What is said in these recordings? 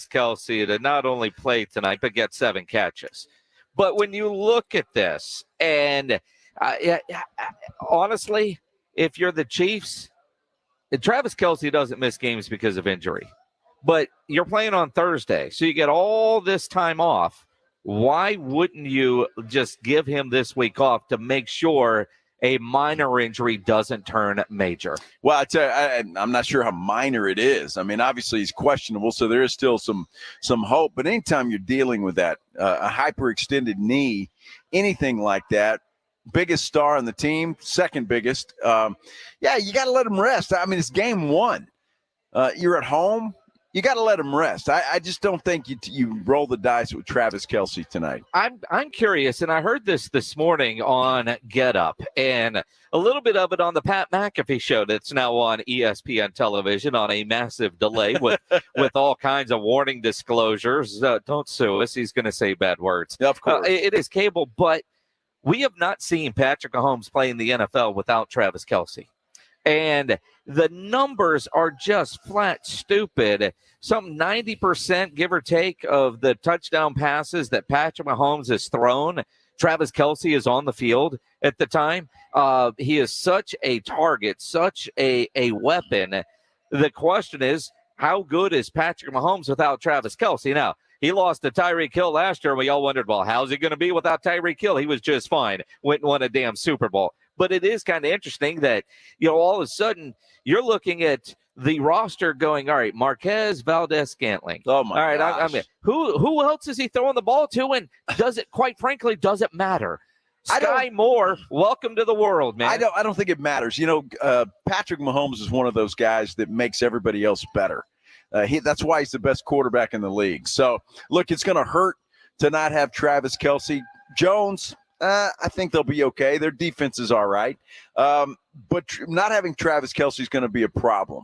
Kelce to not only play tonight, but get 7 catches. But when you look at this, and honestly, if you're the Chiefs, Travis Kelce doesn't miss games because of injury. But you're playing on Thursday, so you get all this time off. Why wouldn't you just give him this week off to make sure a minor injury doesn't turn major? Well, I'm not sure how minor it is. I mean, obviously he's questionable, so there is still some hope. But anytime you're dealing with that, a hyperextended knee, anything like that, biggest star on the team, second biggest, you got to let him rest. I mean, it's game 1. You're at home. You got to let him rest. I just don't think you roll the dice with Travis Kelce tonight. I'm curious, and I heard this morning on Get Up, and a little bit of it on the Pat McAfee show that's now on ESPN television on a massive delay with all kinds of warning disclosures. Don't sue us. He's going to say bad words. Of course. It is cable, but we have not seen Patrick Mahomes play in the NFL without Travis Kelce. And the numbers are just flat stupid. Some 90%, give or take, of the touchdown passes that Patrick Mahomes has thrown, Travis Kelce is on the field at the time. He is such a target, such a weapon. The question is, how good is Patrick Mahomes without Travis Kelce? Now, he lost to Tyreek Hill last year, and we all wondered, well, how's he going to be without Tyreek Hill? He was just fine. Went and won a damn Super Bowl. But it is kind of interesting that, all of a sudden you're looking at the roster going, all right, Marquez, Valdez, Scantling. Oh, my All right, gosh. Who else is he throwing the ball to? And quite frankly, does it matter? Sky Moore, welcome to the world, man. I don't think it matters. Patrick Mahomes is one of those guys that makes everybody else better. That's why he's the best quarterback in the league. So, look, it's going to hurt to not have Travis Kelce. Jones, I think they'll be okay. Their defense is all right. But not having Travis Kelce is going to be a problem.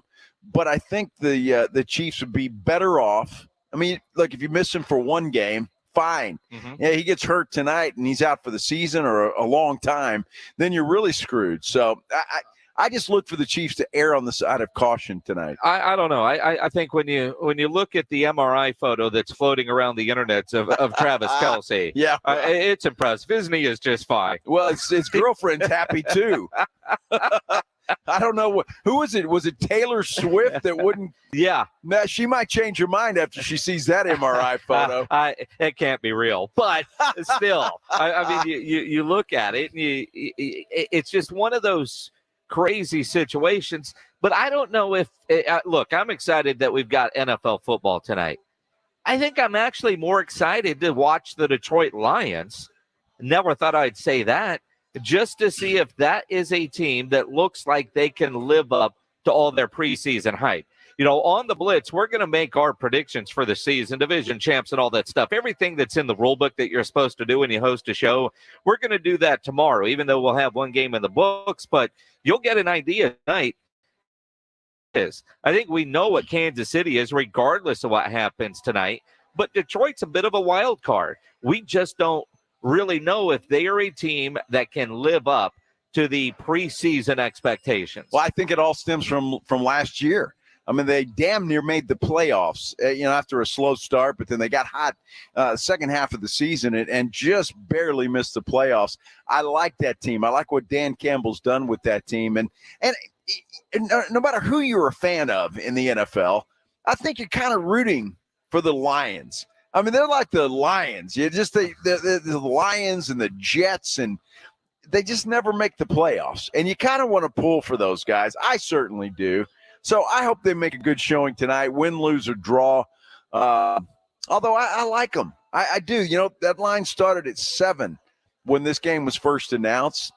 But I think the Chiefs would be better off. I mean, look, if you miss him for one game, fine. Mm-hmm. Yeah, he gets hurt tonight and he's out for the season or a long time, then you're really screwed. So I just look for the Chiefs to err on the side of caution tonight. I don't know. I think when you look at the MRI photo that's floating around the internet of Travis Kelce, it's impressive. His knee is just fine. Well, his girlfriend's happy too. I don't know who was it. Was it Taylor Swift that wouldn't? Yeah, she might change her mind after she sees that MRI photo. It can't be real, but still, I mean, you look at it, and it's just one of those crazy situations. But I don't know if look, I'm excited that we've got NFL football tonight. I think I'm actually more excited to watch the Detroit Lions. Never thought I'd say that, just to see if that is a team that looks like they can live up to all their preseason hype. On the Blitz, we're going to make our predictions for the season, division champs, and all that stuff. Everything that's in the rule book that you're supposed to do when you host a show, we're going to do that tomorrow, even though we'll have one game in the books. But you'll get an idea tonight. I think we know what Kansas City is, regardless of what happens tonight. But Detroit's a bit of a wild card. We just don't really know if they are a team that can live up to the preseason expectations. Well, I think it all stems from last year. I mean, they damn near made the playoffs, after a slow start, but then they got hot second half of the season and just barely missed the playoffs. I like that team. I like what Dan Campbell's done with that team. And no matter who you're a fan of in the NFL, I think you're kind of rooting for the Lions. I mean, they're like the Lions. You just the Lions and the Jets, and they just never make the playoffs. And you kind of want to pull for those guys. I certainly do. So I hope they make a good showing tonight, win, lose, or draw. Although I like them. I do. That line started at 7 when this game was first announced.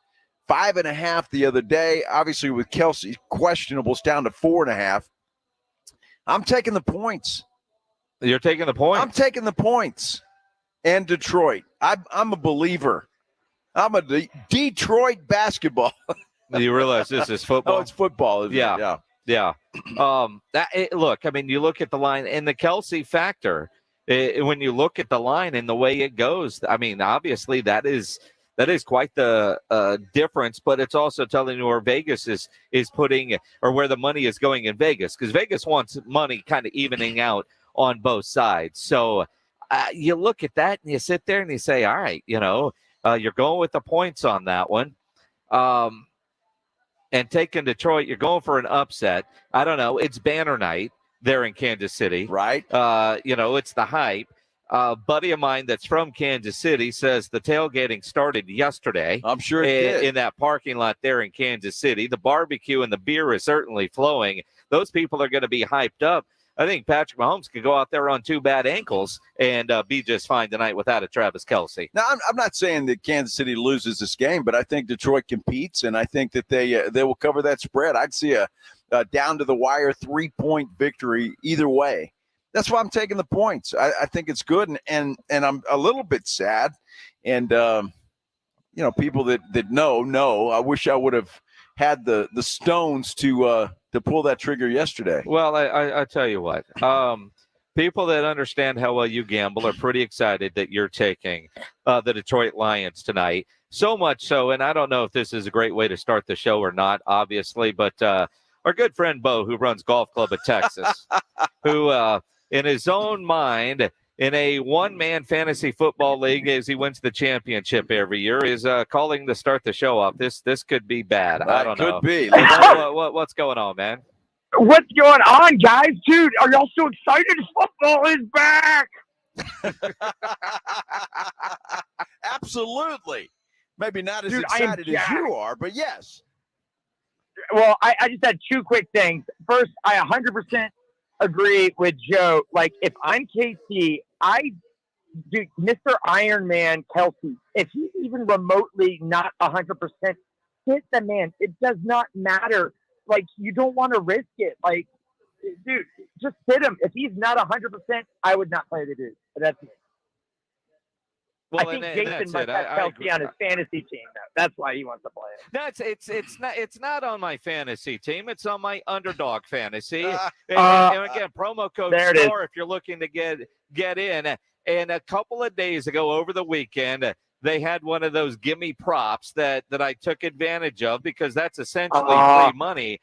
5.5 the other day. Obviously, with Kelce questionable, it's down to 4.5. I'm taking the points. You're taking the points? I'm taking the points. And Detroit. I'm a believer. I'm a Detroit basketball. You realize this is football? Oh, it's football, isn't it? Yeah. Look, I mean, you look at the line and the Kelce factor. When you look at the line and the way it goes, I mean, obviously that is quite the difference, but it's also telling you where Vegas is putting, or where the money is going in Vegas, because Vegas wants money kind of evening out on both sides. So you look at that and you sit there and you say, all right, you're going with the points on that one. And taking Detroit, you're going for an upset. I don't know. It's banner night there in Kansas City. Right. It's the hype. A buddy of mine that's from Kansas City says the tailgating started yesterday. I'm sure it did. In that parking lot there in Kansas City. The barbecue and the beer is certainly flowing. Those people are going to be hyped up. I think Patrick Mahomes could go out there on 2 bad ankles and be just fine tonight without a Travis Kelce. Now, I'm not saying that Kansas City loses this game, but I think Detroit competes, and I think that they will cover that spread. I'd see a down-to-the-wire 3-point victory either way. That's why I'm taking the points. I think it's good, and I'm a little bit sad. And, people that know, I wish I would have had the stones to pull that trigger yesterday. Well, I tell you what, people that understand how well you gamble are pretty excited that you're taking the Detroit Lions tonight. So much so, and I don't know if this is a great way to start the show or not, obviously, but our good friend Bo, who runs Golf Club of Texas, who in his own mind, in a one-man fantasy football league, as he wins the championship every year, is calling to start the show off. This could be bad. I don't know. Could be. What's going on, man? What's going on, guys? Dude, are y'all so excited? Football is back. Absolutely. Maybe not as Dude, excited as you are, but yes. Well, I just had 2 quick things. First, I 100% agree with Joe. Like, if I'm KC, dude, Mr. Iron Man Kelce, if he's even remotely not 100%, hit the man. It does not matter. Like, you don't want to risk it. Like, dude, just hit him. If he's not 100%, I would not play the dude. But that's me. Well, I think Jason might have Kelce on his fantasy team, though. That's why he wants to play it. No, it's not on my fantasy team. It's on my underdog fantasy. And again, promo code STAR if you're looking to get in. And a couple of days ago, over the weekend, they had one of those gimme props that I took advantage of because that's essentially free money.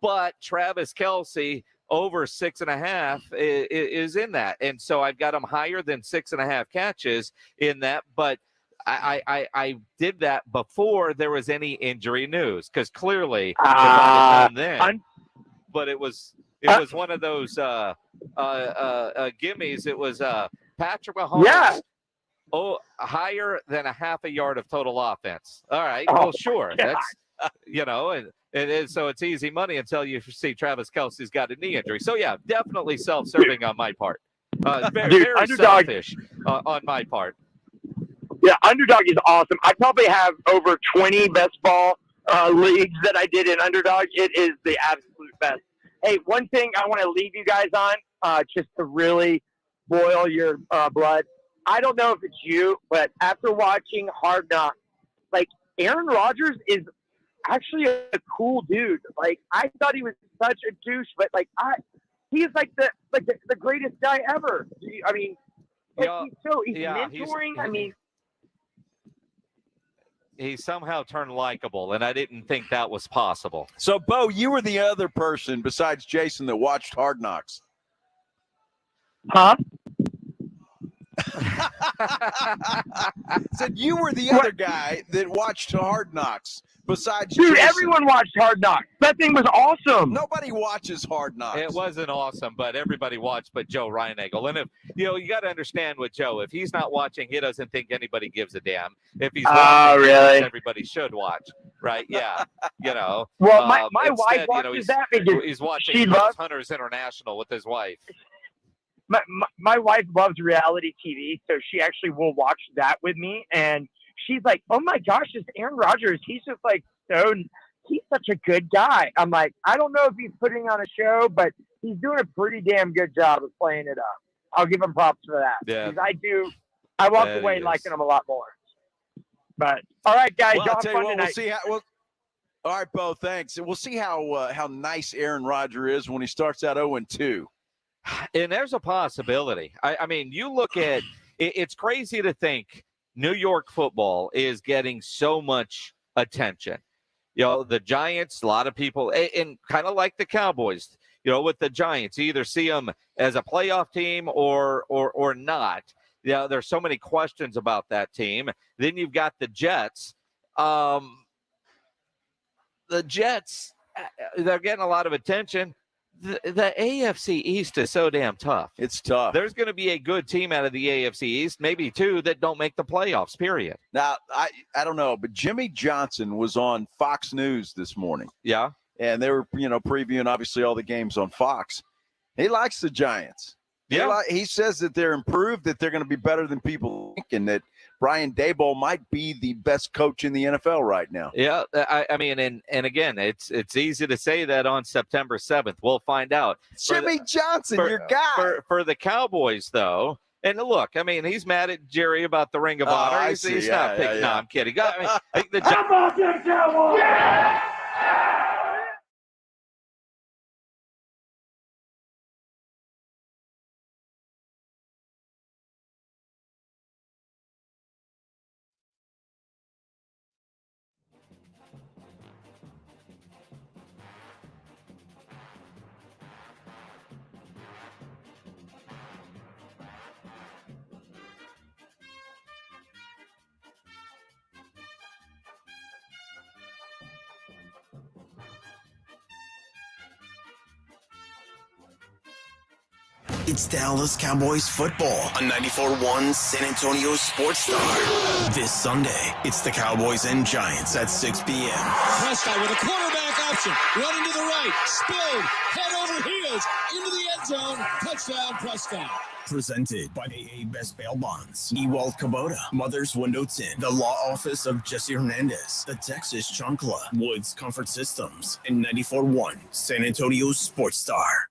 But Travis Kelce over 6.5 is in that. And so I've got him higher than 6.5 catches in that. But I did that before there was any injury news because clearly if I had done then, but it was one of those gimmies. It was Patrick Mahomes. Yeah. Oh, higher than a half a yard of total offense. All right. Well, sure. That's, and it is, so it's easy money until you see Travis Kelce's got a knee injury. So, yeah, definitely self-serving on my part. Very selfish on my part. Yeah, Underdog is awesome. I probably have over 20 best ball leagues that I did in Underdog. It is the absolute best. Hey, one thing I want to leave you guys on, just to really boil your blood. I don't know if it's you, but after watching Hard Knocks, like, Aaron Rodgers is actually a cool dude. Like, I thought he was such a douche, but like he's like the greatest guy ever. I mean, he's mentoring. He somehow turned likable, and I didn't think that was possible. So, Bo, you were the other person besides Jason that watched Hard Knocks. Huh? Said you were the other guy that watched Hard Knocks besides Dude, Jason. Everyone watched Hard Knocks. That thing was awesome. Nobody watches Hard Knocks. It wasn't awesome, but everybody watched but Joe Reinagel. And if you got to understand with Joe, if he's not watching, he doesn't think anybody gimes a damn. If he's watching, really? Everybody should watch, right? Yeah, Well, my wife watches that because he's watching Hunters International with his wife. My wife loves reality TV, so she actually will watch that with me. And she's like, "Oh my gosh, this Aaron Rodgers, he's just like he's such a good guy." I'm like, I don't know if he's putting on a show, but he's doing a pretty damn good job of playing it up. I'll give him props for that. Yeah. Because I walked away liking him a lot more. But all right, guys, well, I'll tell you what, tonight. We'll see how. Well, all right, Bo, thanks. We'll see how nice Aaron Rodgers is when he starts out 0-2. And there's a possibility. I mean, you look at it's crazy to think New York football is getting so much attention. The Giants, a lot of people, and kind of like the Cowboys, with the Giants. You either see them as a playoff team or not. There's so many questions about that team. Then you've got the Jets. The Jets, they're getting a lot of attention. The AFC East is so damn tough. It's tough. There's going to be a good team out of the AFC East, maybe two that don't make the playoffs, period. Now, I don't know, but Jimmy Johnson was on Fox News this morning. Yeah. And they were, previewing obviously all the games on Fox. He likes the Giants. Yeah. He says that they're improved, that they're going to be better than people think, and that Brian Daboll might be the best coach in the NFL right now. Yeah, I mean, and again, it's easy to say that on September 7th. We'll find out. Jimmy Johnson, your guy. For the Cowboys, though, and look, I mean, he's mad at Jerry about the Ring of Honor. He's not picking. No, I'm kidding. I think the How about them Cowboys? Yeah! It's Dallas Cowboys football on 94.1 San Antonio Sports Star. This Sunday, it's the Cowboys and Giants at 6 p.m. Prescott with a quarterback option, running to the right, spilled, head over heels, into the end zone, touchdown Prescott. Presented by AA Best Bail Bonds, Ewald Kubota, Mother's Window Tint, the Law Office of Jesse Hernandez, the Texas Chancla, Woods Comfort Systems, and 94.1 San Antonio Sports Star.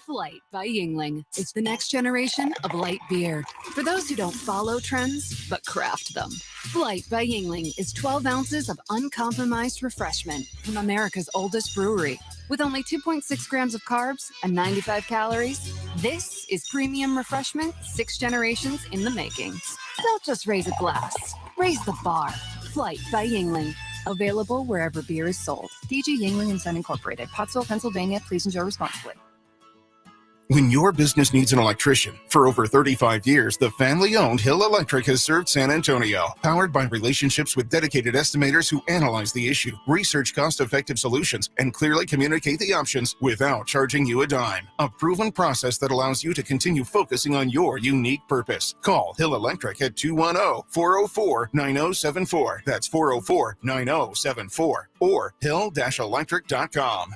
Flight by Yingling. It's the next generation of light beer. For those who don't follow trends, but craft them. Flight by Yingling is 12 ounces of uncompromised refreshment from America's oldest brewery. With only 2.6 grams of carbs and 95 calories, this is premium refreshment 6 generations in the making. Don't just raise a glass, raise the bar. Flight by Yingling. Available wherever beer is sold. DG Yingling and Son Incorporated, Pottsville, Pennsylvania. Please enjoy responsibly. When your business needs an electrician, for over 35 years, the family-owned Hill Electric has served San Antonio. Powered by relationships with dedicated estimators who analyze the issue, research cost-effective solutions, and clearly communicate the options without charging you a dime. A proven process that allows you to continue focusing on your unique purpose. Call Hill Electric at 210-404-9074. That's 404-9074. Or hill-electric.com.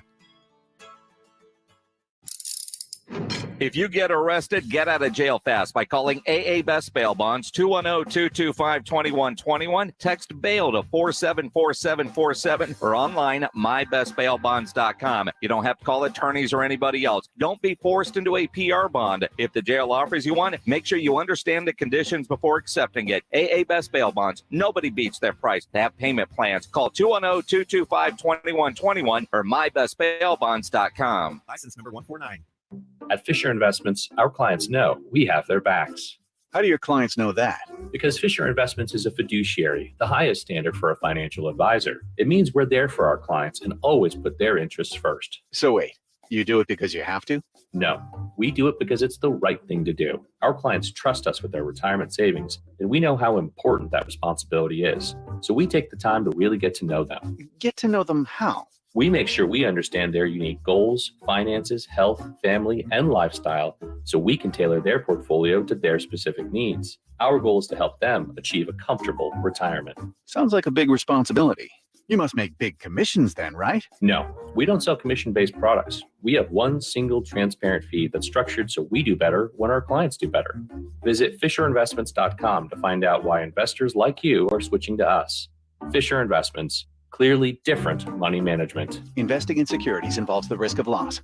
If you get arrested, get out of jail fast by calling AA Best Bail Bonds, 210-225-2121. Text bail to 474747 or online at mybestbailbonds.com. You don't have to call attorneys or anybody else. Don't be forced into a PR bond. If the jail offers you one, make sure you understand the conditions before accepting it. AA Best Bail Bonds. Nobody beats their price. They have payment plans. Call 210-225-2121 or mybestbailbonds.com. License number 149. At Fisher Investments, our clients know we have their backs. How do your clients know that? Because Fisher Investments is a fiduciary, the highest standard for a financial advisor. It means we're there for our clients and always put their interests first. So wait, you do it because you have to? No, we do it because it's the right thing to do. Our clients trust us with their retirement savings, and we know how important that responsibility is. So we take the time to really get to know them. Get to know them how? We make sure we understand their unique goals, finances, health, family, and lifestyle so we can tailor their portfolio to their specific needs. Our goal is to help them achieve a comfortable retirement. Sounds like a big responsibility. You must make big commissions then, right? No, we don't sell commission-based products. We have one single transparent fee that's structured so we do better when our clients do better. Visit FisherInvestments.com to find out why investors like you are switching to us. Fisher Investments. Clearly different money management. Investing in securities involves the risk of loss.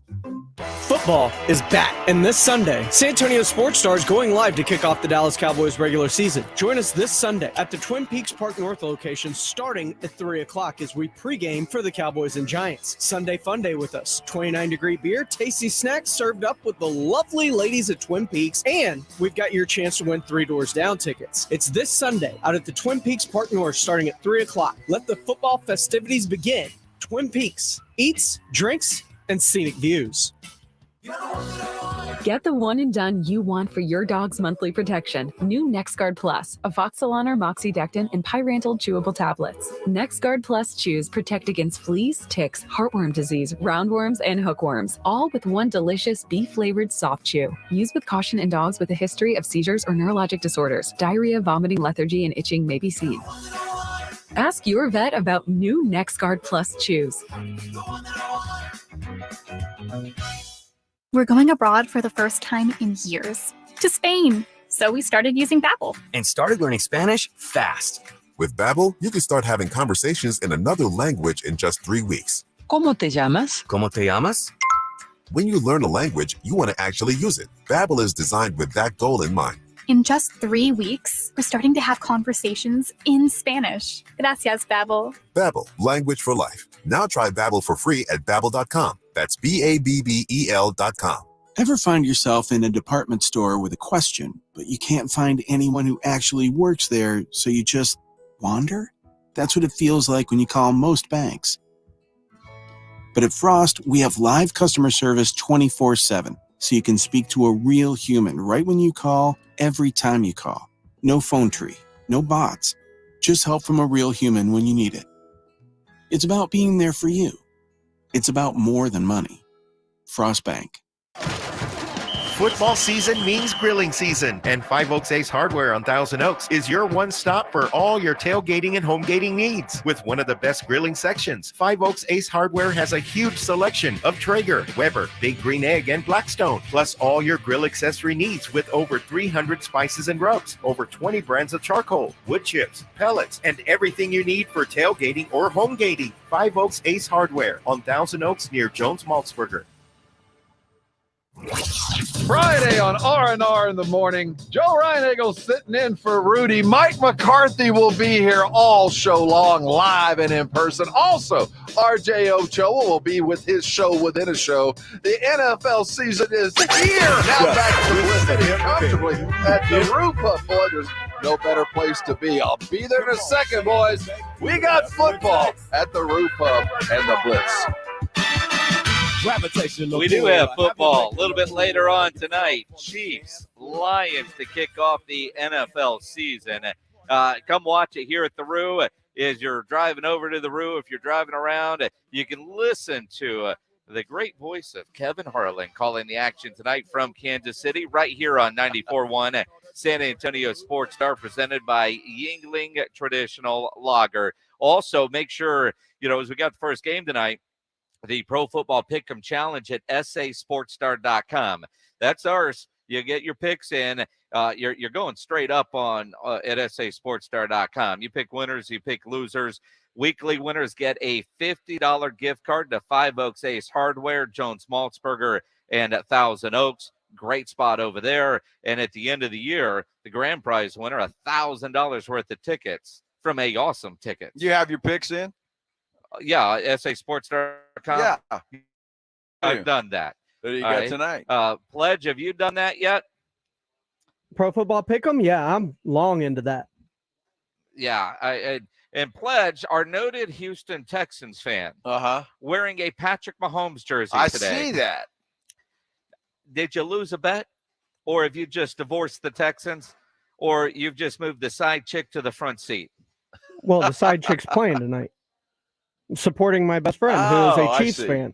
Football is back, and this Sunday, San Antonio Sports Star is going live to kick off the Dallas Cowboys regular season. Join us this Sunday at the Twin Peaks Park North location starting at 3 o'clock as we pregame for the Cowboys and Giants. Sunday fun day with us. 29-degree beer, tasty snacks served up with the lovely ladies at Twin Peaks, and we've got your chance to win 3 Doors Down tickets. It's this Sunday out at the Twin Peaks Park North starting at 3 o'clock. Let the football festivities begin. Twin Peaks eats, drinks, and scenic views. Get the one and done you want for your dog's monthly protection. New NexGard Plus, Avoxalan or Moxidectin, and Pyrantel chewable tablets. NexGard Plus chews protect against fleas, ticks, heartworm disease, roundworms, and hookworms, all with one delicious beef-flavored soft chew. Use with caution in dogs with a history of seizures or neurologic disorders. Diarrhea, vomiting, lethargy, and itching may be seen. Ask your vet about new NexGard Plus chews. We're going abroad for the first time in years, to Spain. So we started using Babbel. And started learning Spanish fast. With Babbel, you can start having conversations in another language in just 3 weeks. ¿Cómo te llamas? ¿Cómo te llamas? When you learn a language, you want to actually use it. Babbel is designed with that goal in mind. In just 3 weeks, we're starting to have conversations in Spanish. Gracias, Babbel. Babbel, language for life. Now try Babbel for free at Babbel.com. That's Babbel.com. Ever find yourself in a department store with a question, but you can't find anyone who actually works there, so you just wander? That's what it feels like when you call most banks. But at Frost, we have live customer service 24/7, so you can speak to a real human right when you call, every time you call. No phone tree, no bots, just help from a real human when you need it. It's about being there for you. It's about more than money. Frost Bank. Football season means grilling season, and Five Oaks Ace Hardware on Thousand Oaks is your one stop for all your tailgating and home gating needs. With one of the best grilling sections, Five Oaks Ace Hardware has a huge selection of Traeger, Weber, Big Green Egg, and Blackstone, plus all your grill accessory needs with over 300 spices and rubs, over 20 brands of charcoal, wood chips, pellets, and everything you need for tailgating or home gating. Five Oaks Ace Hardware on Thousand Oaks near Jones Maltzberger. Friday on R&R in the morning, Joe Reinagel sitting in for Rudy. Mike McCarthy will be here all show long, live and in person. Also, RJ Ochoa will be with his show within a show. The NFL season is here. Now back to listening comfortably at the Roof Hut. Boy, there's no better place to be. I'll be there in a second, boys. We got football at the Roof Hub and the Blitz. We do have football a little bit later on tonight. Chiefs, Lions to kick off the NFL season. Come watch it here at the Roo. As you're driving over to the Roo, if you're driving around, you can listen to the great voice of Kevin Harlan calling the action tonight from Kansas City, right here on 94.1 San Antonio Sports Star, presented by Yuengling Traditional Lager. Also, make sure, as we got the first game tonight, the Pro Football Pick'em Challenge at sasportstar.com. That's ours. You get your picks in. You're going straight up on at sasportstar.com. You pick winners, you pick losers. Weekly winners get a $50 gift card to Five Oaks Ace Hardware, Jones Maltzberger, and Thousand Oaks. Great spot over there. And at the end of the year, the grand prize winner, $1,000 worth of tickets from A Awesome Tickets. You have your picks in? Yeah, sasportstar.com. Yeah. I've done that. What do you got tonight? Pledge, have you done that yet? Pro Football Pick'em? Yeah, I'm long into that. Yeah, and Pledge, our noted Houston Texans fan, wearing a Patrick Mahomes jersey today. I see that. Did you lose a bet? Or have you just divorced the Texans? Or you've just moved the side chick to the front seat? Well, the side chick's playing tonight. Supporting my best friend, who is a Chiefs fan.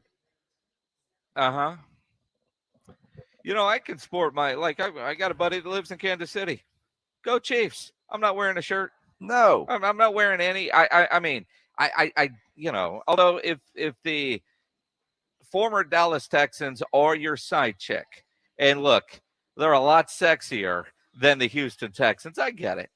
I can support I got a buddy that lives in Kansas City. Go Chiefs. I'm not wearing a shirt. No. I'm not wearing any. I mean, although if the former Dallas Texans are your side chick, and look, they're a lot sexier than the Houston Texans. I get it.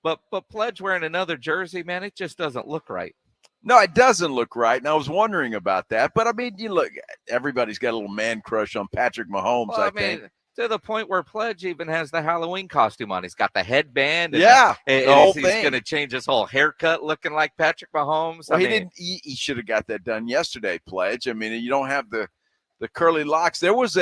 But Pledge wearing another jersey, man, it just doesn't look right. No, it doesn't look right, and I was wondering about that. But, I mean, you look, everybody's got a little man crush on Patrick Mahomes, well, I think. To the point where Pledge even has the Halloween costume on. He's got the headband. And the whole he's thing. Going to change his whole haircut looking like Patrick Mahomes. Well, he should have got that done yesterday, Pledge. I mean, you don't have the curly locks. There was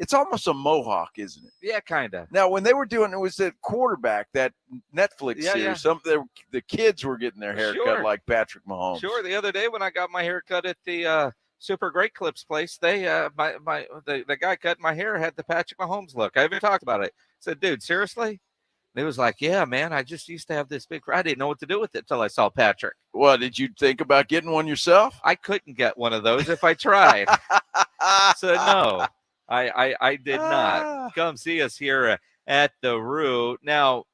it's almost a mohawk, isn't it? Yeah, kind of. Now, when they were doing it, was that quarterback, that Netflix series. Yeah. The kids were getting their hair cut like Patrick Mahomes. Sure. The other day when I got my hair cut at the Super Great Clips place, they the guy cutting my hair had the Patrick Mahomes look. I even talked about it. I said, dude, seriously? And he was like, yeah, man, I just used to have this big. I didn't know what to do with it until I saw Patrick. Well, did you think about getting one yourself? I couldn't get one of those if I tried. So no, I did not. Come see us here at the Root. Now,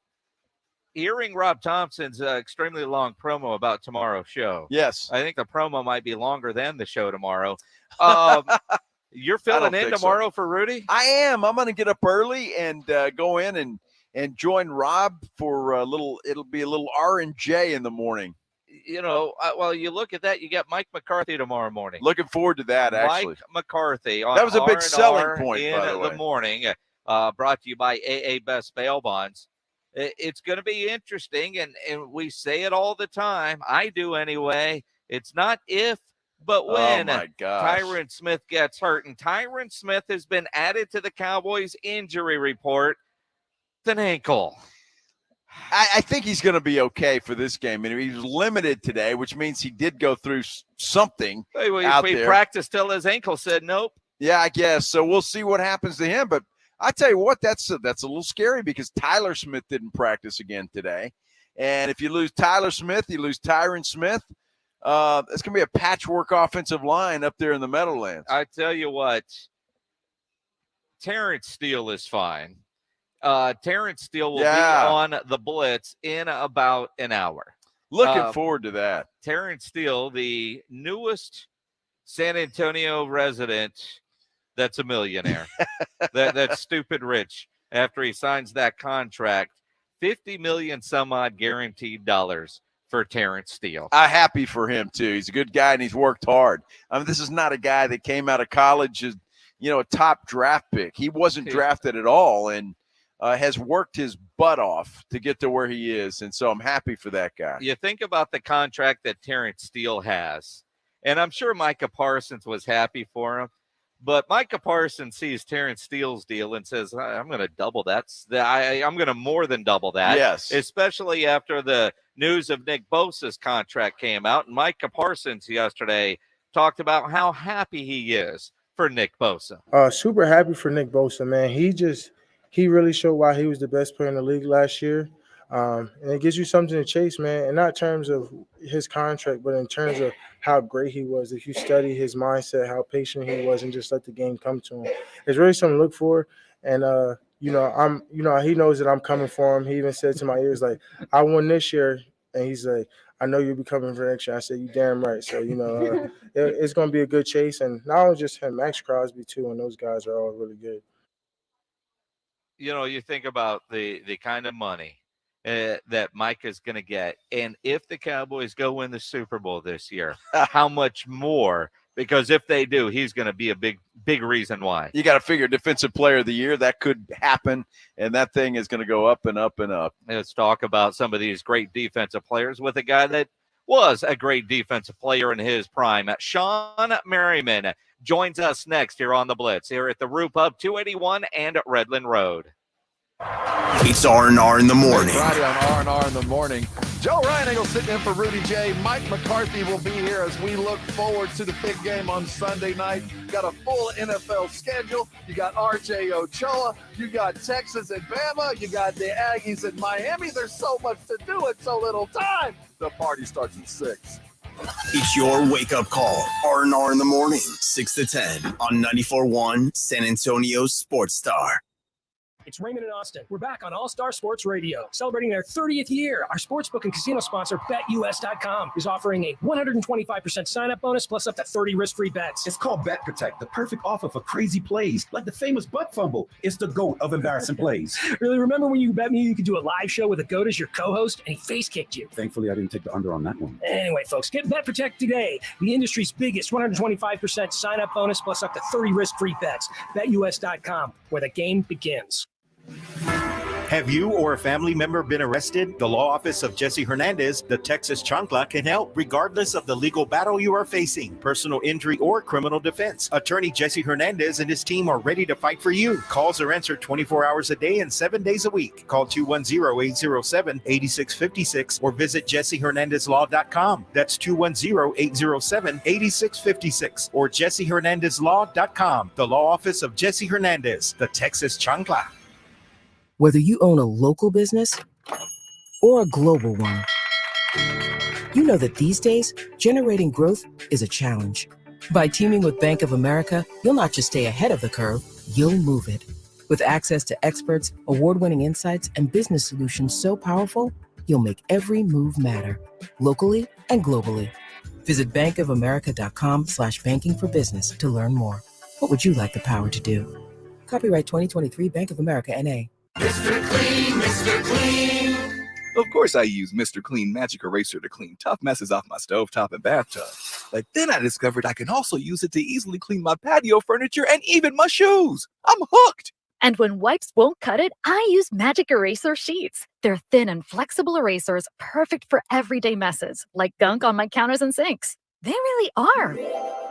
hearing Rob Thompson's extremely long promo about tomorrow's show. Yes. I think the promo might be longer than the show tomorrow. You're filling in tomorrow for Rudy? I am. I'm going to get up early and go in and join Rob for it'll be a little R&J in the morning. You know, well, you look at that, you got Mike McCarthy tomorrow morning. Looking forward to that, actually. Mike McCarthy on that was a big R&R selling point, in by the way. the morning, brought to you by AA Best Bail Bonds. It's going to be interesting, and we say it all the time. I do anyway. It's not if, but when Tyron Smith gets hurt. And Tyron Smith has been added to the Cowboys injury report with an ankle. I think he's going to be okay for this game. And he was limited today, which means he did go through something out there. He practiced till his ankle said nope. Yeah, I guess. So we'll see what happens to him. But I tell you what, that's a little scary because Tyler Smith didn't practice again today. And if you lose Tyler Smith, you lose Tyron Smith. It's going to be a patchwork offensive line up there in the Meadowlands. I tell you what, Terrence Steele is fine. Terrence Steele will be on the Blitz in about an hour. Looking forward to that. Terrence Steele, the newest San Antonio resident that's a millionaire. That's stupid rich after he signs that contract. $50 million some odd guaranteed dollars for Terrence Steele. I'm happy for him, too. He's a good guy, and he's worked hard. I mean, this is not a guy that came out of college as, a top draft pick. He wasn't drafted at all, and has worked his butt off to get to where he is, and so I'm happy for that guy. You think about the contract that Terrence Steele has, and I'm sure Micah Parsons was happy for him, but Micah Parsons sees Terrence Steele's deal and says, I'm going to double that. I'm going to more than double that. Yes. Especially after the news of Nick Bosa's contract came out, and Micah Parsons yesterday talked about how happy he is for Nick Bosa. Super happy for Nick Bosa, man. He really showed why he was the best player in the league last year. And it gives you something to chase, man. And not in terms of his contract, but in terms of how great he was. If you study his mindset, how patient he was, and just let the game come to him, it's really something to look for. And he knows that I'm coming for him. He even said to my ears, like, I won this year, and he's like, I know you'll be coming for next year. I said, you damn right. So it's going to be a good chase, and not only just him, Max Crosby too, and those guys are all really good. You think about the kind of money that Mike is going to get. And if the Cowboys go win the Super Bowl this year, how much more? Because if they do, he's going to be a big reason why. You got to figure Defensive Player of the Year. That could happen, and that thing is going to go up and up and up. Let's talk about some of these great defensive players with a guy that was a great defensive player in his prime. Sean Merriman joins us next here on the Blitz, here at the Root Pub, 281 and Redland Road. It's R&R in the morning. Friday on R&R in the morning. Joe Reinagle sitting in for Rudy J. Mike McCarthy will be here as we look forward to the big game on Sunday night. Got a full NFL schedule. You got RJ Ochoa. You got Texas and Bama. You got the Aggies in Miami. There's so much to do in so little time. The party starts at 6. It's your wake-up call. R&R in the morning, 6 to 10 on 94.1 San Antonio Sports Star. It's Raymond and Austin. We're back on All-Star Sports Radio, celebrating their 30th year. Our sportsbook and casino sponsor, BetUS.com, is offering a 125% sign-up bonus plus up to 30 risk-free bets. It's called Bet Protect, the perfect offer for crazy plays, like the famous butt fumble. It's the GOAT of embarrassing plays. Really, remember when you bet me you could do a live show with a GOAT as your co-host, and he face-kicked you? Thankfully, I didn't take the under on that one. Anyway, folks, get Bet Protect today. The industry's biggest 125% sign-up bonus plus up to 30 risk-free bets. BetUS.com, where the game begins. Have you or a family member been arrested? The law office of Jesse Hernandez, the Texas Chancla, can help regardless of the legal battle you are facing, personal injury or criminal defense. Attorney Jesse Hernandez and his team are ready to fight for you. Calls are answered 24 hours a day and 7 days a week. Call 210-807-8656 or visit jessehernandezlaw.com. That's 210-807-8656 or jessehernandezlaw.com. The law office of Jesse Hernandez, the Texas Chancla. Whether you own a local business or a global one, you know that these days, generating growth is a challenge. By teaming with Bank of America, you'll not just stay ahead of the curve, you'll move it. With access to experts, award-winning insights, and business solutions so powerful, you'll make every move matter, locally and globally. Visit bankofamerica.com/banking for business to learn more. What would you like the power to do? Copyright 2023 Bank of America, N.A. Mr. Clean, Mr. Clean. Of course I use Mr. Clean Magic Eraser to clean tough messes off my stovetop and bathtub. But then I discovered I can also use it to easily clean my patio furniture and even my shoes. I'm hooked. And when wipes won't cut it, I use Magic Eraser Sheets. They're thin and flexible erasers, perfect for everyday messes, like gunk on my counters and sinks. They really are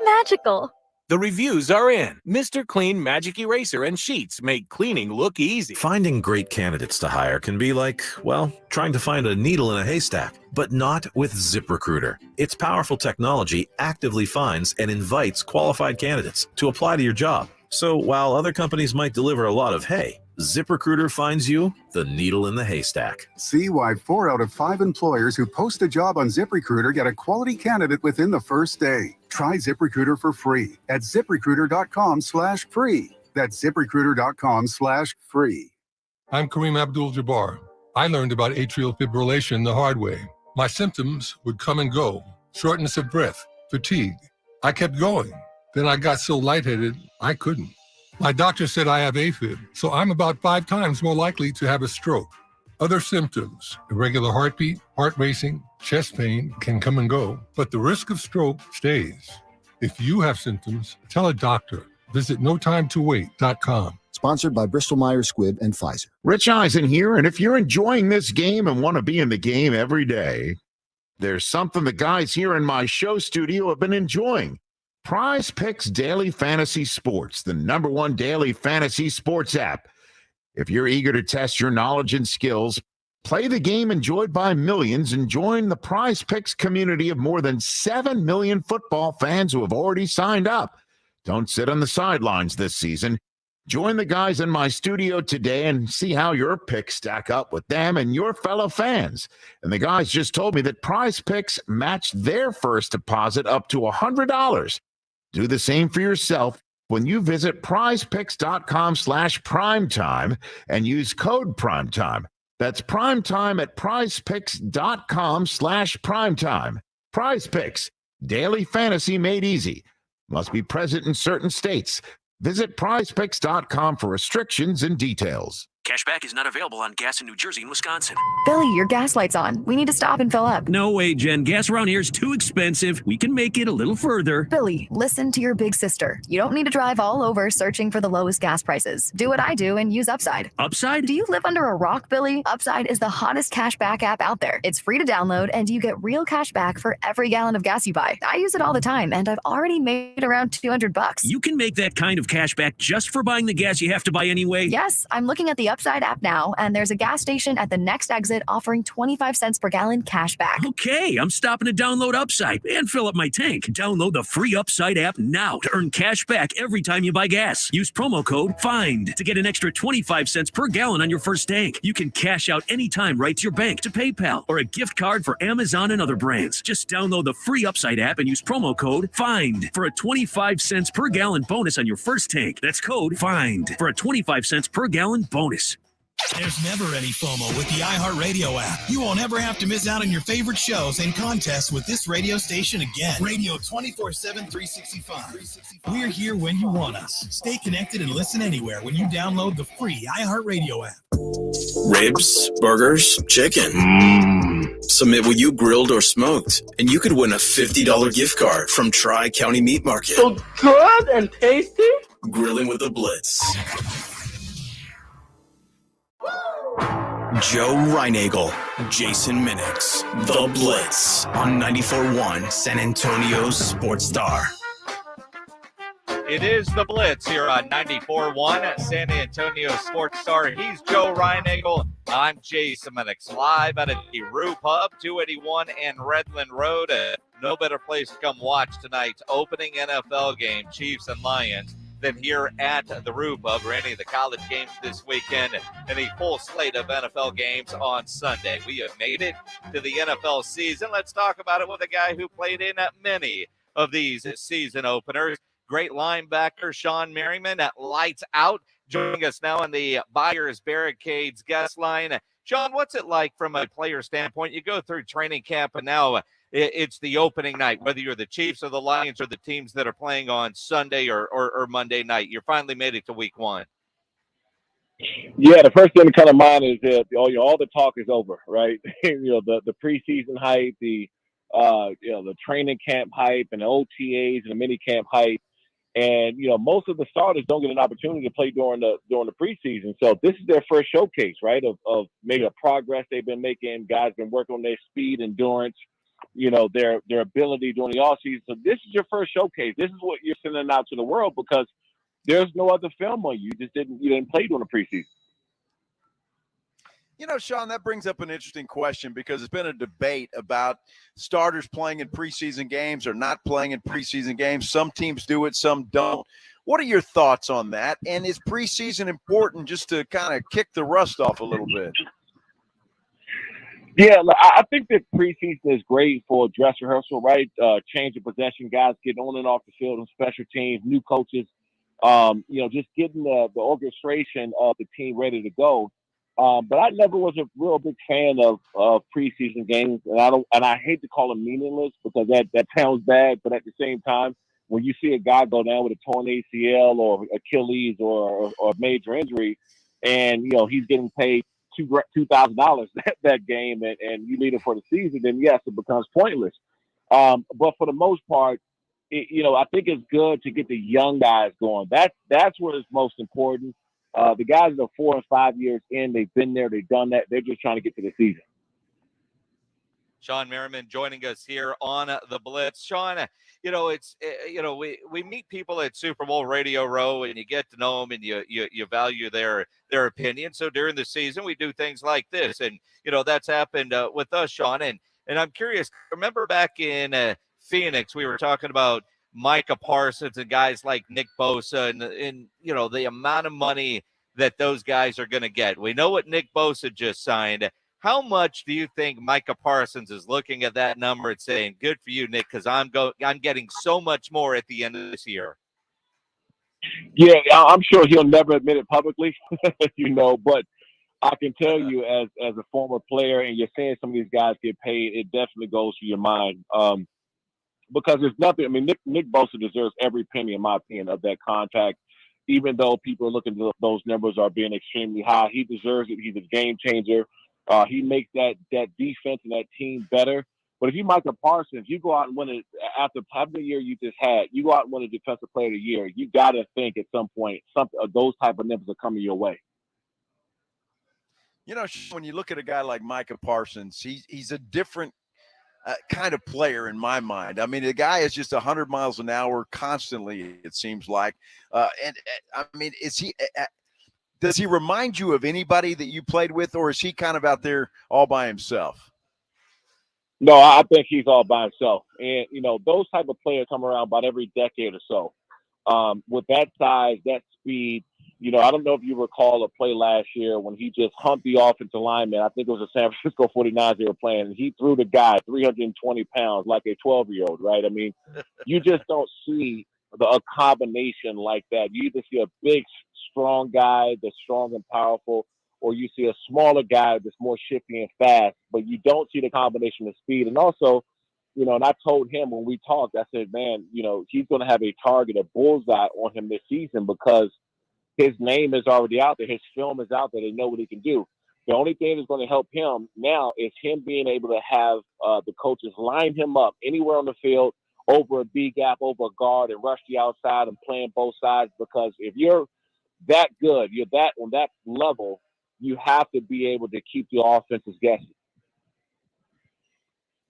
magical. The reviews are in. Mr. Clean Magic Eraser and Sheets make cleaning look easy. Finding great candidates to hire can be like, well, trying to find a needle in a haystack, but not with ZipRecruiter. Its powerful technology actively finds and invites qualified candidates to apply to your job. So while other companies might deliver a lot of hay, ZipRecruiter finds you the needle in the haystack. See why 4 out of 5 employers who post a job on ZipRecruiter get a quality candidate within the first day. Try ZipRecruiter for free at ZipRecruiter.com/free. That's ZipRecruiter.com/free. I'm Kareem Abdul-Jabbar. I learned about atrial fibrillation the hard way. My symptoms would come and go. Shortness of breath, fatigue. I kept going. Then I got so lightheaded, I couldn't. My doctor said I have AFib, so I'm about 5 times more likely to have a stroke. Other symptoms, irregular heartbeat, heart racing, chest pain can come and go, but the risk of stroke stays. If you have symptoms, tell a doctor. Visit notimetowait.com. Sponsored by Bristol-Myers Squibb and Pfizer. Rich Eisen here, and if you're enjoying this game and want to be in the game every day, there's something the guys here in my show studio have been enjoying. Prize Picks Daily Fantasy Sports, the #1 daily fantasy sports app. If you're eager to test your knowledge and skills, play the game enjoyed by millions and join the Prize Picks community of more than 7 million football fans who have already signed up. Don't sit on the sidelines this season. Join the guys in my studio today and see how your picks stack up with them and your fellow fans. And the guys just told me that Prize Picks matched their first deposit up to $100. Do the same for yourself when you visit prizepicks.com/primetime and use code primetime. That's primetime at prizepicks.com/primetime. Prize Picks, daily fantasy made easy. Must be present in certain states. Visit prizepicks.com for restrictions and details. Cashback is not available on gas in New Jersey and Wisconsin. Billy, your gas light's on. We need to stop and fill up. No way, Jen. Gas around here is too expensive. We can make it a little further. Billy, listen to your big sister. You don't need to drive all over searching for the lowest gas prices. Do what I do and use Upside. Upside? Do you live under a rock, Billy? Upside is the hottest cashback app out there. It's free to download and you get real cash back for every gallon of gas you buy. I use it all the time and I've already made around $200. You can make that kind of cash back just for buying the gas you have to buy anyway? Yes, I'm looking at the Upside app now, and there's a gas station at the next exit offering 25 cents per gallon cash back. Okay, I'm stopping to download Upside and fill up my tank. Download the free Upside app now to earn cash back every time you buy gas. Use promo code FIND to get an extra 25 cents per gallon on your first tank. You can cash out anytime right to your bank, to PayPal, or a gift card for Amazon and other brands. Just download the free Upside app and use promo code FIND for a 25 cents per gallon bonus on your first tank. That's code FIND for a 25 cents per gallon bonus. There's never any FOMO with the iHeartRadio app. You won't ever have to miss out on your favorite shows and contests with this radio station again. Radio 24/7, 365. We're here when you want us. Stay connected and listen anywhere when you download the free iHeartRadio app. Ribs, burgers, chicken. Submit what you grilled or smoked, and you could win a $50 gift card from Tri-County Meat Market. So good and tasty. Grilling with the Blitz. Joe Reinagel, Jason Minix, The Blitz on 94.1 San Antonio's Sports Star. It is The Blitz here on 94.1 San Antonio Sports Star. He's Joe Reinagel. I'm Jason Minix, live out of the Roo Pub, 281 and Redland Road. No better place to come watch tonight's opening NFL game, Chiefs and Lions, than here at the Roo Pub, or any of the college games this weekend, and a full slate of NFL games on Sunday. We have made it to the NFL season. Let's talk about it with a guy who played in many of these season openers. Great linebacker Sean Merriman at Lights Out, joining us now on the Buyers Barricades guest line. Sean, what's it like from a player standpoint? You go through training camp, and now it's the opening night, whether you're the Chiefs or the Lions or the teams that are playing on Sunday or Monday night. You finally made it to week one. Yeah, the first thing to come to mind is that all the talk is over, right? The preseason hype, the training camp hype, and the OTAs and the mini camp hype. And most of the starters don't get an opportunity to play during the preseason, so this is their first showcase, right? Of maybe the progress they've been making. Guys been working on their speed, endurance, their ability during the offseason. So this is your first showcase. This is what you're sending out to the world because there's no other film on you. You didn't play during the preseason. Sean, that brings up an interesting question because it's been a debate about starters playing in preseason games or not playing in preseason games. Some teams do it, some don't. What are your thoughts on that? And is preseason important just to kind of kick the rust off a little bit? Yeah, I think that preseason is great for dress rehearsal, right? Change of possession, guys getting on and off the field on special teams, new coaches, just getting the orchestration of the team ready to go. But I never was a real big fan of preseason games, and I hate to call them meaningless because that sounds bad. But at the same time, when you see a guy go down with a torn ACL or Achilles or a major injury, and he's getting paid $2,000 that game, and you need it for the season, then yes, it becomes pointless. But for the most part, I think it's good to get the young guys going. That's what is most important. The guys that are 4 and 5 years in, they've been there, they've done that. They're just trying to get to the season. Sean Merriman joining us here on the Blitz. Sean, we meet people at Super Bowl Radio Row, and you get to know them, and you value their opinion. So during the season, we do things like this, and that's happened with us, Sean. And I'm curious. Remember back in Phoenix, we were talking about Micah Parsons and guys like Nick Bosa and the amount of money that those guys are going to get. We know what Nick Bosa just signed. How much do you think Micah Parsons is looking at that number and saying, good for you, Nick, because I'm getting so much more at the end of this year? Yeah, I'm sure he'll never admit it publicly, but I can tell you as a former player, and you're seeing some of these guys get paid, it definitely goes through your mind. Because there's nothing. I mean, Nick Bosa deserves every penny, in my opinion, of that contract. Even though people are looking at those numbers are being extremely high, he deserves it. He's a game changer. He makes that defense and that team better. But if you Micah Parsons, you go out and win it after the year you just had. You go out and win a Defensive Player of the Year. You got to think at some point something those type of numbers are coming your way. When you look at a guy like Micah Parsons, he's a different kind of player in my mind. I mean, the guy is just 100 miles an hour constantly, it seems like. And I mean, does he remind you of anybody that you played with, or is he kind of out there all by himself? No, I think he's all by himself. And, those type of players come around about every decade or so. With that size, that speed, I don't know if you recall a play last year when he just humped the offensive lineman. I think it was the San Francisco 49ers they were playing, and he threw the guy 320 pounds like a 12-year-old, right? I mean, you just don't see a combination like that. You either see a big, strong guy that's strong and powerful, or you see a smaller guy that's more shifty and fast, but you don't see the combination of speed. And also, and I told him when we talked, I said, man, he's going to have a target, a bullseye on him this season because his name is already out there. His film is out there. They know what he can do. The only thing that's going to help him now is him being able to have the coaches line him up anywhere on the field over a B gap, over a guard, and rush the outside and playing both sides. Because if you're that good, you're that on that level, you have to be able to keep the offenses guessing.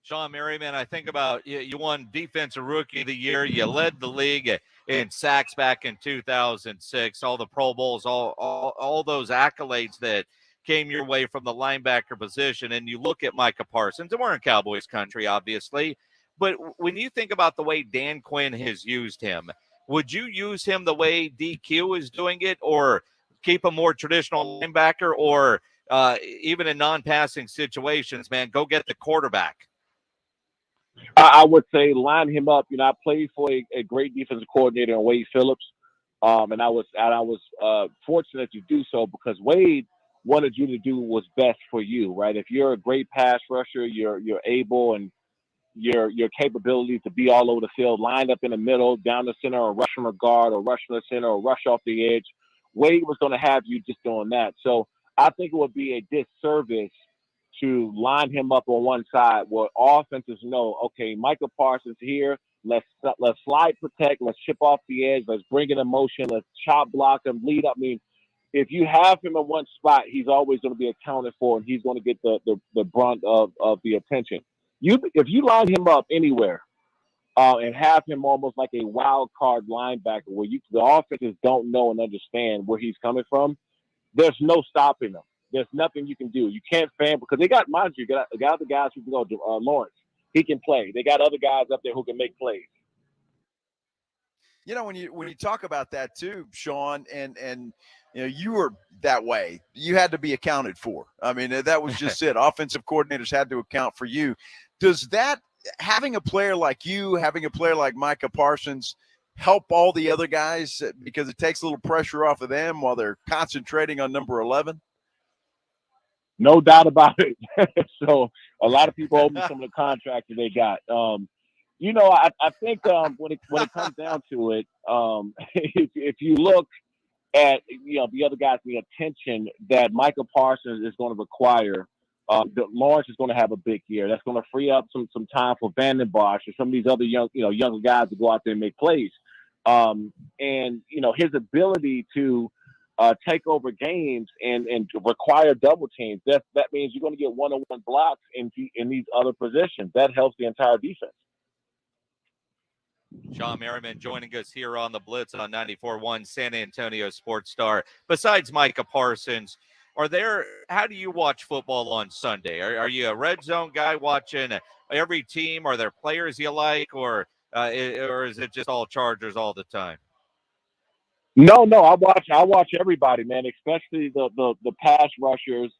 Sean Merriman, I think about you won Defensive Rookie of the Year. You led the league in sacks back in 2006. All the Pro Bowls, all those accolades that came your way from the linebacker position. And you look at Micah Parsons, and we're in Cowboys country, obviously. But when you think about the way Dan Quinn has used him, would you use him the way DQ is doing it, or keep a more traditional linebacker, or even in non-passing situations, man, go get the quarterback? I would say line him up. I played for a great defensive coordinator in Wade Phillips, and I was fortunate to do so because Wade wanted you to do what's best for you, right? If you're a great pass rusher, you're able and your capability to be all over the field, lined up in the middle, down the center, or rush from a guard, or rush from the center, or rush off the edge. Wade was going to have you just doing that. So I think it would be a disservice to line him up on one side where offenses know, okay, Micah Parsons here, let's slide protect, let's chip off the edge, let's bring it in motion, let's chop block him, lead up. I mean, if you have him in one spot, he's always going to be accounted for, and he's going to get the brunt of the attention. If you line him up anywhere and have him almost like a wild card linebacker where the offenses don't know and understand where he's coming from, there's no stopping him. There's nothing you can do. You can't fan because they got, mind you, got other guys who can go. Lawrence, he can play. They got other guys up there who can make plays. When you talk about that too, Sean, and you were that way. You had to be accounted for. I mean, that was just it. Offensive coordinators had to account for you. Does that, having a player like you, having a player like Micah Parsons, help all the other guys because it takes a little pressure off of them while they're concentrating on number 11? No doubt about it. So a lot of people owe me some of the contracts that they got. I think when it comes down to it, if you look at the other guys, the attention that Micah Parsons is going to require, Lawrence is going to have a big year. That's going to free up some time for Vanden Bosch or some of these other younger guys to go out there and make plays. And his ability to take over games and to require double teams, that means you're going to get one-on-one blocks in these other positions. That helps the entire defense. Sean Merriman joining us here on the Blitz on 94.1 San Antonio Sports Star. Besides Micah Parsons, how do you watch football on Sunday? Are you a red zone guy watching every team? Are there players you like, or is it just all Chargers all the time? No, I watch everybody, man, especially the pass rushers.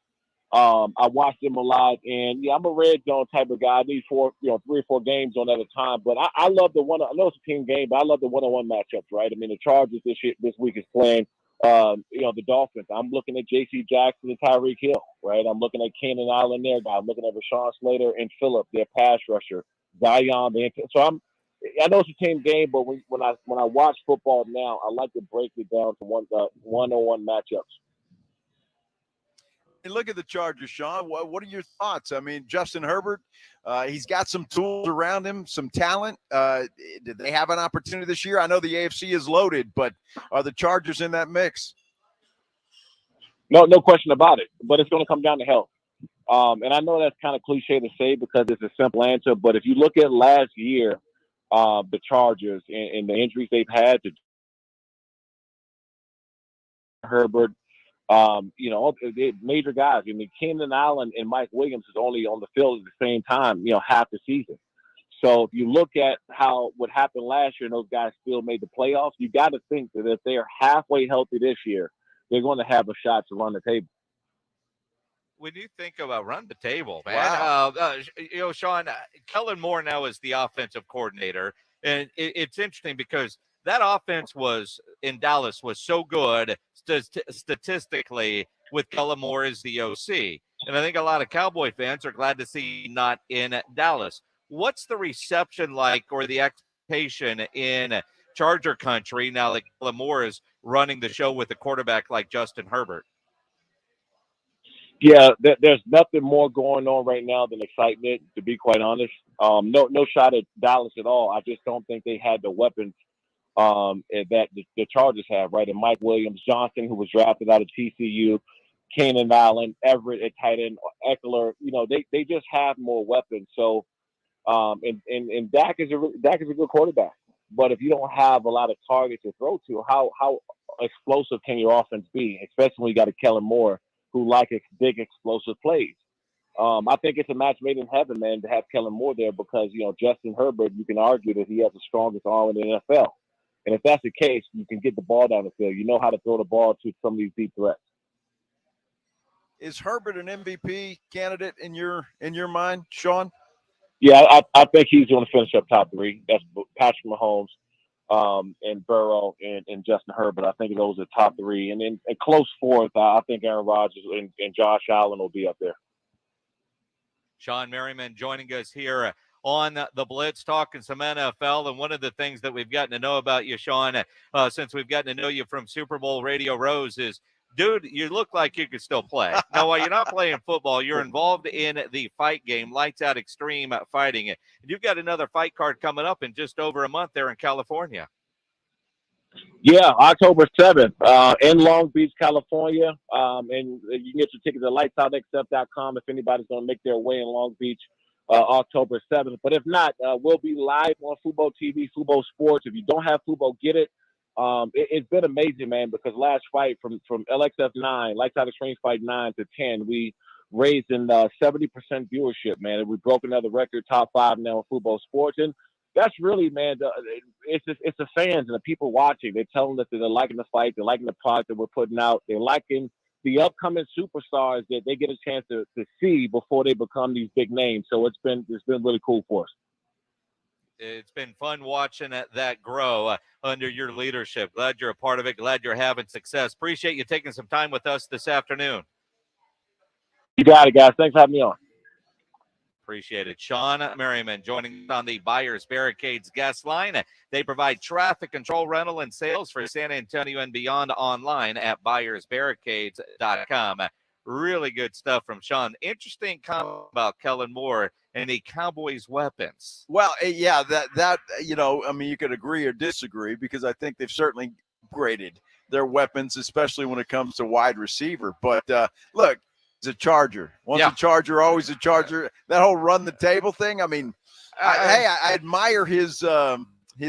I watch them a lot, and I'm a red zone type of guy. I need 3 or 4 games on at a time. But I love the one. I know it's a team game, but I love the one-on-one matchups. Right? I mean, the Chargers this week is playing, the Dolphins. I'm looking at J.C. Jackson and Tyreek Hill. Right? I'm looking at Keenan Allen, their guy. I'm looking at Rashawn Slater and Phillip, their pass rusher. Zion. So I know it's a team game, but when I watch football now, I like to break it down to one-on-one matchups. And look at the Chargers, Sean. What are your thoughts? I mean, Justin Herbert, he's got some tools around him, some talent. Did they have an opportunity this year? I know the AFC is loaded, but are the Chargers in that mix? No question about it. But it's going to come down to health. And I know that's kind of cliche to say because it's a simple answer. But if you look at last year, the Chargers and the injuries they've had to Herbert, major guys. I mean, Keenan Allen and Mike Williams is only on the field at the same time, half the season. So if you look at what happened last year and those guys still made the playoffs, you got to think that if they're halfway healthy this year, they're going to have a shot to run the table. When you think about run the table, man, wow. Sean, Kellen Moore now is the offensive coordinator. And it's interesting because that offense in Dallas was so good statistically with Kellen Moore as the OC. And I think a lot of Cowboy fans are glad to see not in Dallas. What's the reception like or the expectation in Charger country now that Kellen Moore is running the show with a quarterback like Justin Herbert? Yeah, there's nothing more going on right now than excitement, to be quite honest. No shot at Dallas at all. I just don't think they had the weapons that the Chargers have, right? And Mike Williams, Johnson, who was drafted out of TCU, Keenan Allen, Everett at tight end, Eckler. They just have more weapons. So, and Dak is a good quarterback. But if you don't have a lot of targets to throw to, how explosive can your offense be? Especially when you got a Kellen Moore who like big explosive plays. I think it's a match made in heaven, man, to have Kellen Moore there because, Justin Herbert, you can argue that he has the strongest arm in the NFL. And if that's the case, you can get the ball down the field. You know how to throw the ball to some of these deep threats. Is Herbert an MVP candidate in your mind, Sean? Yeah, I think he's going to finish up top three. That's Patrick Mahomes, and Burrow and Justin Herbert. I think those are top three. And then a close fourth, I think Aaron Rodgers and Josh Allen will be up there. Sean Merriman joining us here on the Blitz, talking some NFL. And one of the things that we've gotten to know about you, Sean, since we've gotten to know you from Super Bowl Radio Rows is, dude, you look like you could still play. Now, while you're not playing football, you're involved in the fight game, Lights Out Extreme Fighting. And you've got another fight card coming up in just over a month there in California. Yeah, October 7th in Long Beach, California. And you can get your tickets at lightsoutxf.com if anybody's going to make their way in Long Beach October 7th. But if not, we'll be live on Fubo TV, Fubo Sports. If you don't have Fubo, get it. It's been amazing, man, because last fight from LXF 9, Lights Out Extreme Fight 9 to 10, we raised in 70% viewership, man. And we broke another record, top 5 now on Fubo Sports. And that's really, man, it's the fans and the people watching. They're telling us that they're liking the fight, they're liking the product that we're putting out, they're liking the upcoming superstars that they get a chance to see before they become these big names. So it's been really cool for us. It's been fun watching that grow under your leadership. Glad you're a part of it. Glad you're having success. Appreciate you taking some time with us this afternoon. You got it, guys. Thanks for having me on. Appreciate it. Sean Merriman joining us on the Buyers Barricades guest line. They provide traffic control, rental, and sales for San Antonio and beyond online at buyersbarricades.com. Really good stuff from Sean. Interesting comment about Kellen Moore and the Cowboys' weapons. Well, yeah, that I mean, you could agree or disagree because I think they've certainly upgraded their weapons, especially when it comes to wide receiver. But look, he's a Charger. Once a Charger, always a Charger. That whole run the table thing. I mean, I admire his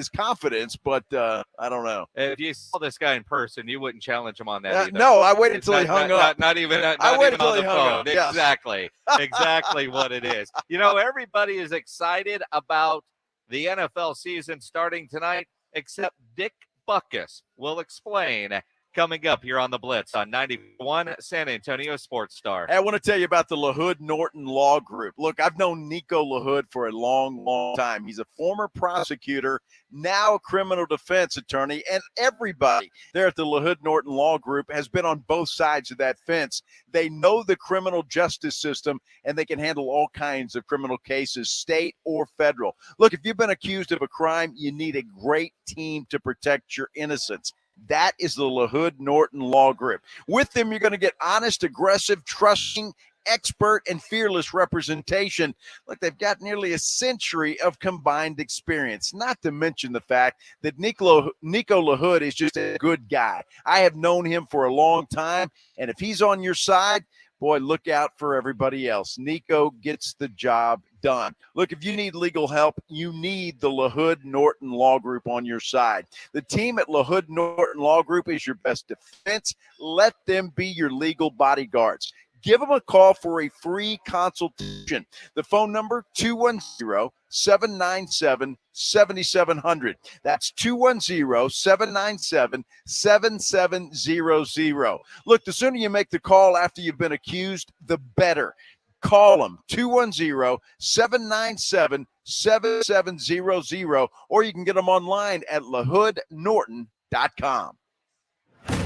confidence, but I don't know. If you saw this guy in person, you wouldn't challenge him on that either. No, I waited until he hung up. Not even on the phone. Exactly. Exactly what it is. Everybody is excited about the NFL season starting tonight, except Dick Butkus. Will explain coming up here on the Blitz on 91 San Antonio Sports Star. Hey, I want to tell you about the LaHood Norton Law Group. Look, I've known Nico LaHood for a long, long time. He's a former prosecutor, now a criminal defense attorney, and everybody there at the LaHood Norton Law Group has been on both sides of that fence. They know the criminal justice system, and they can handle all kinds of criminal cases, state or federal. Look, if you've been accused of a crime, you need a great team to protect your innocence. That is the LaHood Norton Law Group. With them, you're going to get honest, aggressive, trusting, expert, and fearless representation. Look, they've got nearly a century of combined experience, not to mention the fact that Nico LaHood is just a good guy. I have known him for a long time, and if he's on your side, boy, look out for everybody else. Nico gets the job done. Look, if you need legal help, you need the LaHood Norton Law Group on your side. The team at LaHood Norton Law Group is your best defense. Let them be your legal bodyguards. Give them a call for a free consultation. The phone number, 210-797-7700. That's 210-797-7700. Look, the sooner you make the call after you've been accused, the better. Call them, 210-797-7700, or you can get them online at lahoodnorton.com.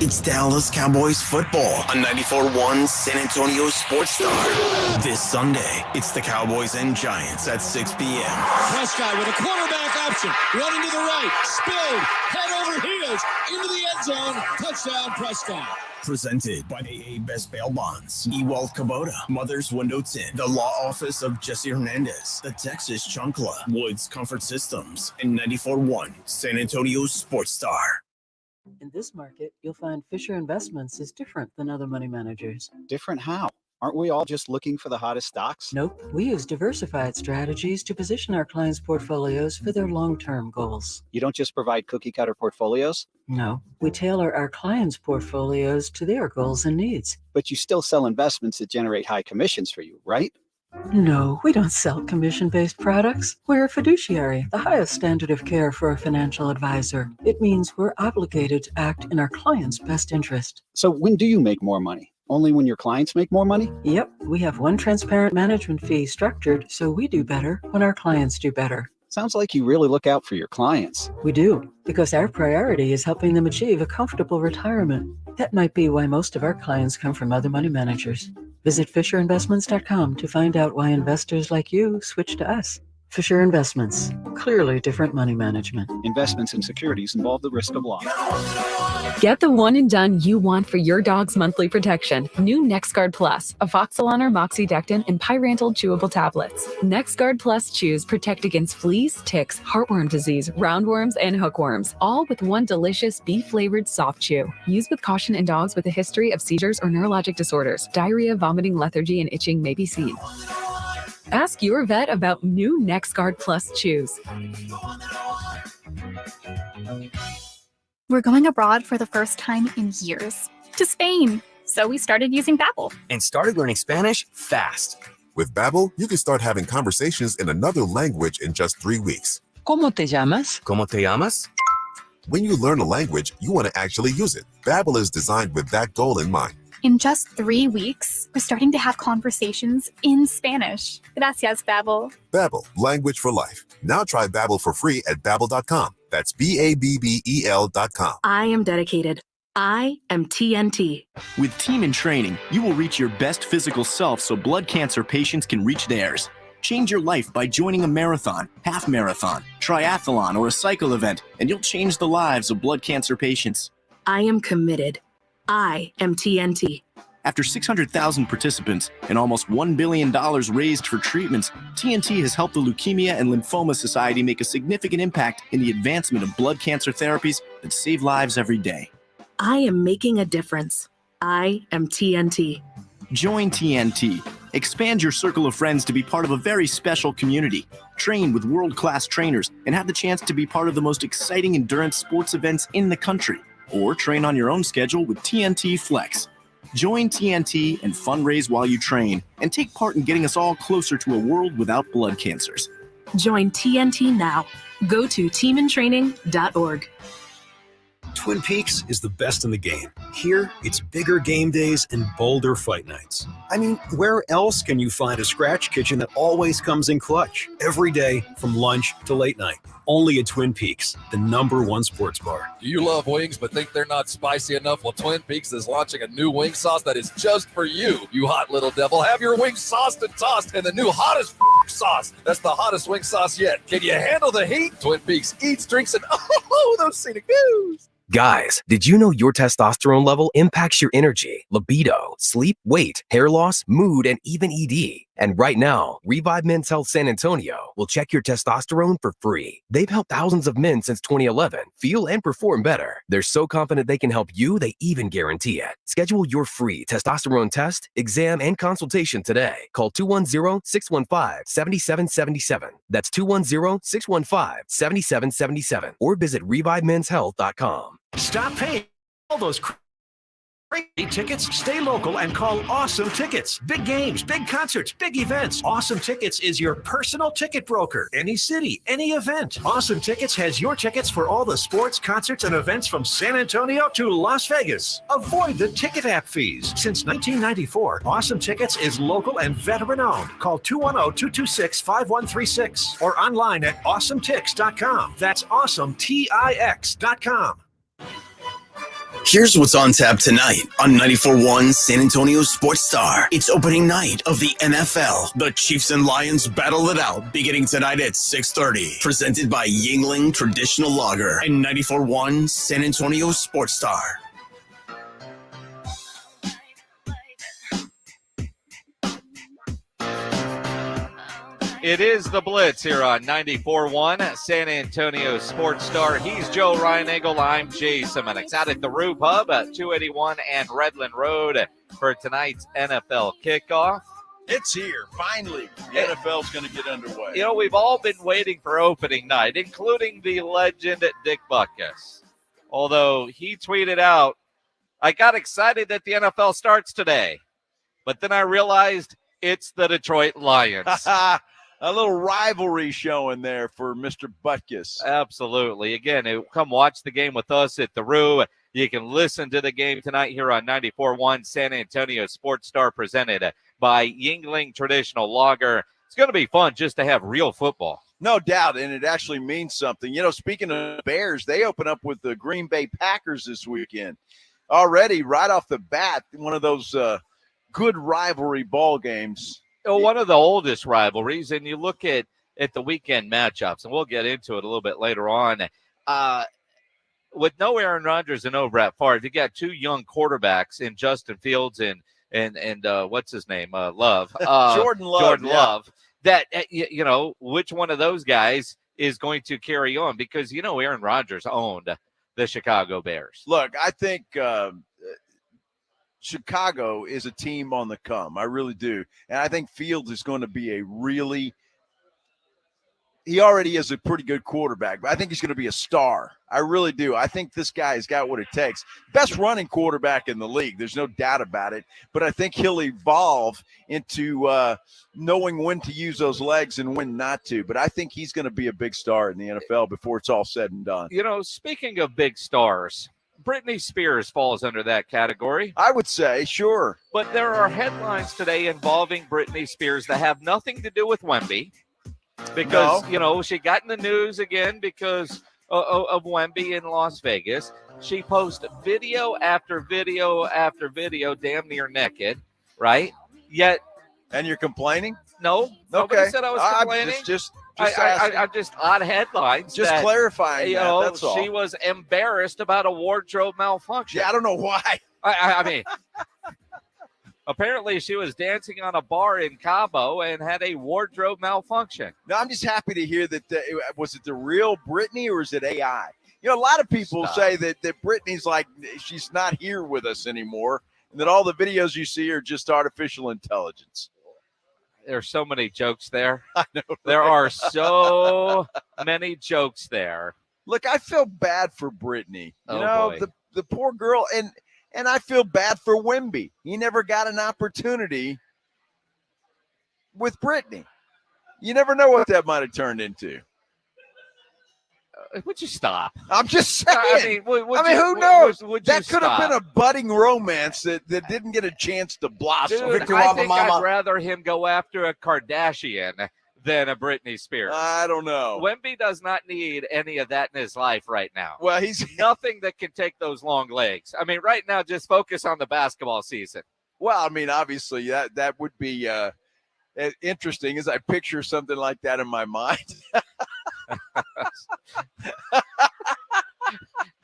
It's Dallas Cowboys football on 94.1 San Antonio Sports Star. This Sunday, it's the Cowboys and Giants at 6 p.m. Prescott with a quarterback option, running to the right, spilled, head over heels, into the end zone, touchdown Prescott. Presented by AA Best Bail Bonds, Ewald Kubota, Mother's Window Tint, the Law Office of Jesse Hernandez, the Texas Chunkla, Woods Comfort Systems, and 94.1 San Antonio Sports Star. In this market, you'll find Fisher Investments is different than other money managers. Different how? Aren't we all just looking for the hottest stocks? Nope. We use diversified strategies to position our clients' portfolios for their long-term goals. You don't just provide cookie-cutter portfolios? No. We tailor our clients' portfolios to their goals and needs. But you still sell investments that generate high commissions for you, right? No, we don't sell commission-based products. We're a fiduciary, the highest standard of care for a financial advisor. It means we're obligated to act in our client's best interest. So when do you make more money? Only when your clients make more money? Yep, we have one transparent management fee structured so we do better when our clients do better. Sounds like you really look out for your clients. We do, because our priority is helping them achieve a comfortable retirement. That might be why most of our clients come from other money managers. Visit FisherInvestments.com to find out why investors like you switch to us. Fisher Investments, clearly different money management. Investments in securities involve the risk of loss. Get the one and done you want for your dog's monthly protection. New NexGard Plus, Afoxalon moxidectin, and pyrantel chewable tablets. NexGard Plus chews protect against fleas, ticks, heartworm disease, roundworms, and hookworms, all with one delicious beef-flavored soft chew. Use with caution in dogs with a history of seizures or neurologic disorders. Diarrhea, vomiting, lethargy, and itching may be seen. Ask your vet about new NexGard Plus chews. We're going abroad for the first time in years, to Spain. So we started using Babbel. And started learning Spanish fast. With Babbel, you can start having conversations in another language in just 3 weeks. ¿Cómo te llamas? ¿Cómo te llamas? When you learn a language, you want to actually use it. Babbel is designed with that goal in mind. In just 3 weeks, we're starting to have conversations in Spanish. Gracias, Babbel. Babbel, language for life. Now try Babbel for free at Babbel.com. That's BABBEL.com. I am dedicated. I am TNT. With Team in Training, you will reach your best physical self so blood cancer patients can reach theirs. Change your life by joining a marathon, half marathon, triathlon, or a cycle event, and you'll change the lives of blood cancer patients. I am committed. I am TNT. After 600,000 participants and almost $1 billion raised for treatments, TNT has helped the Leukemia and Lymphoma Society make a significant impact in the advancement of blood cancer therapies that save lives every day. I am making a difference. I am TNT. Join TNT. Expand your circle of friends to be part of a very special community. Train with world-class trainers and have the chance to be part of the most exciting endurance sports events in the country. Or train on your own schedule with TNT Flex. Join TNT and fundraise while you train, and take part in getting us all closer to a world without blood cancers. Join TNT now. Go to teamintraining.org. Twin Peaks is the best in the game. Here, it's bigger game days and bolder fight nights. I mean, where else can you find a scratch kitchen that always comes in clutch? Every day, from lunch to late night. Only at Twin Peaks, the #1 sports bar. Do you love wings but think they're not spicy enough? Well, Twin Peaks is launching a new wing sauce that is just for you. You hot little devil. Have your wings sauced and tossed in the new hottest sauce. That's the hottest wing sauce yet. Can you handle the heat? Twin Peaks eats, drinks, and those scenic views. Guys, did you know your testosterone level impacts your energy, libido, sleep, weight, hair loss, mood, and even ED? And right now, Revive Men's Health San Antonio will check your testosterone for free. They've helped thousands of men since 2011 feel and perform better. They're so confident they can help you, they even guarantee it. Schedule your free testosterone test, exam, and consultation today. Call 210-615-7777. That's 210-615-7777. Or visit ReviveMen'sHealth.com. Stop paying all those crazy tickets. Stay local and call Awesome Tickets. Big games, big concerts, big events. Awesome Tickets is your personal ticket broker. Any city, any event. Awesome Tickets has your tickets for all the sports, concerts, and events from San Antonio to Las Vegas. Avoid the ticket app fees. Since 1994, Awesome Tickets is local and veteran-owned. Call 210-226-5136 or online at awesometix.com. That's awesometix.com. Here's what's on tap tonight on 94.1 San Antonio Sports Star. It's opening night of the NFL. The Chiefs and Lions battle it out beginning tonight at 6:30. Presented by Yingling Traditional Lager and 94.1 San Antonio Sports Star. It is the Blitz here on 94.1 San Antonio Sports Star. He's Joe Ryan-Egel. I'm Jay Simonix. Out at the Rue Pub at 281 and Redland Road for tonight's NFL kickoff. It's here, finally. The NFL's going to get underway. You know, we've all been waiting for opening night, including the legend Dick Butkus. Although he tweeted out, I got excited that the NFL starts today, but then I realized it's the Detroit Lions. A little rivalry showing there for Mr. Butkus. Absolutely. Again, come watch the game with us at the Rue. You can listen to the game tonight here on 94.1 San Antonio Sports Star, presented by Yingling Traditional Lager. It's going to be fun just to have real football. No doubt, and it actually means something. You know, speaking of Bears, they open up with the Green Bay Packers this weekend. Already, right off the bat, one of those good rivalry ball games. One of the oldest rivalries, and you look at the weekend matchups, and we'll get into it a little bit later on. With no Aaron Rodgers and no Brett Favre, you got two young quarterbacks in Justin Fields and what's his name? Love. Jordan Love. Jordan Love. That, you know, which one of those guys is going to carry on? Because, you know, Aaron Rodgers owned the Chicago Bears. Look, I think Chicago is a team on the come. I really do. And I think Fields is going to be he already is a pretty good quarterback, but I think he's going to be a star. I really do. I think this guy has got what it takes. Best running quarterback in the league. There's no doubt about it. But I think he'll evolve into knowing when to use those legs and when not to. But I think he's going to be a big star in the NFL before it's all said and done. You know, speaking of big stars, Britney Spears falls under that category. I would say, sure. But there are headlines today involving Britney Spears that have nothing to do with Wemby. Because, you know, she got in the news again because of Wemby in Las Vegas. She posted video after video after video, damn near naked, right? Yet. And you're complaining? No. Nobody said I was complaining. I'm just odd headlines. Just clarifying that, that's all. She was embarrassed about a wardrobe malfunction. Yeah, I don't know why. I mean, apparently she was dancing on a bar in Cabo and had a wardrobe malfunction. No, I'm just happy to hear that. Was it the real Britney or is it AI? You know, a lot of people say that Britney's like, she's not here with us anymore, and that all the videos you see are just artificial intelligence. There's so many jokes there. I know. There are so many jokes there. Look, I feel bad for Britney. You know, boy. the poor girl, and I feel bad for Wemby. He never got an opportunity with Britney. You never know what that might have turned into. Would you stop? I'm just saying. I mean, who knows? Would that you could have stop? been a budding romance that didn't get a chance to blossom. Dude, I think I'd rather him go after a Kardashian than a Britney Spears. I don't know. Wemby does not need any of that in his life right now. Well, he's nothing that can take those long legs. I mean, right now, just focus on the basketball season. Well, I mean, obviously, that would be interesting as I picture something like that in my mind.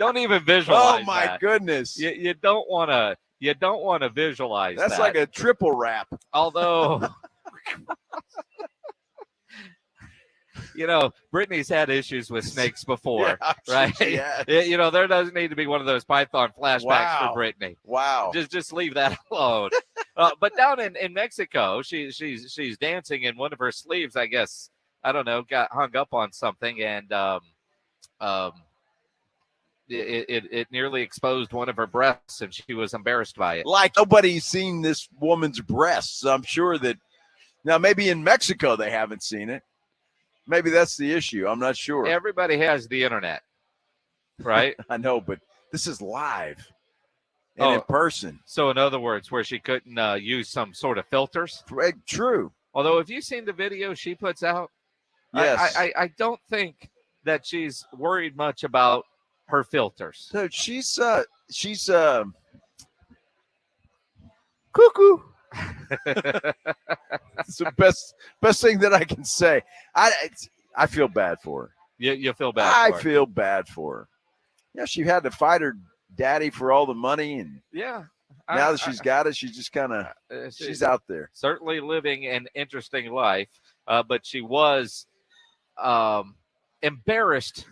Don't even visualize. Oh my that. goodness! You don't want to. You don't want to visualize. That's that. like a triple wrap. Although, you know, Britney's had issues with snakes before, right? You know, there doesn't need to be one of those Python flashbacks for Britney. Wow. Just leave that alone. But down in Mexico, she's dancing, and one of her sleeves, I guess, I don't know, got hung up on something, and it nearly exposed one of her breasts, and she was embarrassed by it. Like nobody's seen this woman's breasts. I'm sure that now maybe in Mexico they haven't seen it. Maybe that's the issue. I'm not sure. Everybody has the internet, right? I know, but this is live and in person. So in other words, where she couldn't use some sort of filters. True. Although if you've seen the video she puts out, yes. I don't think that she's worried much about her filters. So she's cuckoo. It's the best thing that I can say. I feel bad for her. You feel bad I for her. feel bad for her. Yeah, she had to fight her daddy for all the money, and yeah. now that she's got it, she's just kind of she's out there. Certainly living an interesting life, but she was embarrassed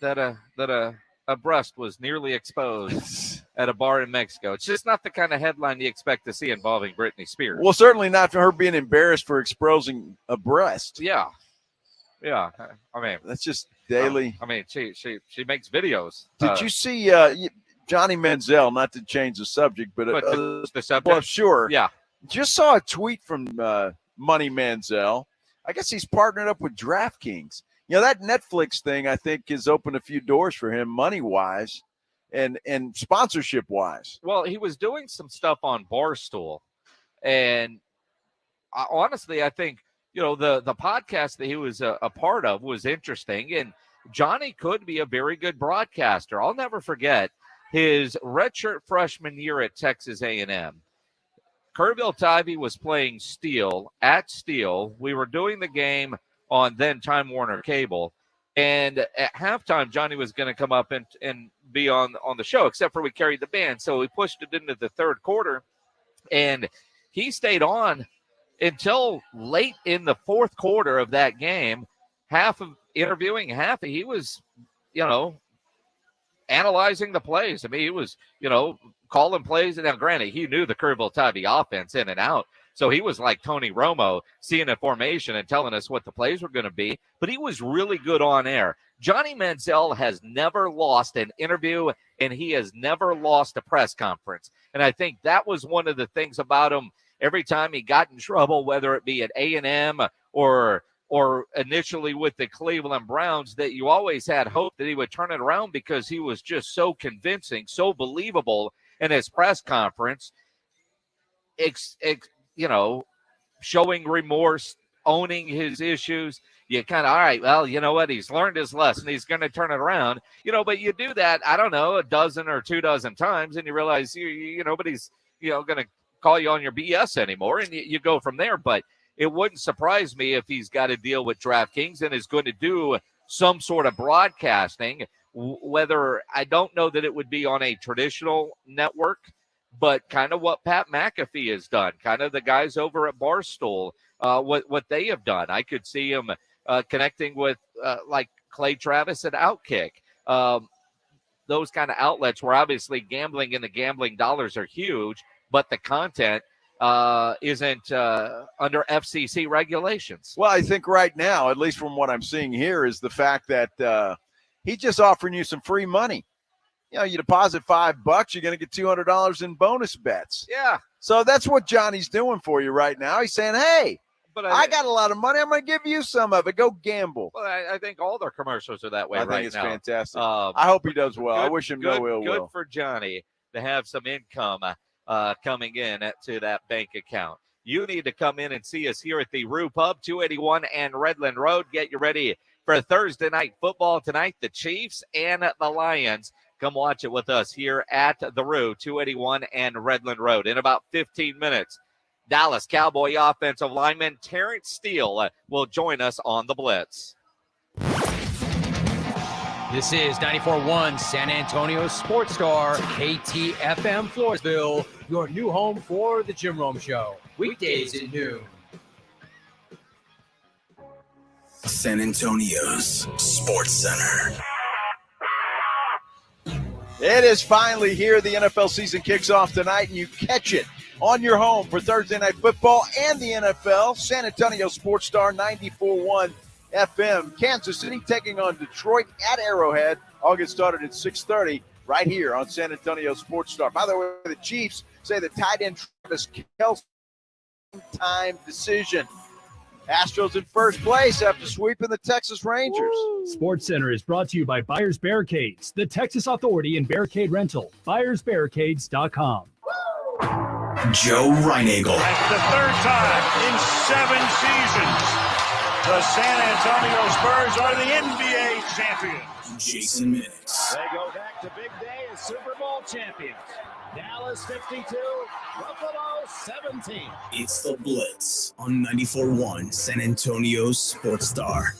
that a breast was nearly exposed at a bar in Mexico. It's just not the kind of headline you expect to see involving Britney Spears. Well, certainly not for her being embarrassed for exposing a breast. Yeah. I mean, that's just daily. I mean, she makes videos. Did you see Johnny Manziel? Not to change the subject, but the subject. Well, sure. Yeah. Just saw a tweet from Money Manziel. I guess he's partnered up with DraftKings. You know, that Netflix thing, I think, has opened a few doors for him money-wise and sponsorship-wise. Well, he was doing some stuff on Barstool. And honestly, I think, you know, the podcast that he was a part of was interesting. And Johnny could be a very good broadcaster. I'll never forget his redshirt freshman year at Texas A&M. Kerrville Tivy was playing Steele at Steele. We were doing the game on then Time Warner Cable. And at halftime, Johnny was going to come up and be on the show, except for we carried the band. So we pushed it into the third quarter. And he stayed on until late in the fourth quarter of that game. Half of interviewing, half he was, you know, analyzing the plays. I mean, he was, you know, calling plays. And now, granted, he knew the Kerrville Tivy offense in and out. So he was like Tony Romo, seeing a formation and telling us what the plays were going to be. But he was really good on air. Johnny Manziel has never lost an interview, and he has never lost a press conference. And I think that was one of the things about him. Every time he got in trouble, whether it be at A&M or initially with the Cleveland Browns, that you always had hope that he would turn it around because he was just so convincing, so believable in his press conference, you know, showing remorse, owning his issues. You kind of, all right, well, you know what? He's learned his lesson. He's going to turn it around. You know, but you do that, I don't know, a dozen or 2 dozen times, and you realize, nobody's, going to call you on your BS anymore, and you go from there. But it wouldn't surprise me if he's got to deal with DraftKings and is going to do some sort of broadcasting, whether I don't know that it would be on a traditional network, but kind of what Pat McAfee has done, kind of the guys over at Barstool, what they have done. I could see him connecting with like Clay Travis and Outkick, those kind of outlets where obviously gambling and the gambling dollars are huge, but the content isn't under FCC regulations. Well, I think right now, at least from what I'm seeing here, is the fact that he's just offering you some free money. You know, you deposit $5, you're going to get $200 in bonus bets. Yeah. So that's what Johnny's doing for you right now. He's saying, hey, but I got a lot of money. I'm going to give you some of it. Go gamble. Well, I think all their commercials are that way right now. I think it's fantastic. I hope he does well. I wish him no ill will. Good for Johnny to have some income coming in to that bank account. You need to come in and see us here at the Rue Pub, 281 and Redland Road. Get you ready for Thursday night football tonight, the Chiefs and the Lions. Come watch it with us here at the Rue, 281 and Redland Road. In about 15 minutes, Dallas Cowboy offensive lineman Terrence Steele will join us on the Blitz. This is 94.1 San Antonio Sports Star, KTFM Floresville, your new home for the Jim Rome Show. Weekdays at noon. San Antonio's Sports Center. It is finally here. The NFL season kicks off tonight, and you catch it on your home for Thursday Night Football and the NFL. San Antonio Sports Star 94.1 FM. Kansas City taking on Detroit at Arrowhead. All get started at 6:30 right here on San Antonio Sports Star. By the way, the Chiefs say the tight end Travis Kelce time decision. Astros in first place after sweeping the Texas Rangers. Sports Center is brought to you by Buyers Barricades, the Texas authority in barricade rental. BuyersBarricades.com. Joe Reinagel. That's the third time in 7 seasons the San Antonio Spurs are the NBA champions. Jason Minutes. They go back to big day as Super Bowl champions. Dallas 52, Buffalo 17. It's the Blitz on 94.1 San Antonio Sports Star.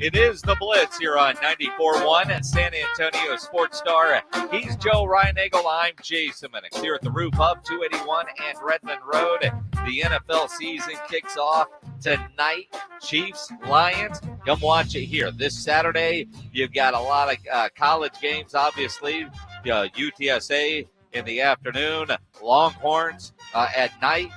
It is the Blitz here on 94.1 at San Antonio Sports Star. He's Joe Reinagel. I'm Jason Minix here at the roof of 281 and Redmond Road. The NFL season kicks off tonight. Chiefs, Lions. Come watch it here. This Saturday, you've got a lot of college games, obviously. UTSA in the afternoon. Longhorns at night.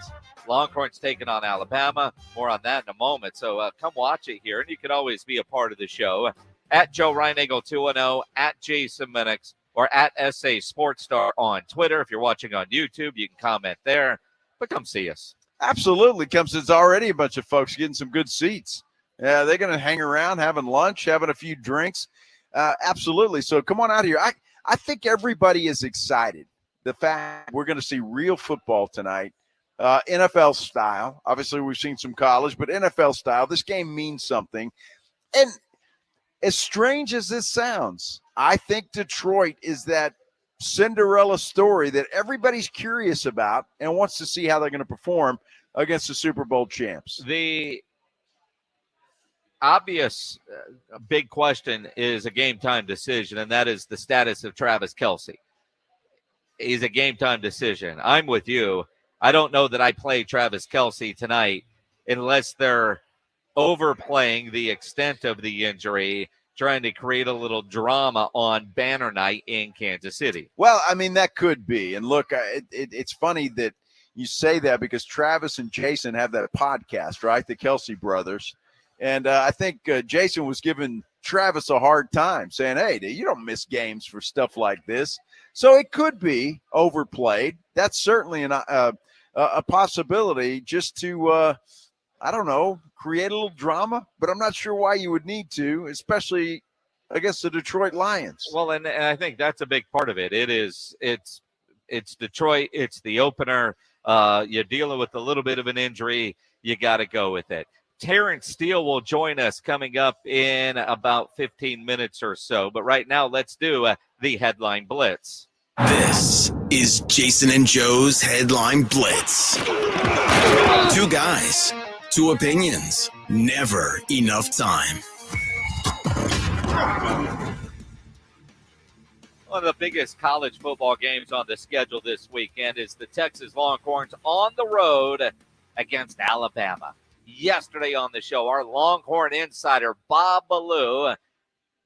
Longhorns taking on Alabama. More on that in a moment. So come watch it here. And you can always be a part of the show. At Joe Reinagel 210, at Jason Minix, or at SA Sports Star on Twitter. If you're watching on YouTube, you can comment there. But come see us. Absolutely. It's already a bunch of folks getting some good seats. Yeah, they're going to hang around, having lunch, having a few drinks. Absolutely. So come on out here. I think everybody is excited. The fact we're going to see real football tonight. NFL style. Obviously, we've seen some college, but NFL style. This game means something. And as strange as this sounds, I think Detroit is that Cinderella story that everybody's curious about and wants to see how they're going to perform against the Super Bowl champs. The obvious big question is a game-time decision, and that is the status of Travis Kelce. He's a game-time decision. I'm with you. I don't know that I play Travis Kelce tonight unless they're overplaying the extent of the injury, trying to create a little drama on banner night in Kansas City. Well, I mean, that could be. And look, it's funny that you say that because Travis and Jason have that podcast, right? The Kelce brothers. And I think Jason was giving Travis a hard time saying, hey, you don't miss games for stuff like this. So it could be overplayed. That's certainly a possibility just to, I don't know, create a little drama, but I'm not sure why you would need to, especially against the Detroit Lions. Well, and I think that's a big part of it. It's Detroit. It's the opener. You're dealing with a little bit of an injury. You got to go with it. Terrence Steele will join us coming up in about 15 minutes or so. But right now, let's do the Headline Blitz. This is Jason and Joe's Headline Blitz. Two guys, two opinions, never enough time. One of the biggest college football games on the schedule this weekend is the Texas Longhorns on the road against Alabama. Yesterday on the show, our Longhorn insider, Bob Ballou,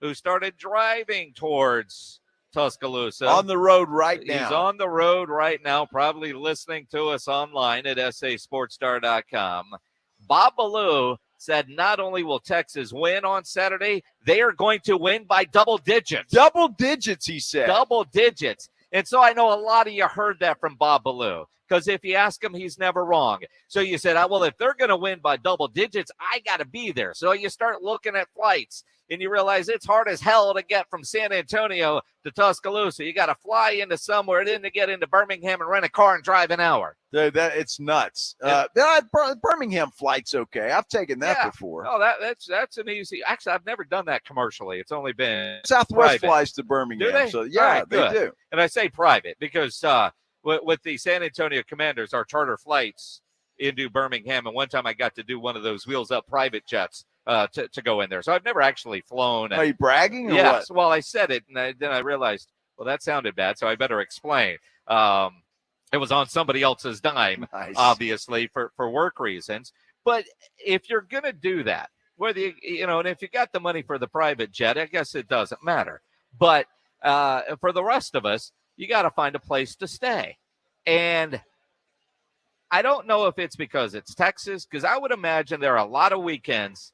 who started driving towards Tuscaloosa. On the road right now. He's on the road right now, probably listening to us online at sasportstar.com. Bob Ballou said not only will Texas win on Saturday, they are going to win by double digits. Double digits, he said. Double digits. And so I know a lot of you heard that from Bob Ballou, because if you ask him, he's never wrong. So you said, well, if they're going to win by double digits, I got to be there. So you start looking at flights, and you realize it's hard as hell to get from San Antonio to Tuscaloosa. You got to fly into somewhere, then to get into Birmingham and rent a car and drive an hour. It's nuts. Birmingham flight's okay. I've taken that before. Oh, that's an easy. Actually, I've never done that commercially. It's only been Southwest private. Flies to Birmingham. Do they? So yeah, right, they do. And I say private because with the San Antonio Commanders, our charter flights into Birmingham, and one time I got to do one of those wheels up private jets to go in there. So I've never actually flown. Are you bragging? Or yes. What? Well, I said it, and then I realized, well, that sounded bad, so I better explain. It was on somebody else's dime, obviously, for work reasons. But if you're going to do that, whether and if you got the money for the private jet, I guess it doesn't matter. But for the rest of us, you got to find a place to stay. And I don't know if it's because it's Texas, because I would imagine there are a lot of weekends,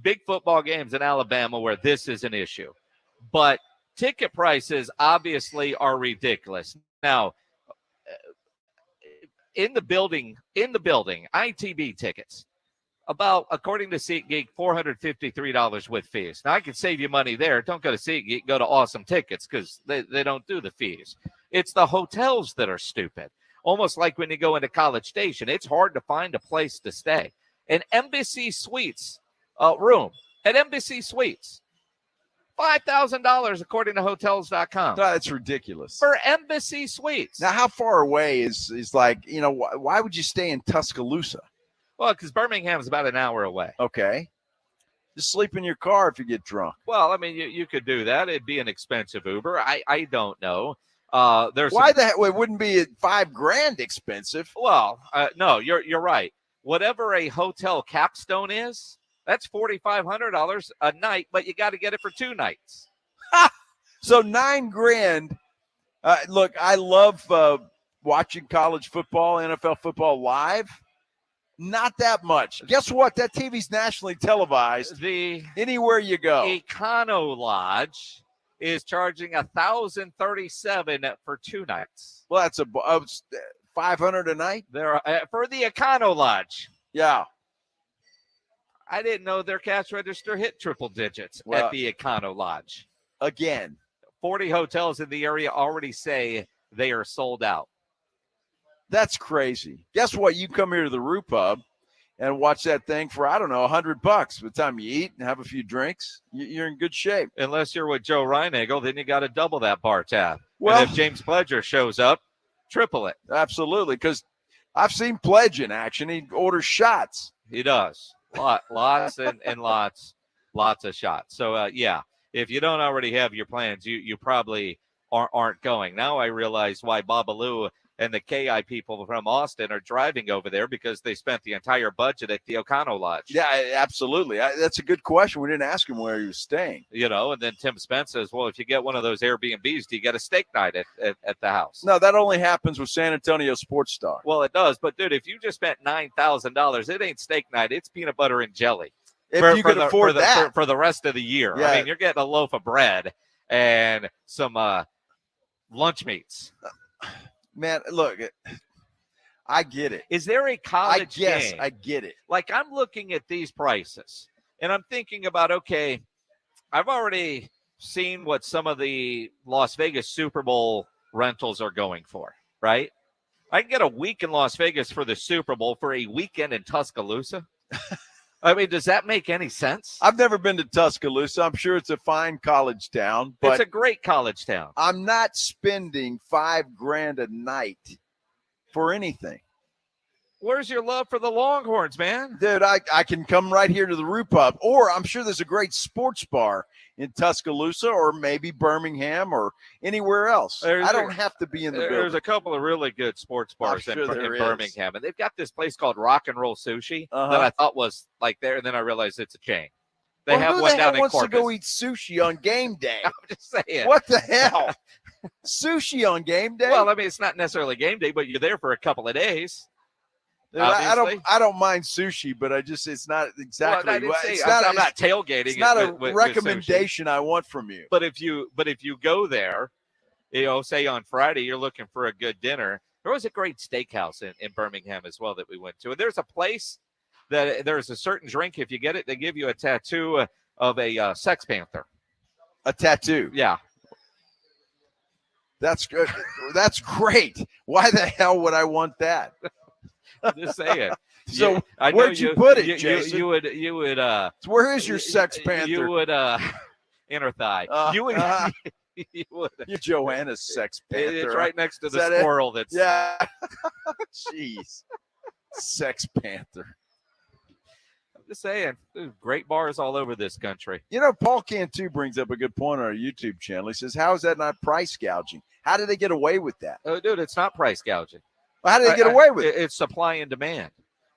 big football games in Alabama where this is an issue. But ticket prices obviously are ridiculous. Now, in the building, ITB tickets, about, according to SeatGeek, $453 with fees. Now, I can save you money there. Don't go to SeatGeek, go to Awesome Tickets, because they don't do the fees. It's the hotels that are stupid. Almost like when you go into College Station, it's hard to find a place to stay. An Embassy Suites room at Embassy Suites, $5,000 according to Hotels.com. That's ridiculous. For Embassy Suites. Now, how far away is like, why would you stay in Tuscaloosa? Well, because Birmingham is about an hour away. Okay. Just sleep in your car if you get drunk. Well, I mean, you could do that. It'd be an expensive Uber. I don't know. There's Why the hell? It wouldn't be $5,000 expensive. Well, no, you're right. Whatever a hotel capstone is, that's $4,500 a night, but you got to get it for 2 nights. So $9,000. Look, I love watching college football, NFL football live. Not that much. Guess what? That TV's nationally televised. Anywhere you go. Econo Lodge is charging $1,037 for 2 nights. Well, that's $500 a night. There for the Econo Lodge. Yeah. I didn't know their cash register hit triple digits Well, at the Econo Lodge. Again, 40 hotels in the area already say they are sold out. That's crazy. Guess what? You come here to the Roo Pub and watch that thing for, I don't know, $100. By the time you eat and have a few drinks, you're in good shape. Unless you're with Joe Reinagel, then you got to double that bar tab. Well, and if James Pledger shows up, triple it. Absolutely, because I've seen Pledge in action. He orders shots. He does. Lots and lots of shots. So, yeah, if you don't already have your plans, you probably aren't going. Now I realize why Babalu and the KI people from Austin are driving over there, because they spent the entire budget at the Econo Lodge. Yeah, absolutely. That's a good question. We didn't ask him where he was staying. You know, and then Tim Spence says, well, if you get one of those Airbnbs, do you get a steak night at the house? No, that only happens with San Antonio Sports Star. Well, it does. But, dude, if you just spent $9,000, it ain't steak night. It's peanut butter and jelly. If you could afford that. For the rest of the year. Yeah. I mean, you're getting a loaf of bread and some lunch meats. Man, look, I get it. Is there a college game? I get it. Like, I'm looking at these prices, and I'm thinking about, okay, I've already seen what some of the Las Vegas Super Bowl rentals are going for, right? I can get a week in Las Vegas for the Super Bowl for a weekend in Tuscaloosa. I mean, does that make any sense? I've never been to Tuscaloosa. I'm sure it's a fine college town, but it's a great college town. I'm not spending $5,000 a night for anything. Where's your love for the Longhorns, man? Dude, I can come right here to the Roo Pub, or I'm sure there's a great sports bar in Tuscaloosa, or maybe Birmingham, or anywhere else. I don't have to be in the building. There's a couple of really good sports bars in there is. Birmingham, and they've got this place called Rock and Roll Sushi that I thought was like there, and then I realized it's a chain. They have one down in Corpus. Who the hell wants to go eat sushi on game day? I'm just saying. What the hell? Sushi on game day? Well, I mean, it's not necessarily game day, but you're there for a couple of days. Dude, I don't mind sushi, but it's not exactly. Well, I'm not tailgating. It's not a with recommendation I want from you. But if you go there, you know, say on Friday you're looking for a good dinner. There was a great steakhouse in Birmingham as well that we went to. And there's a place that there's a certain drink. If you get it, they give you a tattoo of a Sex Panther. A tattoo. Yeah. That's good. That's great. Why the hell would I want that? I'm just saying. So where'd you put it, Jason? You would. Where is your Sex Panther? You would inner thigh. You would. You would. You're Joanna's Sex Panther. It's right next to the squirrel. That's yeah. Jeez, Sex Panther. I'm just saying, there's great bars all over this country. You know, Paul Cantu brings up a good point on our YouTube channel. He says, "How is that not price gouging? How did they get away with that?" Oh, dude, it's not price gouging. Well, how did they get away with it? It's supply and demand.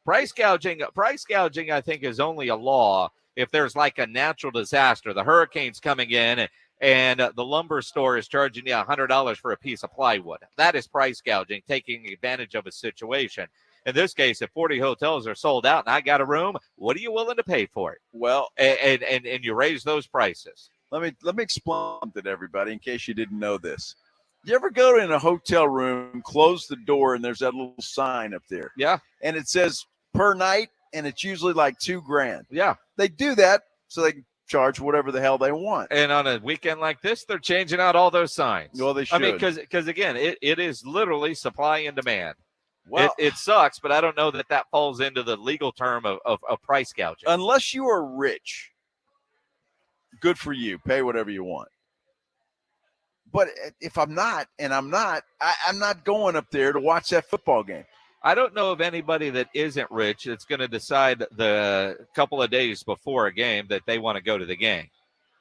Price gouging, I think, is only a law if there's like a natural disaster. The hurricane's coming in and the lumber store is charging you $100 for a piece of plywood. That is price gouging, taking advantage of a situation. In this case, if 40 hotels are sold out and I got a room, what are you willing to pay for it? Well, and you raise those prices. Let me explain to everybody in case you didn't know this. You ever go in a hotel room, close the door, and there's that little sign up there? Yeah. And it says per night, and it's usually like $2,000. Yeah. They do that so they can charge whatever the hell they want. And on a weekend like this, they're changing out all those signs. Well, they should. I mean, because again, it is literally supply and demand. Well, it sucks, but I don't know that falls into the legal term of price gouging. Unless you are rich, good for you. Pay whatever you want. But if I'm not, I'm not going up there to watch that football game. I don't know of anybody that isn't rich that's going to decide the couple of days before a game that they want to go to the game,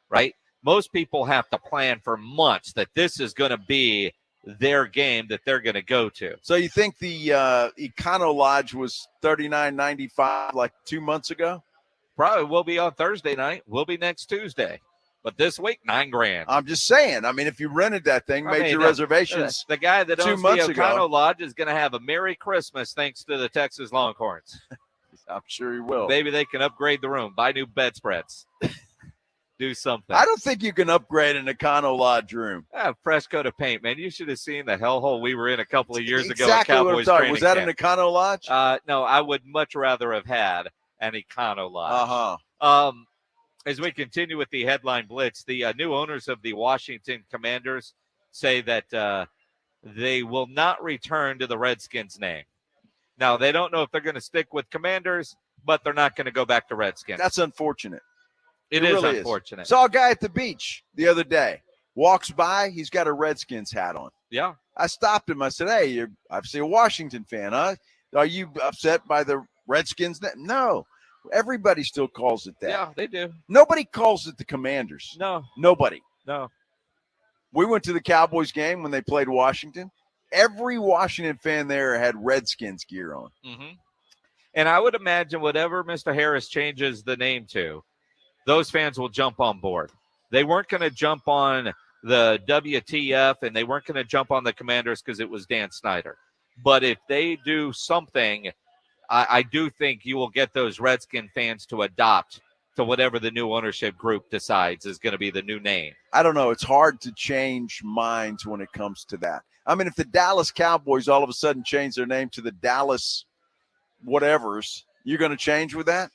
right? Most people have to plan for months that this is going to be their game that they're going to go to. So you think the Econo Lodge was $39.95 like 2 months ago? Probably will be on Thursday night. Will be next Tuesday. But this week, $9,000. I'm just saying. I mean, if you rented that thing, made your reservations. The guy that 2 owns the months ago. Econo Lodge is going to have a Merry Christmas thanks to the Texas Longhorns. I'm sure he will. Maybe they can upgrade the room, buy new bedspreads, do something. I don't think you can upgrade an Econo Lodge room. Fresh coat of paint, man. You should have seen the hellhole we were in a couple of years ago Exactly at what I'm Cowboys talking. training Was that camp. an Econo Lodge? No, I would much rather have had an Econo Lodge. As we continue with the headline blitz, the new owners of the Washington Commanders say that they will not return to the Redskins name. Now, they don't know if they're going to stick with Commanders, but they're not going to go back to Redskins. That's unfortunate. It is really unfortunate. Saw a guy at the beach the other day. Walks by, he's got a Redskins hat on. Yeah. I stopped him. I said, hey, you're obviously a Washington fan, huh? Are you upset by the Redskins? No. Everybody still calls it that. Yeah, they do. Nobody calls it the Commanders. No. Nobody. No. We went to the Cowboys game when they played Washington. Every Washington fan there had Redskins gear on. Mm-hmm. And I would imagine whatever Mr. Harris changes the name to, those fans will jump on board. They weren't going to jump on the WTF, and they weren't going to jump on the Commanders because it was Dan Snyder. But if they do something, I do think you will get those Redskin fans to adopt to whatever the new ownership group decides is going to be the new name. I don't know. It's hard to change minds when it comes to that. I mean, if the Dallas Cowboys all of a sudden change their name to the Dallas whatevers, you're going to change with that?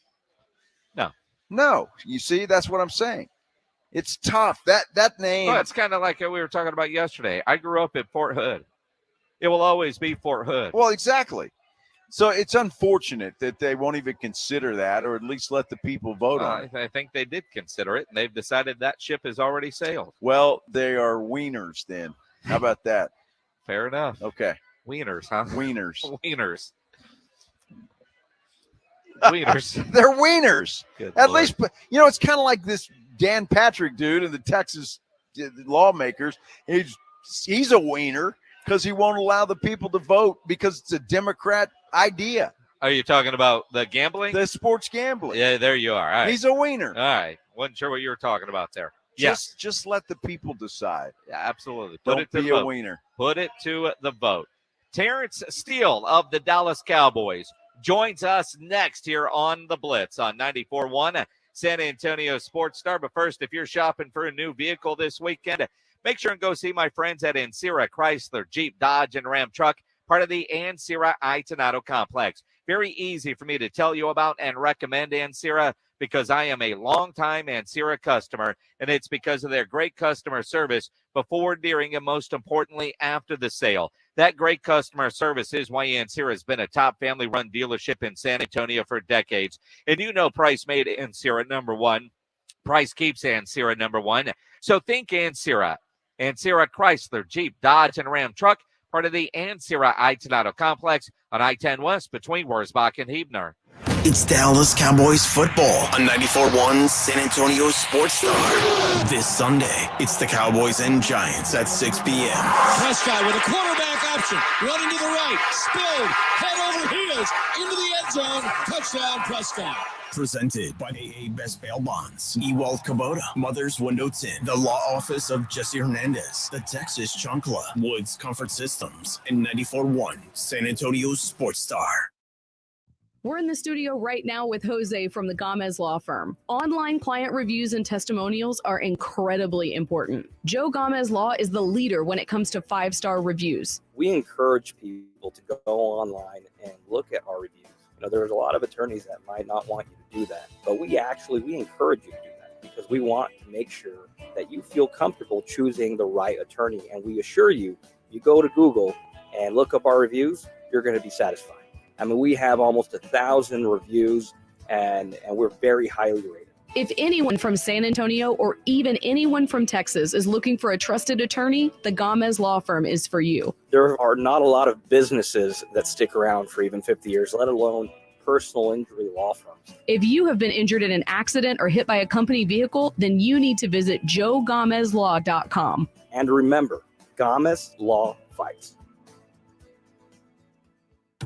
No. You see, that's what I'm saying. It's tough. That name. Well, it's kind of like we were talking about yesterday. I grew up in Fort Hood. It will always be Fort Hood. Well, exactly. So it's unfortunate that they won't even consider that, or at least let the people vote on it. I think they did consider it, and they've decided that ship has already sailed. Well, they are wieners then. How about that? Fair enough. Okay. Wieners, huh? Wieners. Wieners. Wieners. They're wieners. Good At Lord. least, it's kind of like this Dan Patrick dude and the Texas lawmakers. He's a wiener because he won't allow the people to vote because it's a Democrat idea. Are you talking about the gambling? The sports gambling. Yeah, there you are. All right. He's a wiener. All right. Wasn't sure what you were talking about there. Just let the people decide. Yeah, absolutely. Don't it to be the a vote. wiener. Put it to the vote. Terrence Steele of the Dallas Cowboys joins us next here on the Blitz on 94.1 San Antonio Sports Star. But first, if you're shopping for a new vehicle this weekend, make sure and go see my friends at Ancira Chrysler, Jeep, Dodge, and Ram Truck, part of the Ancira Itonado complex. Very easy for me to tell you about and recommend Ancira because I am a longtime Ancira customer, and it's because of their great customer service before, during, and most importantly, after the sale. That great customer service is why Ancira has been a top family-run dealership in San Antonio for decades. And you know price made Ancira number one. Price keeps Ancira number one. So think Ancira. Ancira Chrysler, Jeep, Dodge, and Ram Truck, part of the Ancira Itonado complex on I-10 West between Wurzbach and Huebner. It's Dallas Cowboys football on 94.1 San Antonio Sports Star. This Sunday, it's the Cowboys and Giants at 6 p.m. Prescott with a quarterback option, running to the right, spilled, head over heels, into the end zone, touchdown Prescott. Presented by AA Best Bail Bonds, Ewald Kubota, Mother's Window Tint, the Law Office of Jesse Hernandez, the Texas Chancla, Woods Comfort Systems, and 94.1 San Antonio Sports Star. We're in the studio right now with Jose from the Gomez Law Firm. Online client reviews and testimonials are incredibly important. Joe Gomez Law is the leader when it comes to 5-star reviews. We encourage people to go online and look at our reviews. There's a lot of attorneys that might not want you to do that, but we encourage you to do that because we want to make sure that you feel comfortable choosing the right attorney. And we assure you, you go to Google and look up our reviews, you're going to be satisfied. I mean, we have almost 1,000 reviews and we're very highly rated. If anyone from San Antonio or even anyone from Texas is looking for a trusted attorney, the Gomez Law Firm is for you. There are not a lot of businesses that stick around for even 50 years, let alone personal injury law firms. If you have been injured in an accident or hit by a company vehicle, then you need to visit joegomezlaw.com. And remember, Gomez Law Fights.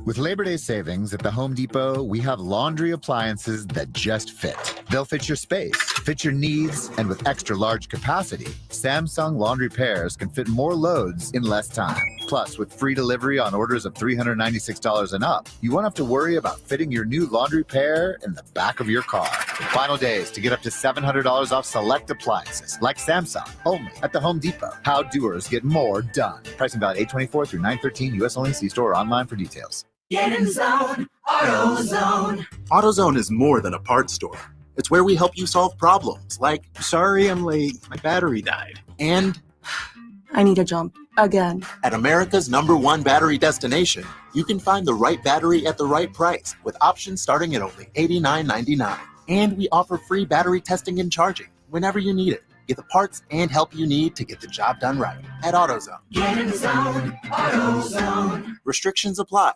With Labor Day savings at the Home Depot, we have laundry appliances that just fit. They'll fit your space, fit your needs, and with extra large capacity, Samsung laundry pairs can fit more loads in less time. Plus, with free delivery on orders of $396 and up, you won't have to worry about fitting your new laundry pair in the back of your car. Final days to get up to $700 off select appliances like Samsung, only at the Home Depot. How doers get more done. Pricing valid 8/24 through 9/13, U.S. only. See store or online for details. Get in the zone, AutoZone. AutoZone is more than a parts store. It's where we help you solve problems like, sorry I'm late, my battery died. And I need a jump again. at America's #1 battery destination, you can find the right battery at the right price with options starting at only $89.99. And we offer free battery testing and charging whenever you need it. Get the parts and help you need to get the job done right at AutoZone. Get in the zone, AutoZone. Restrictions apply.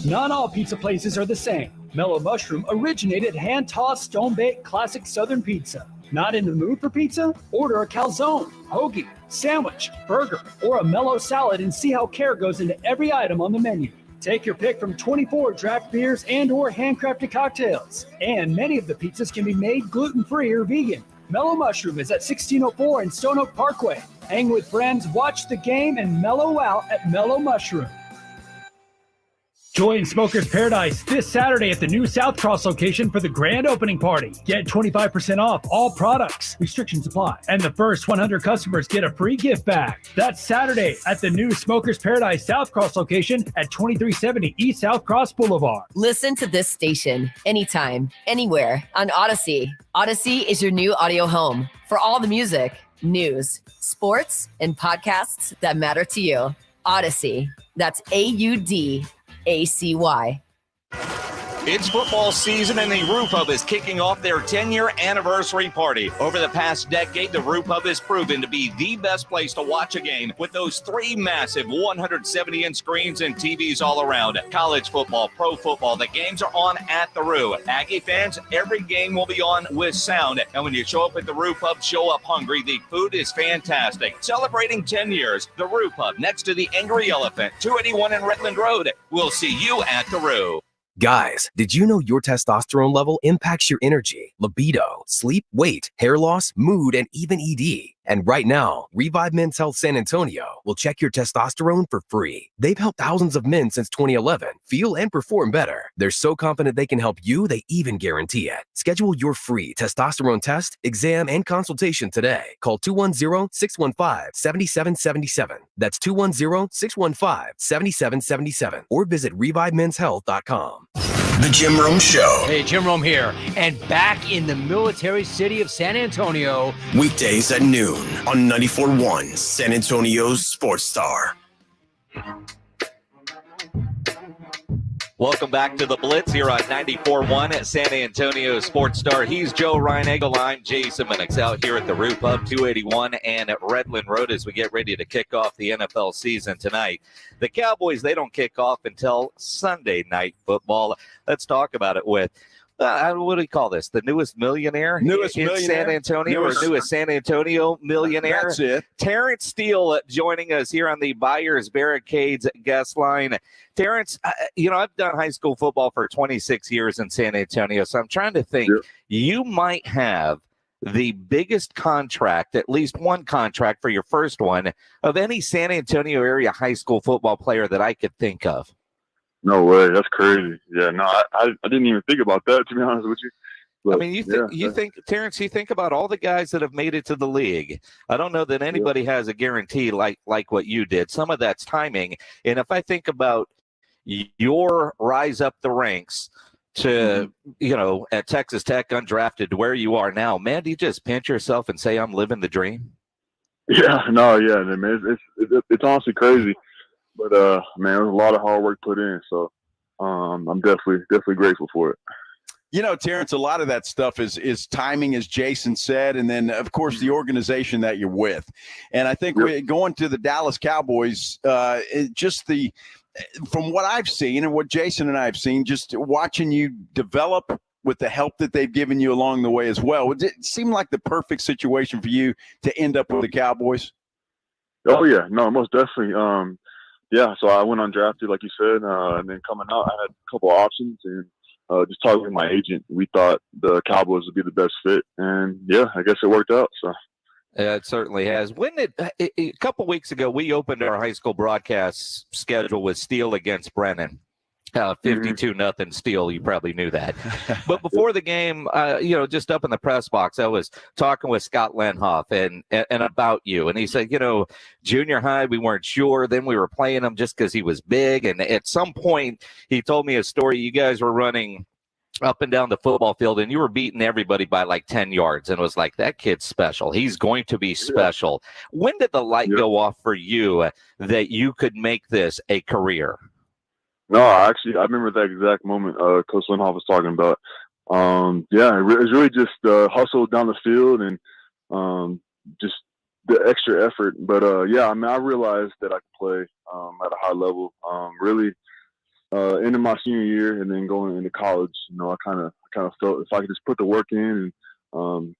Not all pizza places are the same. Mellow Mushroom originated hand-tossed, stone-baked classic Southern pizza. Not in the mood for pizza? Order a calzone, hoagie, sandwich, burger, or a mellow salad and see how care goes into every item on the menu. Take your pick from 24 draft beers and or handcrafted cocktails. And many of the pizzas can be made gluten-free or vegan. Mellow Mushroom is at 1604 in Stone Oak Parkway. Hang with friends, watch the game, and mellow out at Mellow Mushroom. Join Smokers Paradise this Saturday at the new South Cross location for the grand opening party. Get 25% off all products. Restrictions apply. And the first 100 customers get a free gift bag. That's Saturday at the new Smokers Paradise South Cross location at 2370 East South Cross Boulevard. Listen to this station anytime, anywhere on Odyssey. Odyssey is your new audio home for all the music, news, sports, and podcasts that matter to you. Odyssey. That's AUDACY. It's football season and the Roof Hub is kicking off their 10-year anniversary party. Over the past decade, the Roof Hub has proven to be the best place to watch a game with those 3 massive 170-inch screens and TVs all around. College football, pro football, the games are on at the Roo. Aggie fans, every game will be on with sound. And when you show up at the Roof Hub, show up hungry. The food is fantastic. Celebrating 10 years, the Roof Hub next to the Angry Elephant, 281 in Redland Road. We'll see you at the Roo. Guys, did you know your testosterone level impacts your energy, libido, sleep, weight, hair loss, mood, and even ED? And right now, Revive Men's Health San Antonio will check your testosterone for free. They've helped thousands of men since 2011 feel and perform better. They're so confident they can help you, they even guarantee it. Schedule your free testosterone test, exam, and consultation today. Call 210-615-7777. That's 210-615-7777. Or visit ReviveMen'sHealth.com. The Jim Rome Show. Hey, Jim Rome here, and back in the military city of San Antonio. Weekdays at noon on 94.1 San Antonio's Sports Star. Welcome back to the Blitz here on 94.1 at San Antonio Sports Star. He's Joe Reinagel. I'm Jason Minix out here at the Roof Hub 281 and at Redland Road as we get ready to kick off the NFL season tonight. The Cowboys, they don't kick off until Sunday night football. Let's talk about it with, what do we call this? The newest millionaire in San Antonio, or newest San Antonio millionaire? That's it. Terrence Steele joining us here on the Buyers Barricades guest line. Terrence, I've done high school football for 26 years in San Antonio, so I'm trying to think. Sure. You might have the biggest contract, at least one contract for your first one, of any San Antonio area high school football player that I could think of. No way. That's crazy. Yeah, no, I didn't even think about that, to be honest with you. But, I mean, you think, Terrence, you think about all the guys that have made it to the league. I don't know that anybody has a guarantee like what you did. Some of that's timing. And if I think about your rise up the ranks to, at Texas Tech, undrafted, to where you are now, man, do you just pinch yourself and say, I'm living the dream? Yeah, no, yeah, man, it's honestly crazy. But, man, it was a lot of hard work put in. So I'm definitely grateful for it. You know, Terrence, a lot of that stuff is timing, as Jason said, and then, of course, the organization that you're with. And I think going to the Dallas Cowboys, from what I've seen and what Jason and I have seen, just watching you develop with the help that they've given you along the way as well, would it seem like the perfect situation for you to end up with the Cowboys? Oh, yeah. No, most definitely. Yeah, so I went undrafted, like you said, and then coming out, I had a couple of options, and just talking with my agent, we thought the Cowboys would be the best fit, and yeah, I guess it worked out. So it certainly has. A couple weeks ago, we opened our high school broadcast schedule with Steele against Brennan. 52-0 Steele. You probably knew that. But before the game, just up in the press box, I was talking with Scott Lenhoff and about you. And he said, junior high, we weren't sure. Then we were playing him just because he was big. And at some point, he told me a story. You guys were running up and down the football field, and you were beating everybody by like 10 yards. And it was like, that kid's special. He's going to be special. When did the light go off for you that you could make this a career? No, I remember that exact moment Coach Lenhoff was talking about. It was really just hustle down the field and just the extra effort. But I realized that I could play at a high level. Really, into my senior year and then going into college, I kind of felt if I could just put the work in and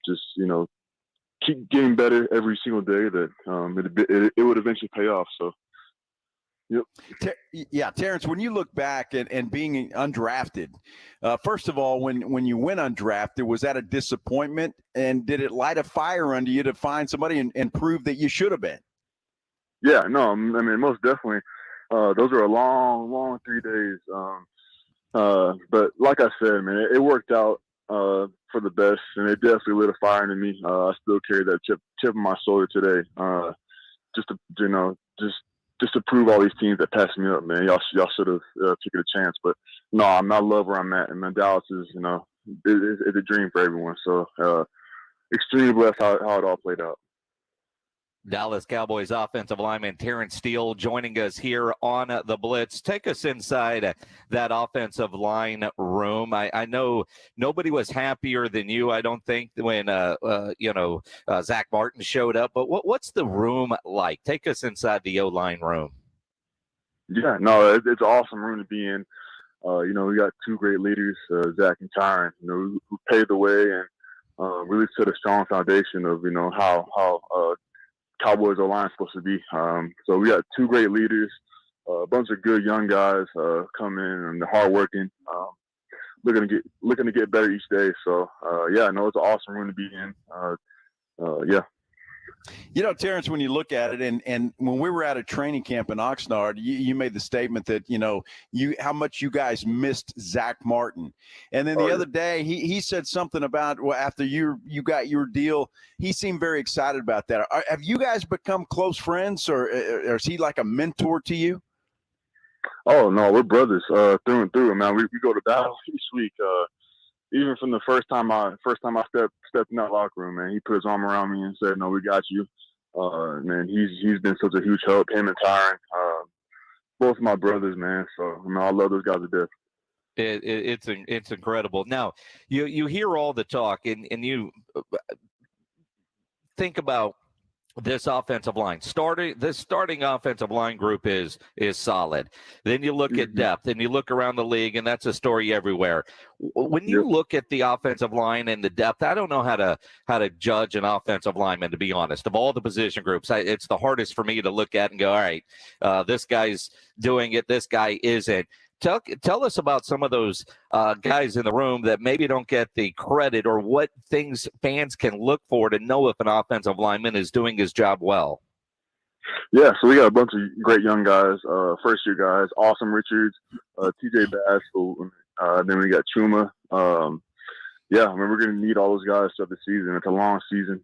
keep getting better every single day, that it would eventually pay off. So. Yep. Terrence, when you look back and being undrafted, first of all, when you went undrafted, was that a disappointment? And did it light a fire under you to find somebody and prove that you should have been? Yeah, no, I mean, most definitely. Those are a long, long 3 days. But like I said, man, it worked out for the best, and it definitely lit a fire into me. I still carry that chip on my shoulder today, just to prove all these teams that passed me up, man. Y'all should have taken a chance. But no, I love where I'm at, and man, Dallas is, it's a dream for everyone. So extremely blessed how it all played out. Dallas Cowboys offensive lineman Terrence Steele joining us here on the Blitz. Take us inside that offensive line room. I know nobody was happier than you, I don't think, when Zach Martin showed up. But what's the room like? Take us inside the O-line room. Yeah, no, it's an awesome room to be in. We got two great leaders, Zach and Tyron, who paved the way and really set a strong foundation of how Cowboys O-line is supposed to be. So we got two great leaders, a bunch of good young guys come in and they're hardworking, looking to get better each day. So it's an awesome room to be in. Terrence, when you look at it, and when we were at a training camp in Oxnard, you made the statement that, how much you guys missed Zach Martin. And then the other day, he said something about, after you got your deal, he seemed very excited about that. Have you guys become close friends, or is he like a mentor to you? Oh, no, we're brothers through and through, man. We go to battle each week. Even from the first time I stepped in that locker room, man, he put his arm around me and said, "No, we got you." Man, he's been such a huge help. Him and Tyron, both my brothers, man. So I love those guys to death. It's incredible. Now you hear all the talk, and you think about this offensive line. This starting offensive line group is solid. Then you look at depth, and you look around the league, and that's a story everywhere. When you look at the offensive line and the depth, I don't know how to judge an offensive lineman, to be honest. Of all the position groups, it's the hardest for me to look at and go, all right, this guy's doing it, this guy isn't. Tell us about some of those guys in the room that maybe don't get the credit, or what things fans can look for to know if an offensive lineman is doing his job well. Yeah, so we got a bunch of great young guys, first-year guys, Awesome Richards, TJ Bass, then we got Chuma. We're going to need all those guys throughout the season. It's a long season.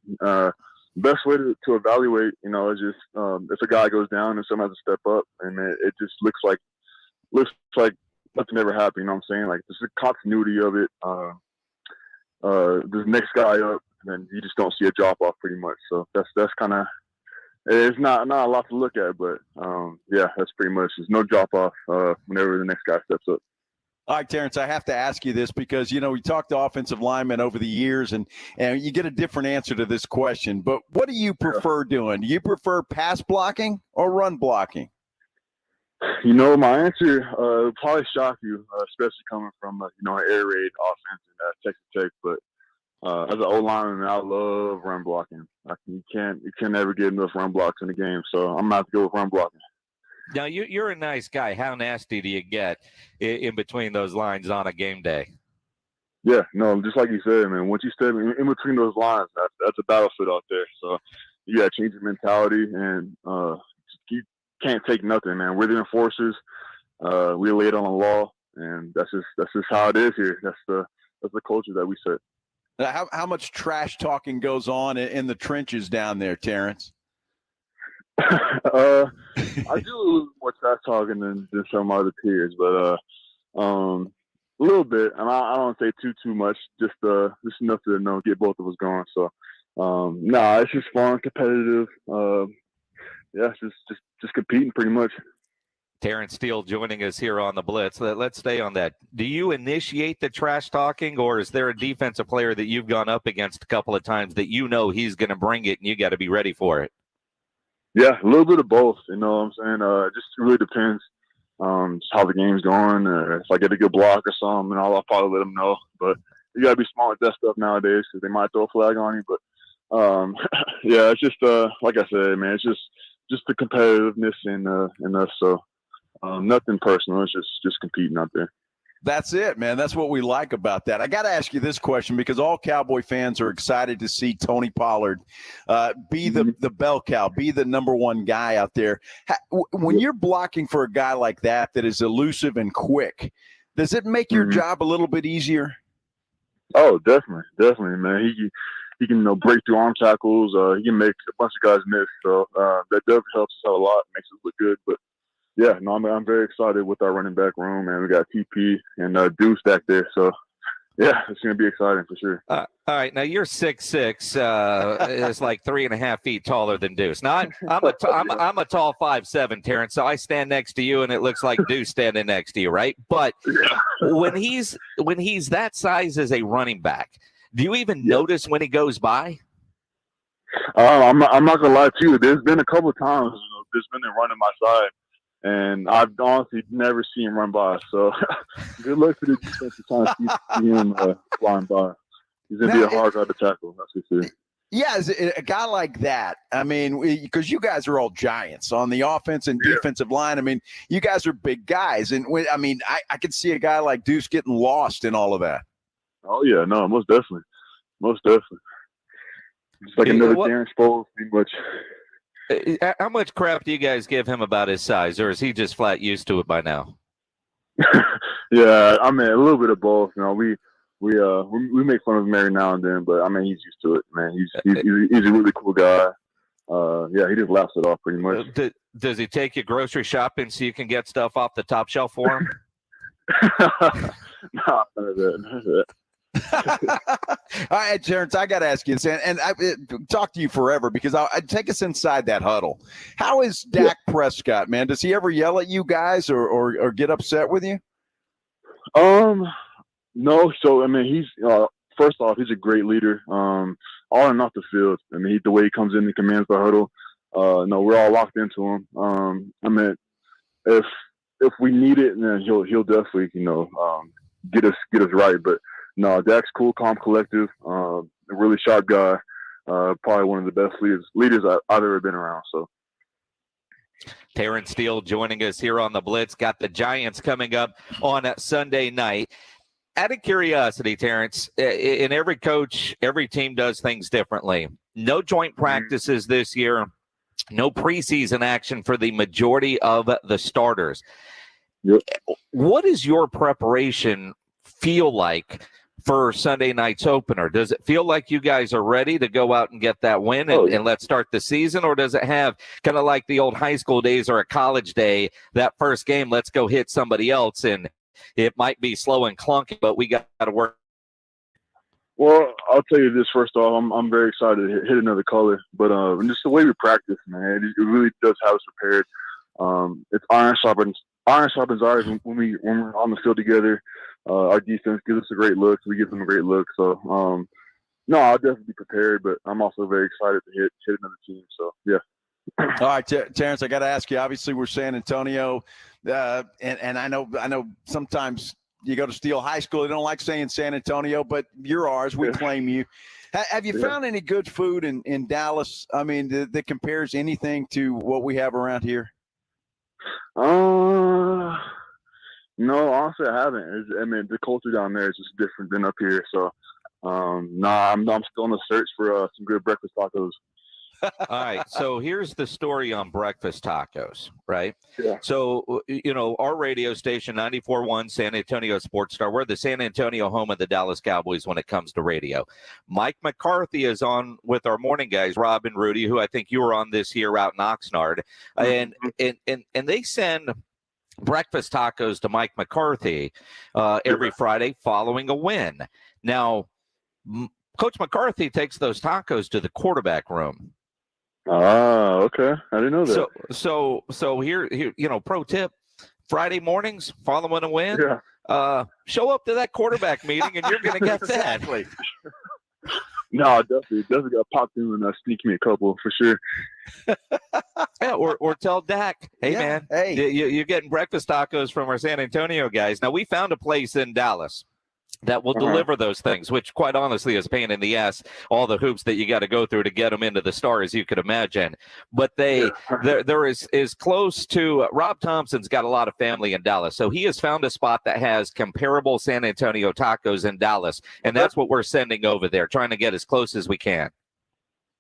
Best way to evaluate, is just if a guy goes down and someone has to step up, and it just looks like nothing ever happened. You know what I'm saying? Like, there's a continuity of it. The next guy up, and you just don't see a drop off pretty much. So that's kind of, it's not a lot to look at, but that's pretty much, there's no drop off whenever the next guy steps up. All right, Terrence, I have to ask you this because, we talked to offensive linemen over the years, and you get a different answer to this question. But what do you prefer doing? Do you prefer pass blocking or run blocking? My answer will probably shock you, especially coming from, an air raid offense in Texas Tech. But as an O-lineman, I love run blocking. You can never get enough run blocks in the game, so I'm going to have to go with run blocking. Now, you're a nice guy. How nasty do you get in between those lines on a game day? Yeah, no, just like you said, man, once you step in between those lines, that's a battlefield out there. So you got to change your mentality, and you can't take nothing, man. We're the enforcers. We lay it on the law, and that's just how it is here. That's the culture that we set. How much trash talking goes on in the trenches down there, Terrence? I do a little more trash talking than some of my other peers, but a little bit. And I don't say too much, just enough to get both of us going. So it's just fun, competitive. It's just competing pretty much. Terrence Steele joining us here on the Blitz. Let's stay on that. Do you initiate the trash talking, or is there a defensive player that you've gone up against a couple of times that he's going to bring it and you got to be ready for it? Yeah, a little bit of both. You know what I'm saying? It just really depends just how the game's going. If I get a good block or something, I'll probably let them know. But you got to be smart with that stuff nowadays because they might throw a flag on you. But, it's just, like I said, man, it's just the competitiveness in us. So nothing personal. It's just competing out there. That's it, man. That's what we like about that. I got to ask you this question because all Cowboy fans are excited to see Tony Pollard be the bell cow, be the number one guy out there. When you're blocking for a guy like that is elusive and quick, does it make your job a little bit easier? Oh, definitely, man. He can break through arm tackles. He can make a bunch of guys miss. So that definitely helps us out a lot, makes us look good. But yeah, no, I'm very excited with our running back room, and we got TP and Deuce back there. So, yeah, it's going to be exciting for sure. All right, now you're 6'6", is like 3.5 feet taller than Deuce. Now I'm a tall 5'7", Terrence. So I stand next to you, and it looks like Deuce standing next to you, right? But when he's that size as a running back, do you even notice when he goes by? I'm not gonna lie to you. There's been a couple of times there's been a run on my side. And I've honestly never seen him run by. So good luck to the defense trying to see him flying by. He's going to be a hard guy to tackle. That's for sure. Yeah, a guy like that, I mean, because you guys are all giants on the offense and defensive line. I mean, you guys are big guys. And, I could see a guy like Deuce getting lost in all of that. Oh, yeah. No, most definitely. It's like another Darren Sproles, pretty much. How much crap do you guys give him about his size, or is he just flat used to it by now? Yeah, I mean, a little bit of both. We make fun of him every now and then, but I mean, he's used to it, man. He's a really cool guy. He just laughs it off pretty much. Does he take you grocery shopping so you can get stuff off the top shelf for him? No, none of that. All right, Terrence, I got to ask you this, and I talk to you forever because I take us inside that huddle. How is Dak Prescott, man? Does he ever yell at you guys or get upset with you? No. So, I mean, he's first off, he's a great leader on and off the field. I mean, the way he comes in and commands the huddle. No, we're all locked into him. I mean, if we need it, then he'll definitely, get us right. But no, Dak's cool, calm, collective, a really sharp guy, probably one of the best leaders I've ever been around. So, Terrence Steele joining us here on the Blitz. Got the Giants coming up on Sunday night. Out of curiosity, Terrence, in every coach, every team does things differently. No joint practices this year. No preseason action for the majority of the starters. Yep. What does your preparation feel like for Sunday night's opener? Does it feel like you guys are ready to go out and get that win and let's start the season? Or does it have kind of like the old high school days or a college day, that first game, let's go hit somebody else, and it might be slow and clunky, but we got to work? Well, I'll tell you this first off. I'm very excited to hit another color, but just the way we practice, man, it really does have us prepared. It's iron Iron sharpens iron when we're on the field together. Our defense gives us a great look. We give them a great look. So, no, I'll definitely be prepared, but I'm also very excited to hit another team. So, yeah. All right, Terrence, I got to ask you. Obviously, we're San Antonio, and I know sometimes you go to Steele High School, they don't like saying San Antonio, but you're ours. We claim you. Have you found any good food in Dallas? I mean, that compares anything to what we have around here? No, honestly, I haven't. The culture down there is just different than up here. So, no, I'm still on the search for some good breakfast tacos. All right. So here's the story on breakfast tacos, right? Yeah. So, our radio station, 94.1 San Antonio Sports Star, we're the San Antonio home of the Dallas Cowboys when it comes to radio. Mike McCarthy is on with our morning guys, Rob and Rudy, who I think you were on this year out in Oxnard. And they send breakfast tacos to Mike McCarthy every Friday following a win. Now, Coach McCarthy takes those tacos to the quarterback room. Ah, okay. I didn't know that. So here, pro tip: Friday mornings following a win, show up to that quarterback meeting, and you're going to get fed. Exactly. No, definitely got popped in and sneak me a couple for sure. Yeah, or tell Dak, hey, you're getting breakfast tacos from our San Antonio guys. Now we found a place in Dallas that will deliver those things, which quite honestly is a pain in the ass, all the hoops that you got to go through to get them into the Star, as you could imagine. But they're is close to, Rob Thompson's got a lot of family in Dallas, so he has found a spot that has comparable San Antonio tacos in Dallas, and that's what we're sending over there, trying to get as close as we can.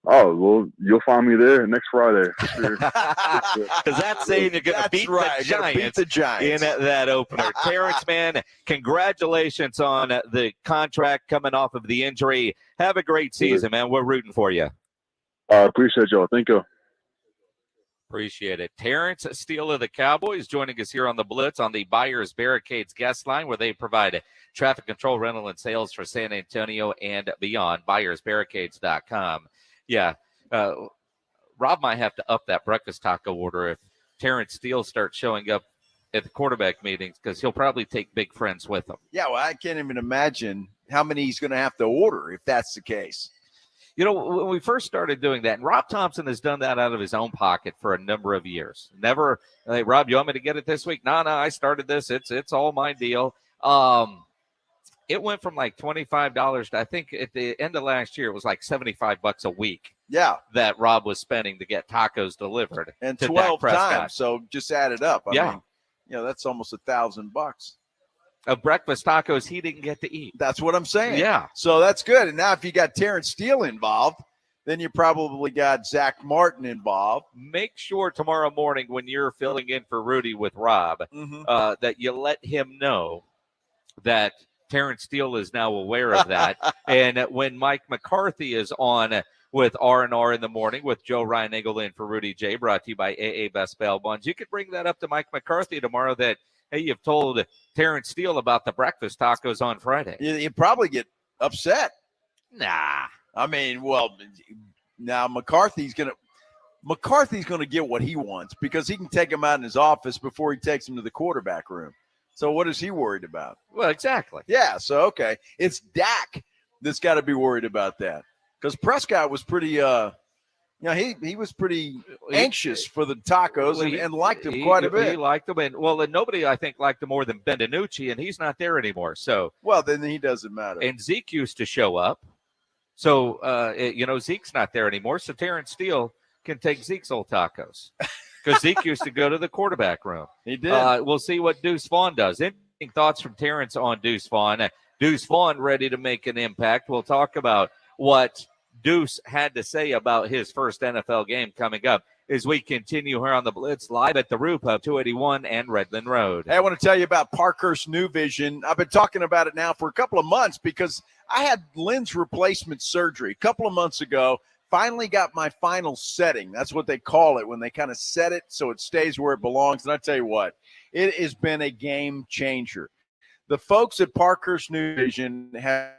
Oh, well, you'll find me there next Friday. For sure. Because that's saying you're going to beat the Giants in that opener. Terrence, man, congratulations on the contract coming off of the injury. Have a great season, man. We're rooting for you. I appreciate y'all. Thank you. Appreciate it. Terrence Steele of the Cowboys joining us here on the Blitz on the Buyers Barricades guest line, where they provide traffic control, rental, and sales for San Antonio and beyond. BuyersBarricades.com. Yeah, Rob might have to up that breakfast taco order if Terrence Steele starts showing up at the quarterback meetings, because he'll probably take big friends with him. Yeah, well, I can't even imagine how many he's going to have to order if that's the case. When we first started doing that, and Rob Thompson has done that out of his own pocket for a number of years. Never, hey, Rob, you want me to get it this week? No, I started this. It's all my deal. It went from like $25 to, I think at the end of last year, it was like $75 a week. Yeah. That Rob was spending to get tacos delivered. And 12 times. So just add it up. I mean, that's almost $1,000. Of breakfast tacos he didn't get to eat. That's what I'm saying. Yeah. So that's good. And now if you got Terrence Steele involved, then you probably got Zach Martin involved. Make sure tomorrow morning when you're filling in for Rudy with Rob, that you let him know that Terrence Steele is now aware of that. And when Mike McCarthy is on with R&R in the morning with Joe Ryan Eagle in for Rudy J, brought to you by AA Best Bail Bonds, you could bring that up to Mike McCarthy tomorrow that, hey, you've told Terrence Steele about the breakfast tacos on Friday. You'd probably get upset. Nah. I mean, well, now McCarthy's going to get what he wants, because he can take him out in his office before he takes him to the quarterback room. So what is he worried about? Well, exactly. Yeah, so, okay. It's Dak that's got to be worried about that, because Prescott was pretty he was pretty anxious for the tacos and liked them quite a bit. He liked them, and nobody, I think, liked them more than Ben DiNucci, and he's not there anymore. So then he doesn't matter. And Zeke used to show up. So, Zeke's not there anymore, so Terrence Steele can take Zeke's old tacos. Because Zeke used to go to the quarterback room. He did. We'll see what Deuce Vaughn does. Interesting thoughts from Terrence on Deuce Vaughn. Deuce Vaughn ready to make an impact. We'll talk about what Deuce had to say about his first NFL game coming up as we continue here on the Blitz live at the Roof Hub, 281 and Redland Road. Hey, I want to tell you about Parkhurst New Vision. I've been talking about it now for a couple of months because I had lens replacement surgery a couple of months ago. Finally got my final setting. That's what they call it, when they kind of set it so it stays where it belongs. And I tell you what, it has been a game changer. The folks at Parkhurst New Vision have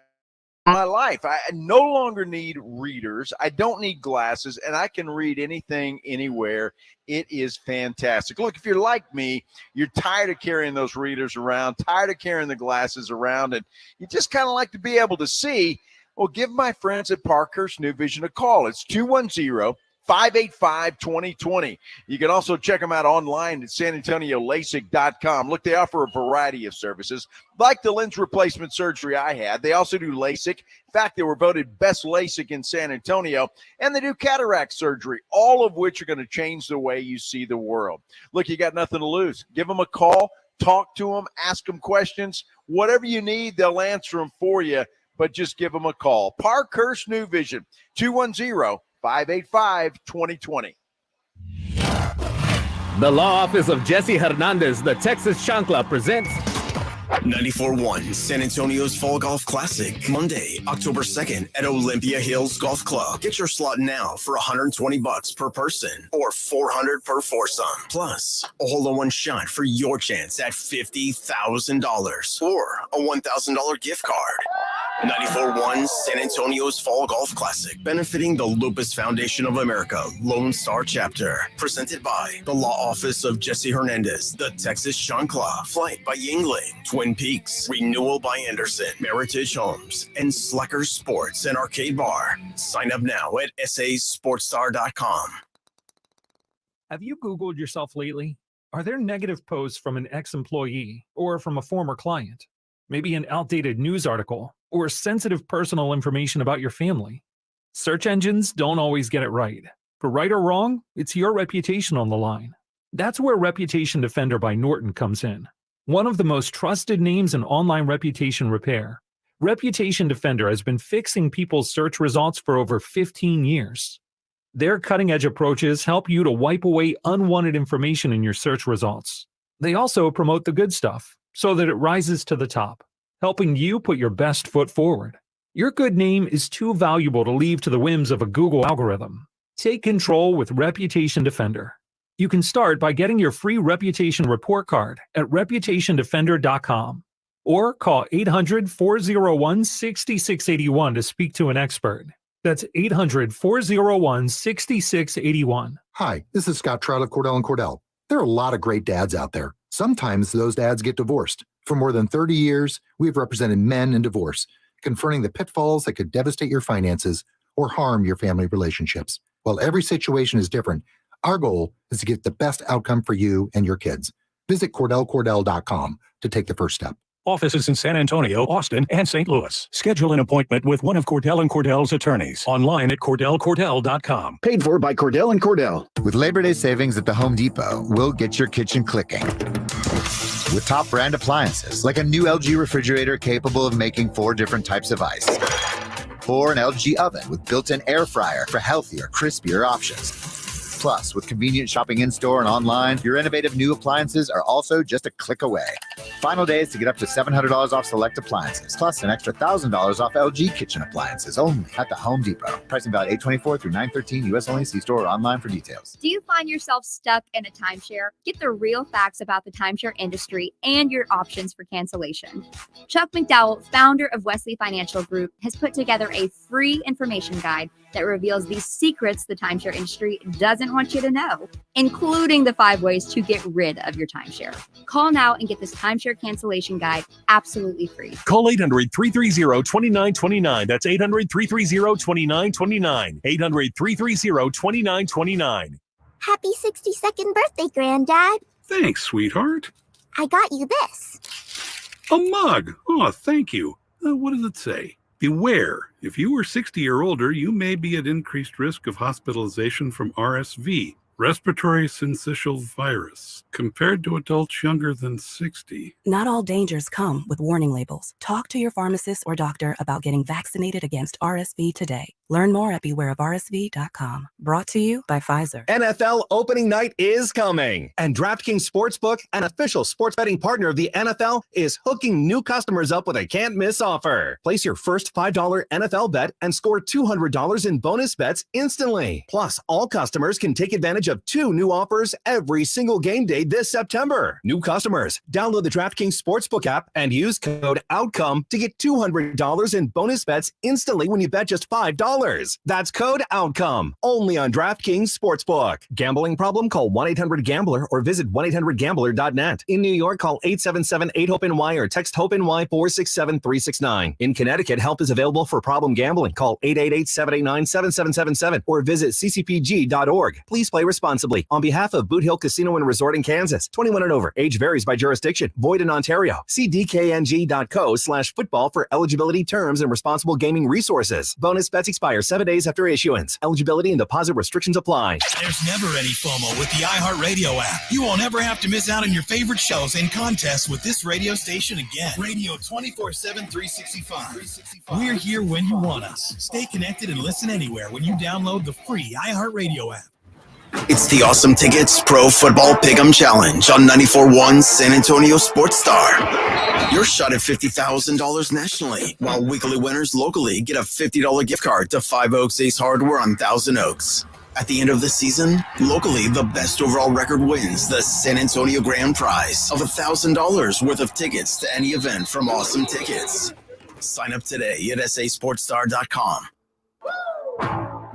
my life. I no longer need readers. I don't need glasses, and I can read anything, anywhere. It is fantastic. Look, if you're like me, you're tired of carrying those readers around, tired of carrying the glasses around, and you just kind of like to be able to see. Well, give my friends at Parkhurst New Vision a call. It's 210-585-2020. You can also check them out online at sanantoniolasic.com. Look, they offer a variety of services, like the lens replacement surgery I had. They also do LASIK. In fact, they were voted best LASIK in San Antonio, and they do cataract surgery, all of which are going to change the way you see the world. Look, you got nothing to lose. Give them a call, talk to them, ask them questions. Whatever you need, they'll answer them for you, but just give them a call. Parkhurst New Vision, 210-585-2020. The Law Office of Jesse Hernandez, the Texas Chancla, presents 94.1 San Antonio's Fall Golf Classic, Monday, October 2nd at Olympia Hills Golf Club. Get your slot now for $120 per person or $400 per foursome. Plus, a hole-in-one shot for your chance at $50,000 or a $1,000 gift card. 94.1 San Antonio's Fall Golf Classic, benefiting the Lupus Foundation of America, Lone Star Chapter. Presented by the Law Office of Jesse Hernandez, the Texas Chancla, Flight by Yingling, Twin Peaks, Renewal by Anderson, Meritage Homes, and Slacker Sports and Arcade Bar. Sign up now at sasportstar.com. Have you Googled yourself lately? Are there negative posts from an ex-employee or from a former client? Maybe an outdated news article or sensitive personal information about your family? Search engines don't always get it right. For right or wrong, it's your reputation on the line. That's where Reputation Defender by Norton comes in. One of the most trusted names in online reputation repair, Reputation Defender has been fixing people's search results for over 15 years. Their cutting-edge approaches help you to wipe away unwanted information in your search results. They also promote the good stuff so that it rises to the top, helping you put your best foot forward. Your good name is too valuable to leave to the whims of a Google algorithm. Take control with Reputation Defender. You can start by getting your free reputation report card at reputationdefender.com or call 800-401-6681 to speak to an expert. That's 800-401-6681. Hi, this is Scott Trout of Cordell & Cordell. There are a lot of great dads out there. Sometimes those dads get divorced. For more than 30 years, we've represented men in divorce, confronting the pitfalls that could devastate your finances or harm your family relationships. While every situation is different, our goal is to get the best outcome for you and your kids. Visit CordellCordell.com to take the first step. Offices in San Antonio, Austin, and St. Louis. Schedule an appointment with one of Cordell & Cordell's attorneys. Online at CordellCordell.com. Paid for by Cordell & Cordell. With Labor Day savings at the Home Depot, we'll get your kitchen clicking. With top brand appliances, like a new LG refrigerator capable of making 4 different types of ice. Or an LG oven with built-in air fryer for healthier, crispier options. Plus, with convenient shopping in-store and online, your innovative new appliances are also just a click away. Final days to get up to $700 off select appliances, plus an extra $1,000 off LG kitchen appliances only at the Home Depot. Pricing valid 8/24 through 9/13, U.S. only. See store or online for details. Do you find yourself stuck in a timeshare? Get the real facts about the timeshare industry and your options for cancellation. Chuck McDowell, founder of Wesley Financial Group, has put together a free information guide that reveals the secrets the timeshare industry doesn't want you to know, including the 5 ways to get rid of your timeshare. Call now and get this timeshare cancellation guide absolutely free. Call 800-330-2929. That's 800-330-2929. 800-330-2929. Happy 62nd birthday, Granddad. Thanks, sweetheart. I got you this. A mug. Oh, thank you. What does it say? Beware, if you are 60 or older, you may be at increased risk of hospitalization from RSV, respiratory syncytial virus, compared to adults younger than 60. Not all dangers come with warning labels. Talk to your pharmacist or doctor about getting vaccinated against RSV today. Learn more at bewareofrsv.com. Brought to you by Pfizer. NFL opening night is coming, and DraftKings Sportsbook, an official sports betting partner of the NFL, is hooking new customers up with a can't-miss offer. Place your first $5 NFL bet and score $200 in bonus bets instantly. Plus, all customers can take advantage of 2 new offers every single game day this September. New customers, download the DraftKings Sportsbook app and use code OUTCOME to get $200 in bonus bets instantly when you bet just $5. That's code OUTCOME, only on DraftKings Sportsbook. Gambling problem? Call 1-800-GAMBLER or visit 1-800-GAMBLER.net. In New York, call 877-8-HOPE-NY or text HOPE-NY 467-369. In Connecticut, help is available for problem gambling. Call 888-789-7777 or visit ccpg.org. Please play responsibly. On behalf of Boot Hill Casino and Resort in Kansas, 21 and over. Age varies by jurisdiction. Void in Ontario. See dkng.co/football for eligibility, terms, and responsible gaming resources. Bonus bets expire 7 days after issuance. Eligibility and deposit restrictions apply. There's never any FOMO with the iHeartRadio app. You won't ever have to miss out on your favorite shows and contests with this radio station again. Radio 24/7, 365. We're here when you want us. Stay connected and listen anywhere when you download the free iHeartRadio app. It's the Awesome Tickets Pro Football Pick'em Challenge on 94.1 San Antonio Sports Star. Your shot at $50,000 nationally, while weekly winners locally get a $50 gift card to 5 Oaks Ace Hardware on Thousand Oaks. At the end of the season, locally, the best overall record wins the San Antonio Grand Prize of $1,000 worth of tickets to any event from Awesome Tickets. Sign up today at sasportstar.com.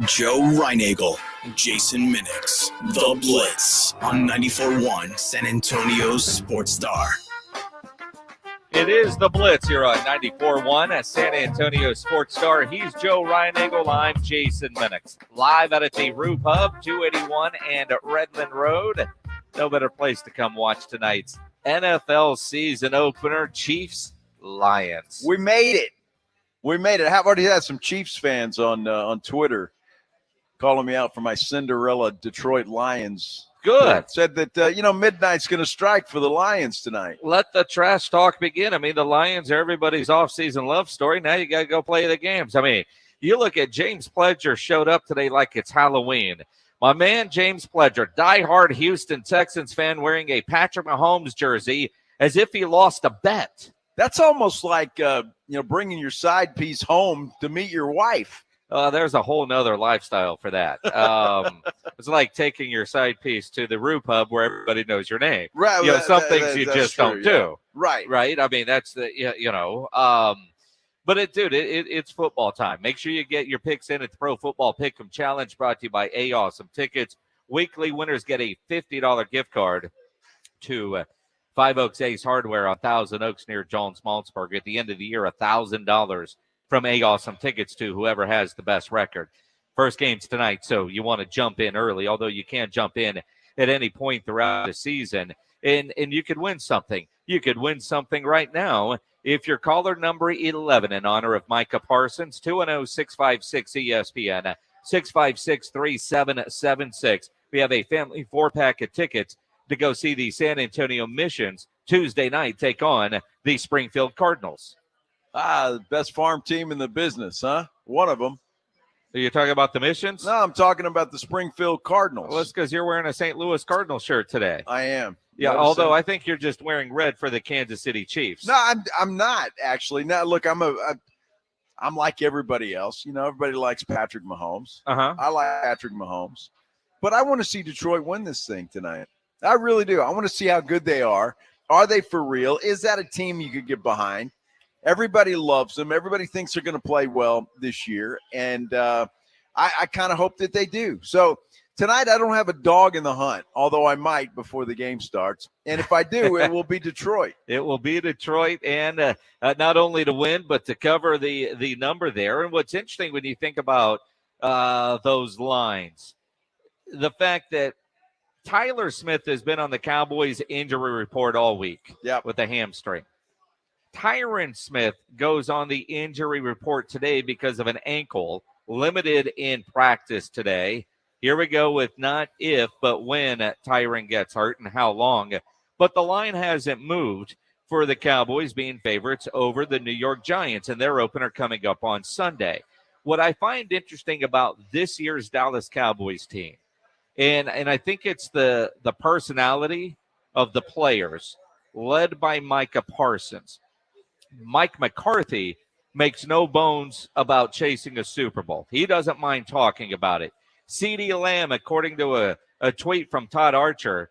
Joe Reinagel, Jason Minix, The Blitz on 94.1 San Antonio Sports Star. It is The Blitz here on 94.1 at San Antonio Sports Star. He's Joe Reinagel. I'm Jason Minix. Live out at the Roof Hub, 281 and Redmond Road. No better place to come watch tonight's NFL season opener, Chiefs-Lions. We made it. We made it. I've already had some Chiefs fans on Twitter calling me out for my Cinderella Detroit Lions. Good. Said that, midnight's going to strike for the Lions tonight. Let the trash talk begin. I mean, the Lions are everybody's offseason love story. Now you got to go play the games. I mean, you look at James Pledger showed up today like it's Halloween. My man, James Pledger, diehard Houston Texans fan wearing a Patrick Mahomes jersey as if he lost a bet. That's almost like, bringing your side piece home to meet your wife. There's a whole nother lifestyle for that. It's like taking your side piece to the Roof Hub where everybody knows your name. Right. Some things you just don't do. Right. Right. I mean, that's the, but it's football time. Make sure you get your picks in at the Pro Football Pick'em Challenge brought to you by Awesome Tickets. Weekly winners get a $50 gift card to 5 Oaks Ace Hardware on Thousand Oaks near John Smallsburg. At the end of the year, $1,000 from Awesome Tickets to whoever has the best record. First game's tonight, so you want to jump in early, although you can't jump in at any point throughout the season. And you could win something. You could win something right now if you're caller number 11 in honor of Micah Parsons, 210-656-ESPN, 656-3776. We have a family 4-pack of tickets to go see the San Antonio Missions Tuesday night take on the Springfield Cardinals. The best farm team in the business, huh? One of them. Are you talking about the Missions? No, I'm talking about the Springfield Cardinals. Well, that's because you're wearing a St. Louis Cardinal shirt today. I am. Yeah, although I think you're just wearing red for the Kansas City Chiefs. No, I'm not actually. Now, look, I'm like everybody else. Everybody likes Patrick Mahomes. I like Patrick Mahomes, but I want to see Detroit win this thing tonight. I really do. I want to see how good they are. Are they for real? Is that a team you could get behind? Everybody loves them. Everybody thinks they're going to play well this year, and I kind of hope that they do. So tonight I don't have a dog in the hunt, although I might before the game starts. And if I do, it will be Detroit. It will be Detroit, and not only to win, but to cover the number there. And what's interesting when you think about those lines, the fact that Tyler Smith has been on the Cowboys injury report all week with a hamstring. Tyron Smith goes on the injury report today because of an ankle, limited in practice today. Here we go with not if, but when Tyron gets hurt and how long. But the line hasn't moved for the Cowboys being favorites over the New York Giants and their opener coming up on Sunday. what I find interesting about this year's Dallas Cowboys team, and I think it's the personality of the players led by Micah Parsons. Mike McCarthy makes no bones about chasing a Super Bowl. He doesn't mind talking about it. CeeDee Lamb, according to a tweet from Todd Archer,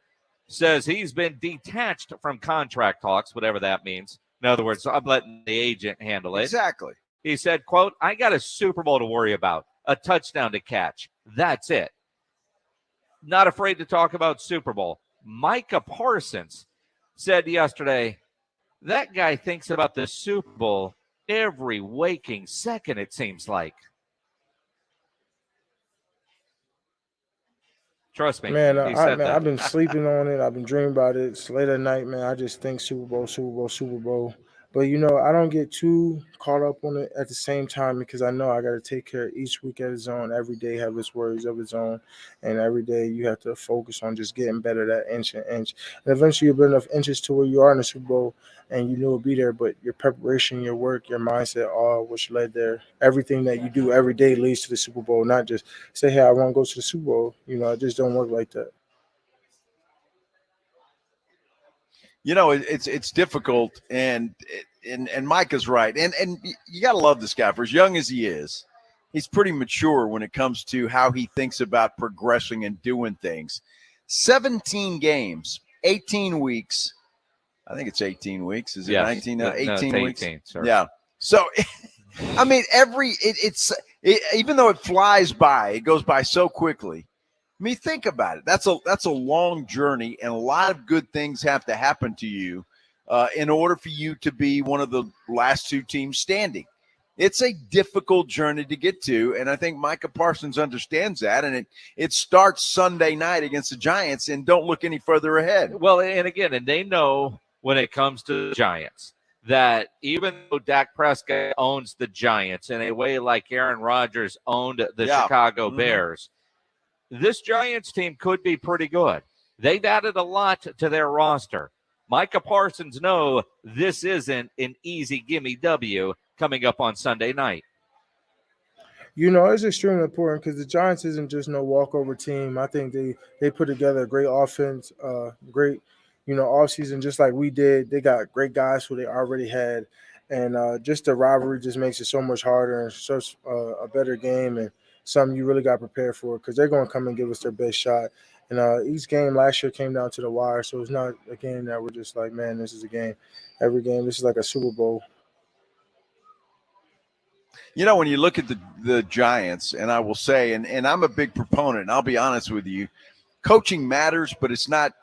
says he's been detached from contract talks, whatever that means. In other words, I'm letting the agent handle it. Exactly. He said, quote, I got a Super Bowl to worry about, a touchdown to catch. That's it. Not afraid to talk about Super Bowl. Micah Parsons said yesterday, that guy thinks about the Super Bowl every waking second, it seems like. Trust me. Man, I've I've been sleeping on it. I've been dreaming about it. It's late at night, man. I just think Super Bowl, Super Bowl, Super Bowl. But, I don't get too caught up on it at the same time because I know I got to take care of each week at its own. Every day have its worries of its own. And every day you have to focus on just getting better that inch and inch. And eventually you'll build enough inches to where you are in the Super Bowl and you know it'll be there. But your preparation, your work, your mindset, all which led there. Everything that you do every day leads to the Super Bowl, not just say, hey, I want to go to the Super Bowl. It just don't work like that. It's difficult, and Mike is right, and you got to love this guy for as young as he is. He's pretty mature when it comes to how he thinks about progressing and doing things. 17 games, 18 weeks. I think it's 18 weeks. Is it 19? No, 18 weeks. 18, sir. Yeah. So, I mean, even though it flies by, it goes by so quickly. I mean, think about it. That's a long journey, and a lot of good things have to happen to you in order for you to be one of the last two teams standing. It's a difficult journey to get to, and I think Micah Parsons understands that, and it starts Sunday night against the Giants, and don't look any further ahead. Well, and they know when it comes to the Giants that even though Dak Prescott owns the Giants in a way like Aaron Rodgers owned the Chicago Bears, this Giants team could be pretty good. They've added a lot to their roster. Micah Parsons knows this isn't an easy gimme W coming up on Sunday night. It's extremely important because the Giants isn't just no walkover team. I think they put together a great offense, great, offseason just like we did. They got great guys who they already had. And just the rivalry just makes it so much harder and such a better game and something you really got prepared for because they're going to come and give us their best shot. And each game last year came down to the wire, so it's not a game that we're just like, man, this is a game. Every game, this is like a Super Bowl. When you look at the Giants, and I will say, and I'm a big proponent, and I'll be honest with you, coaching matters, but it's not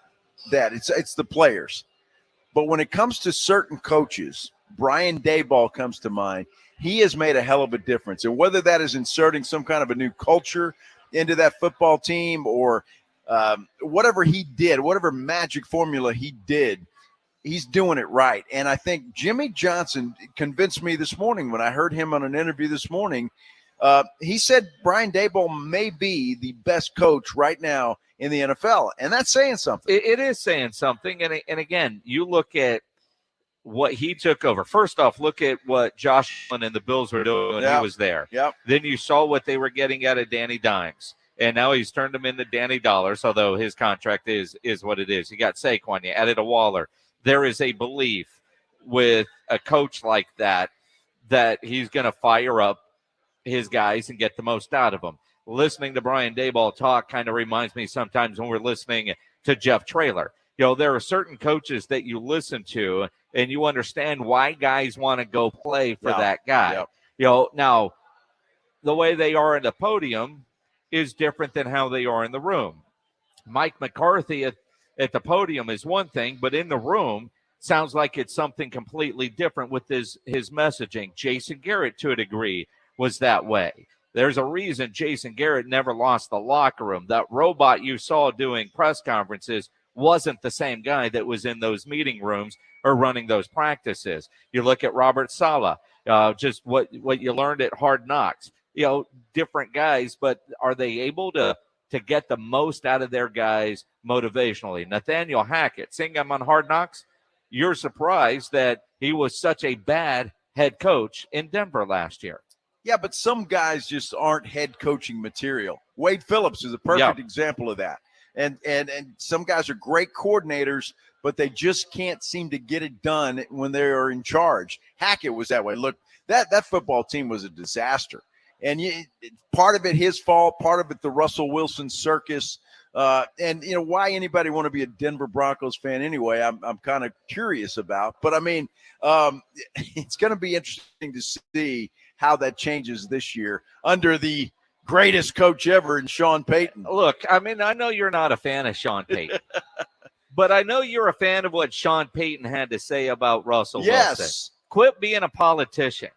that. It's the players. But when it comes to certain coaches, Brian Daboll comes to mind. He has made a hell of a difference. And whether that is inserting some kind of a new culture into that football team or whatever he did, whatever magic formula he did, he's doing it right. And I think Jimmy Johnson convinced me this morning when I heard him on an interview this morning. He said Brian Daboll may be the best coach right now in the NFL. And that's saying something. It is saying something. And again, you look at what he took over. First off, look at what Josh Allen and the Bills were doing when he was there. Yep. Then you saw what they were getting out of Danny Dimes. And now he's turned him into Danny Dollars, although his contract is what it is. You got Saquon, you added a Waller. There is a belief with a coach like that he's going to fire up his guys and get the most out of them. Listening to Brian Daboll talk kind of reminds me sometimes when we're listening to Jeff Traylor. There are certain coaches that you listen to and you understand why guys want to go play for that guy. Now, the way they are in the podium is different than how they are in the room. Mike McCarthy at the podium is one thing, but in the room sounds like it's something completely different with his messaging. Jason Garrett, to a degree, was that way. There's a reason Jason Garrett never lost the locker room. That robot you saw doing press conferences wasn't the same guy that was in those meeting rooms or running those practices. You look at Robert Saleh, just what you learned at Hard Knocks. Different guys, but are they able to get the most out of their guys motivationally? Nathaniel Hackett, seeing him on Hard Knocks, you're surprised that he was such a bad head coach in Denver last year. Yeah, but some guys just aren't head coaching material. Wade Phillips is a perfect example of that. And some guys are great coordinators, but they just can't seem to get it done when they are in charge. Hackett was that way. Look, that football team was a disaster. And part of it his fault, part of it the Russell Wilson circus. And why anybody want to be a Denver Broncos fan anyway, I'm kind of curious about. But I mean, it's going to be interesting to see how that changes this year under the greatest coach ever in Sean Payton. Look, I mean, I know you're not a fan of Sean Payton, but I know you're a fan of what Sean Payton had to say about Russell Wilson. Quit being a politician.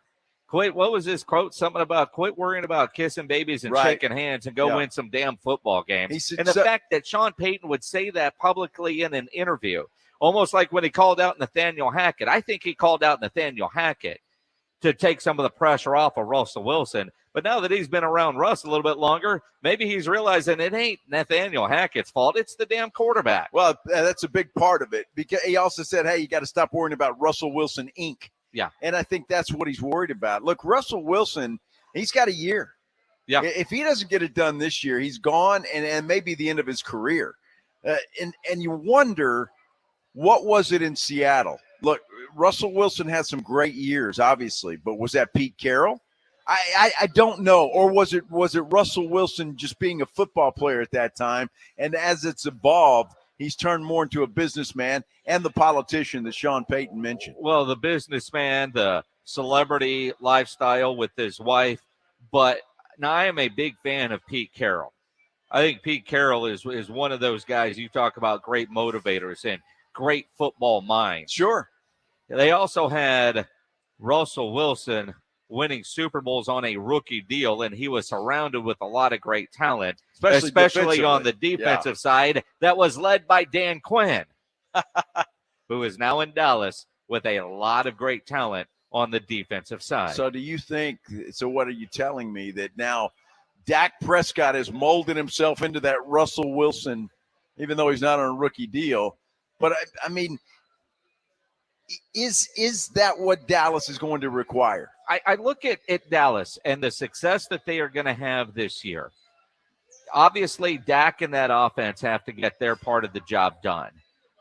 Quit. What was his quote? Something about quit worrying about kissing babies and shaking hands and go win some damn football games. And the fact that Sean Payton would say that publicly in an interview, almost like when he called out Nathaniel Hackett. I think he called out Nathaniel Hackett to take some of the pressure off of Russell Wilson. But now that he's been around Russ a little bit longer, maybe he's realizing it ain't Nathaniel Hackett's fault. It's the damn quarterback. Well, that's a big part of it, because he also said, hey, you got to stop worrying about Russell Wilson, Inc. Yeah. And I think that's what he's worried about. Look, Russell Wilson, he's got a year. Yeah. If he doesn't get it done this year, he's gone, and maybe the end of his career. And you wonder, what was it in Seattle? Look, Russell Wilson had some great years, obviously, but was that Pete Carroll? I don't know. Or was it Russell Wilson just being a football player at that time? And as it's evolved, he's turned more into a businessman and the politician that Sean Payton mentioned. Well, the businessman, the celebrity lifestyle with his wife. But now I am a big fan of Pete Carroll. I think Pete Carroll is one of those guys you talk about, great motivators and great football minds. Sure. They also had Russell Wilson winning Super Bowls on a rookie deal, and he was surrounded with a lot of great talent, especially on the defensive side that was led by Dan Quinn, who is now in Dallas with a lot of great talent on the defensive side. So what are you telling me, that now Dak Prescott has molded himself into that Russell Wilson, even though he's not on a rookie deal? But I mean, is that what Dallas is going to require? I look at Dallas and the success that they are going to have this year. Obviously, Dak and that offense have to get their part of the job done.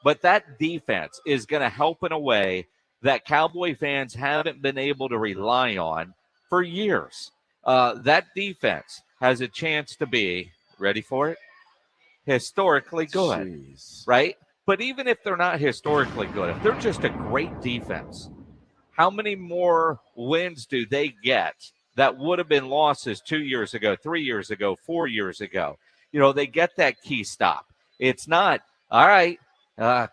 But that defense is going to help in a way that Cowboy fans haven't been able to rely on for years. That defense has a chance to be, ready for it, historically good, right? But even if they're not historically good, if they're just a great defense, how many more wins do they get that would have been losses 2 years ago, 3 years ago, 4 years ago? They get that key stop. It's not, all right,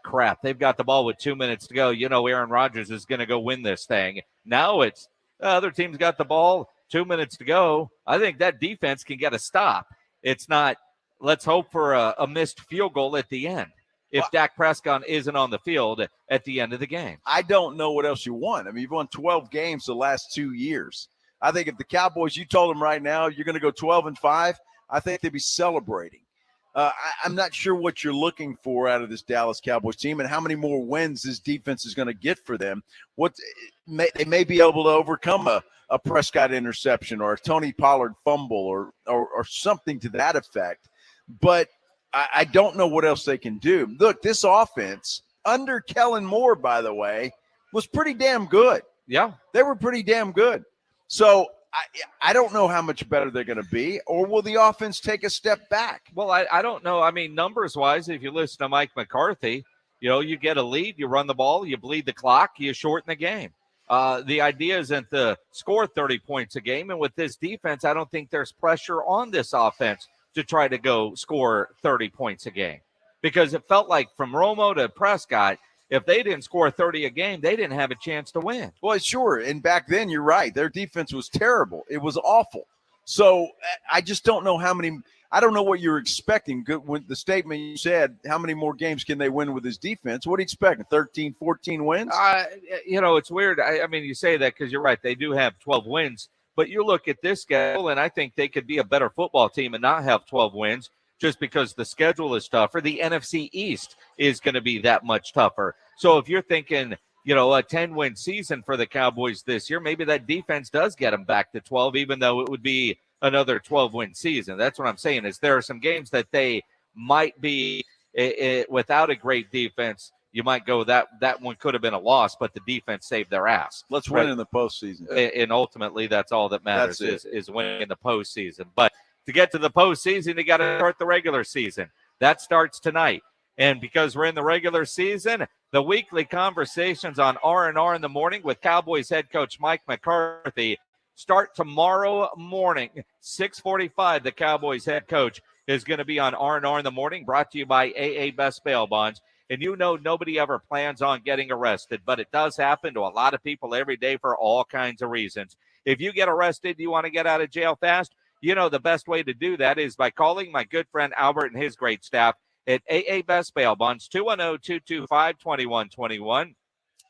crap, they've got the ball with 2 minutes to go. Aaron Rodgers is going to go win this thing. Now it's other team's got the ball, 2 minutes to go. I think that defense can get a stop. It's not, let's hope for a missed field goal at the end if Dak Prescott isn't on the field at the end of the game. I don't know what else you want. I mean, you've won 12 games the last 2 years. I think if the Cowboys, you told them right now you're going to go 12-5, I think they'd be celebrating. I'm not sure what you're looking for out of this Dallas Cowboys team and how many more wins this defense is going to get for them. They may be able to overcome a Prescott interception or a Tony Pollard fumble or something to that effect. But I don't know what else they can do. Look, this offense under Kellen Moore, by the way, was pretty damn good. Yeah. They were pretty damn good. So I don't know how much better they're going to be, or will the offense take a step back? Well, I don't know. I mean, numbers-wise, if you listen to Mike McCarthy, you get a lead, you run the ball, you bleed the clock, you shorten the game. The idea isn't to score 30 points a game, and with this defense, I don't think there's pressure on this offense to try to go score 30 points a game, because it felt like from Romo to Prescott, if they didn't score 30 a game, they didn't have a chance to win. Well, sure. And back then, you're right. Their defense was terrible. It was awful. So I just don't know how many – I don't know what you're expecting. When the statement you said, how many more games can they win with his defense? What are you expecting, 13, 14 wins? It's weird. I mean, you say that because you're right. They do have 12 wins. But you look at this schedule, and I think they could be a better football team and not have 12 wins just because the schedule is tougher. The NFC East is going to be that much tougher. So if you're thinking, a 10-win season for the Cowboys this year, maybe that defense does get them back to 12, even though it would be another 12-win season. That's what I'm saying, is there are some games that they might be without a great defense. You might go that one could have been a loss, but the defense saved their ass. Let's win in the postseason. And ultimately, that's all that matters is winning in the postseason. But to get to the postseason, you got to start the regular season. That starts tonight. And because we're in the regular season, the weekly conversations on R&R in the morning with Cowboys head coach Mike McCarthy start tomorrow morning, 6:45. The Cowboys head coach is going to be on R&R in the morning, brought to you by AA Best Bail Bonds. And nobody ever plans on getting arrested, but it does happen to a lot of people every day for all kinds of reasons. If you get arrested, you want to get out of jail fast, the best way to do that is by calling my good friend Albert and his great staff at AA Best Bail Bonds, 210-225-2121.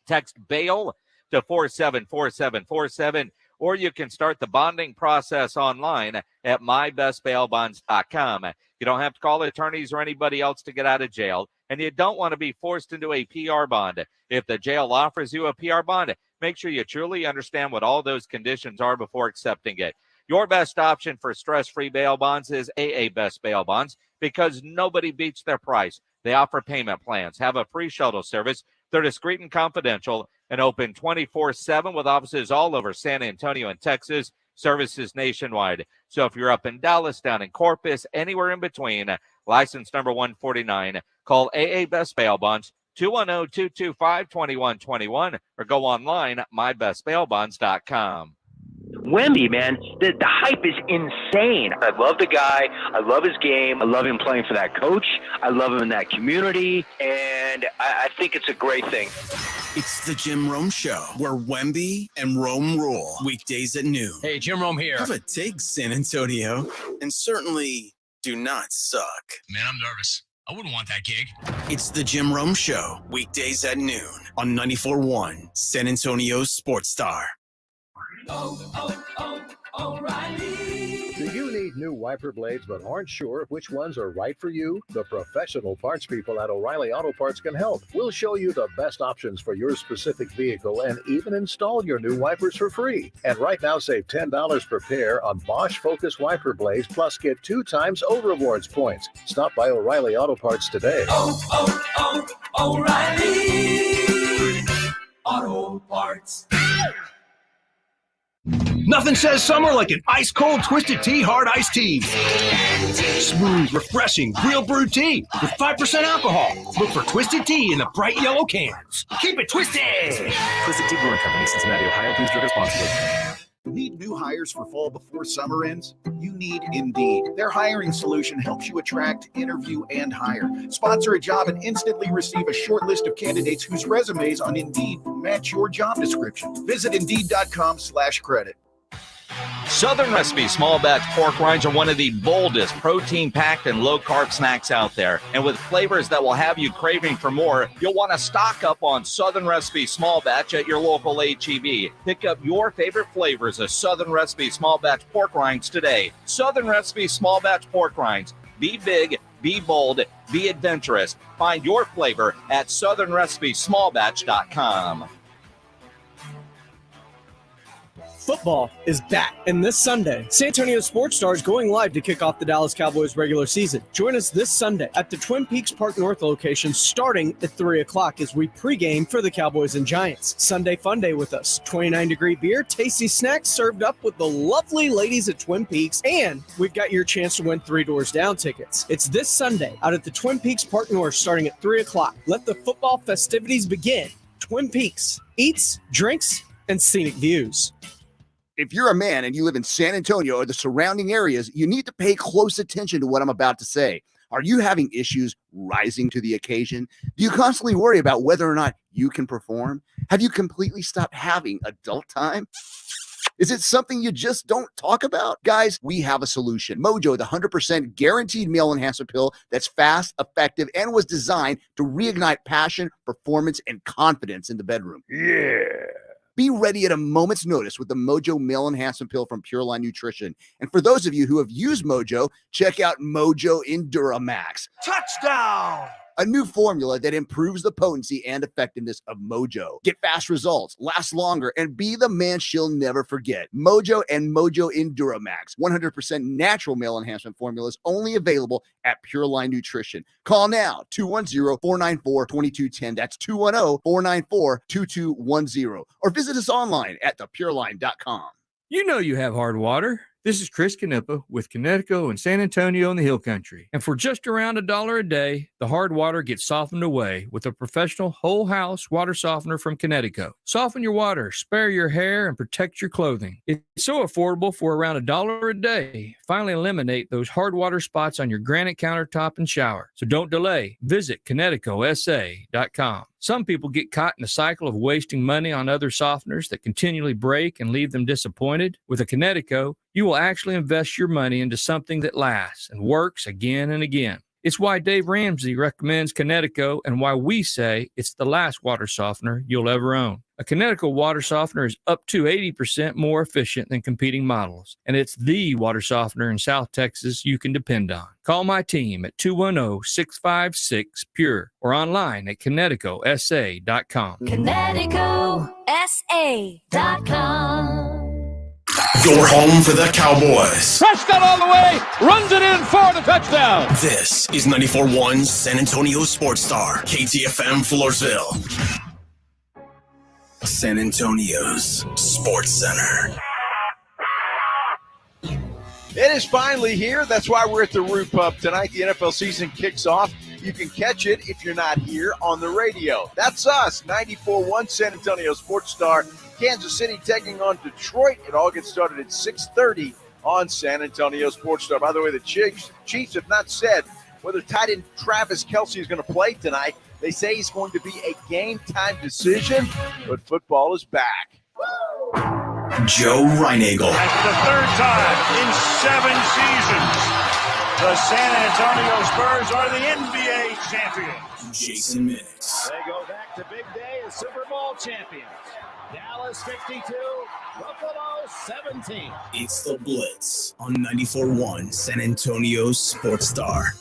Text BAIL to 474747, or you can start the bonding process online at mybestbailbonds.com. You don't have to call attorneys or anybody else to get out of jail, and you don't want to be forced into a PR bond. If the jail offers you a PR bond, make sure you truly understand what all those conditions are before accepting it. Your best option for stress-free bail bonds is AA Best Bail Bonds, because nobody beats their price. They offer payment plans, have a free shuttle service. They're discreet and confidential and open 24/7 with offices all over San Antonio and Texas, services nationwide. So if you're up in Dallas, down in Corpus, anywhere in between, license number 149, call AA Best Bail Bonds, 210-225-2121, or go online, mybestbailbonds.com. Wemby, man, the hype is insane. I love the guy. I love his game. I love him playing for that coach. I love him in that community. And I think it's a great thing. It's the Jim Rome Show, where Wemby and Rome rule. Weekdays at noon. Hey, Jim Rome here. Have a take, San Antonio. And certainly do not suck. Man, I'm nervous. I wouldn't want that gig. It's the Jim Rome Show, weekdays at noon on 94.1 San Antonio's Sports Star. O'Reilly. Do you need new wiper blades but aren't sure which ones are right for you? The professional parts people at O'Reilly Auto Parts can help. We'll show you the best options for your specific vehicle and even install your new wipers for free. And right now, save $10 per pair on Bosch Focus wiper blades, plus get 2 times O-Rewards points. Stop by O'Reilly Auto Parts today. O'Reilly Auto Parts. Nothing says summer like an ice-cold Twisted Tea Hard Iced Tea. Smooth, refreshing, real brewed tea with 5% alcohol. Look for Twisted Tea in the bright yellow cans. Keep it twisted! Twisted Tea Brewing Company, Cincinnati, Ohio. Please drink responsibly. Need new hires for fall before summer ends? You need Indeed. Their hiring solution helps you attract, interview, and hire. Sponsor a job and instantly receive a short list of candidates whose resumes on Indeed match your job description. Visit Indeed.com/credit. Southern Recipe small batch pork rinds are one of the boldest, protein-packed and low-carb snacks out there. And with flavors that will have you craving for more, you'll want to stock up on Southern Recipe small batch at your local H-E-B. Pick up your favorite flavors of Southern Recipe small batch pork rinds today. Southern Recipe small batch pork rinds. Be big, be bold, be adventurous. Find your flavor at southernrecipesmallbatch.com. Football is back, and this Sunday, San Antonio Sports Star is going live to kick off the Dallas Cowboys regular season. Join us this Sunday at the Twin Peaks Park North location starting at 3 o'clock as we pregame for the Cowboys and Giants. Sunday fun day with us. 29-degree beer, tasty snacks served up with the lovely ladies at Twin Peaks, and we've got your chance to win 3 Doors Down tickets. It's this Sunday out at the Twin Peaks Park North starting at 3 o'clock. Let the football festivities begin. Twin Peaks, eats, drinks, and scenic views. If you're a man and you live in San Antonio or the surrounding areas, you need to pay close attention to what I'm about to say. Are you having issues rising to the occasion? Do you constantly worry about whether or not you can perform? Have you completely stopped having adult time? Is it something you just don't talk about? Guys, we have a solution. Mojo, the 100% guaranteed male enhancement pill that's fast, effective, and was designed to reignite passion, performance, and confidence in the bedroom. Yeah. Be ready at a moment's notice with the Mojo Male Enhancement Pill from Pure Line Nutrition. And for those of you who have used Mojo, check out Mojo Enduramax. Touchdown! a new formula that improves the potency and effectiveness of Mojo. Get fast results, last longer, and be the man she'll never forget. Mojo and Mojo Enduramax, 100% natural male enhancement formulas, only available at Pure Line Nutrition. Call now, 210-494-2210. That's 210-494-2210. Or visit us online at thepureline.com. You know you have hard water. This is Chris Canepa with Connecticut and San Antonio in the Hill Country. And for just around $1 a day, the hard water gets softened away with a professional whole house water softener from Connecticut. Soften your water, spare your hair, and protect your clothing. It's so affordable for around $1 a day. Finally eliminate those hard water spots on your granite countertop and shower. So don't delay. Visit ConnecticutSA.com. Some people get caught in a cycle of wasting money on other softeners that continually break and leave them disappointed. With a Connecticut, you will actually invest your money into something that lasts and works again and again. It's why Dave Ramsey recommends Connecticut and why we say it's the last water softener you'll ever own. A Connecticut water softener is up to 80% more efficient than competing models, and it's the water softener in South Texas you can depend on. Call my team at 210-656-PURE or online at ConnecticutSA.com. ConnecticutSA.com. Your home for the Cowboys. Prescott all the way, runs it in for the touchdown. This is 94.1 San Antonio Sports Star, KTFM Floresville. San Antonio's Sports Center. It is finally here. That's why we're at the Root Pub tonight. The NFL season kicks off. You can catch it if you're not here on the radio. That's us, 94.1 San Antonio Sports Star. Kansas City taking on Detroit. It all gets started at 6:30 on San Antonio Sports Star. By the way, the Chiefs have not said whether tight end Travis Kelce is going to play tonight. They say he's going to be a game-time decision, but football is back. Joe Reinagel. That's the third time in 7 seasons the San Antonio Spurs are the NBA champions. Jason Minix. They go back to big day as Super Bowl champions. Dallas 52, Buffalo 17. It's the Blitz on 94.1 San Antonio Sports Star.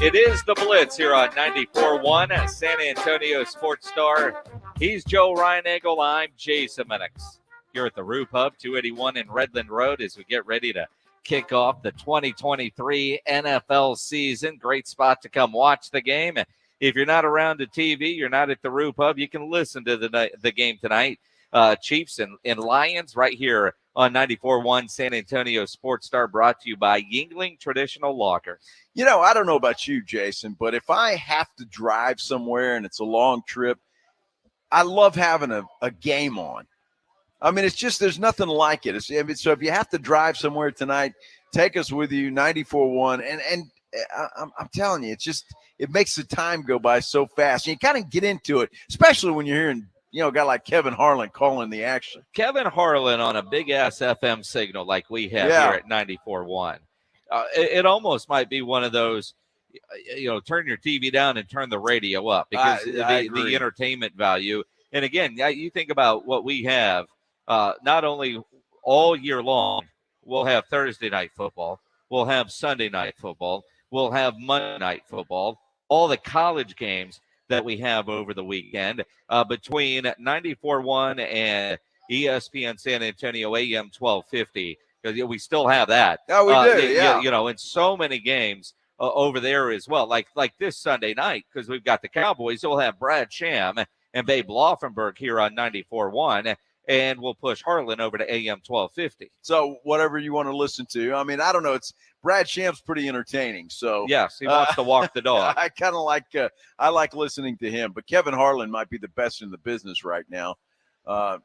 It is the Blitz here on 94.1 San Antonio Sports Star. He's Joe Reinagel. I'm Jason Minix. Here at the Root Pub, 281 in Redland Road, as we get ready to kick off the 2023 NFL season. Great spot to come watch the game. If you're not around the TV, you're not at the Root Pub, you can listen to the game tonight. Chiefs and Lions right here on 94.1 San Antonio Sports Star, brought to you by Yingling Traditional Locker. You know, I don't know about you, Jason, but if I have to drive somewhere and it's a long trip, I love having a game on. I mean, it's just, there's nothing like it. So if you have to drive somewhere tonight, take us with you, 94.1. And I'm telling you, it makes the time go by so fast. And you kind of get into it, especially when you're hearing, a guy like Kevin Harlan calling the action. Kevin Harlan on a big-ass FM signal like we have here at 94.1. It almost might be one of those, turn your TV down and turn the radio up, because the entertainment value. And again, you think about what we have, not only all year long, we'll have Thursday night football, we'll have Sunday night football, we'll have Monday night football, all the college games that we have over the weekend, between 94.1 and ESPN San Antonio AM 1250, because we still have that. Oh, we do, yeah. And so many games over there as well. Like this Sunday night, because we've got the Cowboys, we'll have Brad Sham and Babe Laufenberg here on 94.1, and we'll push Harlan over to AM 1250. So whatever you want to listen to. I mean, I don't know. Brad Sham's pretty entertaining. So yes, he wants to walk the dog. I kind of like I like listening to him. But Kevin Harlan might be the best in the business right now.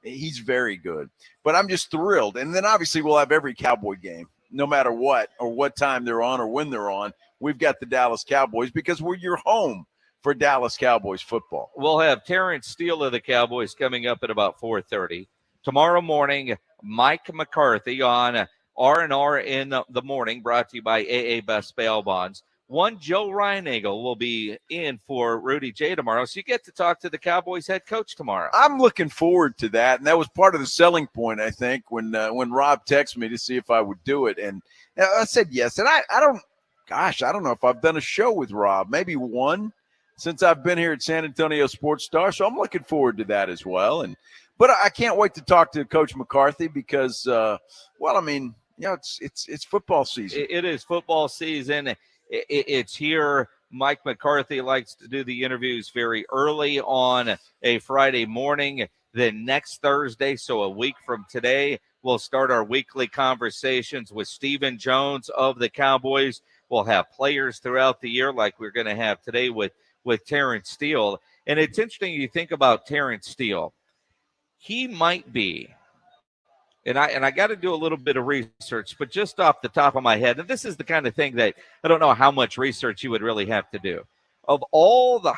He's very good. But I'm just thrilled. And then obviously we'll have every Cowboy game, no matter what or what time they're on or when they're on. We've got the Dallas Cowboys because we're your home for Dallas Cowboys football. We'll have Terrence Steele of the Cowboys coming up at about 4:30. Tomorrow morning, Mike McCarthy on R&R in the morning, brought to you by AA Best Bail Bonds. One Joe Reinagel will be in for Rudy J tomorrow, so you get to talk to the Cowboys head coach tomorrow. I'm looking forward to that, and that was part of the selling point, I think, when Rob texted me to see if I would do it, and I said yes. And I gosh, I don't know if I've done a show with Rob, maybe one since I've been here at San Antonio Sports Star. So I'm looking forward to that as well. But I can't wait to talk to Coach McCarthy because, it's football season. It is football season. It's here. Mike McCarthy likes to do the interviews very early on a Friday morning. Then next Thursday, so a week from today, we'll start our weekly conversations with Stephen Jones of the Cowboys. We'll have players throughout the year like we're going to have today with Terrence Steele. And it's interesting you think about Terrence Steele. He might be, and I got to do a little bit of research, but just off the top of my head, and this is the kind of thing that I don't know how much research you would really have to do. Of all the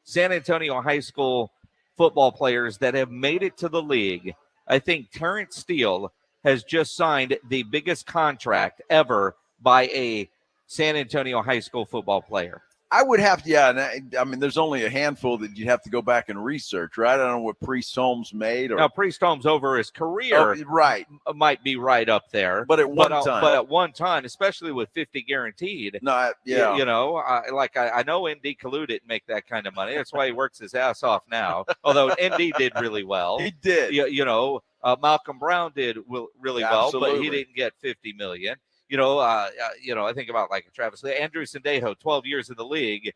San Antonio high school football players that have made it to the league, I think Terrence Steele has just signed the biggest contract ever by a San Antonio high school football player. I would have to, and there's only a handful that you'd have to go back and research, right? I don't know what Priest Holmes made. Now, Priest Holmes over his career might be right up there. But at one time, especially with 50 guaranteed. I know ND Kalu didn't make that kind of money. That's why he works his ass off now. Although ND did really well. He did. Malcolm Brown did really well, but he didn't get $50 million. I think about like Travis Andrew Sandejo, 12 years in the league,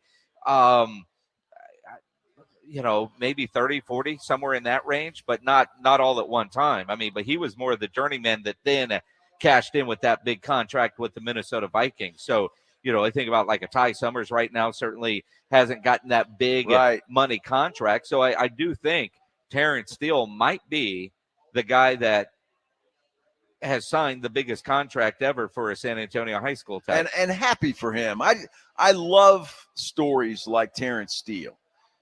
maybe 30, 40, somewhere in that range, but not all at one time. I mean, but he was more of the journeyman that then cashed in with that big contract with the Minnesota Vikings. So, I think about like a Ty Summers right now certainly hasn't gotten that big money contract. So I do think Terrence Steele might be the guy that has signed the biggest contract ever for a San Antonio high school type. And happy for him. I love stories like Terrence Steele.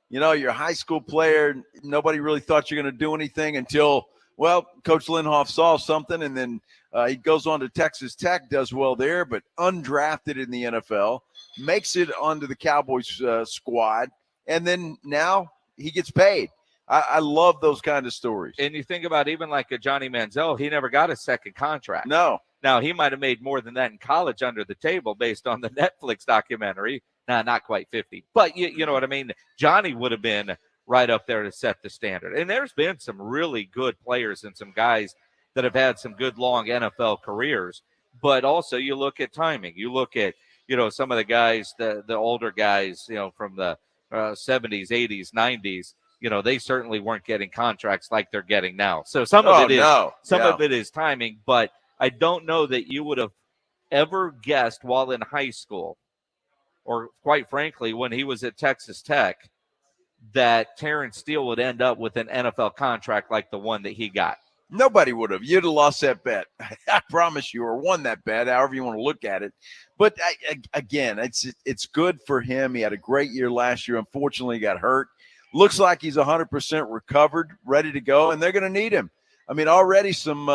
You're a high school player. Nobody really thought you're going to do anything until, Coach Linhoff saw something, and then he goes on to Texas Tech, does well there, but undrafted in the NFL, makes it onto the Cowboys squad, and then now he gets paid. I love those kind of stories. And you think about even like a Johnny Manziel, he never got a second contract. No. Now, he might have made more than that in college under the table based on the Netflix documentary. Nah, not quite 50. But you know what I mean? Johnny would have been right up there to set the standard. And there's been some really good players and some guys that have had some good long NFL careers. But also you look at timing. You look at, some of the guys, the older guys, from the 70s, 80s, 90s. They certainly weren't getting contracts like they're getting now. So some of it is timing, but I don't know that you would have ever guessed while in high school, or quite frankly, when he was at Texas Tech, that Terrence Steele would end up with an NFL contract like the one that he got. Nobody would have. You'd have lost that bet. I promise you, or won that bet, however you want to look at it. But again, it's good for him. He had a great year last year. Unfortunately, he got hurt. Looks like he's 100% recovered, ready to go, and they're going to need him. I mean, already some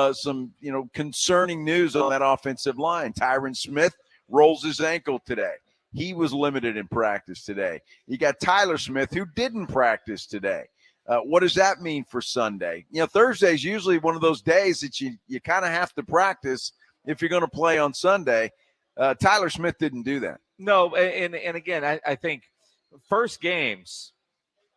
concerning news on that offensive line. Tyron Smith rolls his ankle today. He was limited in practice today. You got Tyler Smith, who didn't practice today. What does that mean for Sunday? Thursday is usually one of those days that you kind of have to practice if you're going to play on Sunday. Tyler Smith didn't do that. No, and again, I think first games,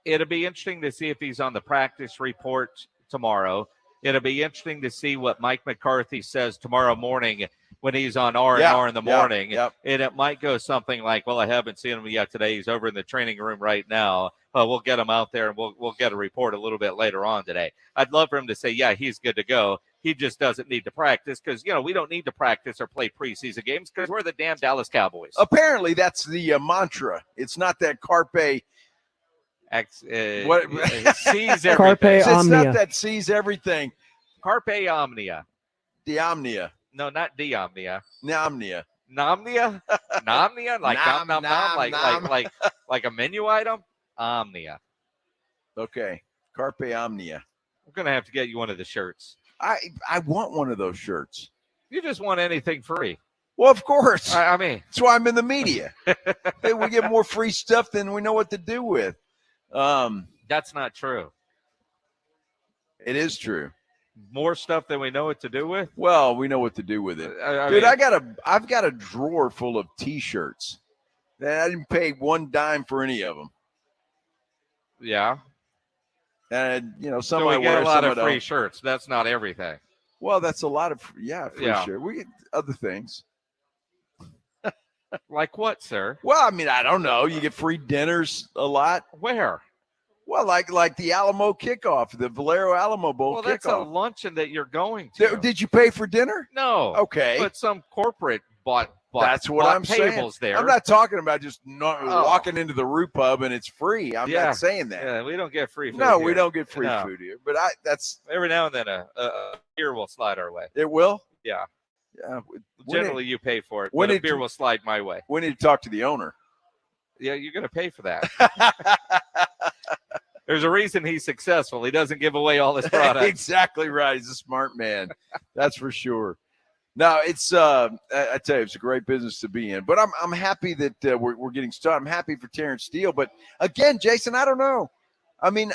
it'll be interesting to see if he's on the practice report tomorrow. It'll be interesting to see what Mike McCarthy says tomorrow morning when he's on R&R in the morning. And it might go something like, well, I haven't seen him yet today. He's over in the training room right now. We'll get him out there, and we'll get a report a little bit later on today. I'd love for him to say, yeah, he's good to go. He just doesn't need to practice because, we don't need to practice or play preseason games because we're the damn Dallas Cowboys. Apparently, that's the mantra. It's not that carpe sees everything. Carpe it's omnia. not that sees everything. Carpe omnia. Diomnia. No, not diomnia. Nomnia. Nomnia? Nomnia? Like nom, nom, nom, nom. like a menu item? Omnia. Okay. Carpe omnia. I'm going to have to get you one of the shirts. I want one of those shirts. You just want anything free. Well, of course. I mean. That's why I'm in the media. We get more free stuff than we know what to do with. That's not true. It is true. More stuff than we know what to do with? Well, we know what to do with it. Dude, I've got a drawer full of T-shirts. I didn't pay one dime for any of them. Yeah. And, some so I we get wear, a lot some of I free don't. shirts. That's not everything. Well, that's a lot of, free shirts. We get other things. Like what, sir? Well, I mean, I don't know. You get free dinners a lot. Where? Well, like the Alamo kickoff, the Valero Alamo Bowl Well, kickoff. that's a luncheon that you're going to. Did you pay for dinner? No. Okay. But some corporate bought that's what bought I'm tables saying. there. I'm not talking about just walking into the Root Pub and it's free. I'm not saying that. Yeah, we don't get free food No, here. we don't get free food here. But that's every now and then a beer will slide our way. It will? Yeah. Yeah. Generally, you pay for it. When But a beer will slide my way. We need to talk to the owner. Yeah, you're going to pay for that. There's a reason he's successful. He doesn't give away all his products. Exactly right. He's a smart man. That's for sure. No, it's I tell you, it's a great business to be in. But I'm happy that we're getting started. I'm happy for Terrence Steele. But again, Jason, I don't know. I mean,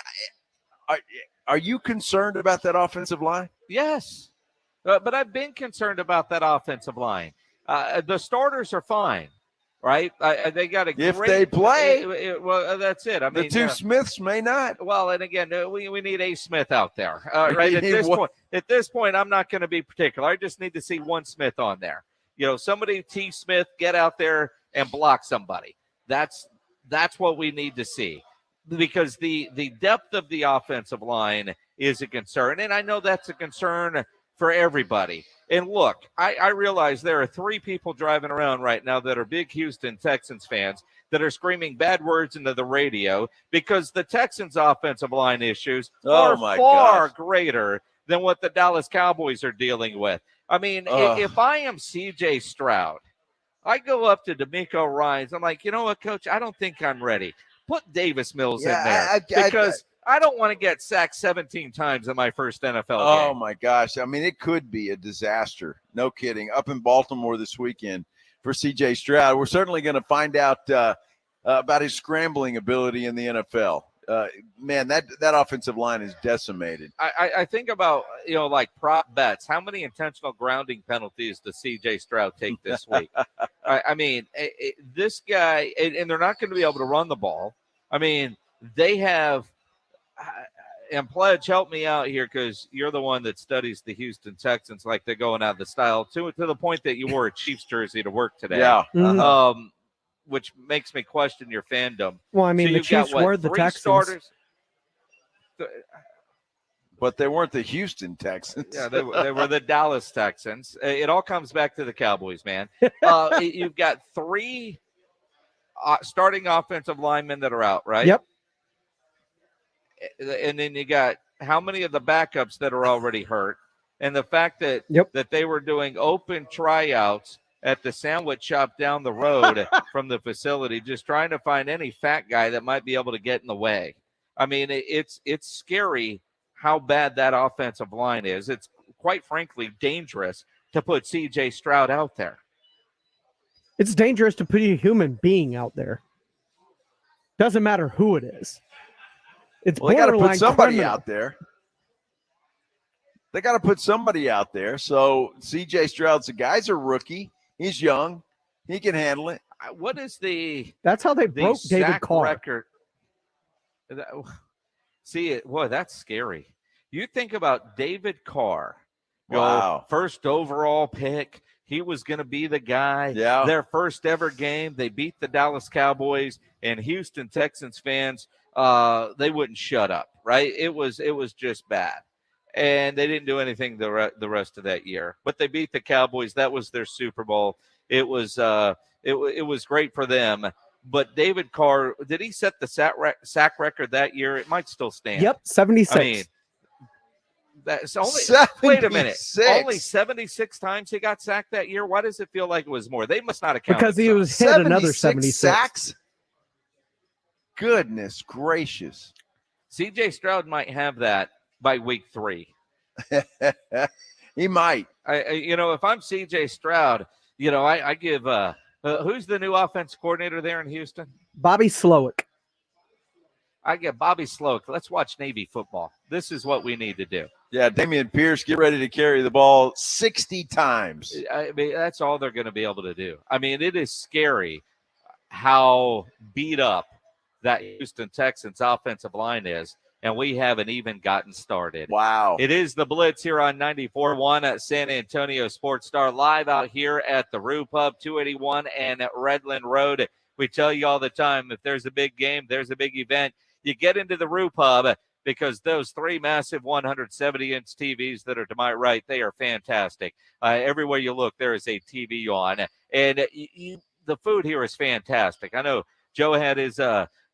are you concerned about that offensive line? Yes. But I've been concerned about that offensive line. The starters are fine, right? They got a if great, they play. Well, that's it. I mean, the two Smiths may not. Well, and again, we need a Smith out there, right? At this point, I'm not going to be particular. I just need to see one Smith on there. Somebody T. Smith get out there and block somebody. That's what we need to see, because the depth of the offensive line is a concern, and I know that's a concern for everybody. And look, I realize there are 3 people driving around right now that are big Houston Texans fans that are screaming bad words into the radio because the Texans' offensive line issues are far greater than what the Dallas Cowboys are dealing with. I mean, if I am C.J. Stroud, I go up to D'Amico Ryans. I'm like, you know what, Coach? I don't think I'm ready. Put Davis Mills in there because I don't want to get sacked 17 times in my first NFL game. Oh, my gosh. I mean, it could be a disaster. No kidding. Up in Baltimore this weekend for C.J. Stroud. We're certainly going to find out about his scrambling ability in the NFL. Man, that offensive line is decimated. I think about, like prop bets. How many intentional grounding penalties does C.J. Stroud take this week? I mean, this guy, and they're not going to be able to run the ball. I mean, they have – and Pledge, help me out here because you're the one that studies the Houston Texans like they're going out of the style to the point that you wore a Chiefs jersey to work today. Yeah. Mm-hmm. Which makes me question your fandom. Well, I mean, the Chiefs were the 3 Texans. starters? But they weren't the Houston Texans. Yeah, they were the Dallas Texans. It all comes back to the Cowboys, man. You've got 3 starting offensive linemen that are out, right? Yep. And then you got how many of the backups that are already hurt, and the fact that that they were doing open tryouts at the sandwich shop down the road from the facility, just trying to find any fat guy that might be able to get in the way. I mean, it's scary how bad that offensive line is. It's quite frankly dangerous to put C.J. Stroud out there. It's dangerous to put a human being out there. Doesn't matter who it is. It's they got to borderline put somebody criminal. out there. They got to put somebody out there. So C.J. Stroud's a guy's a rookie. He's young. He can handle it. What is That's how they broke David sack Carr. record? See it. Boy, that's scary. You think about David Carr. Wow. First overall pick. He was going to be the guy. Yeah. Their first ever game. They beat the Dallas Cowboys, and Houston Texans fans, they wouldn't shut up, right? It was just bad. And they didn't do anything the rest of that year. But they beat the Cowboys. That was their Super Bowl. It was it was great for them. But David Carr, did he set the sack record that year? It might still stand. Yep, 76. I mean, that's only 76. wait a minute. Only 76 times he got sacked that year. Why does it feel like it was more? They must not have counted. Because he was hit another 76 sacks. Goodness gracious. C.J. Stroud might have that by week 3. He might. If I'm C.J. Stroud, I give who's the new offense coordinator there in Houston? Bobby Slowick. I get Bobby Sloak. Let's watch Navy football. This is what we need to do. Yeah, Damian Pierce, get ready to carry the ball 60 times. I mean, that's all they're going to be able to do. I mean, it is scary how beat up that Houston Texans offensive line is, and we haven't even gotten started. Wow. It is the Blitz here on 94.1 at San Antonio Sports Star, live out here at the Roo Pub, 281 and at Redland Road. We tell you all the time, if there's a big game, there's a big event, you get into the Roo Pub, because those three massive 170-inch TVs that are to my right, they are fantastic. Everywhere you look, there is a TV on. And the food here is fantastic. I know Joe had his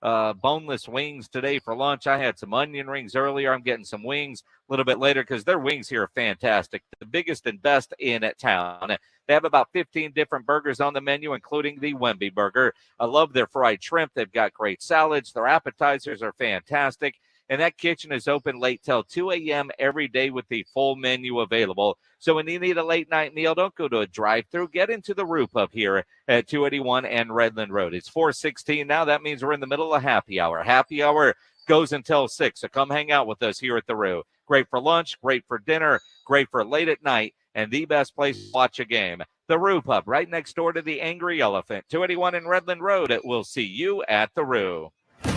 boneless wings today for lunch. I had some onion rings earlier. I'm getting some wings a little bit later because their wings here are fantastic. The biggest and best in town. They have about 15 different burgers on the menu, including the Wemby burger. I love their fried shrimp. They've got great salads. Their appetizers are fantastic. And that kitchen is open late till 2 a.m. every day with the full menu available. So when you need a late night meal, don't go to a drive-thru. Get into the Roo Pub here at 281 and Redland Road. It's 4:16 now. That means we're in the middle of happy hour. Happy hour goes until 6. So come hang out with us here at the Roo. Great for lunch, great for dinner, great for late at night, and the best place to watch a game. The Roo Pub, right next door to the Angry Elephant. 281 and Redland Road. We'll see you at the Roo.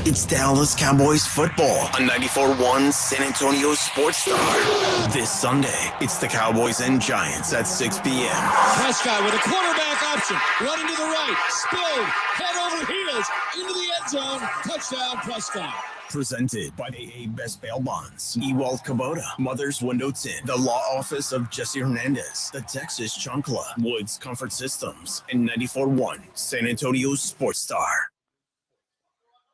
It's Dallas Cowboys football on 94.1 San Antonio Sports Star. This Sunday, it's the Cowboys and Giants at 6 p.m. Prescott with a quarterback option, running to the right, spilled, head over heels, into the end zone, touchdown Prescott. Presented by the Best Bail Bonds, Ewald Kubota, Mother's Window Tint, the Law Office of Jesse Hernandez, the Texas Chunkla, Woods Comfort Systems, and 94.1 San Antonio Sports Star.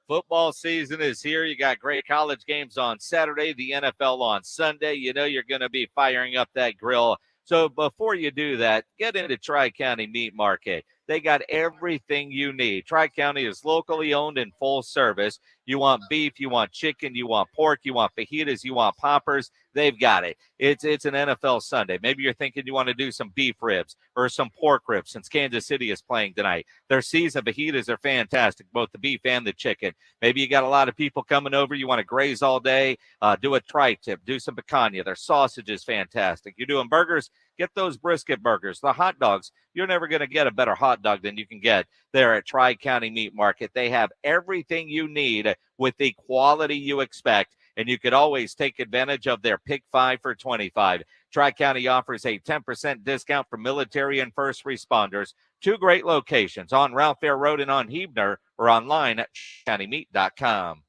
Football season is here. You got great college games on Saturday, the NFL on Sunday. You know you're going to be firing up that grill. So before you do that, get into Tri-County Meat Market. They got everything you need. Tri-County is locally owned and full service. You want beef, you want chicken, you want pork, you want fajitas, you want poppers. They've got it. It's an NFL Sunday. Maybe you're thinking you want to do some beef ribs or some pork ribs since Kansas City is playing tonight. Their seasoned fajitas are fantastic, both the beef and the chicken. Maybe you got a lot of people coming over. You want to graze all day, do a tri-tip, do some picanha. Their sausage is fantastic. You're doing burgers, get those brisket burgers. The hot dogs, you're never going to get a better hot dog than you can get there at Tri-County Meat Market. They have everything you need with the quality you expect, and you could always take advantage of their Pick 5 for 25. Tri-County offers a 10% discount for military and first responders. Two great locations on Ralph Fair Road and on Huebner, or online at countymeat.com.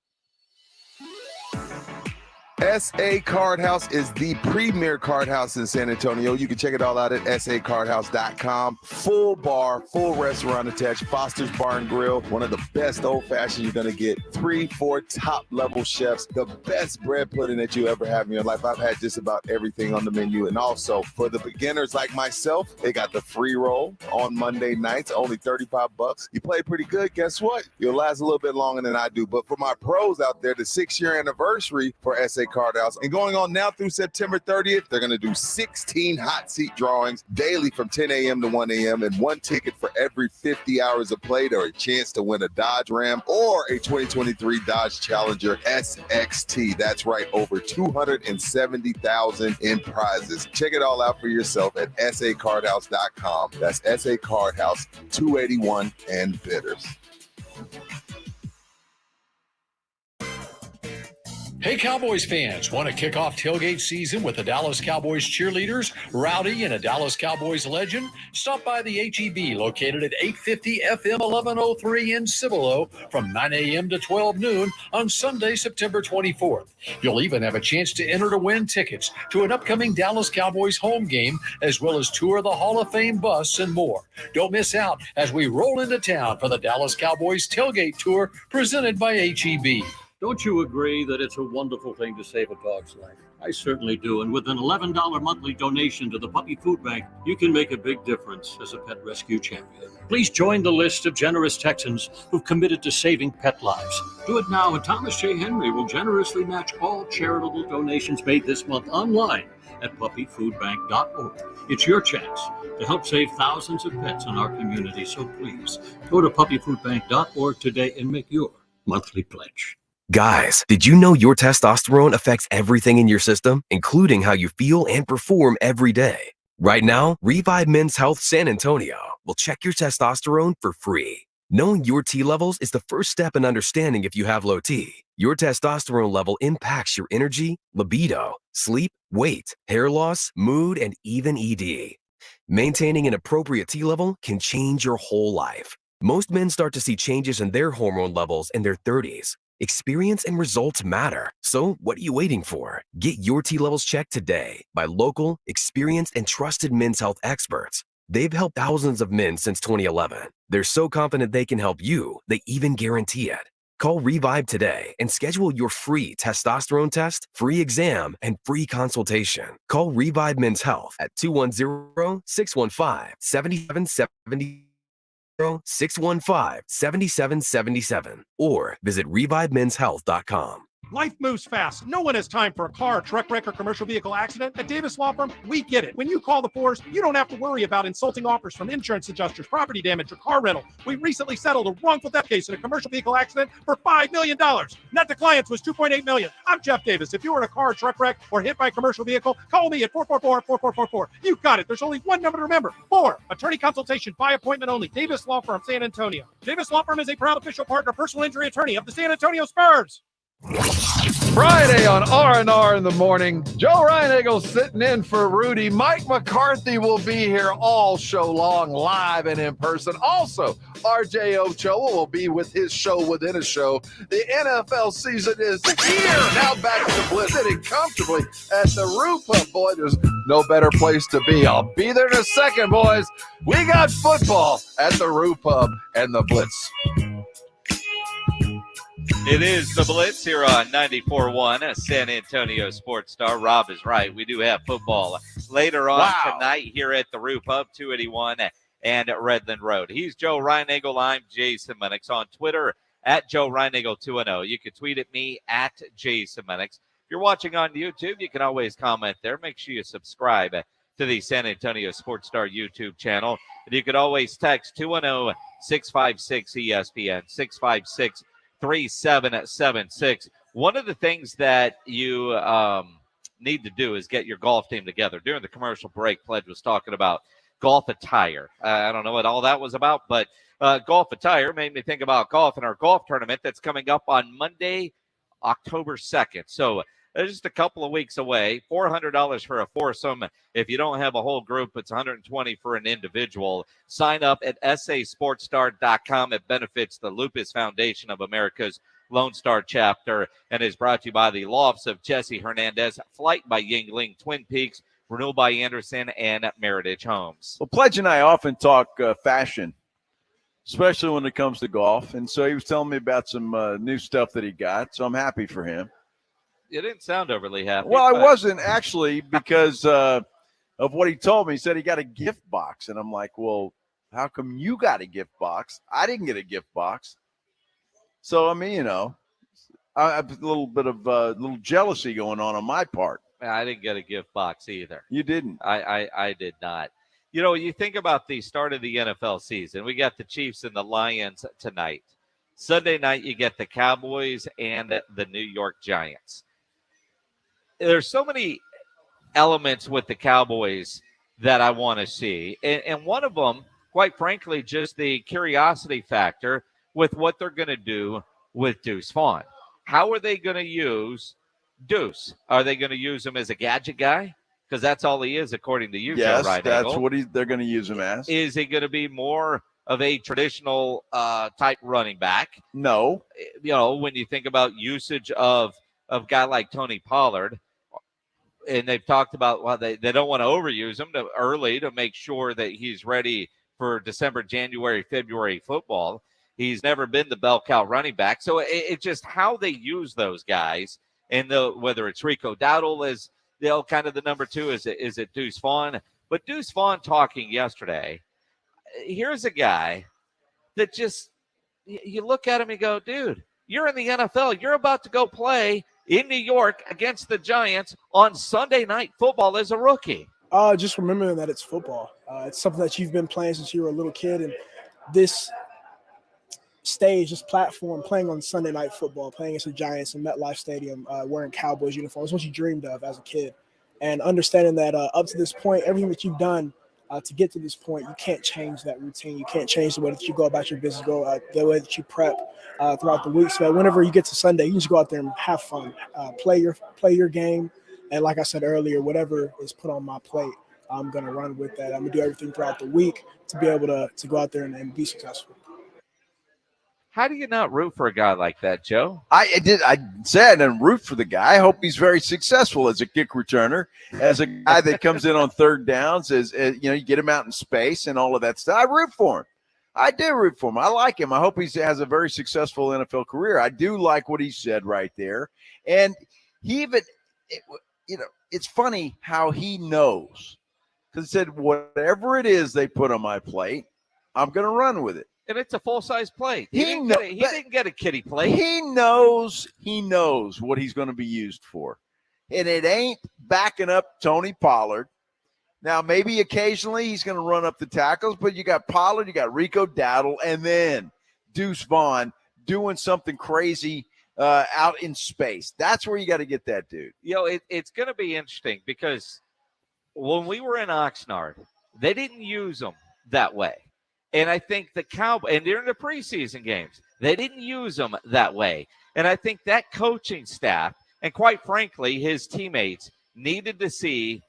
SA Card House is the premier card house in San Antonio. You can check it all out at sacardhouse.com. Full bar, full restaurant attached, Foster's Bar and Grill. One of the best old-fashioned you're going to get. 3-4 top-level chefs. The best bread pudding that you ever have in your life. I've had just about everything on the menu. And also, for the beginners like myself, they got the free roll on Monday nights, only $35. You play pretty good, guess what? You'll last a little bit longer than I do. But for my pros out there, the 6-year anniversary for SA Card House. And going on now through September 30th, they're going to do 16 hot seat drawings daily from 10 a.m. to 1 a.m. and one ticket for every 50 hours of play or a chance to win a Dodge Ram or a 2023 Dodge Challenger SXT. That's right, over $270,000 in prizes. Check it all out for yourself at sacardhouse.com. That's SA Card House, 281 and Bitters. Hey, Cowboys fans, want to kick off tailgate season with the Dallas Cowboys cheerleaders, Rowdy and a Dallas Cowboys legend? Stop by the H-E-B located at 850 FM 1103 in Cibolo from 9 a.m. to 12 noon on Sunday, September 24th. You'll even have a chance to enter to win tickets to an upcoming Dallas Cowboys home game, as well as tour the Hall of Fame bus and more. Don't miss out as we roll into town for the Dallas Cowboys tailgate tour presented by H-E-B. Don't you agree that it's a wonderful thing to save a dog's life? I certainly do. And with an $11 monthly donation to the Puppy Food Bank, you can make a big difference as a pet rescue champion. Please join the list of generous Texans who've committed to saving pet lives. Do it now, and Thomas J. Henry will generously match all charitable donations made this month online at puppyfoodbank.org. It's your chance to help save thousands of pets in our community. So please go to puppyfoodbank.org today and make your monthly pledge. Guys, did you know your testosterone affects everything in your system, including how you feel and perform every day? Right now, Revive Men's Health San Antonio will check your testosterone for free. Knowing your T levels is the first step in understanding if you have low T. Your testosterone level impacts your energy, libido, sleep, weight, hair loss, mood, and even ED. Maintaining an appropriate T level can change your whole life. Most men start to see changes in their hormone levels in their 30s. Experience and results matter. So what are you waiting for? Get your T levels checked today by local, experienced, and trusted men's health experts. They've helped thousands of men since 2011. They're so confident they can help you, they even guarantee it. Call Revive today and schedule your free testosterone test, free exam, and free consultation. Call Revive Men's Health at 210-615-7770. 615-7777 or visit revivemenshealth.com. Life moves fast. No one has time for a car, truck wreck, or commercial vehicle accident. At Davis Law Firm, we get it. When you call the force, you don't have to worry about insulting offers from insurance adjusters, property damage, or car rental. We recently settled a wrongful death case in a commercial vehicle accident for $5 million. Net to clients was $2.8 million. I'm Jeff Davis. If you were in a car, truck wreck, or hit by a commercial vehicle, call me at 444-4444. You got it. There's only one number to remember. 4. Attorney consultation by appointment only. Davis Law Firm, San Antonio. Davis Law Firm is a proud official partner, personal injury attorney of the San Antonio Spurs. Friday on R&R in the morning, Joe Reinagle sitting in for Rudy. Mike McCarthy will be here all show long, live and in person. Also, RJ Ochoa will be with his show within a show. The NFL season is here. Now back to the Blitz, sitting comfortably at the roof up. Boy, there's no better place to be. I'll be there in a second, boys. We got football at the Roof Pub and the Blitz. It is the Blitz here on 94.1, a San Antonio Sports Star. Rob is right. We do have football later on tonight here at the Roof Pub, 281 and Redland Road. He's Joe Reinagle. I'm Jason Minix. On Twitter, at Joe Reinagle210. You can tweet at me at Jason Minix. If you're watching on YouTube, you can always comment there. Make sure you subscribe to the San Antonio Sports Star YouTube channel. And you can always text 210-656-ESPN, 656-3776. One of the things that you need to do is get your golf team together. During the commercial break, Pledge was talking about golf attire. I don't know what all that was about, but golf attire made me think about golf and our golf tournament that's coming up on Monday, October 2nd. So just a couple of weeks away. $400 for a foursome. If you don't have a whole group, it's $120 for an individual. Sign up at sasportstar.com. It benefits the Lupus Foundation of America's Lone Star chapter and is brought to you by the Lofts of Jesse Hernandez, Flight by Yingling, Twin Peaks, Renewal by Anderson, and Meritage Homes. Well, Pledge and I often talk fashion, especially when it comes to golf. And so he was telling me about some new stuff that he got. So I'm happy for him. You didn't sound overly happy. Well, I wasn't actually because of what he told me. He said he got a gift box. And I'm like, well, how come you got a gift box? I didn't get a gift box. So, I mean, you know, I have a little bit of little jealousy going on my part. I didn't get a gift box either. You didn't? I did not. You know, you think about the start of the NFL season. We got the Chiefs and the Lions tonight. Sunday night, you get the Cowboys and the New York Giants. There's so many elements with the Cowboys that I want to see. And one of them, quite frankly, just the curiosity factor with what they're going to do with Deuce Vaughn. How are they going to use Deuce? Are they going to use him as a gadget guy? Because that's all he is, according to you, yes, Joe Reinagle. That's what they're going to use him as. Is he going to be more of a traditional type running back? No. You know, when you think about usage of a guy like Tony Pollard, and they've talked about, well, they don't want to overuse him early to make sure that he's ready for December, January, February football. He's never been the bell cow running back. So it's just how they use those guys. And whether it's Rico Dowdle as kind of the number two, is it Deuce Vaughn? But Deuce Vaughn talking yesterday, here's a guy that just, you look at him and go, dude, you're in the NFL. You're about to go play in New York against the Giants on Sunday Night Football as a rookie. Just remembering that it's football. It's something that you've been playing since you were a little kid. And this stage, this platform, playing on Sunday Night Football, playing against the Giants in MetLife Stadium, wearing Cowboys uniforms, what you dreamed of as a kid. And understanding that up to this point, everything that you've done to get to this point, you can't change that routine. You can't change the way that you go about your business, the way that you prep throughout the week. So that whenever you get to Sunday, you just go out there and have fun, play your game. And like I said earlier, whatever is put on my plate, I'm going to run with that. I'm going to do everything throughout the week to be able to go out there and be successful. How do you not root for a guy like that, Joe? I said and root for the guy. I hope he's very successful as a kick returner, as a guy that comes in on third downs, as you get him out in space and all of that stuff. I root for him. I do root for him. I like him. I hope he has a very successful NFL career. I do like what he said right there. And he even, it's funny how he knows. Because he said, whatever it is they put on my plate, I'm going to run with it. And it's a full-size plate. He didn't get a kiddie plate. He knows what he's going to be used for. And it ain't backing up Tony Pollard. Now, maybe occasionally he's going to run up the tackles, but you got Pollard, you got Rico Dowdle, and then Deuce Vaughn doing something crazy out in space. That's where you got to get that dude. It's going to be interesting because when we were in Oxnard, they didn't use him that way. And I think the Cowboys, and during the preseason games, they didn't use him that way. And I think that coaching staff, and quite frankly, his teammates, needed to see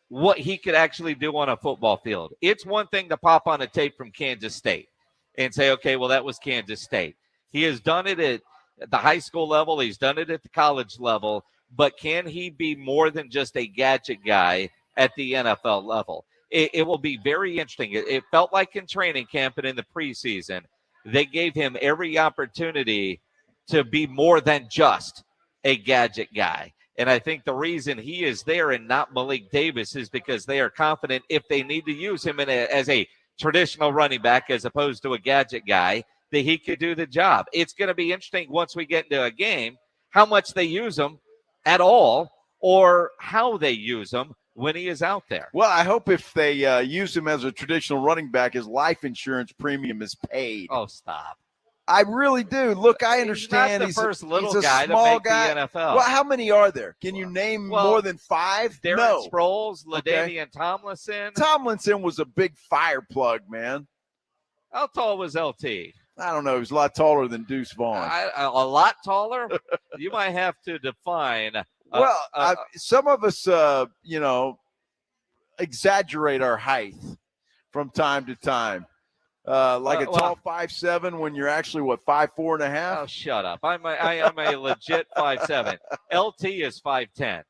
what he could actually do on a football field. It's one thing to pop on a tape from Kansas State and say, okay, well, that was Kansas State. He has done it at the high school level. He's done it at the college level. But can he be more than just a gadget guy at the NFL level? It will be very interesting. It felt like in training camp and in the preseason, they gave him every opportunity to be more than just a gadget guy. And I think the reason he is there and not Malik Davis is because they are confident if they need to use him as a traditional running back as opposed to a gadget guy, that he could do the job. It's going to be interesting once we get into a game how much they use him at all or how they use him when he is out there. Well, I hope if they use him as a traditional running back, his life insurance premium is paid. Oh, stop. I really do. Look, I understand he's not the first little he's a guy small to make guy. the NFL. Well, how many are there? Can you name more than 5? Darren Sproles, LaDainian Tomlinson. Tomlinson was a big fire plug, man. How tall was LT? I don't know. He was a lot taller than Deuce Vaughn. A lot taller? You might have to define. Some of us, exaggerate our height from time to time. Like a tall 5'7" when you're actually 5'4" and a half. Oh, shut up! I am a legit 5'7". LT is 5'10".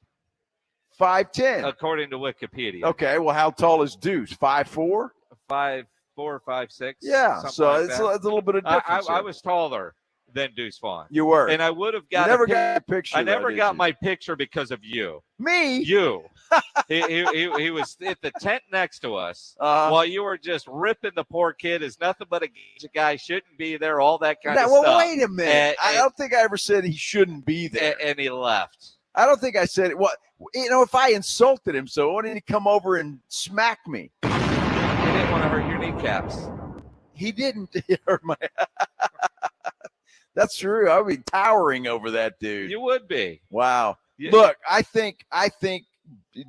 5'10", according to Wikipedia. Okay, well, how tall is Deuce? 5'4"? 5'4", 5'6". Yeah, so like it's a little bit of difference. I was taller than Deuce Vaughn. You were, and I would have got. You never got a picture. I never got my picture because of you. Me? You. he was at the tent next to us while you were just ripping the poor kid as nothing but a guy, shouldn't be there, all that kind of stuff. Well, wait a minute. I don't think I ever said he shouldn't be there. And he left. I don't think I said it. Well, if I insulted him, so why didn't he come over and smack me? He didn't want to hurt your kneecaps. He didn't hurt my. That's true. I would be towering over that dude. You would be. Wow. Yeah. Look, I think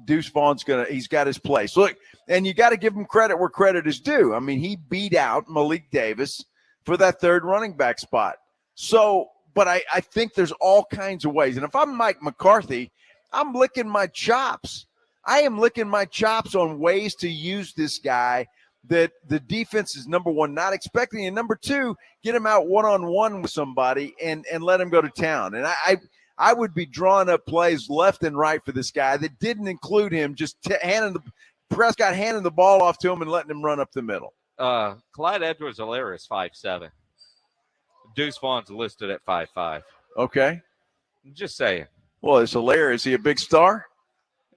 Deuce Vaughn's he's got his place. Look, and you got to give him credit where credit is due. I mean, he beat out Malik Davis for that third running back spot. So, but I think there's all kinds of ways. And if I'm Mike McCarthy, I'm licking my chops. I am licking my chops on ways to use this guy that the defense is, number one, not expecting, and number two, get him out one-on-one with somebody and let him go to town. And I would be drawing up plays left and right for this guy that didn't include him just Prescott handing the ball off to him and letting him run up the middle. Clyde Edwards-Helaire is 5'7". Deuce Vaughn's listed at 5'5". Okay. I'm just saying. Well, it's Helaire. Is he a big star?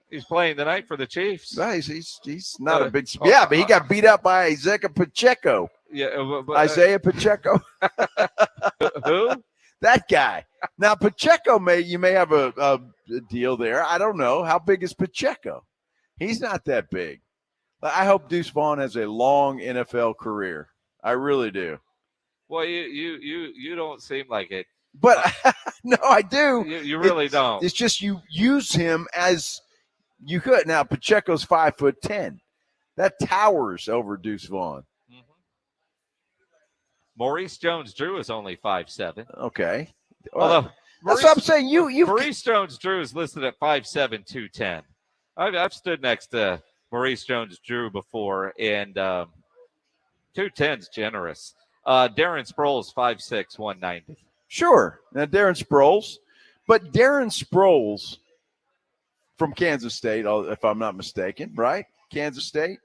He's playing tonight for the Chiefs. No, he's not a big star. Yeah, but he got beat up by Isaiah Pacheco. Yeah, Isaiah Pacheco. Who? That guy. Now, Pacheco you may have a deal there. I don't know. How big is Pacheco? He's not that big. I hope Deuce Vaughn has a long NFL career. I really do. Well, you don't seem like it. But no, I do. You really don't. It's just you use him as you could. Now, Pacheco's 5'10". That towers over Deuce Vaughn. Maurice Jones-Drew is only 5'7". Okay. Although that's what I'm saying. Maurice Jones-Drew is listed at 5'7", 210. I've stood next to Maurice Jones-Drew before, and 210's generous. Darren Sproles, 5'6", 190. Sure. Now, Darren Sproles. But Darren Sproles from Kansas State, if I'm not mistaken, right? Kansas State?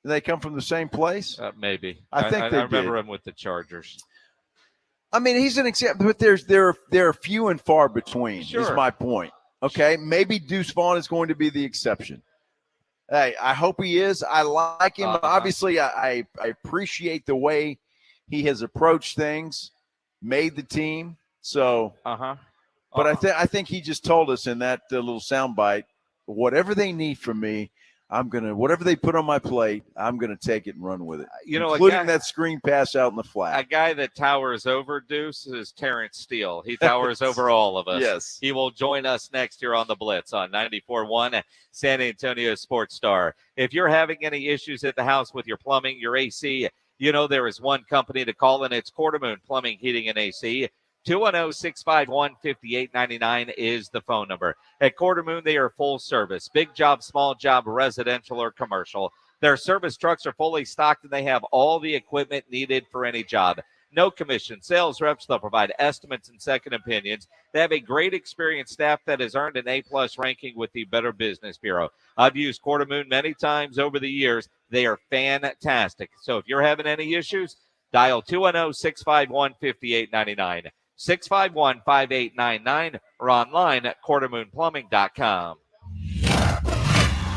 Do they come from the same place? Maybe. I think I remember him with the Chargers. I mean, he's an example, but there are few and far between, is my point. Okay? Maybe Deuce Vaughn is going to be the exception. Hey, I hope he is. I like him. Obviously, I appreciate the way he has approached things, made the team. So, but I think he just told us in that little soundbite, whatever they need from me, whatever they put on my plate, I'm gonna take it and run with it. Including that screen pass out in the flat. A guy that towers over Deuce is Terrence Steele. He towers over all of us. Yes. He will join us next year on the Blitz on 94.1 San Antonio Sports Star. If you're having any issues at the house with your plumbing, your AC, there is one company to call, and it's Quartermoon Plumbing, Heating, and AC. 210-651-5899 is the phone number. At Quartermoon, they are full service. Big job, small job, residential or commercial. Their service trucks are fully stocked, and they have all the equipment needed for any job. No commission. Sales reps, they'll provide estimates and second opinions. They have a great experienced staff that has earned an A-plus ranking with the Better Business Bureau. I've used Quartermoon many times over the years. They are fantastic. So if you're having any issues, dial 210-651-5899. 651-5899 or online at quartermoonplumbing.com.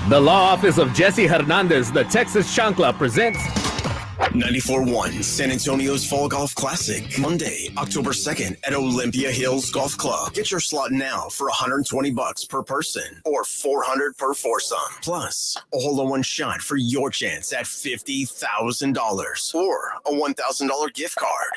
The law office of Jesse Hernandez, the Texas Chancla, presents 94.1 San Antonio's Fall Golf Classic, Monday, October 2nd at Olympia Hills Golf Club. Get your slot now for $120 per person or $400 per foursome. Plus, a hole-in-one shot for your chance at $50,000 or a $1,000 gift card.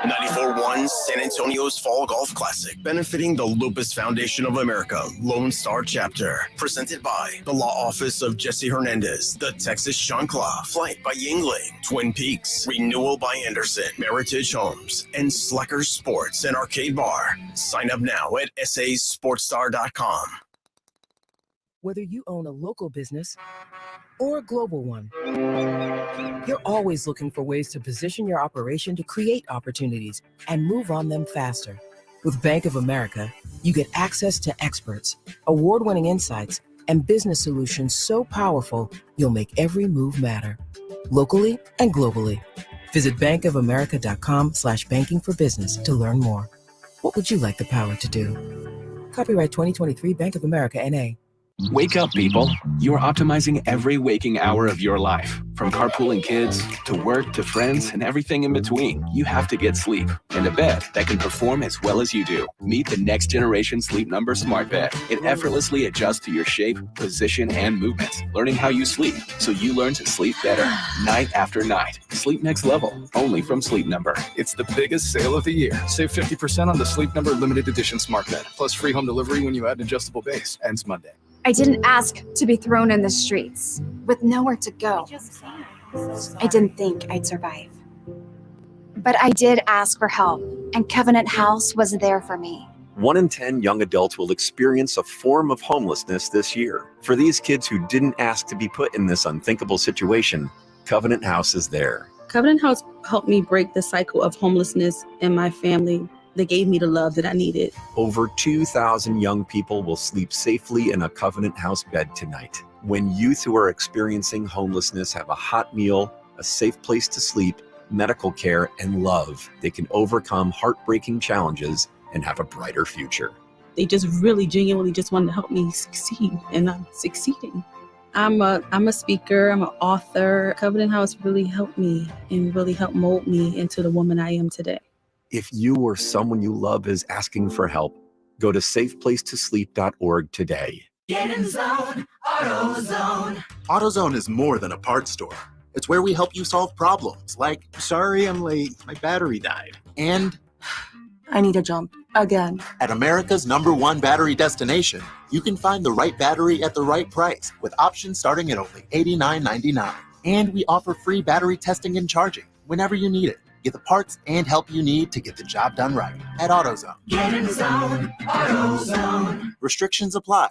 94.1 San Antonio's Fall Golf Classic, benefiting the Lupus Foundation of America, Lone Star Chapter. Presented by the Law Office of Jesse Hernandez, the Texas Chancla, Flight by Yingling, Twin Peaks, Renewal by Anderson, Meritage Homes, and Slacker Sports and Arcade Bar. Sign up now at sasportstar.com. Whether you own a local business or a global one, you're always looking for ways to position your operation to create opportunities and move on them faster. With Bank of America, you get access to experts, award-winning insights, and business solutions so powerful, you'll make every move matter, locally and globally. Visit bankofamerica.com/banking for business to learn more. What would you like the power to do? Copyright 2023 Bank of America, N.A. Wake up, people. You are optimizing every waking hour of your life. From carpooling kids, to work, to friends, and everything in between. You have to get sleep. And a bed that can perform as well as you do. Meet the next generation Sleep Number Smart Bed. It effortlessly adjusts to your shape, position, and movements. Learning how you sleep, so you learn to sleep better. Night after night. Sleep next level. Only from Sleep Number. It's the biggest sale of the year. Save 50% on the Sleep Number Limited Edition Smart Bed. Plus free home delivery when you add an adjustable base. Ends Monday. I didn't ask to be thrown in the streets with nowhere to go. I didn't think I'd survive. But I did ask for help, and Covenant House was there for me. 1 in 10 young adults will experience a form of homelessness this year. For these kids who didn't ask to be put in this unthinkable situation, Covenant House is there. Covenant House helped me break the cycle of homelessness in my family. They gave me the love that I needed. Over 2,000 young people will sleep safely in a Covenant House bed tonight. When youth who are experiencing homelessness have a hot meal, a safe place to sleep, medical care, and love, they can overcome heartbreaking challenges and have a brighter future. They just really genuinely just wanted to help me succeed, and I'm succeeding. I'm a speaker, I'm an author. Covenant House really helped me and really helped mold me into the woman I am today. If you or someone you love is asking for help, go to safeplacetosleep.org today. Get in zone, AutoZone. AutoZone is more than a parts store. It's where we help you solve problems like, sorry I'm late, my battery died. And I need a jump again. at America's #1 battery destination, you can find the right battery at the right price with options starting at only $89.99. And we offer free battery testing and charging whenever you need it. Get the parts and help you need to get the job done right at AutoZone. Get in the zone, AutoZone. Restrictions apply.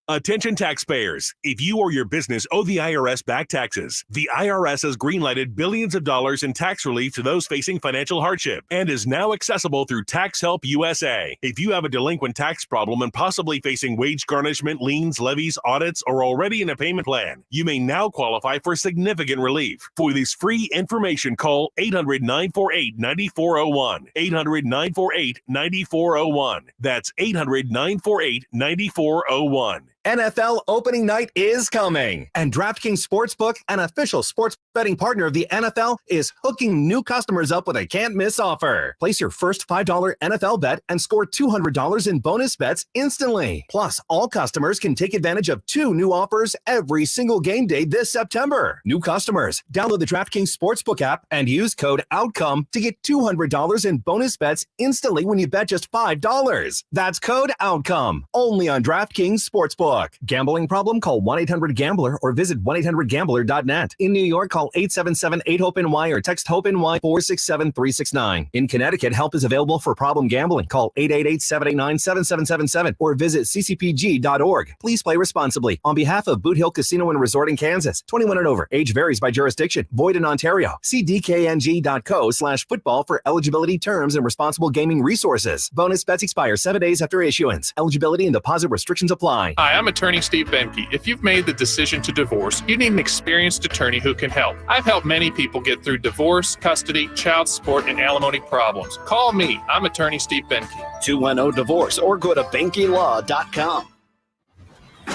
Attention taxpayers. If you or your business owe the IRS back taxes, the IRS has greenlighted billions of dollars in tax relief to those facing financial hardship and is now accessible through Tax Help USA. If you have a delinquent tax problem and possibly facing wage garnishment, liens, levies, audits, or already in a payment plan, you may now qualify for significant relief. For this free information, call 800-948-9401. 800-948-9401. That's 800-948-9401. NFL opening night is coming, and DraftKings Sportsbook, an official sports betting partner of the NFL, is hooking new customers up with a can't-miss offer. Place your first $5 NFL bet and score $200 in bonus bets instantly. Plus, all customers can take advantage of 2 new offers every single game day this September. New customers, download the DraftKings Sportsbook app and use code OUTCOME to get $200 in bonus bets instantly when you bet just $5. That's code OUTCOME, only on DraftKings Sportsbook. Gambling problem? Call 1-800-GAMBLER or visit 1-800-GAMBLER.net. In New York, call 877-8-HOPE-NY or text HOPE-NY 467-369. In Connecticut, help is available for problem gambling. Call 888-789-7777 or visit ccpg.org. Please play responsibly. On behalf of Boot Hill Casino and Resort in Kansas, 21 and over. Age varies by jurisdiction. Void in Ontario. See dkng.co/football for eligibility terms and responsible gaming resources. Bonus bets expire 7 days after issuance. Eligibility and deposit restrictions apply. Hi, I'm attorney Steve Benke. If you've made the decision to divorce, you need an experienced attorney who can help. I've helped many people get through divorce, custody, child support, and alimony problems. Call me. I'm attorney Steve Benke. 210-DIVORCE or go to BenkeLaw.com.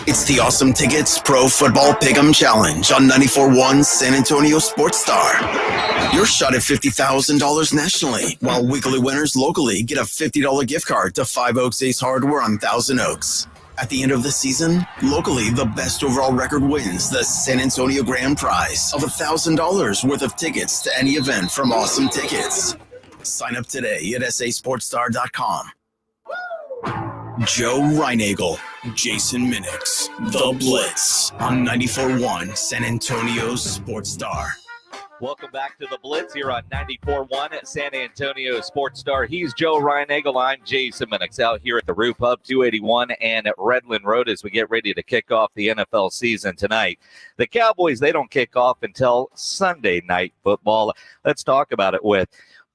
It's the Awesome Tickets Pro Football Pick'em Challenge on 94.1 San Antonio Sports Star. Your shot at $50,000 nationally, while weekly winners locally get a $50 gift card to 5 Oaks Ace Hardware on Thousand Oaks. At the end of the season, locally, the best overall record wins the San Antonio Grand Prize of $1,000 worth of tickets to any event from Awesome Tickets. Sign up today at sasportstar.com. Joe Reinagel, Jason Minix, The Blitz on 94.1 San Antonio Sports Star. Welcome back to the Blitz here on 94.1 at San Antonio Sports Star. He's Joe Reinagel. I'm Jason Minix out here at the Roof Hub 281 and at Redland Road as we get ready to kick off the NFL season tonight. The Cowboys, they don't kick off until Sunday night football. Let's talk about it with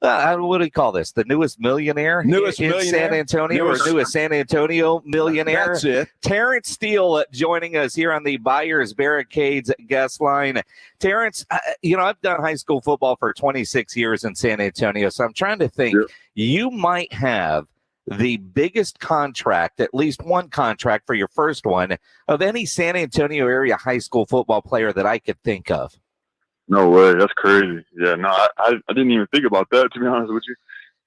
what do you call this? The newest millionaire in San Antonio, or newest San Antonio millionaire? That's it. Terrence Steele joining us here on the Buyers Barricades guest line. Terrence, I've done high school football for 26 years in San Antonio, so I'm trying to think. You might have the biggest contract, at least one contract for your first one, of any San Antonio area high school football player that I could think of. No way, that's crazy. Yeah, no, I didn't even think about that, to be honest with you.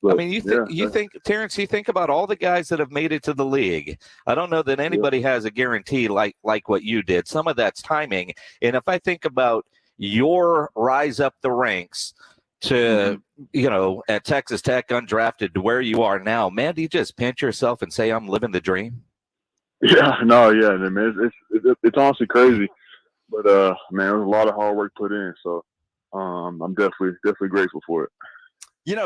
But, I mean, you think, Terrence, you think about all the guys that have made it to the league. I don't know that anybody has a guarantee like what you did. Some of that's timing. And if I think about your rise up the ranks to, at Texas Tech, undrafted, to where you are now, man, do you just pinch yourself and say, I'm living the dream? Yeah, no, yeah, man, it's honestly crazy. But, man, there was a lot of hard work put in. So I'm definitely grateful for it.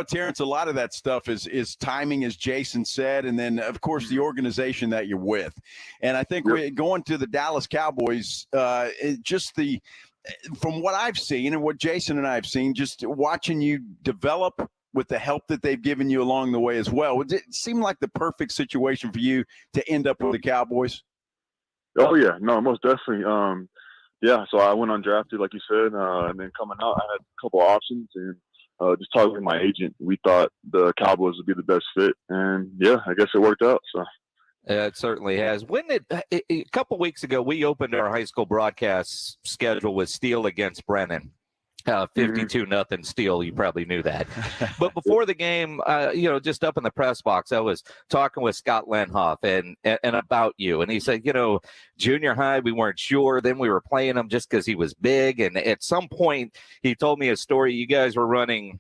Terrence, a lot of that stuff is timing, as Jason said, and then, of course, the organization that you're with. And I think going to the Dallas Cowboys, from what I've seen and what Jason and I have seen, just watching you develop with the help that they've given you along the way as well, would it seem like the perfect situation for you to end up with the Cowboys? Oh, yeah. No, most definitely. Yeah, so I went undrafted, like you said, and then coming out, I had a couple of options, and just talking with my agent, we thought the Cowboys would be the best fit, and yeah, I guess it worked out. So it certainly has. A couple weeks ago, we opened our high school broadcast schedule with Steele against Brennan. Mm-hmm. 52-0 Steel. You probably knew that. But before the game, just up in the press box, I was talking with Scott Lenhoff and about you. And he said, junior high, we weren't sure. Then we were playing him just because he was big. And at some point, he told me a story. You guys were running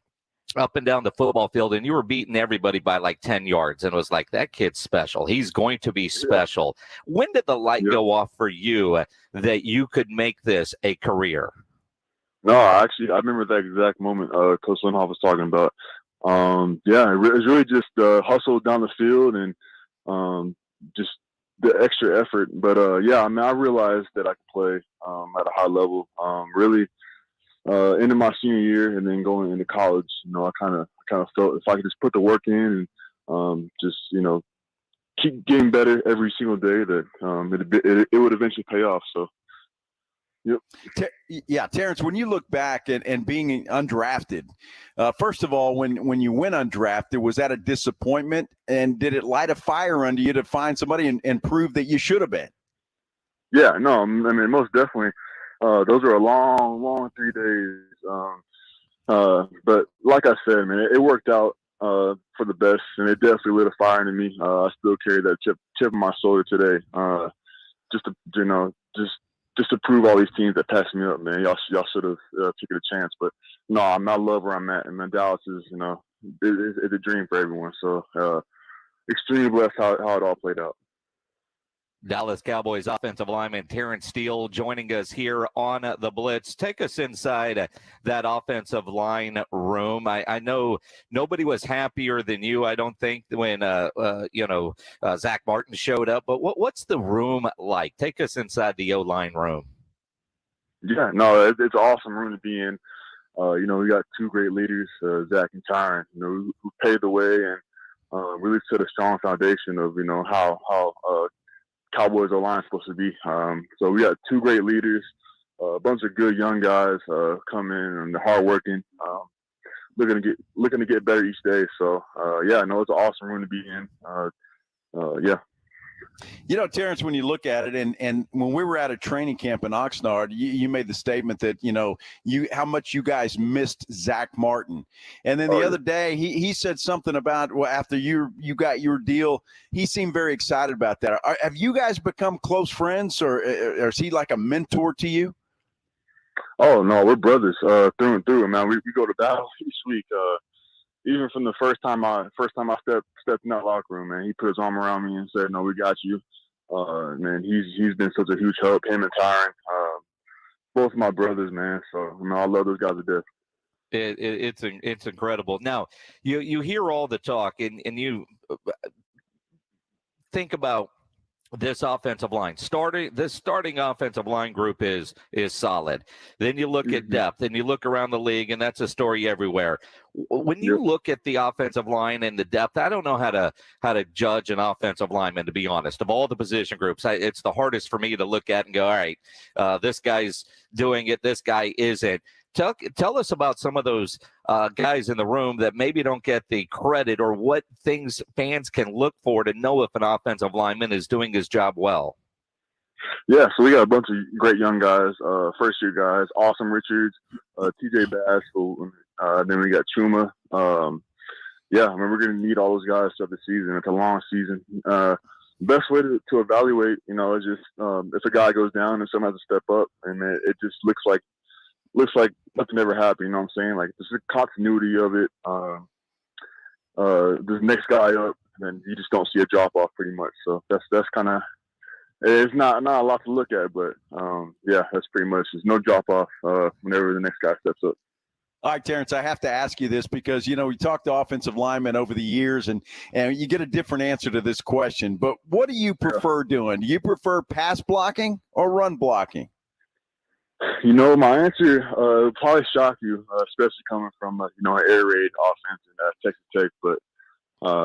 up and down the football field, and you were beating everybody by like 10 yards. And it was like, that kid's special. He's going to be special. When did the light go off for you that you could make this a career? No, I remember that exact moment Coach Lenhoff was talking about. It was really just hustle down the field and just the extra effort. But I realized that I could play at a high level. Really, into my senior year and then going into college, I kind of felt if I could just put the work in and keep getting better every single day, that it would eventually pay off. So. Yep. Terrence, when you look back and being undrafted, first of all, when you went undrafted, was that a disappointment? And did it light a fire under you to find somebody and prove that you should have been? Yeah, no, I mean, most definitely. Those are a long 3 days. But like I said, man, it worked out for the best, and it definitely lit a fire into me. I still carry that chip on my shoulder today, just to prove all these teams that passed me up, man. Y'all should have taken a chance. But no, I love where I'm at, and man, Dallas is, it's a dream for everyone. So extremely blessed how it all played out. Dallas Cowboys offensive lineman Terrence Steele joining us here on the Blitz. Take us inside that offensive line room. I know nobody was happier than you, I don't think, when Zach Martin showed up. But what's the room like? Take us inside the O-line room. Yeah, no, it's an awesome room to be in. We got two great leaders, Zach and Tyron, who paved the way and really set a strong foundation of how Cowboys O-line is supposed to be. So we got two great leaders, a bunch of good young guys come in and they're hardworking, looking to get better each day. So it's an awesome room to be in. Terrence, when you look at it, and when we were at a training camp in Oxnard, you made the statement that, how much you guys missed Zach Martin. And then the other day, he said something about, after you got your deal, he seemed very excited about that. Have you guys become close friends, or is he like a mentor to you? Oh, no, we're brothers through and through, man. We go to battle each week. Even from the first time I stepped in that locker room, man, he put his arm around me and said, "No, we got you." Man, he's been such a huge help. Him and Tyron, both my brothers, man. So I love those guys to death. It's incredible. Now you hear all the talk, and you think about this offensive line. This starting offensive line group is solid. Then you look at depth, and you look around the league, and that's a story everywhere. When you look at the offensive line and the depth, I don't know how to judge an offensive lineman, to be honest. Of all the position groups, it's the hardest for me to look at and go, all right, this guy's doing it, this guy isn't. Tell us about some of those guys in the room that maybe don't get the credit, or what things fans can look for to know if an offensive lineman is doing his job well. Yeah, so we got a bunch of great young guys, first-year guys, Awesome Richards, TJ Bass, then we got Chuma. I mean, we're going to need all those guys throughout the season. It's a long season. Best way to evaluate, is just if a guy goes down and someone has to step up, and it just looks like nothing ever happened. You know what I'm saying? Like, there's a continuity of it. This next guy up, and you just don't see a drop off pretty much. So that's kind of, it's not a lot to look at, but that's pretty much, there's no drop off whenever the next guy steps up. All right, Terrence, I have to ask you this because, we talked to offensive linemen over the years, and you get a different answer to this question. But what do you prefer doing? Do you prefer pass blocking or run blocking? My answer will probably shock you, especially coming from an air raid offense in Texas Tech. But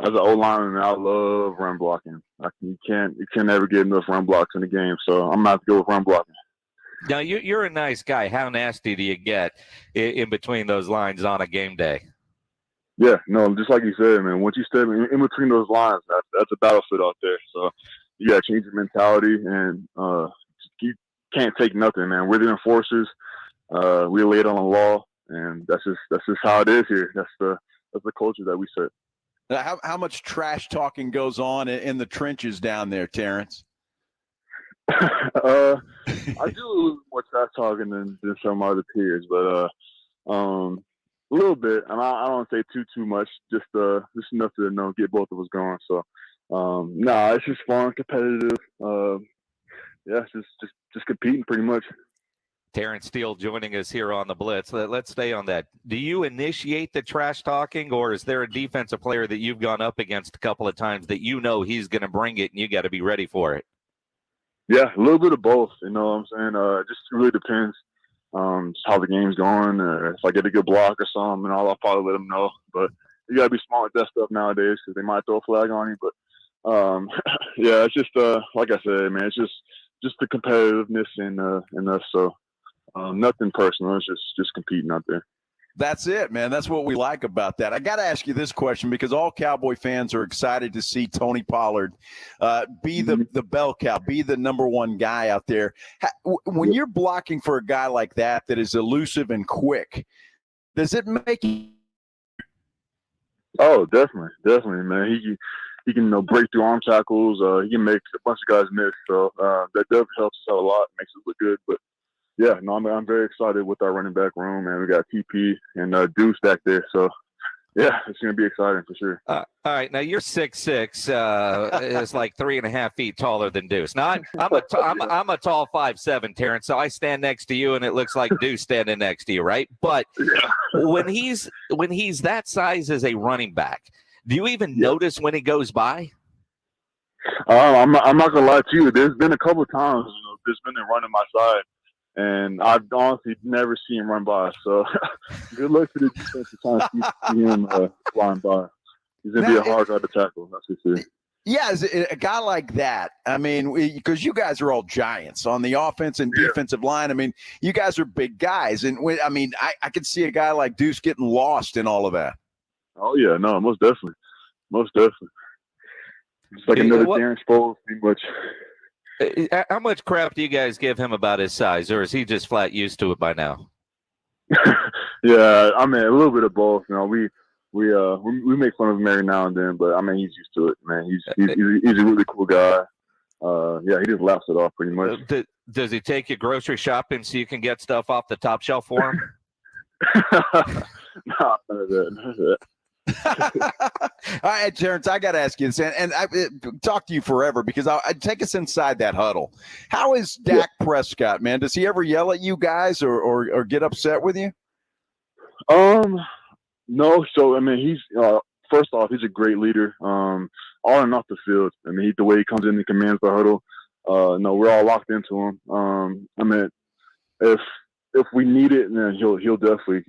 as an O-lineman, I love run blocking. You can never get enough run blocks in the game, so I'm going to have to go with run blocking. Now, you're a nice guy. How nasty do you get in between those lines on a game day? Yeah, no, just like you said, man, once you step in between those lines, that's a battlefield out there. So you got to change your mentality, and you can't take nothing, man. We're the enforcers. we laid on the law, and that's just how it is here. That's the culture that we set. How much trash talking goes on in the trenches down there, Terrence? I do a little more trash talking than some other peers, but a little bit. And I don't say too much, just enough to get both of us going. So it's just fun, competitive. It's just competing pretty much. Terrence Steele joining us here on the Blitz. Let's stay on that. Do you initiate the trash talking, or is there a defensive player that you've gone up against a couple of times that you know he's going to bring it and you got to be ready for it? Yeah, a little bit of both. You know what I'm saying? It just really depends just how the game's going. If I get a good block or something, I'll probably let them know. But you got to be smart with that stuff nowadays because they might throw a flag on you. But, it's just, like I said, man, it's just the competitiveness in us. So nothing personal. It's just competing out there. That's it, man. That's what we like about that. I got to ask you this question because all Cowboy fans are excited to see Tony Pollard be the bell cow, be the number one guy out there. When you're blocking for a guy like that is elusive and quick, does it make you? Oh, definitely, man. He can break through arm tackles. He can make a bunch of guys miss. So that definitely helps us out a lot. Makes us look good, but. Yeah, no, I'm very excited with our running back room, and we got TP and Deuce back there. So, yeah, it's going to be exciting for sure. All right, now you're 6'6", is like 3.5 feet taller than Deuce. Now I'm a tall 5'7", Terrence. So I stand next to you, and it looks like Deuce standing next to you, right? But when he's that size as a running back, do you even notice when he goes by? I'm not gonna lie to you. There's been a couple of times there's been a run on my side. And I've honestly never seen him run by. So good luck to the defense trying to see him flying by. He's going to be a hard guy to tackle. That's for sure. Yeah, a guy like that, I mean, because you guys are all giants on the offense and defensive line. I mean, you guys are big guys. And, I could see a guy like Deuce getting lost in all of that. Oh, yeah. No, most definitely. It's like another Darren Sproles, pretty much. How much crap do you guys give him about his size, or is he just flat used to it by now? Yeah, I mean, a little bit of both. You know, we make fun of him every now and then, but I mean, he's used to it, man. He's a really cool guy. He just laughs it off pretty much. Does he take you grocery shopping so you can get stuff off the top shelf for him? No, none of that. All right, Terrence, I got to ask you this, and I talk to you forever because I take us inside that huddle. How is Dak Prescott, man? Does he ever yell at you guys or get upset with you? No. So I mean, he's first off, he's a great leader. On and off the field. I mean, the way he comes in and commands the huddle. No, we're all locked into him. I mean, if we need it, then he'll definitely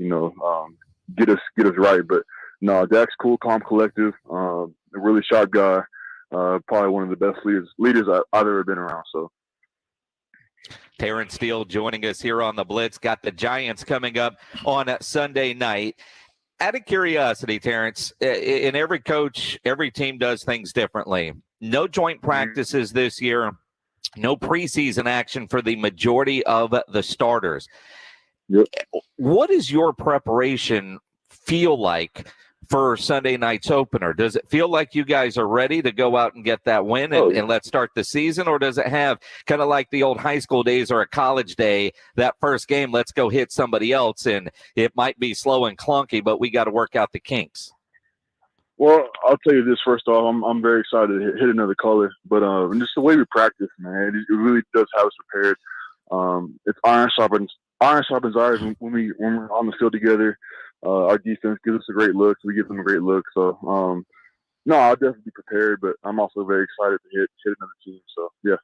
get us right, but. No, Dak's cool, calm, collective, a really sharp guy, probably one of the best leaders I've ever been around. So, Terrence Steele joining us here on the Blitz. Got the Giants coming up on Sunday night. Out of curiosity, Terrence, in every coach, every team does things differently. No joint practices this year, no preseason action for the majority of the starters. Yep. What does your preparation feel like for Sunday night's opener? Does it feel like you guys are ready to go out and get that win and let's start the season? Or does it have kind of like the old high school days or a college day, that first game, let's go hit somebody else, and it might be slow and clunky, but we got to work out the kinks? Well, I'll tell you this first off. I'm very excited to hit another color, but just the way we practice, man, it really does have us prepared. It's iron sharpens iron when we're on the field together. Our defense gives us a great look. We give them a great look. So, no, I'll definitely be prepared, but I'm also very excited to hit another team. So, yeah.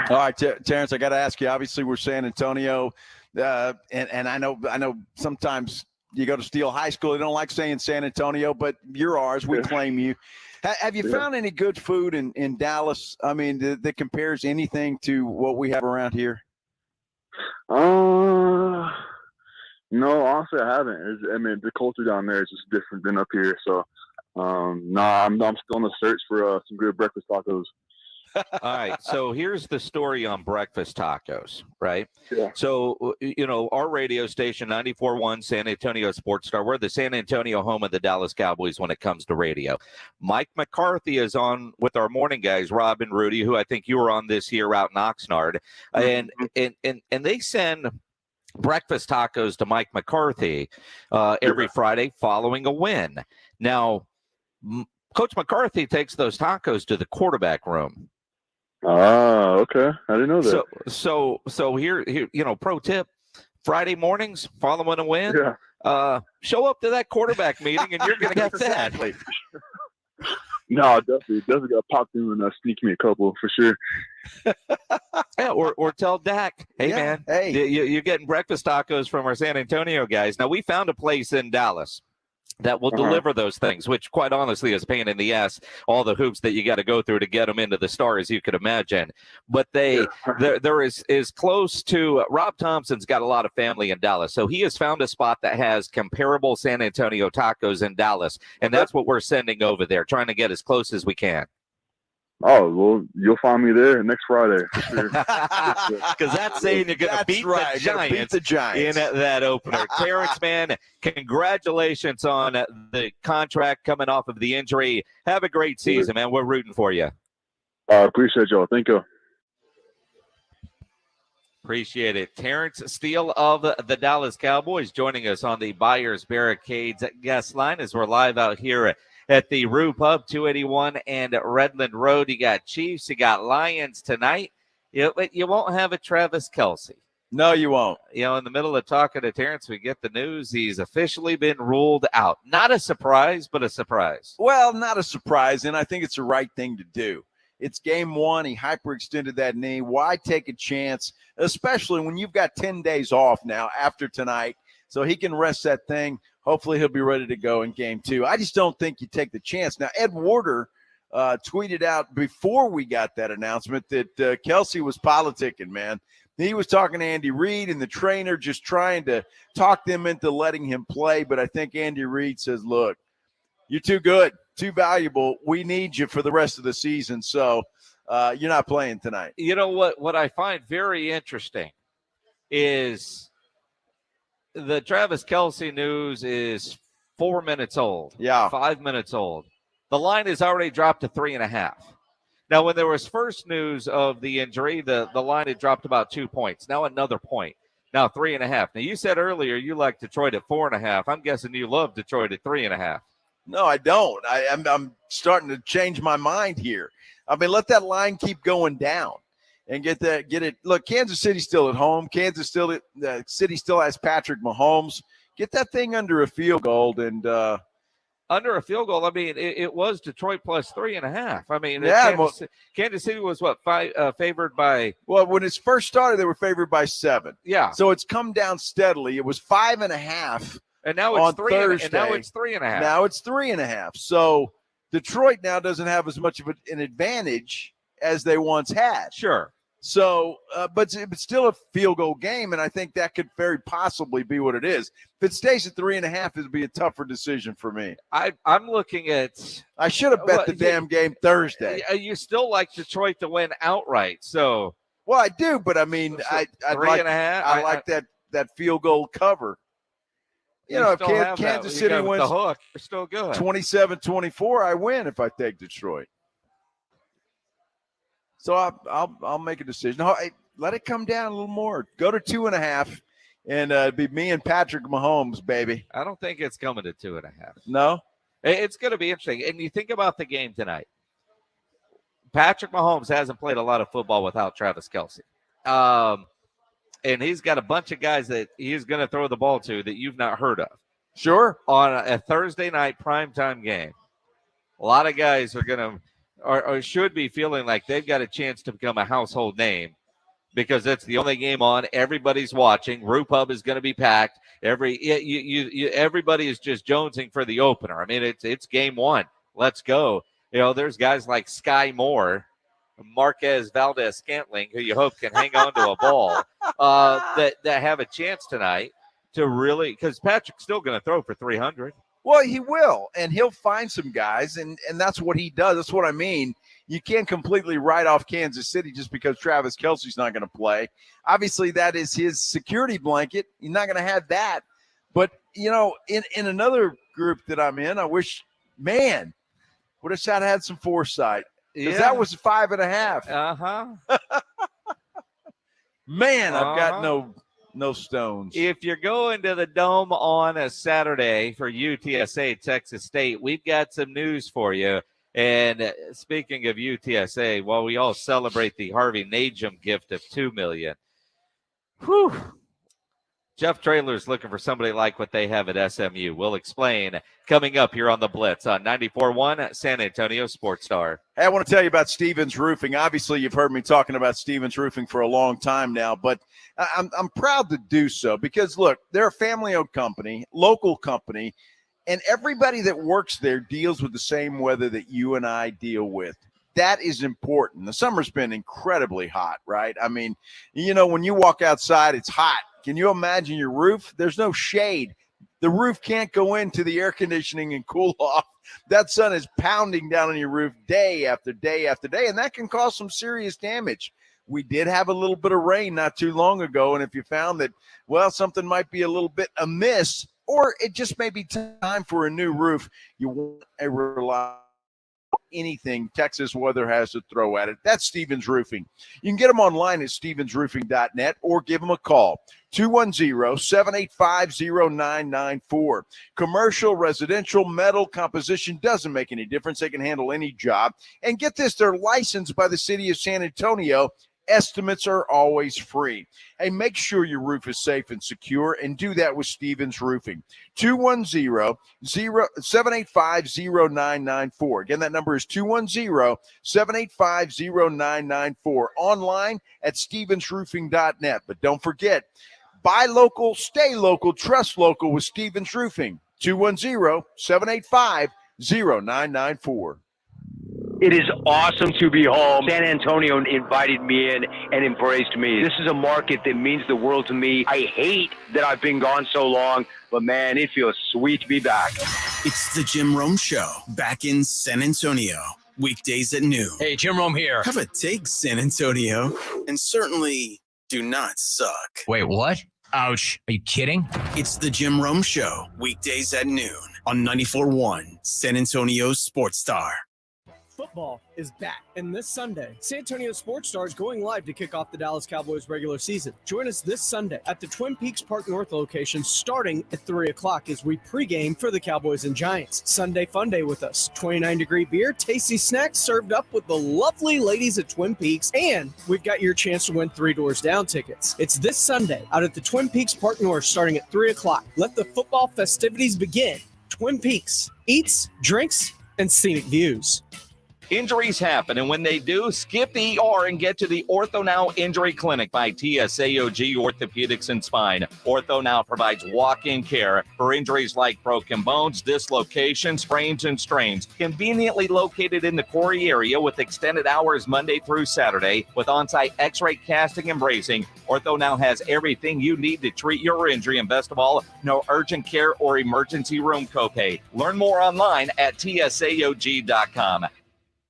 All right, Terrence, I got to ask you. Obviously, we're San Antonio, and I know sometimes you go to Steele High School. They don't like saying San Antonio, but you're ours. We claim you. Have you found any good food in Dallas? I mean, that compares anything to what we have around here? No, honestly, I haven't. I mean, the culture down there is just different than up here. So, I'm still on the search for some good breakfast tacos. All right. So here's the story on breakfast tacos, right? Yeah. So, our radio station, 94.1 San Antonio Sports Star, we're the San Antonio home of the Dallas Cowboys when it comes to radio. Mike McCarthy is on with our morning guys, Rob and Rudy, who I think you were on this year out in Oxnard. And they send breakfast tacos to Mike McCarthy every Friday following a win. Now, Coach McCarthy takes those tacos to the quarterback room. Ah, okay. I didn't know that. So here, pro tip: Friday mornings following a win, show up to that quarterback meeting, and you're going to get fed. No, definitely got popped in and sneak me a couple for sure. Yeah, or tell Dak, hey, you're getting breakfast tacos from our San Antonio guys. Now, we found a place in Dallas that will deliver those things, which quite honestly is a pain in the ass, all the hoops that you got to go through to get them into the Star, as you could imagine. But they're is close to, Rob Thompson's got a lot of family in Dallas, so he has found a spot that has comparable San Antonio tacos in Dallas, and that's what we're sending over there, trying to get as close as we can. Oh, well, you'll find me there next Friday. Because that's saying you're going to beat the Giants in that opener. Terrence, man, congratulations on the contract coming off of the injury. Have a great season, man. We're rooting for you. Appreciate y'all. Thank you. Appreciate it. Terrence Steele of the Dallas Cowboys joining us on the Buyers Barricades guest line as we're live out here at the Rue Pub, 281 and Redland Road. You got Chiefs, you got Lions tonight. But you won't have a Travis Kelce. No, you won't. In the middle of talking to Terrence, we get the news he's officially been ruled out. Not a surprise, but a surprise. Well, not a surprise, and I think it's the right thing to do. It's game one. He hyperextended that knee. Why take a chance, especially when you've got 10 days off now after tonight, so he can rest that thing. Hopefully he'll be ready to go in game two. I just don't think you take the chance. Now, Ed Warder tweeted out before we got that announcement that Kelce was politicking, man. He was talking to Andy Reid and the trainer, just trying to talk them into letting him play. But I think Andy Reid says, look, you're too good, too valuable. We need you for the rest of the season. So you're not playing tonight. You know what I find very interesting is the Travis Kelce news is 4 minutes old. Yeah. 5 minutes old. The line is already dropped to 3.5. Now, when there was first news of the injury, the line had dropped about 2 points. Now another point. Now 3.5. Now, you said earlier you like Detroit at 4.5. I'm guessing you love Detroit at 3.5. No, I don't. I'm starting to change my mind here. I mean, let that line keep going down. And get it. Look, Kansas City's still at home. City still has Patrick Mahomes. Get that thing under a field goal. And under a field goal, I mean, it was Detroit plus 3.5. I mean, Kansas City was favored by. Well, when it first started, they were favored by 7. Yeah. So it's come down steadily. It was 5.5. And now it's on 3. Thursday. And now it's 3.5. Now it's 3.5. So Detroit now doesn't have as much of an advantage as they once had. Sure. So, but it's still a field goal game, and I think that could very possibly be what it is. If it stays at 3.5, it'd be a tougher decision for me. I'm looking at. I should have bet the damn game Thursday. You still like Detroit to win outright, so. Well, I do, but I mean, I 3.5. I like that field goal cover. If Kansas City wins the hook, you're still good. 27-24, I win if I take Detroit. So I'll make a decision. No, let it come down a little more. Go to 2.5, and be me and Patrick Mahomes, baby. I don't think it's coming to 2.5. No, it's going to be interesting. And you think about the game tonight. Patrick Mahomes hasn't played a lot of football without Travis Kelce, and he's got a bunch of guys that he's going to throw the ball to that you've not heard of. Sure, on a Thursday night primetime game, a lot of guys are going to. Or should be feeling like they've got a chance to become a household name because it's the only game on. Everybody's watching. Rue Pub is going to be packed. Everybody is just jonesing for the opener. I mean, it's game one. Let's go. There's guys like Sky Moore, Marquez Valdez-Scantling, who you hope can hang on to a ball that have a chance tonight to really, because Patrick's still going to throw for 300. Well, he will, and he'll find some guys, and that's what he does. That's what I mean. you can't completely write off Kansas City just because Travis Kelce's not going to play. Obviously, that is his security blanket. You're not going to have that. But, in another group that I'm in, I wish, man, would have had some foresight. Because that was 5.5. Uh-huh. Man, I've got no stones. If you're going to the Dome on a Saturday for UTSA Texas State, we've got some news for you. And speaking of UTSA, while we all celebrate the Harvey Najum gift of $2 million, Jeff Traylor's looking for somebody like what they have at SMU. We'll explain coming up here on the Blitz on 94.1 San Antonio Sports Star. Hey, I want to tell you about Stevens Roofing. Obviously, you've heard me talking about Stevens Roofing for a long time now, but I'm proud to do so because, look, they're a family-owned company, local company, and everybody that works there deals with the same weather that you and I deal with. That is important. The summer's been incredibly hot, right? I mean, when you walk outside, it's hot. Can you imagine your roof? There's no shade. The roof can't go into the air conditioning and cool off. That sun is pounding down on your roof day after day after day, and that can cause some serious damage. We did have a little bit of rain not too long ago, and if you found that, something might be a little bit amiss, or it just may be time for a new roof, you want a reliable anything Texas weather has to throw at it. That's Stevens Roofing. You can get them online at stevensroofing.net or give them a call, 210-785-0994. Commercial, residential, metal, composition, doesn't make any difference. They can handle any job. And get this, they're licensed by the city of San Antonio. Estimates are always free. Hey, make sure your roof is safe and secure, and do that with Stevens Roofing. 210-785-0994. Again, that number is 210-785-0994. Online at stevensroofing.net. But don't forget, buy local, stay local, trust local with Stevens Roofing. 210-785-0994. It is awesome to be home. San Antonio invited me in and embraced me. This is a market that means the world to me. I hate that I've been gone so long, but man, it feels sweet to be back. It's the Jim Rome Show, back in San Antonio. Weekdays at noon. Hey, Jim Rome here. Have a take, San Antonio. And certainly do not suck. Wait, what? Ouch. Are you kidding? It's the Jim Rome Show, weekdays at noon on 94.1 San Antonio Sports Star. Football is back, and this Sunday, San Antonio Sports Star is going live to kick off the Dallas Cowboys regular season. Join us this Sunday at the Twin Peaks Park North location starting at 3 o'clock as we pregame for the Cowboys and Giants. Sunday fun day with us. 29-degree beer, tasty snacks served up with the lovely ladies at Twin Peaks, and we've got your chance to win 3 Doors Down tickets. It's this Sunday out at the Twin Peaks Park North starting at 3 o'clock. Let the football festivities begin. Twin Peaks, eats, drinks, and scenic views. Injuries happen, and when they do, skip the ER and get to the Ortho Now Injury Clinic by TSAOG Orthopedics and Spine. Ortho Now provides walk-in care for injuries like broken bones, dislocations, sprains, and strains. Conveniently located in the Quarry area with extended hours Monday through Saturday with on-site x-ray casting and bracing, Ortho Now has everything you need to treat your injury, and best of all, no urgent care or emergency room copay. Learn more online at tsaog.com.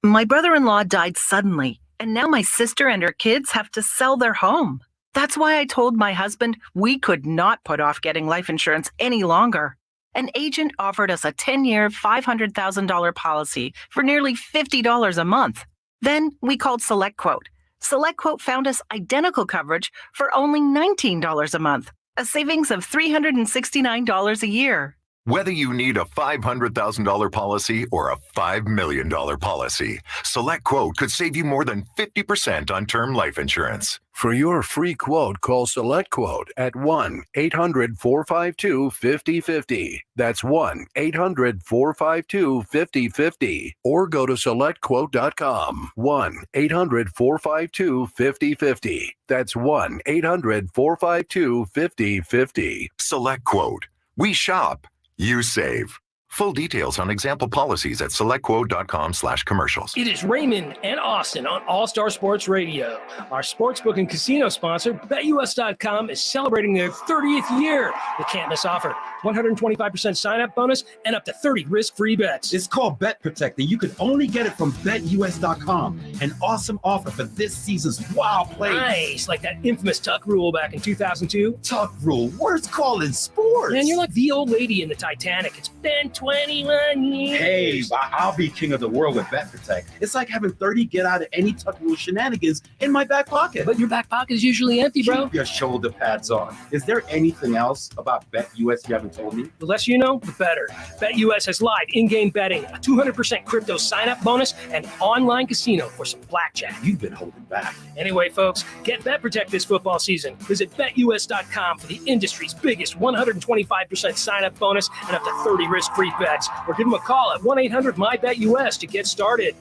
My brother-in-law died suddenly, and now my sister and her kids have to sell their home. That's why I told my husband we could not put off getting life insurance any longer. An agent offered us a 10-year, $500,000 policy for nearly $50 a month. Then we called SelectQuote. SelectQuote found us identical coverage for only $19 a month, a savings of $369 a year. Whether you need a $500,000 policy or a $5 million policy, SelectQuote could save you more than 50% on term life insurance. For your free quote, call SelectQuote at 1-800-452-5050. That's 1-800-452-5050. Or go to SelectQuote.com. 1-800-452-5050. That's 1-800-452-5050. SelectQuote. We shop. You save. Full details on example policies at selectquote.com/commercials. It is Raymond and Austin on All-Star Sports Radio. Our sportsbook and casino sponsor, BetUS.com, is celebrating their 30th year. You can't miss offer. 125% sign-up bonus and up to 30 risk-free bets. It's called Bet Protect, and you can only get it from BetUS.com. An awesome offer for this season's wild plays. Nice, like that infamous Tuck Rule back in 2002. Tuck Rule, worst call in sports. Man, you're like the old lady in the Titanic. It's been 21 years. Hey, I'll be king of the world with Bet Protect. It's like having 30 get out of any Tuck Rule shenanigans in my back pocket. But your back pocket is usually empty, bro. Keep your shoulder pads on. Is there anything else about BetUS you haven't told me? The less you know, the better. BetUS has live in-game betting, a 200% crypto sign-up bonus, and online casino for some blackjack. You've been holding back. Anyway, folks, get Bet Protect this football season. Visit BetUS.com for the industry's biggest 125% sign-up bonus and up to 30 risk-free bets. Or give them a call at 1-800-MY-BETUS to get started.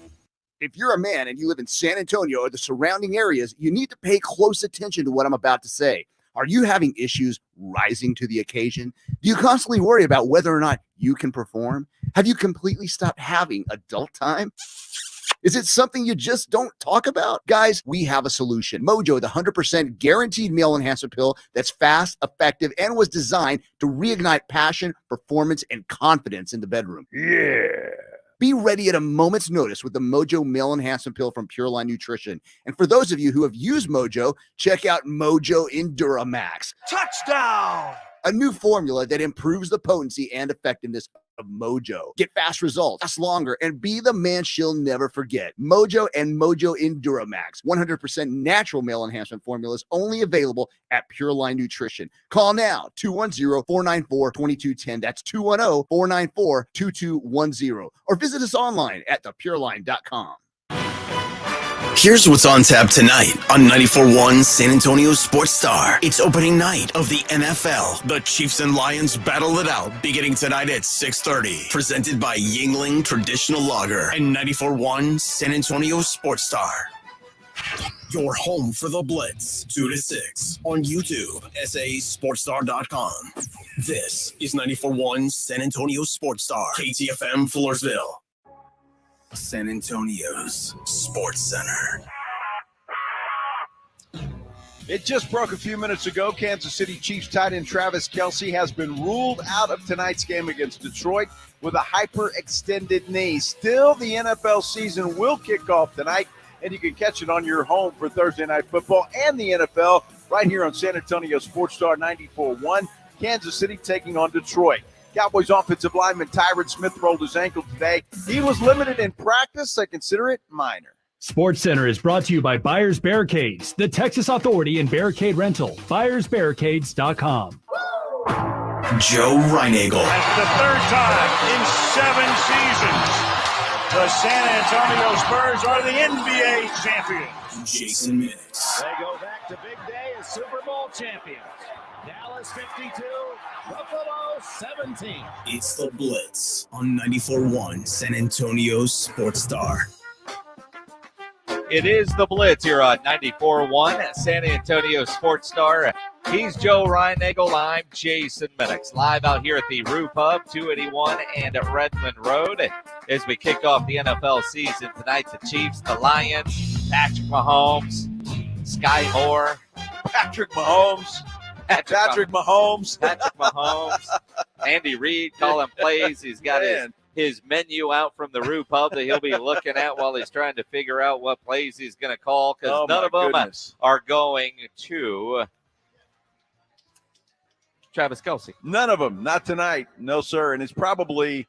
If you're a man and you live in San Antonio or the surrounding areas, you need to pay close attention to what I'm about to say. Are you having issues rising to the occasion? Do you constantly worry about whether or not you can perform? Have you completely stopped having adult time? Is it something you just don't talk about? Guys, we have a solution. Mojo, the 100% guaranteed male enhancer pill that's fast, effective, and was designed to reignite passion, performance, and confidence in the bedroom. Yeah. Be ready at a moment's notice with the Mojo Male Enhancement Pill from Pure Line Nutrition. And for those of you who have used Mojo, check out Mojo Enduramax. Touchdown! A new formula that improves the potency and effectiveness of Mojo. Get fast results, last longer, and be the man she'll never forget. Mojo and Mojo Enduramax, 100% natural male enhancement formulas, only available at Pure Line Nutrition. Call now, 210-494-2210. That's 210-494-2210. Or visit us online at thepureline.com. Here's what's on tap tonight on 94.1 San Antonio Sports Star. It's opening night of the NFL. The Chiefs and Lions battle it out beginning tonight at 6:30. Presented by Yingling Traditional Lager and 94.1 San Antonio Sports Star. Your home for the Blitz, 2 to 6 on YouTube, sasportstar.com. This is 94.1 San Antonio Sports Star, KTFM Floresville. San Antonio's Sports Center. It just broke a few minutes ago. Kansas City Chiefs tight end Travis Kelce has been ruled out of tonight's game against Detroit with a hyperextended knee. Still, the NFL season will kick off tonight, and you can catch it on your home for Thursday Night Football and the NFL right here on San Antonio Sports Star 94.1. Kansas City taking on Detroit. Cowboys offensive lineman Tyron Smith rolled his ankle today. He was limited in practice. I consider it minor. Sports Center is brought to you by Buyers Barricades, the Texas authority in barricade rental. BuyersBarricades.com. Joe Reinagel. That's the third time in 7 seasons the San Antonio Spurs are the NBA champions. Jason Minix. They go back to big day as Super Bowl champions. Dallas 52, Buffalo 17. It's the Blitz on 94.1 San Antonio Sports Star. It is the Blitz here on 94.1 San Antonio Sports Star. He's Joe Reinagel. I'm Jason Minix. Live out here at the Roo Pub, 281 and at Redmond Road. As we kick off the NFL season tonight, the Chiefs, the Lions, Patrick Mahomes, Sky Moore. Patrick Mahomes. Andy Reid calling plays. He's got his menu out from the Roo Pub that he'll be looking at while he's trying to figure out what plays he's going to call, because none of them are going to Travis Kelce. None of them. Not tonight. No, sir. And it's probably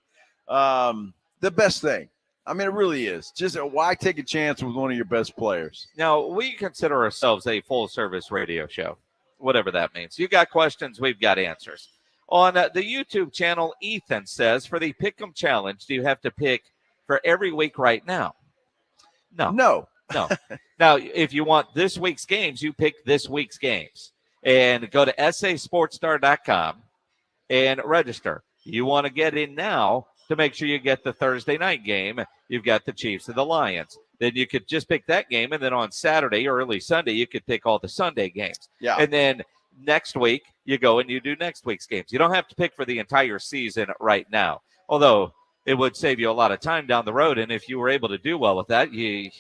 the best thing. I mean, it really is. Just why take a chance with one of your best players? Now, we consider ourselves a full-service radio show, whatever that means. You got questions, we've got answers. On the YouTube channel, Ethan says, for the Pick'em Challenge, do you have to pick for every week right now? No. Now, if you want this week's games, you pick this week's games. And go to sasportstar.com and register. You want to get in now to make sure you get the Thursday night game. You've got the Chiefs and the Lions. Then you could just pick that game, and then on Saturday or early Sunday, you could pick all the Sunday games. Yeah. And then next week, you go and you do next week's games. You don't have to pick for the entire season right now. Although it would save you a lot of time down the road, and if you were able to do well with that, you'd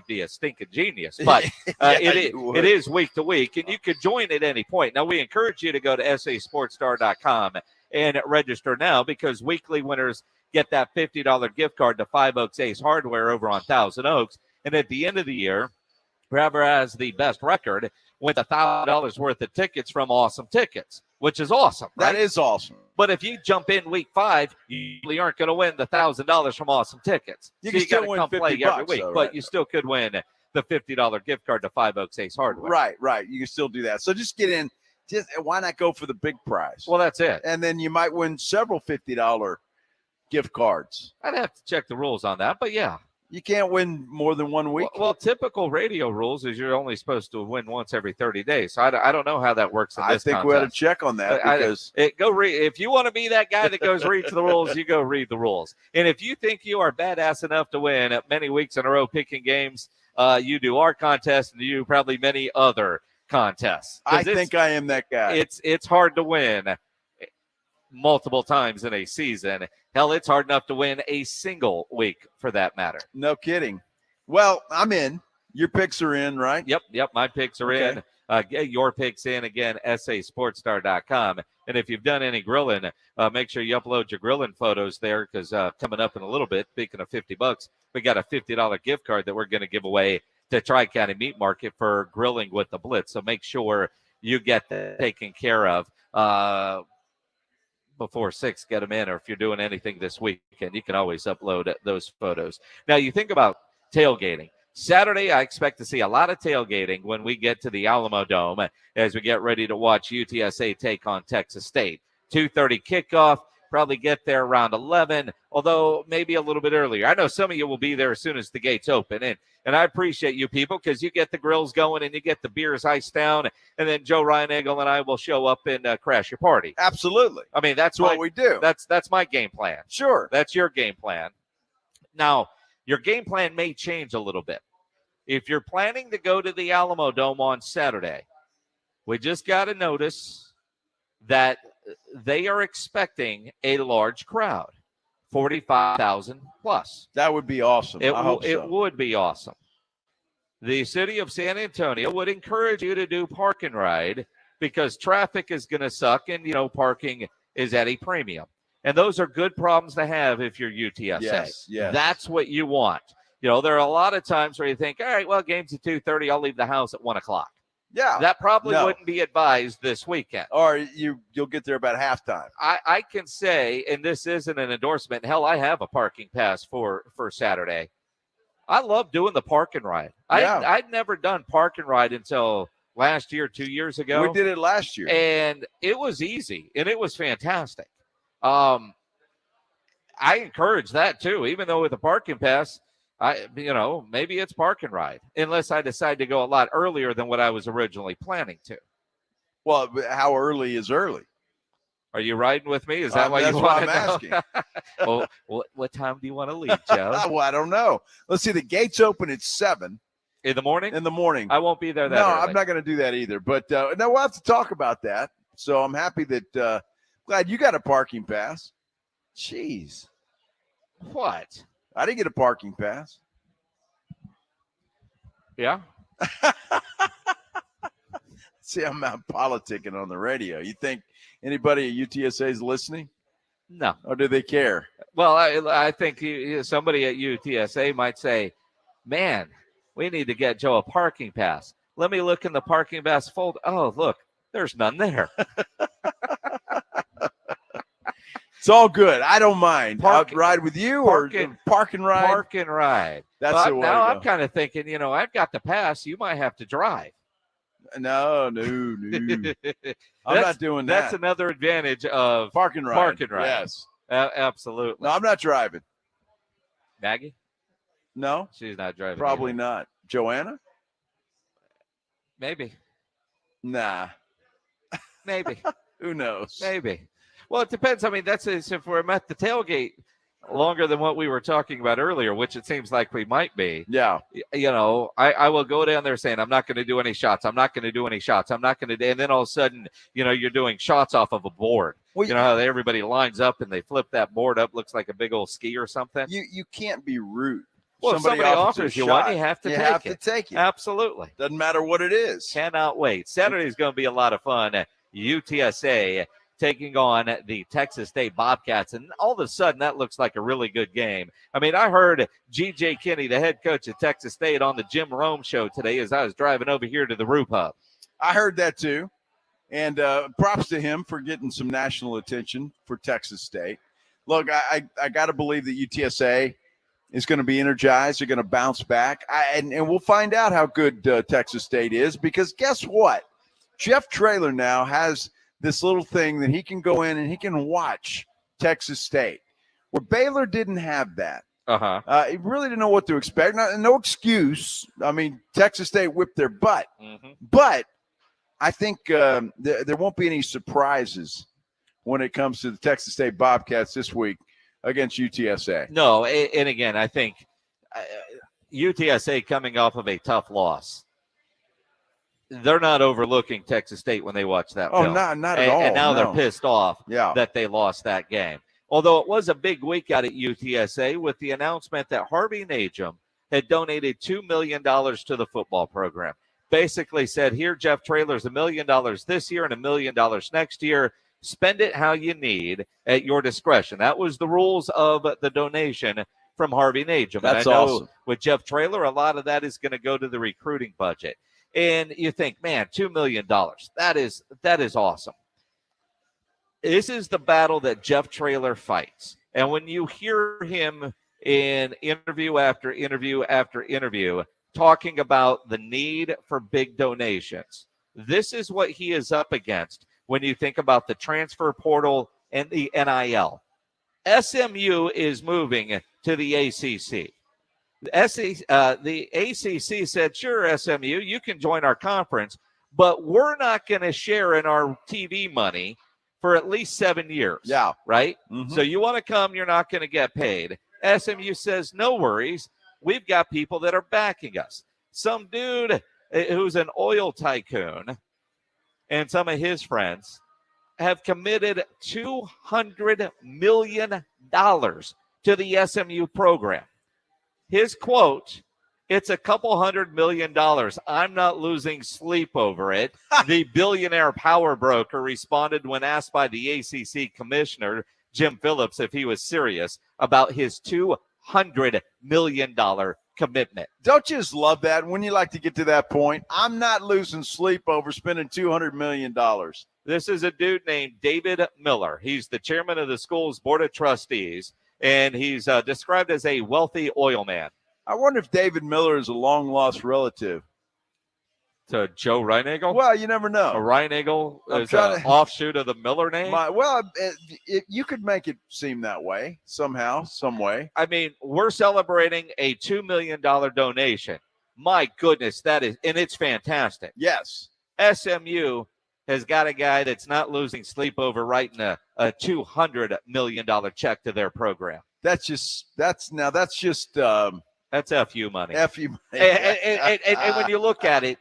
be a stinking genius. But it is week to week, and you could join at any point. Now, we encourage you to go to sasportstar.com and register now, because weekly winners get that $50 gift card to Five Oaks Ace Hardware over on Thousand Oaks. And at the end of the year, whoever has the best record wins $1,000 worth of tickets from Awesome Tickets, which is awesome. Right? That is awesome. But if you jump in week 5, you usually aren't going to win the $1,000 from Awesome Tickets. You so can you still got to win come play $50 every week, though, but right? you still could win the $50 gift card to Five Oaks Ace Hardware. Right. You can still do that. So just get in. Just why not go for the big prize? Well, that's it. And then you might win several $50 gift cards. I'd have to check the rules on that, but yeah. You can't win more than 1 week. Well, typical radio rules is you're only supposed to win once every 30 days. So I don't know how that works in this I think contest. we ought to check on that because if you want to be that guy that goes read the rules, you go read the rules. And if you think you are badass enough to win at many weeks in a row picking games, you do our contest and you do probably many other contests. I think I am that guy. It's hard to win multiple times in a season. Hell, it's hard enough to win a single week for that matter. No kidding. Well, I'm in. Your picks are in, right? Yep. My picks are in. Get your picks in again, sasportstar.com. And if you've done any grilling, make sure you upload your grilling photos there, because coming up in a little bit, speaking of $50, we got a $50 gift card that we're going to give away to Tri-County Meat Market for grilling with the Blitz. So make sure you get that taken care of before 6, get them in, or if you're doing anything this weekend, you can always upload those photos. Now, you think about tailgating. Saturday, I expect to see a lot of tailgating when we get to the Alamo Dome as we get ready to watch UTSA take on Texas State. 2:30 kickoff, probably get there around 11, although maybe a little bit earlier. I know some of you will be there as soon as the gates open, and I appreciate you people, because you get the grills going and you get the beers iced down, and then Joe Ryan-Egel and I will show up and crash your party. Absolutely. I mean, that's what we do. That's my game plan. Sure. That's your game plan. Now, your game plan may change a little bit. If you're planning to go to the Alamo Dome on Saturday, we just got to notice that they are expecting a large crowd, 45,000 plus. That would be awesome. I hope so. It would be awesome. The city of San Antonio would encourage you to do park and ride, because traffic is going to suck, and, parking is at a premium. And those are good problems to have if you're UTSA. Yes. That's what you want. There are a lot of times where you think, all right, well, game's at 2:30. I'll leave the house at 1 o'clock. Yeah. That probably wouldn't be advised this weekend. Or you'll get there about halftime. I can say, and this isn't an endorsement, hell, I have a parking pass for Saturday. I love doing the park and ride. Yeah. I'd never done park and ride until last year, 2 years ago. We did it last year. And it was easy, and it was fantastic. I encourage that too, even though with the parking pass, maybe it's park and ride, unless I decide to go a lot earlier than what I was originally planning to. Well, how early is early? Are you riding with me? Is that why you want to know? Well, what time do you want to leave, Joe? Well, I don't know. Let's see. The gates open at 7 in the morning. In the morning. I won't be there that No, early. I'm not going to do that either. But no, we'll have to talk about that. So I'm happy that glad you got a parking pass. Jeez. What? I didn't get a parking pass. Yeah. See, I'm out politicking on the radio. You think anybody at UTSA is listening? No. Or do they care? Well, I think somebody at UTSA might say, man, we need to get Joe a parking pass. Let me look in the parking pass folder. Oh, look, there's none there. It's all good. I don't mind. I'll ride with you or park and ride. Park and ride. That's the way to go. I'm kind of thinking, I've got the pass. You might have to drive. No. I'm not doing that. That's another advantage of park and ride. Park and ride. Yes. Absolutely. No, I'm not driving. Maggie? No. She's not driving. Probably not. Joanna? Maybe. Nah. Maybe. Who knows? Maybe. Well, it depends. I mean, if we're at the tailgate, longer than what we were talking about earlier, which it seems like we might be. Yeah. You know, I will go down there saying, I'm not going to do any shots. I'm not going to do any shots. I'm not going to do. And then all of a sudden, you know, you're doing shots off of a board. Well, you know how everybody lines up and they flip that board up, looks like a big old ski or something. You can't be rude. Well, if somebody offers you one, you have to take it. Absolutely. Doesn't matter what it is. Cannot wait. Saturday is going to be a lot of fun. UTSA taking on the Texas State Bobcats, and all of a sudden that looks like a really good game. I mean, I heard G.J. Kinney, the head coach at Texas State, on the Jim Rome show today as I was driving over here to the Roof Hub. I heard that too, and props to him for getting some national attention for Texas State. Look, I got to believe that UTSA is going to be energized. They're going to bounce back, and we'll find out how good Texas State is, because guess what? Jeff Traylor now has this little thing that he can go in and he can watch Texas State, where Baylor didn't have that. He really didn't know what to expect. No excuse. I mean, Texas State whipped their butt. But I think there won't be any surprises when it comes to the Texas State Bobcats this week against UTSA. No, and again, I think UTSA coming off of a tough loss, they're not overlooking Texas State when they watch that film. Not at all. And now they're pissed off that they lost that game. Although it was a big week out at UTSA with the announcement that Harvey Najum had donated $2 million to the football program. Basically said, here, Jeff Traylor's $1 million this year and $1 million next year. Spend it how you need at your discretion. That was the rules of the donation from Harvey Najum. That's and I know awesome. With Jeff Traylor, a lot of that is going to go to the recruiting budget. And you think, man, $2 million, that is awesome. This is the battle that Jeff Traylor fights. And when you hear him in interview after interview after interview talking about the need for big donations, this is what he is up against when you think about the transfer portal and the NIL. SMU is moving to the ACC. The ACC said, sure, SMU, you can join our conference, but we're not going to share in our TV money for at least 7 years. Yeah. Right? So you want to come, you're not going to get paid. SMU says, no worries. We've got people that are backing us. Some dude who's an oil tycoon and some of his friends have committed $200 million to the SMU program. His quote, it's a couple $100 million. I'm not losing sleep over it. The billionaire power broker responded when asked by the ACC commissioner, Jim Phillips, if he was serious about his $200 million commitment. Don't you just love that when you like to get to that point? I'm not losing sleep over spending $200 million. This is a dude named David Miller. He's the chairman of the school's board of trustees, and he's described as a wealthy oil man. I wonder if David Miller is a long-lost relative to Joe Reinagle. Well, you never know. A Reinagle is an offshoot of the Miller name. You could make it seem that way somehow, some way. I mean, we're celebrating a $2 million donation. My goodness, that is, and it's fantastic. Yes. SMU has got a guy that's not losing sleep over writing a $200 million check to their program. That's FU money. FU money. And when you look at it,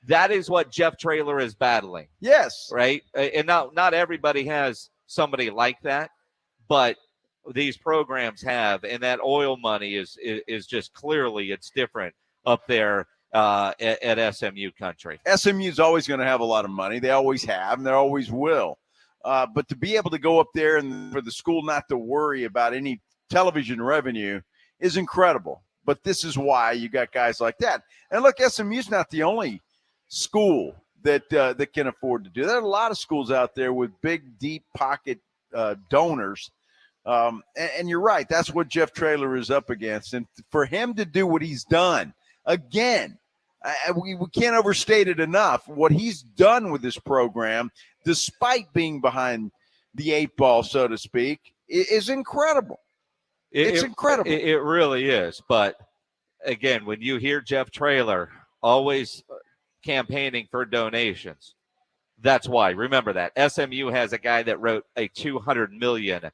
that is what Jeff Traylor is battling. Yes. Right? And not everybody has somebody like that, but these programs have, and that oil money is just clearly, it's different up there at SMU country. SMU is always going to have a lot of money. They always have, and they always will. But to be able to go up there and for the school not to worry about any television revenue is incredible. But this is why you got guys like that. And look, SMU's not the only school that can afford to do that. There are a lot of schools out there with big, deep pocket donors. And you're right. That's what Jeff Traylor is up against. And for him to do what he's done, again, we can't overstate it enough. What he's done with this program, despite being behind the eight ball, so to speak, is incredible. It's incredible. It really is. But, again, when you hear Jeff Traylor always campaigning for donations, that's why. Remember that. SMU has a guy that wrote a $200 million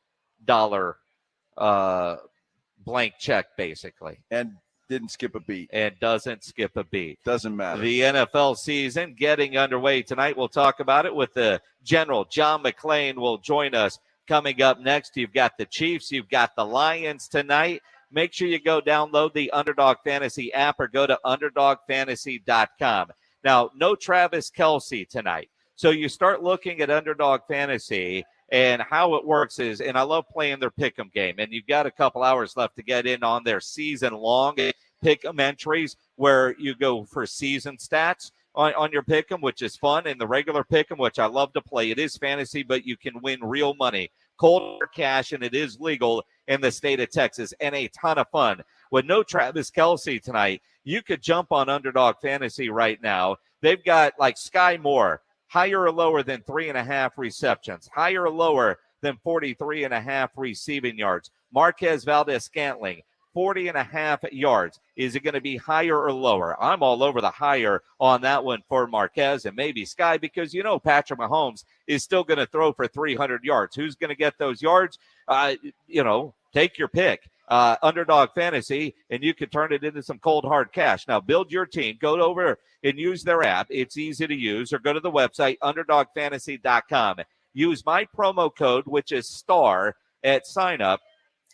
blank check, basically. And didn't skip a beat. And doesn't skip a beat. Doesn't matter. The NFL season getting underway tonight. We'll talk about it with the General. John McClain will join us coming up next. You've got the Chiefs. You've got the Lions tonight. Make sure you go download the Underdog Fantasy app or go to UnderdogFantasy.com. Now, no Travis Kelce tonight. So you start looking at Underdog Fantasy, and how it works is, and I love playing their pick'em game, and you've got a couple hours left to get in on their season-long pick'em entries where you go for season stats on your pick'em, which is fun, and the regular pick'em, which I love to play. It is fantasy, but you can win real money, cold cash, and it is legal in the state of Texas, and a ton of fun. With no Travis Kelce tonight, you could jump on Underdog Fantasy right now. They've got like Sky Moore, higher or lower than 3.5 receptions, higher or lower than 43.5 receiving yards. Marquez Valdez-Scantling, 40.5 yards. Is it going to be higher or lower? I'm all over the higher on that one for Marquez and maybe Sky, because you know Patrick Mahomes is still going to throw for 300 yards. Who's going to get those yards? Take your pick. Underdog Fantasy, and you can turn it into some cold hard cash. Now build your team. Go over and use their app. It's easy to use, or go to the website UnderdogFantasy.com. Use my promo code, which is STAR, at sign up,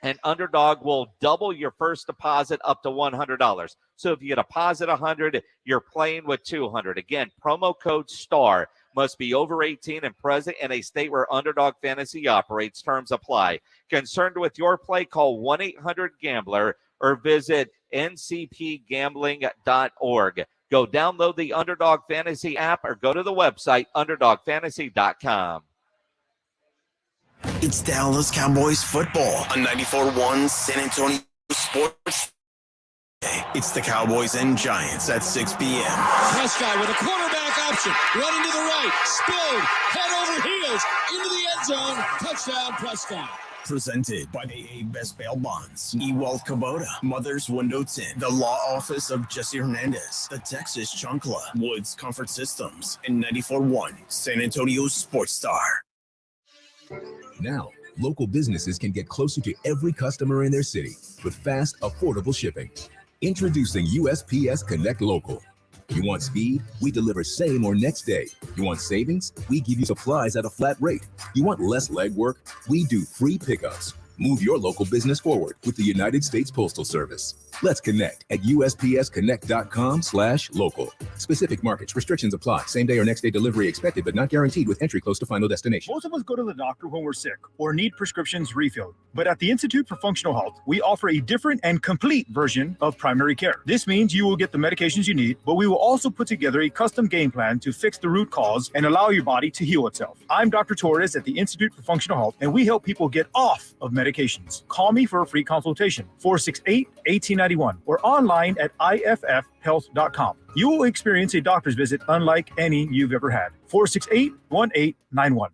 and Underdog will double your first deposit up to $100. So if you deposit $100, you're playing with $200. Again, promo code STAR. Must be over 18 and present in a state where Underdog Fantasy operates. Terms apply. Concerned with your play? Call 1-800-GAMBLER or visit ncpgambling.org. Go download the Underdog Fantasy app or go to the website UnderdogFantasy.com. It's Dallas Cowboys football on 94.1 San Antonio Sports. It's the Cowboys and Giants at 6 p.m. Prescott with a quarterback option, running to the right, spilled, head over heels, into the end zone, touchdown Prescott. Presented by AA Best Bail Bonds, Ewald Kubota, Mother's Window Tint, the Law Office of Jesse Hernandez, the Texas Chunkla, Woods Comfort Systems, and 94.1 San Antonio Sports Star. Now, local businesses can get closer to every customer in their city with fast, affordable shipping. Introducing USPS Connect Local. You want speed? We deliver same or next day. You want savings? We give you supplies at a flat rate. You want less legwork? We do free pickups. Move your local business forward with the United States Postal Service. Let's connect at USPSconnect.com/local. Specific markets, restrictions apply. Same day or next day delivery expected, but not guaranteed with entry close to final destination. Most of us go to the doctor when we're sick or need prescriptions refilled. But at the Institute for Functional Health, we offer a different and complete version of primary care. This means you will get the medications you need, but we will also put together a custom game plan to fix the root cause and allow your body to heal itself. I'm Dr. Torres at the Institute for Functional Health, and we help people get off of medications. Call me for a free consultation, 468-1891, or online at iffhealth.com. You will experience a doctor's visit unlike any you've ever had. 468-1891.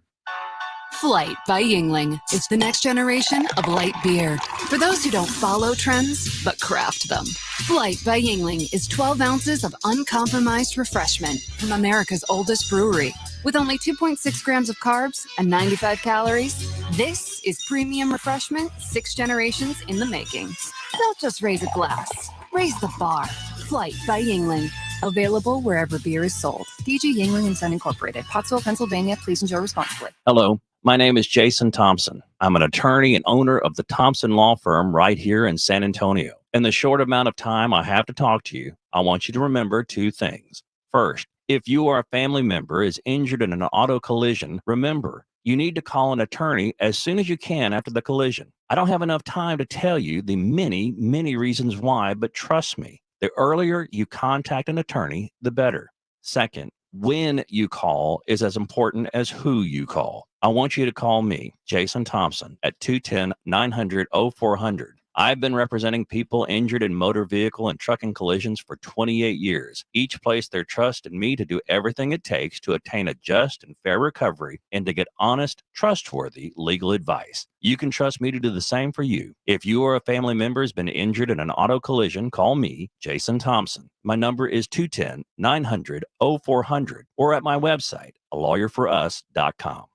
Flight by Yingling. It's the next generation of light beer. For those who don't follow trends, but craft them. Flight by Yingling is 12 ounces of uncompromised refreshment from America's oldest brewery. With only 2.6 grams of carbs and 95 calories, this is premium refreshment 6 generations in the making. Don't just raise a glass, raise the bar. Flight by Yingling. Available wherever beer is sold. DG Yingling & Son Incorporated, Pottsville, Pennsylvania. Please enjoy responsibly. Hello, my name is Jason Thompson. I'm an attorney and owner of the Thompson Law Firm right here in San Antonio. In the short amount of time I have to talk to you, I want you to remember 2 things. First, if you or a family member is injured in an auto collision, remember, you need to call an attorney as soon as you can after the collision. I don't have enough time to tell you the many, many reasons why, but trust me, the earlier you contact an attorney, the better. Second, when you call is as important as who you call. I want you to call me, Jason Thompson, at 210-900-0400. I've been representing people injured in motor vehicle and trucking collisions for 28 years. Each placed their trust in me to do everything it takes to attain a just and fair recovery and to get honest, trustworthy legal advice. You can trust me to do the same for you. If you or a family member has been injured in an auto collision, call me, Jason Thompson. My number is 210-900-0400 or at my website, alawyerforus.com.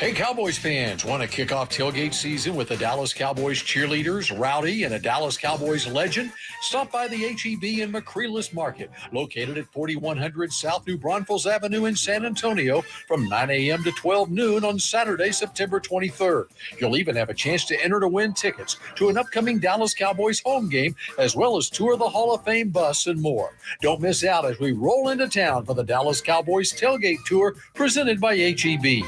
Hey, Cowboys fans, want to kick off tailgate season with the Dallas Cowboys cheerleaders, Rowdy, and a Dallas Cowboys legend? Stop by the H-E-B in McCreeless Market, located at 4100 South New Braunfels Avenue in San Antonio from 9 a.m. to 12 noon on Saturday, September 23rd. You'll even have a chance to enter to win tickets to an upcoming Dallas Cowboys home game, as well as tour the Hall of Fame bus and more. Don't miss out as we roll into town for the Dallas Cowboys tailgate tour presented by H-E-B.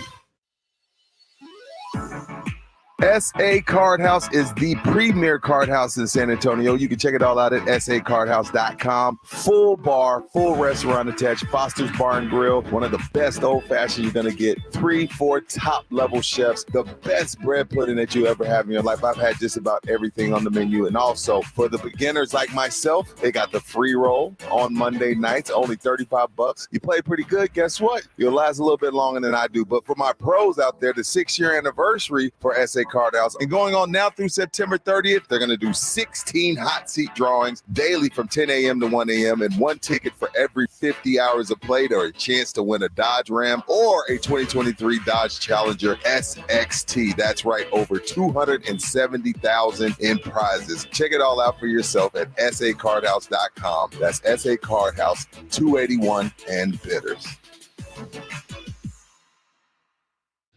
SA Card House is the premier card house in San Antonio. You can check it all out at sacardhouse.com. Full bar, full restaurant attached, Foster's Bar and Grill. One of the best old-fashioned you're going to get. 3-4 top-level chefs. The best bread pudding that you ever have in your life. I've had just about everything on the menu. And also, for the beginners like myself, they got the free roll on Monday nights, only $35. You play pretty good, guess what? You'll last a little bit longer than I do. But for my pros out there, the 6-year anniversary for SA Card House. And going on now through September 30th, they're going to do 16 hot seat drawings daily from 10 a.m. to 1 a.m. and one ticket for every 50 hours of play or a chance to win a Dodge Ram or a 2023 Dodge Challenger SXT. That's right, over $270,000 in prizes. Check it all out for yourself at sacardhouse.com. That's SA Card House, 281 and Bitters.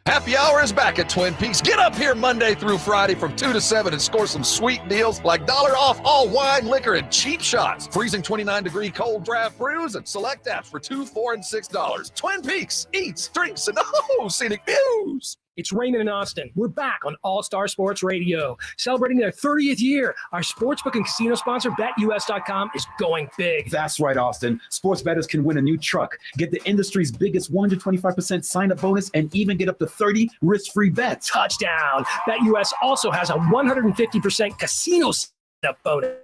Happy hour is back at Twin Peaks. Get up here Monday through Friday from 2 to 7 and score some sweet deals like $1 off all wine, liquor, and cheap shots. Freezing 29-degree cold draft brews and select apps for $2, $4, and $6. Twin Peaks, eats, drinks, and scenic views. It's Raymond and Austin. We're back on All-Star Sports Radio. Celebrating their 30th year, our sportsbook and casino sponsor, BetUS.com, is going big. That's right, Austin. Sports bettors can win a new truck, get the industry's biggest 125% sign-up bonus, and even get up to 30 risk-free bets. Touchdown. BetUS also has a 150% casino sign-up bonus.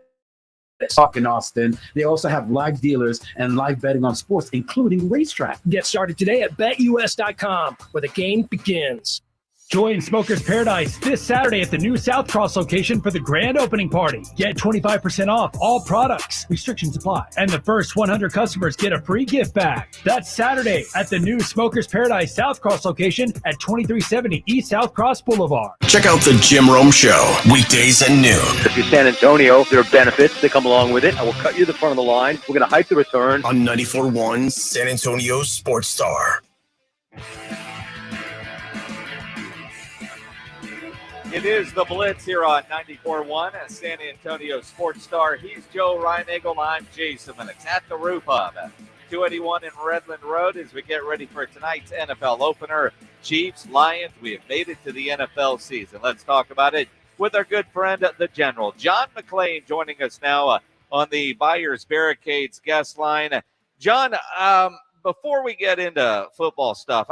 Talking Austin. They also have live dealers and live betting on sports, including racetrack. Get started today at BetUS.com, where the game begins. Join Smokers Paradise this Saturday at the new South Cross location for the grand opening party. Get 25% off all products. Restrictions apply. And the first 100 customers get a free gift bag. That's Saturday at the new Smokers Paradise South Cross location at 2370 East South Cross Boulevard. Check out the Jim Rome Show, weekdays at noon. If you're San Antonio, there are benefits that come along with it. I will cut you the front of the line. We're going to hike the return. On 94.1 San Antonio Sports Star. It is the Blitz here on 94.1 at San Antonio Sports Star. He's Joe Reinagle. I'm Jason Minix at the Roof Hub, 281 in Redland Road, as we get ready for tonight's NFL opener. Chiefs, Lions, we have made it to the NFL season. Let's talk about it with our good friend, the General. John McClain joining us now on the Buyers Barricades guest line. John, before we get into football stuff,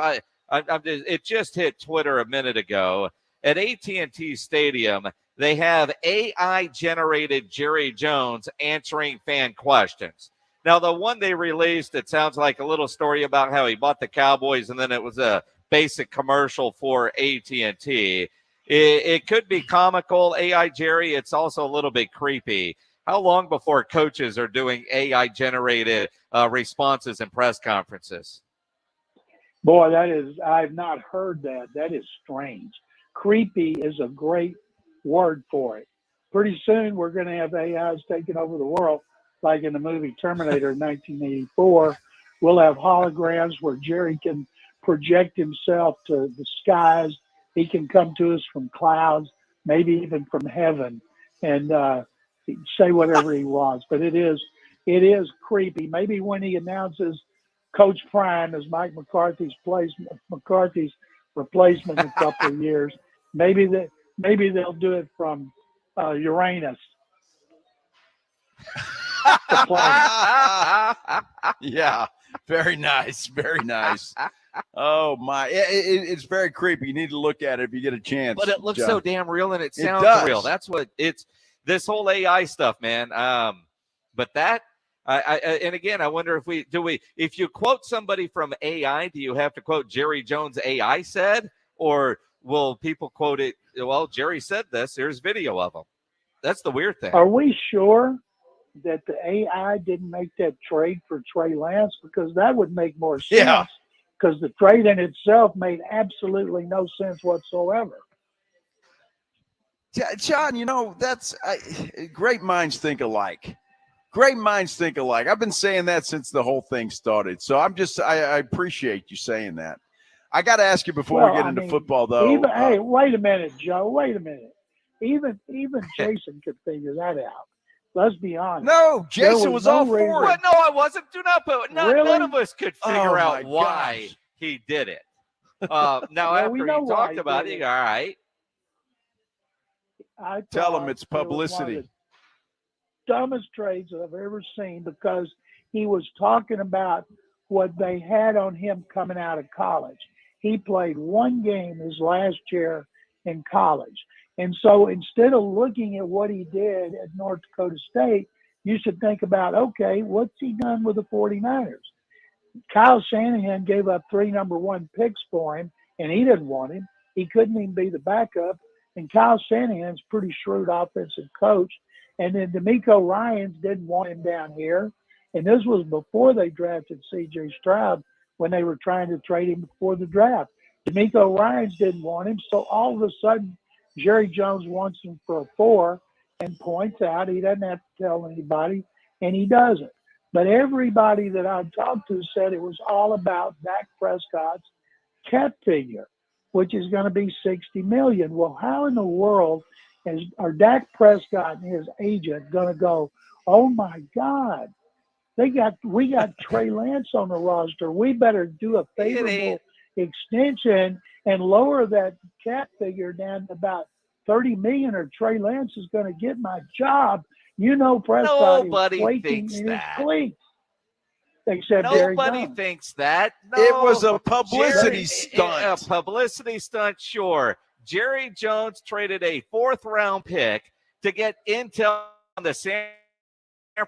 it just hit Twitter a minute ago. At AT&T Stadium, they have AI-generated Jerry Jones answering fan questions. Now, the one they released, it sounds like a little story about how he bought the Cowboys, and then it was a basic commercial for AT&T. It could be comical, AI Jerry. It's also a little bit creepy. How long before coaches are doing AI-generated responses in press conferences? Boy, I've not heard that. That is strange. Creepy is a great word for it. Pretty soon we're going to have AIs taking over the world, like in the movie Terminator 1984. We'll have holograms where Jerry can project himself to the skies. He can come to us from clouds, maybe even from heaven, and say whatever he wants. But it is creepy. Maybe when he announces Coach Prime as Mike McCarthy's replacement in a couple of years, maybe they'll do it from Uranus. Yeah, very nice, very nice. Oh my, it's very creepy. You need to look at it if you get a chance. But it looks John. so damn real, and it sounds real. That's what it's. This whole AI stuff, man. But that. And again, I wonder if you quote somebody from AI, do you have to quote Jerry Jones AI said, or will people quote it? Well, Jerry said this. Here's video of him. That's the weird thing. Are we sure that the AI didn't make that trade for Trey Lance? Because that would make more sense. Yeah. because the trade in itself made absolutely no sense whatsoever. John, that's great minds think alike. Great minds think alike. I've been saying that since the whole thing started. So I appreciate you saying that. I got to ask you before we get into football, though. Hey, wait a minute, Joe. Wait a minute. Even Jason could figure that out. Let's be honest. No, Jason was all for it. What? No, I wasn't. Do not put. Really? None of us could figure out my why gosh. he did it. Now, after we he know why talked he about did it, all right. I Tell him thought it's it was one of publicity. the dumbest trades I've ever seen, because he was talking about what they had on him coming out of college. He played one game his last year in college. And so instead of looking at what he did at North Dakota State, you should think about, okay, what's he done with the 49ers? Kyle Shanahan gave up 3 number 1 picks for him, and he didn't want him. He couldn't even be the backup. And Kyle Shanahan's a pretty shrewd offensive coach. And then DeMeco Ryans didn't want him down here. And this was before they drafted C.J. Stroud, when they were trying to trade him before the draft. DeMeco Ryans didn't want him. So all of a sudden, Jerry Jones wants him for a 4 and points out he doesn't have to tell anybody, and he doesn't. But everybody that I've talked to said it was all about Dak Prescott's cap figure, which is going to be $60 million. Well, how in the world are Dak Prescott and his agent going to go, oh my God, we got Trey Lance on the roster. We better do a favorable extension and lower that cap figure down to about $30 million, or Trey Lance is going to get my job. Prescott Nobody is quaking thinks in his that. cleats. Except Jerry Nobody Jones. thinks that. No, It was a publicity Jerry- stunt. A publicity stunt, sure. Jerry Jones traded a 4th-round pick to get intel on the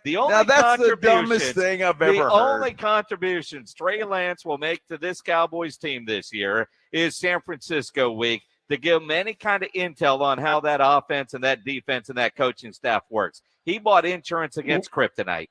The only Now, that's the contributions- dumbest thing I've ever The heard. only contributions Trey Lance will make to this Cowboys team this year is San Francisco week, to give him any kind of intel on how that offense and that defense and that coaching staff works. He bought insurance against kryptonite.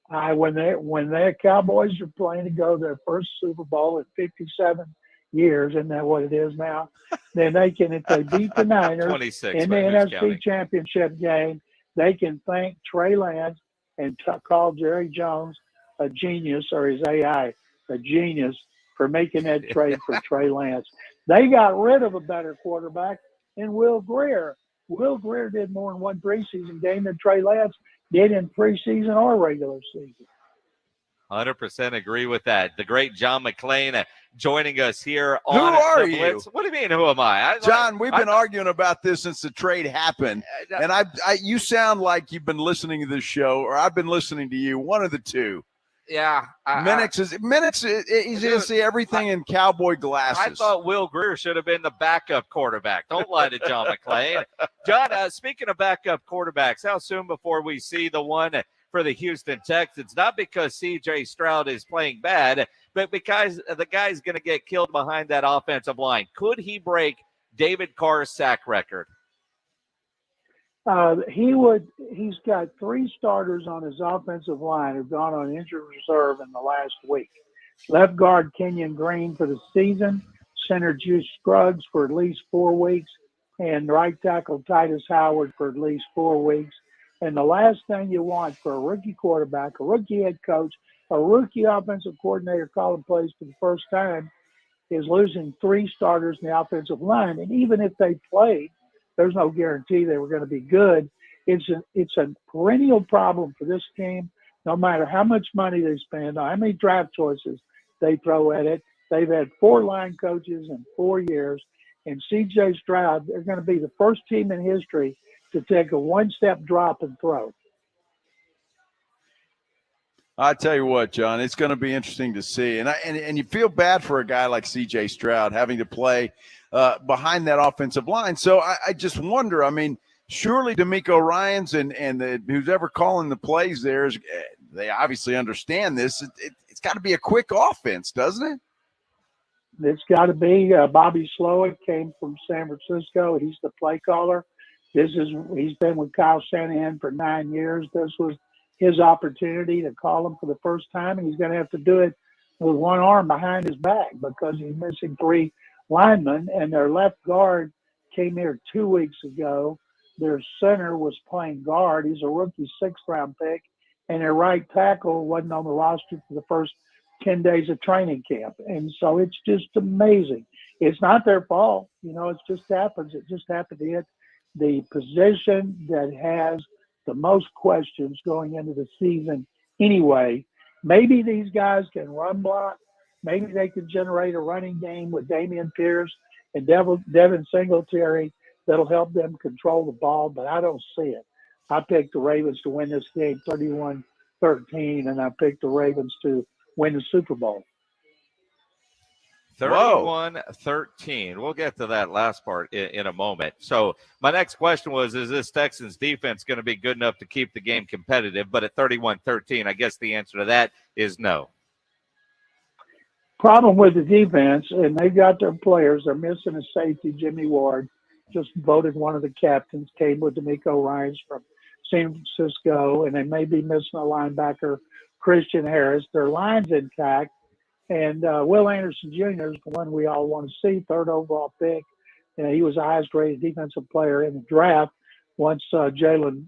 When their Cowboys are playing to go their first Super Bowl in 57 years, isn't that what it is now? Then they can, if they beat the Niners 26, in the but who's NFC counting? Championship game, they can thank Trey Lance and call Jerry Jones a genius, or his AI a genius, for making that trade for Trey Lance. They got rid of a better quarterback in Will Grier. Will Grier did more in one preseason game than Trey Lance did in preseason or regular season. 100% agree with that. The great John McClain joining us here on Who are the Blitz. you? What do you mean, who am I? John, we've been arguing about this since the trade happened, and you sound like you've been listening to this show, or I've been listening to you. One of the two. Yeah, Minix is going to see everything in cowboy glasses. I thought Will Grier should have been the backup quarterback. Don't lie to John McClain. John, speaking of backup quarterbacks, how soon before we see the one for the Houston Texans? Not because C.J. Stroud is playing bad, but because the guy's going to get killed behind that offensive line. Could he break David Carr's sack record? He's got 3 starters on his offensive line who've gone on injured reserve in the last week. Left guard Kenyon Green for the season, center Juice Scruggs for at least 4 weeks, and right tackle Titus Howard for at least 4 weeks. And the last thing you want for a rookie quarterback, a rookie head coach, a rookie offensive coordinator calling plays for the first time is losing 3 starters in the offensive line. And even if they played, there's no guarantee they were going to be good. It's a perennial problem for this team, no matter how much money they spend, how many draft choices they throw at it. They've had 4 line coaches in 4 years, and C.J. Stroud, they're going to be the first team in history to take a one-step drop and throw. I tell you what, John, it's going to be interesting to see, and you feel bad for a guy like C.J. Stroud having to play behind that offensive line. So I just wonder. I mean, surely DeMeco Ryans and who's ever calling the plays there they obviously understand this. It's got to be a quick offense, doesn't it? It's got to be. Bobby Slowick came from San Francisco. He's the play caller. He's been with Kyle Shanahan for 9 years. This was his opportunity to call him for the first time, and he's going to have to do it with one arm behind his back because he's missing 3 linemen, and their left guard came here 2 weeks ago. Their center was playing guard. He's a rookie 6th-round pick, and their right tackle wasn't on the roster for the first 10 days of training camp. And so it's just amazing. It's not their fault. It just happens. It just happened to hit the position that has the most questions going into the season anyway. Maybe these guys can run block. Maybe they can generate a running game with Damian Pierce and Devin Singletary that'll help them control the ball, but I don't see it. I picked the Ravens to win this game 31-13, and I picked the Ravens to win the Super Bowl. 31-13. We'll get to that last part in a moment. So my next question was, is this Texans defense going to be good enough to keep the game competitive? But at 31-13, I guess the answer to that is no. Problem with the defense, and they got their players. They're missing a safety. Jimmy Ward just voted one of the captains, came with D'Amico Ryans from San Francisco, and they may be missing a linebacker, Christian Harris. Their line's intact. And Will Anderson Jr. is the one we all want to see, 3rd overall pick. He was the highest rated defensive player in the draft once Jalen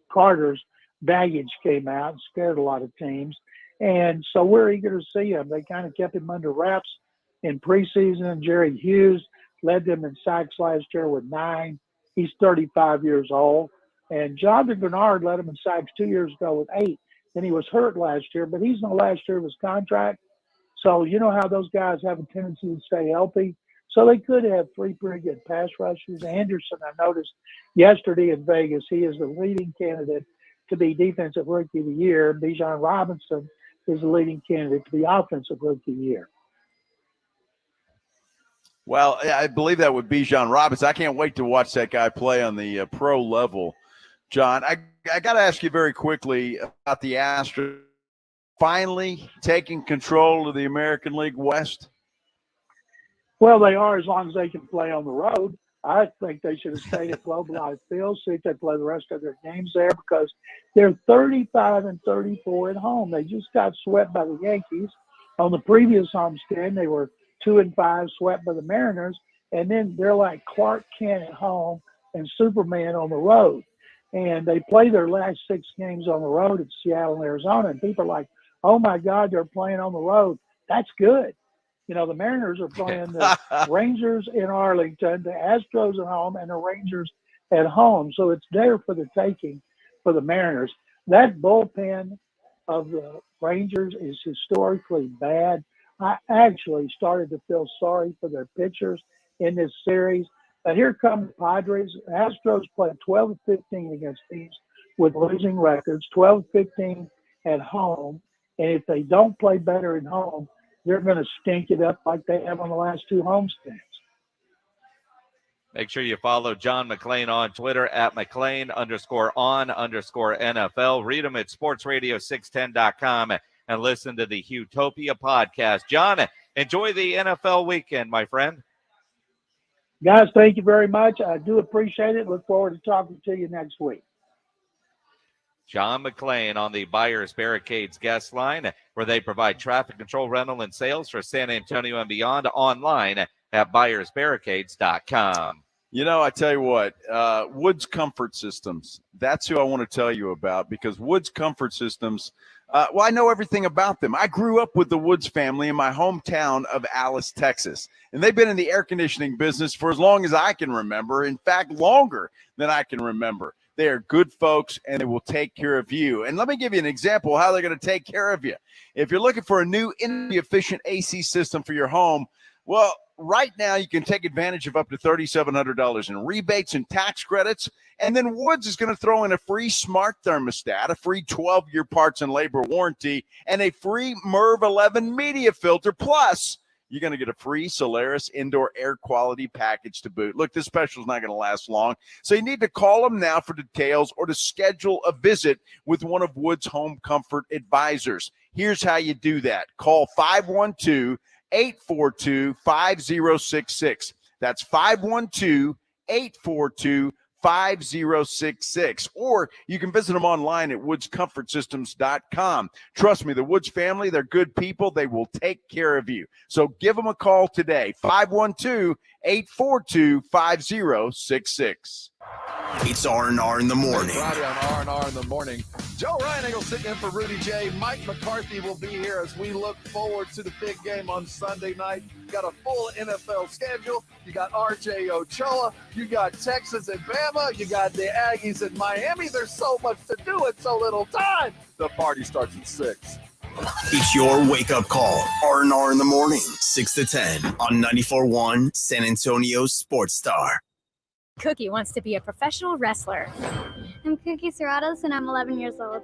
Carter's baggage came out and scared a lot of teams. And so we're eager to see him. They kind of kept him under wraps in preseason. Jerry Hughes led them in sacks last year with 9. He's 35 years old. And Jonathan Bernard led him in sacks 2 years ago with 8. Then he was hurt last year, but he's in the last year of his contract. So you know how those guys have a tendency to stay healthy. So they could have 3 pretty good pass rushers. Anderson, I noticed yesterday in Vegas, he is the leading candidate to be Defensive Rookie of the Year. Bijan Robinson is the leading candidate to be Offensive Rookie of the Year. Well, I believe that would be Bijan Robinson. I can't wait to watch that guy play on the pro level. John, I got to ask you very quickly about the Astros finally taking control of the American League West. Well, they are, as long as they can play on the road. I think they should have stayed at Globalized Field, see if they play the rest of their games there, because they're 35-34 at home. They just got swept by the Yankees. On the previous homestand, they were 2-5, swept by the Mariners, and then they're like Clark Kent at home and Superman on the road. And they play their last 6 games on the road at Seattle and Arizona, and people are like, oh, my God, they're playing on the road. That's good. The Mariners are playing the Rangers in Arlington, the Astros at home, and the Rangers at home. So it's there for the taking for the Mariners. That bullpen of the Rangers is historically bad. I actually started to feel sorry for their pitchers in this series. But here come the Padres. Astros played 12-15 against teams with losing records, 12-15 at home. And if they don't play better at home, they're going to stink it up like they have on the last 2 homestands. Make sure you follow John McClain on Twitter at McClain_on_NFL. Read him at sportsradio610.com and listen to the Utopia podcast. John, enjoy the NFL weekend, my friend. Guys, thank you very much. I do appreciate it. Look forward to talking to you next week. John McClain on the Buyers Barricades guest line, where they provide traffic control, rental, and sales for San Antonio and beyond, online at buyersbarricades.com. I tell you what, Woods Comfort Systems, that's who I want to tell you about, because Woods Comfort Systems, I know everything about them. I grew up with the Woods family in my hometown of Alice, Texas, and they've been in the air conditioning business for as long as I can remember. In fact, longer than I can remember. They are good folks, and they will take care of you. And let me give you an example of how they're going to take care of you. If you're looking for a new energy-efficient AC system for your home, well, right now you can take advantage of up to $3,700 in rebates and tax credits. And then Woods is going to throw in a free smart thermostat, a free 12-year parts and labor warranty, and a free MERV 11 media filter. Plus, you're going to get a free Solaris indoor air quality package to boot. Look, this special is not going to last long, so you need to call them now for details or to schedule a visit with one of Woods' home comfort advisors. Here's how you do that. Call 512-842-5066. That's 512-842-5066. 5066, or you can visit them online at woodscomfortsystems.com. Trust me, the Woods family, they're good people. They will take care of you. So give them a call today, 512-842-5066. It's R&R in the morning. Friday on R&R in the morning. Joe Ryan sitting in for Rudy J. Mike McCarthy will be here as we look forward to the big game on Sunday night. You got a full NFL schedule. You got R.J. Ochoa. You got Texas and Bama. You got the Aggies in Miami. There's so much to do in so little time. The party starts at 6. It's your wake-up call. R&R in the morning, 6 to 10 on 94.1 San Antonio Sports Star. Cookie wants to be a professional wrestler. I'm Cookie Serratos, and I'm 11 years old.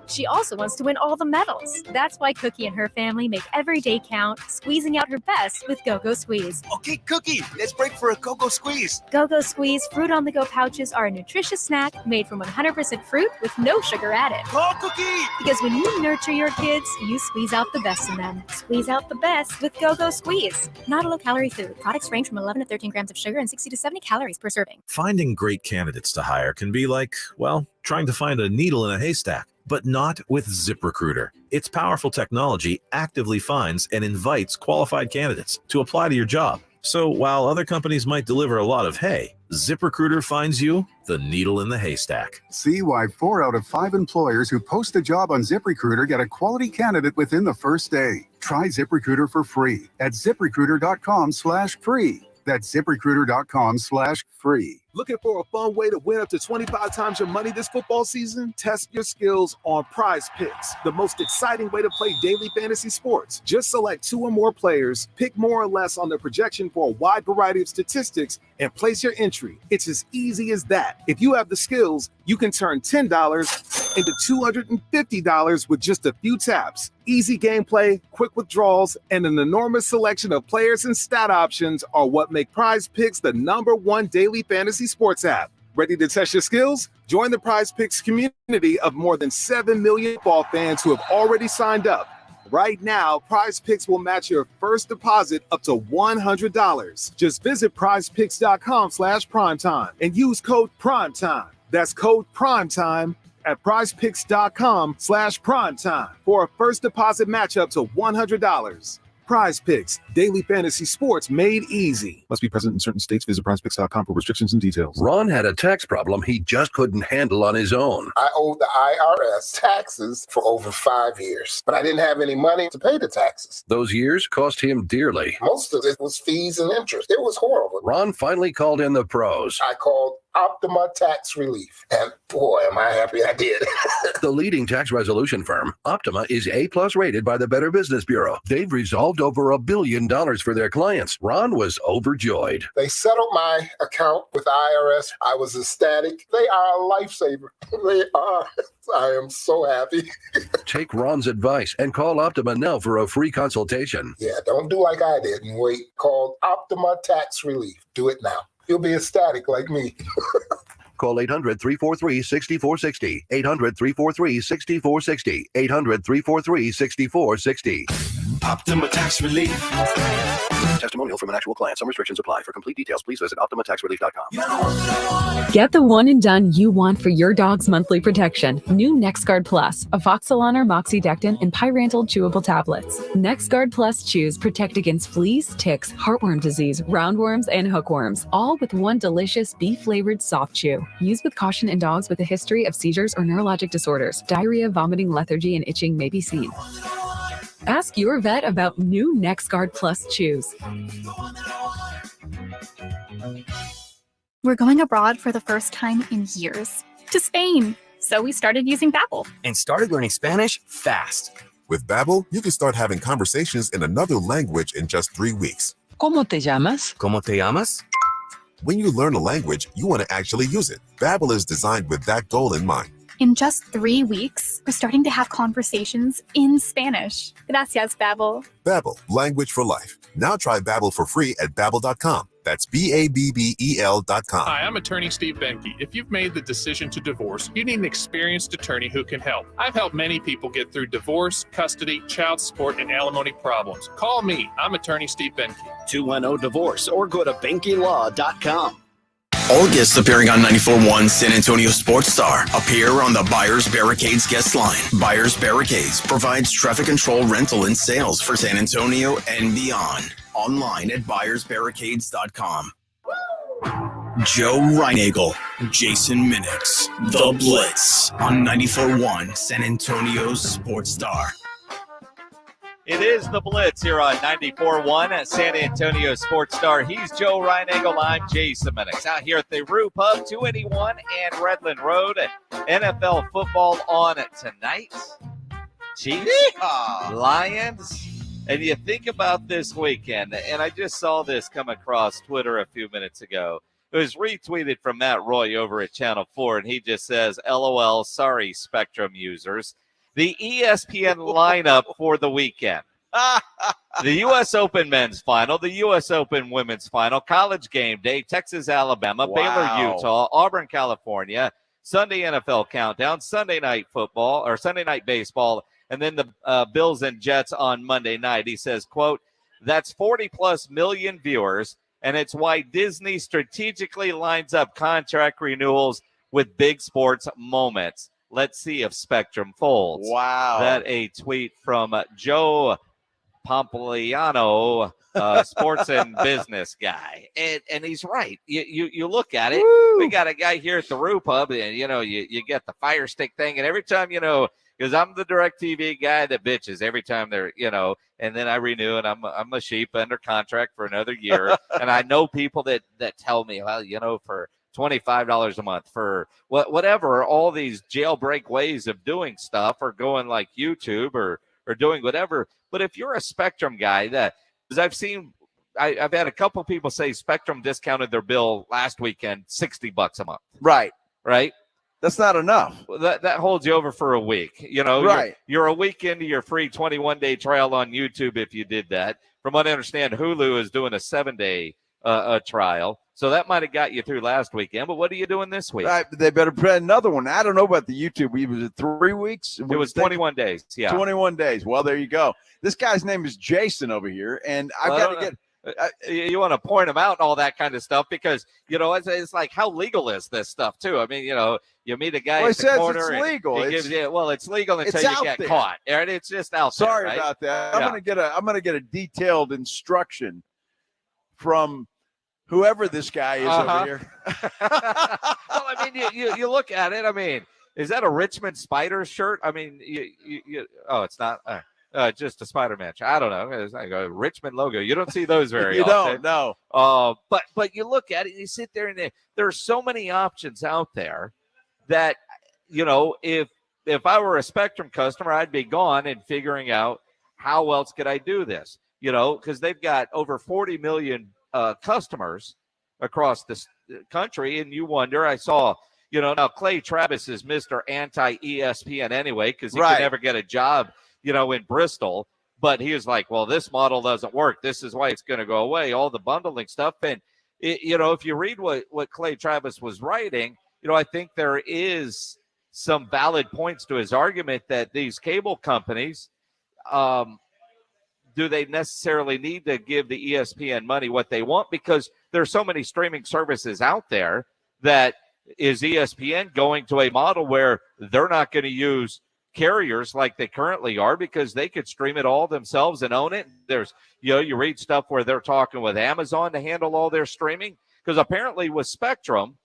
She also wants to win all the medals. That's why Cookie and her family make every day count, squeezing out her best with Go-Go Squeeze. Okay, Cookie, let's break for a Go-Go Squeeze. Go-Go Squeeze fruit on-the-go pouches are a nutritious snack made from 100% fruit with no sugar added. Call Cookie! Because when you nurture your kids, you squeeze out the best in them. Squeeze out the best with Go-Go Squeeze. Not a low-calorie food. Products range from 11 to 13 grams of sugar and 60 to 70 calories per serving. Finding great candidates to hire can be like, well, trying to find a needle in a haystack, but not with ZipRecruiter. Its powerful technology actively finds and invites qualified candidates to apply to your job. So while other companies might deliver a lot of hay, ZipRecruiter finds you the needle in the haystack. See why 4 out of 5 employers who post a job on ZipRecruiter get a quality candidate within the first day. Try ZipRecruiter for free at ZipRecruiter.com/free. That's ZipRecruiter.com/free. Looking for a fun way to win up to 25 times your money this football season? Test your skills on Prize Picks, the most exciting way to play daily fantasy sports. Just select 2 or more players, pick more or less on the projection for a wide variety of statistics, and place your entry. It's as easy as that. If you have the skills, you can turn $10 into $250 with just a few taps. Easy gameplay, quick withdrawals, and an enormous selection of players and stat options are what make Prize Picks the #1 daily fantasy sports app. Ready to test your skills? Join the Prize Picks community of more than 7 million football fans who have already signed up. Right now, Prize Picks will match your first deposit up to $100. Just visit prizepicks.com/primetime and use code PRIMETIME. That's code PRIMETIME at prizepicks.com/primetime for a first deposit match up to $100. Prize Picks, daily fantasy sports made easy. Must be present in certain states. Visit prizepicks.com for restrictions and details. Ron had a tax problem he just couldn't handle on his own. I owed the IRS taxes for over 5 years, but I didn't have any money to pay the taxes. Those years cost him dearly. Most of it was fees and interest. It was horrible. Ron finally called in the pros. I called Optima Tax Relief, and boy, am I happy I did. The leading tax resolution firm, Optima, is A+ rated by the Better Business Bureau. They've resolved over $1 billion for their clients. Ron was overjoyed. They settled my account with the IRS. I was ecstatic. They are a lifesaver. They are. I am so happy. Take Ron's advice and call Optima now for a free consultation. Yeah, don't do like I did and wait. Call Optima Tax Relief. Do it now. You'll be ecstatic like me. Call 800-343-6460. 800-343-6460. 800-343-6460. Optima Tax Relief. Testimonial from an actual client. Some restrictions apply. For complete details, please visit OptimaTaxRelief.com. Get the one and done you want for your dog's monthly protection. New NexGard Plus, Avoxalan or Moxidectin, and Pyrantel chewable tablets. NexGard Plus chews protect against fleas, ticks, heartworm disease, roundworms, and hookworms, all with one delicious beef-flavored soft chew. Use with caution in dogs with a history of seizures or neurologic disorders. Diarrhea, vomiting, lethargy, and itching may be seen. Ask your vet about new NexGard Plus chews. We're going abroad for the first time in years, to Spain. So we started using Babbel. And started learning Spanish fast. With Babbel, you can start having conversations in another language in just 3 weeks. ¿Cómo te llamas? ¿Cómo te llamas? When you learn a language, you want to actually use it. Babbel is designed with that goal in mind. In just 3 weeks, we're starting to have conversations in Spanish. Gracias, Babbel. Babbel, language for life. Now try Babbel for free at Babbel.com. That's Babbel.com. Hi, I'm attorney Steve Benke. If you've made the decision to divorce, you need an experienced attorney who can help. I've helped many people get through divorce, custody, child support, and alimony problems. Call me. I'm attorney Steve Benke. 210-DIVORCE or go to BenkeLaw.com. All guests appearing on 94.1 San Antonio Sports Star appear on the Buyers Barricades guest line. Buyers Barricades provides traffic control rental and sales for San Antonio and beyond. Online at buyersbarricades.com. Joe Reinagel, Jason Minix, The Blitz on 94.1 San Antonio Sports Star. It is the Blitz here on 94.1 at San Antonio Sports Star. He's Joe Reinagel. I'm Jason Minix. Out here at the Roo Pub, 281 and Redland Road. NFL football on tonight. Chiefs, Lions. And you think about this weekend, and I just saw this come across Twitter a few minutes ago. It was retweeted from Matt Roy over at Channel 4, and he just says, LOL, sorry, Spectrum users. The ESPN lineup for the weekend. The U.S. Open men's final, the U.S. Open women's final, college game day, Texas, Alabama, Baylor, Utah, Auburn, California, Sunday NFL countdown, Sunday night football, or Sunday night baseball, and then the Bills and Jets on Monday night. He says, quote, that's 40-plus million viewers, and it's why Disney strategically lines up contract renewals with big sports moments. Let's see if Spectrum folds. Wow. That a tweet from Joe Pompliano, sports and business guy. And he's right. You look at it. Woo! We got a guy here at the Roo Pub, and, you get the Fire Stick thing. And every time, because I'm the DirecTV guy that bitches every time they're, and then I renew, and I'm a sheep under contract for another year. And I know people that tell me, well, for $25 a month for whatever, all these jailbreak ways of doing stuff, or going like YouTube or doing whatever. But if you're a Spectrum guy, because I've had a couple people say Spectrum discounted their bill last weekend, $60 a month. Right. That's not enough. That holds you over for a week. Right. You're a week into your free 21-day trial on YouTube if you did that. From what I understand, Hulu is doing a 7-day trial. So that might have got you through last weekend. But what are you doing this week? Right, they better put another one. I don't know about the YouTube. Was it 3 weeks? It was 21 days. Yeah. 21 days. Well, there you go. This guy's name is Jason over here, and I've got to get – you want to point him out and all that kind of stuff because, it's like, how legal is this stuff, too? I mean, you meet a guy at the corner. It's legal. It's legal until you get caught. Right? It's just out there. Sorry about that. I'm going to get a detailed instruction from whoever this guy is over here. Well, I mean, you look at it. I mean, is that a Richmond Spiders shirt? I mean, it's not. Just a Spider-Man. I don't know. It's like a Richmond logo. You don't see those very often. You don't, no. But you look at it, and you sit there, and there are so many options out there that, if I were a Spectrum customer, I'd be gone and figuring out how else could I do this, because they've got over 40 million customers across this country, and you wonder, I saw, now Clay Travis is Mr. Anti-ESPN anyway, because he could never get a job in Bristol, but he was like, well, this model doesn't work. This is why it's going to go away, all the bundling stuff. And, if you read what Clay Travis was writing, I think there is some valid points to his argument that these cable companies, do they necessarily need to give the ESPN money what they want? Because there's so many streaming services out there that is ESPN going to a model where they're not going to use carriers like they currently are because they could stream it all themselves and own it. There's, you read stuff where they're talking with Amazon to handle all their streaming because apparently with Spectrum,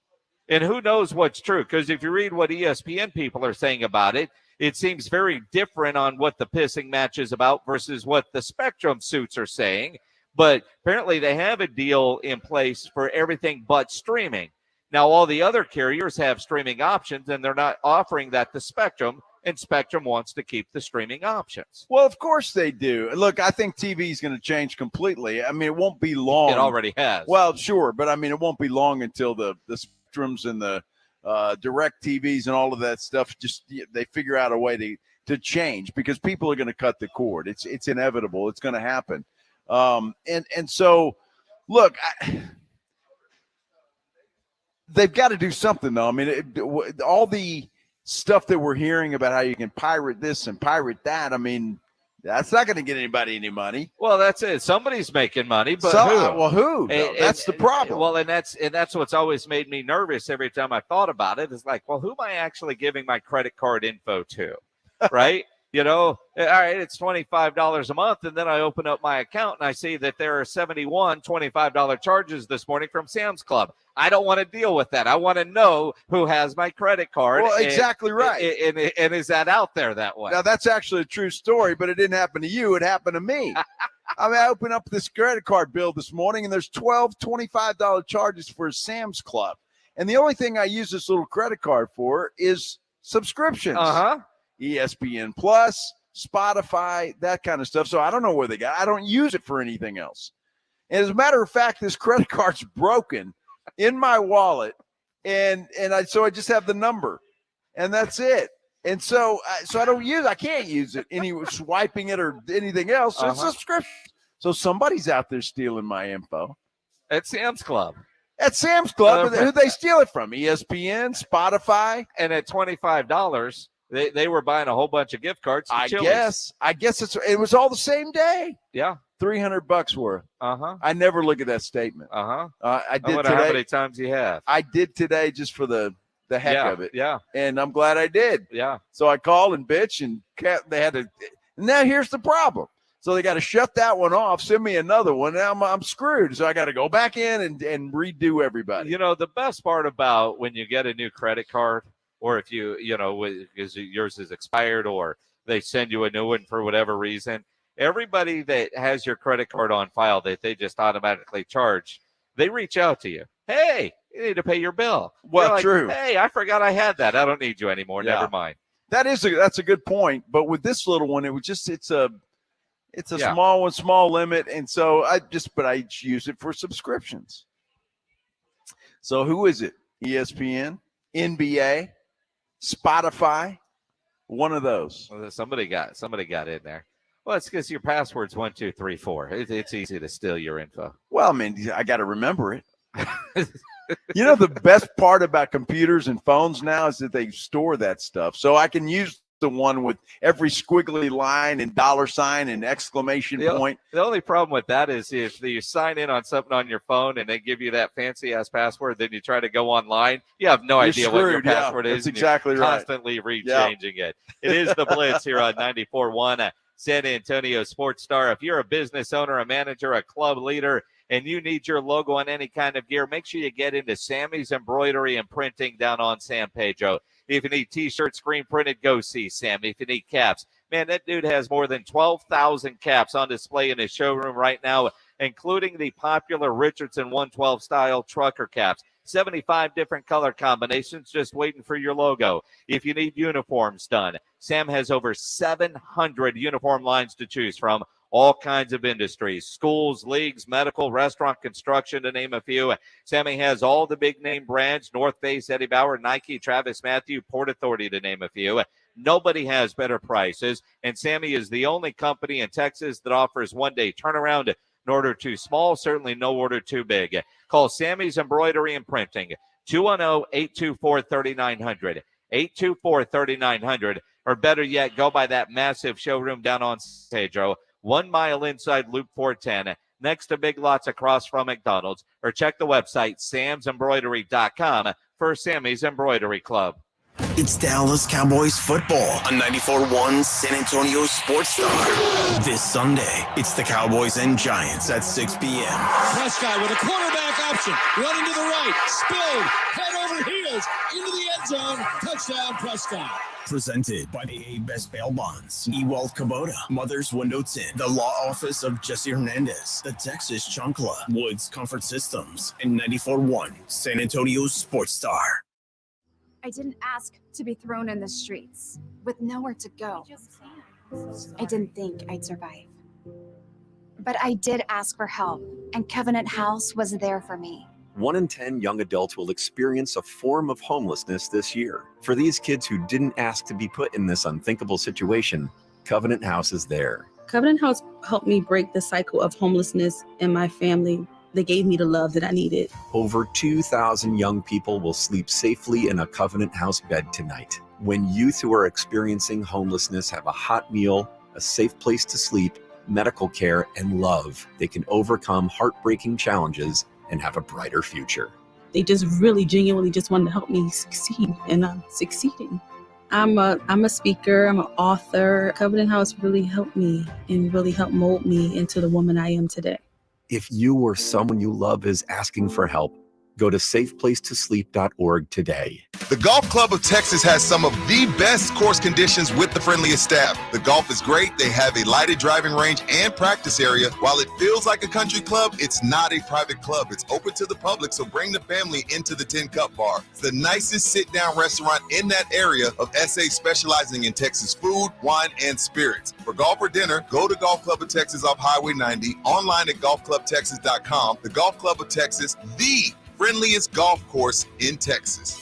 and who knows what's true, because if you read what ESPN people are saying about it, it seems very different on what the pissing match is about versus what the Spectrum suits are saying. But apparently they have a deal in place for everything but streaming. Now, all the other carriers have streaming options, and they're not offering that to Spectrum, and Spectrum wants to keep the streaming options. Well, of course they do. Look, I think TV is going to change completely. I mean, it won't be long. It already has. Well, sure, but I mean, it won't be long until the Spectrums and the direct TVs and all of that stuff, just they figure out a way to change because people are going to cut the cord. It's inevitable. It's going to happen. And so, look, they've got to do something, though. I mean, all the stuff that we're hearing about how you can pirate this and pirate that, I mean, That's not going to get anybody any money. Well, that's it. Somebody's making money, but who? That's the problem. Well, and that's what's always made me nervous every time I thought about it. Is like, well, who am I actually giving my credit card info to, right? All right, it's $25 a month, and then I open up my account and I see that there are 71 $25 charges this morning from Sam's Club. I don't want to deal with that. I want to know who has my credit card. Well, exactly right. And is that out there that way? Now, that's actually a true story, but it didn't happen to you. It happened to me. I opened up this credit card bill this morning, and there's 12 $25 charges for Sam's Club. And the only thing I use this little credit card for is subscriptions. ESPN Plus, Spotify, that kind of stuff. So I don't know where they got it. I don't use it for anything else. And as a matter of fact, this credit card's broken in my wallet, and I just have the number, and that's it. And so I don't use. I can't use it any swiping it or anything else. So it's subscription. So somebody's out there stealing my info at Sam's Club. At Sam's Club, who they steal it from? ESPN, Spotify, and at $25. They were buying a whole bunch of gift cards. I guess it was all the same day. Yeah. $300 worth. I never look at that statement. I did wonder today. How many times you have? I did today just for the heck of it. Yeah. And I'm glad I did. Yeah. So I called and bitch, and they had to. Now here's the problem. So they got to shut that one off, send me another one. Now I'm screwed. So I got to go back in and redo everybody. The best part about when you get a new credit card, or if because yours is expired, or they send you a new one for whatever reason, everybody that has your credit card on file that they just automatically charge, they reach out to you. Hey, you need to pay your bill. Well, true. Hey, I forgot I had that. I don't need you anymore. Yeah. Never mind. That's a good point. But with this little one, it's a Yeah. small limit, and so I use it for subscriptions. So who is it? ESPN, NBA, Spotify, one of those. Well, somebody got in there. Well, it's because your password's 1, 2, 3, 4. It's easy to steal your info. Well, I mean, I got to remember it. The best part about computers and phones now is that they store that stuff. So I can use the one with every squiggly line and $ and exclamation point. The only problem with that is if you sign in on something on your phone and they give you that fancy ass password, then you try to go online, you have no idea what your password is. That's exactly right. Constantly rechanging it. It is the Blitz here on 94.1 San Antonio Sports Star. If you're a business owner, a manager, a club leader, and you need your logo on any kind of gear, make sure you get into Sammy's Embroidery and Printing down on San Pedro. If you need T-shirts, screen printed, go see Sammy. If you need caps, man, that dude has more than 12,000 caps on display in his showroom right now, including the popular Richardson 112 style trucker caps. 75 different color combinations just waiting for your logo. If you need uniforms done, Sam has over 700 uniform lines to choose from. All kinds of industries, schools, leagues, medical, restaurant, construction, to name a few. Sammy has all the big name brands: North Face, Eddie Bauer, Nike, Travis Matthew, Port Authority, to name a few. Nobody has better prices, and Sammy is the only company in Texas that offers one-day turnaround. An order too small, certainly no order too big. Call Sammy's Embroidery and Printing, 210-824-3900, 824-3900, or better yet, go by that massive showroom down on Pedro, 1 mile inside Loop 410, next to Big Lots across from McDonald's, or check the website, samsembroidery.com, for Sammy's Embroidery Club. It's Dallas Cowboys football on 94.1 San Antonio Sports Star. This Sunday, it's the Cowboys and Giants at 6 p.m. Prescott with a quarterback option, running to the right, spilled, head over heels, into the end zone, touchdown Prescott. Presented by the A Best Bail Bonds, eWealth Kubota, Mother's Window Tint, the Law Office of Jesse Hernandez, the Texas Chunkla, Woods Comfort Systems, and 94.1 San Antonio Sports Star. I didn't ask to be thrown in the streets with nowhere to go. I didn't think I'd survive. But I did ask for help, and Covenant House was there for me. 1 in 10 young adults will experience a form of homelessness this year. For these kids who didn't ask to be put in this unthinkable situation, Covenant House is there. Covenant House helped me break the cycle of homelessness in my family. They gave me the love that I needed. Over 2,000 young people will sleep safely in a Covenant House bed tonight. When youth who are experiencing homelessness have a hot meal, a safe place to sleep, medical care, and love, they can overcome heartbreaking challenges and have a brighter future. They just really genuinely just wanted to help me succeed, and I'm succeeding. I'm a speaker, I'm an author. Covenant House really helped me and really helped mold me into the woman I am today. If you or someone you love is asking for help, go to safeplacetosleep.org today. The Golf Club of Texas has some of the best course conditions with the friendliest staff. The golf is great. They have a lighted driving range and practice area. While it feels like a country club, it's not a private club. It's open to the public, so bring the family into the 10 Cup Bar. It's the nicest sit-down restaurant in that area of SA, specializing in Texas food, wine, and spirits. For golf or dinner, go to Golf Club of Texas off Highway 90, online at golfclubtexas.com. The Golf Club of Texas, the friendliest golf course in Texas.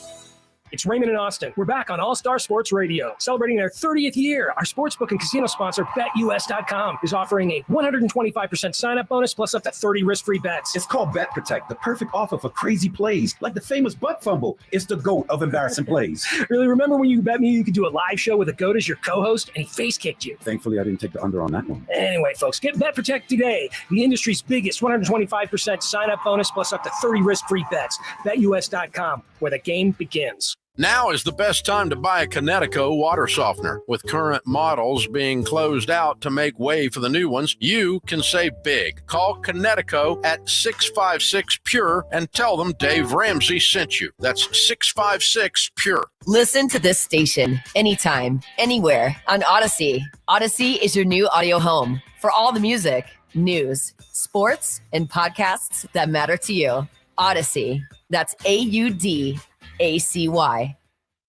It's Raymond and Austin. We're back on All-Star Sports Radio, celebrating their 30th year. Our sportsbook and casino sponsor, BetUS.com, is offering a 125% sign-up bonus plus up to 30 risk-free bets. It's called Bet Protect, the perfect offer for crazy plays, like the famous butt fumble. It's the GOAT of embarrassing plays. Really, remember when you bet me you could do a live show with a GOAT as your co-host, and he face-kicked you? Thankfully, I didn't take the under on that one. Anyway, folks, get Bet Protect today, the industry's biggest 125% sign-up bonus plus up to 30 risk-free bets. BetUS.com, where the game begins. Now is the best time to buy a Connecticut water softener. With current models being closed out to make way for the new ones, you can save big. Call Connecticut at 656-PURE and tell them Dave Ramsey sent you. That's 656-PURE. Listen to this station anytime, anywhere on Odyssey. Odyssey is your new audio home for all the music, news, sports, and podcasts that matter to you. Odyssey. That's AUDACY.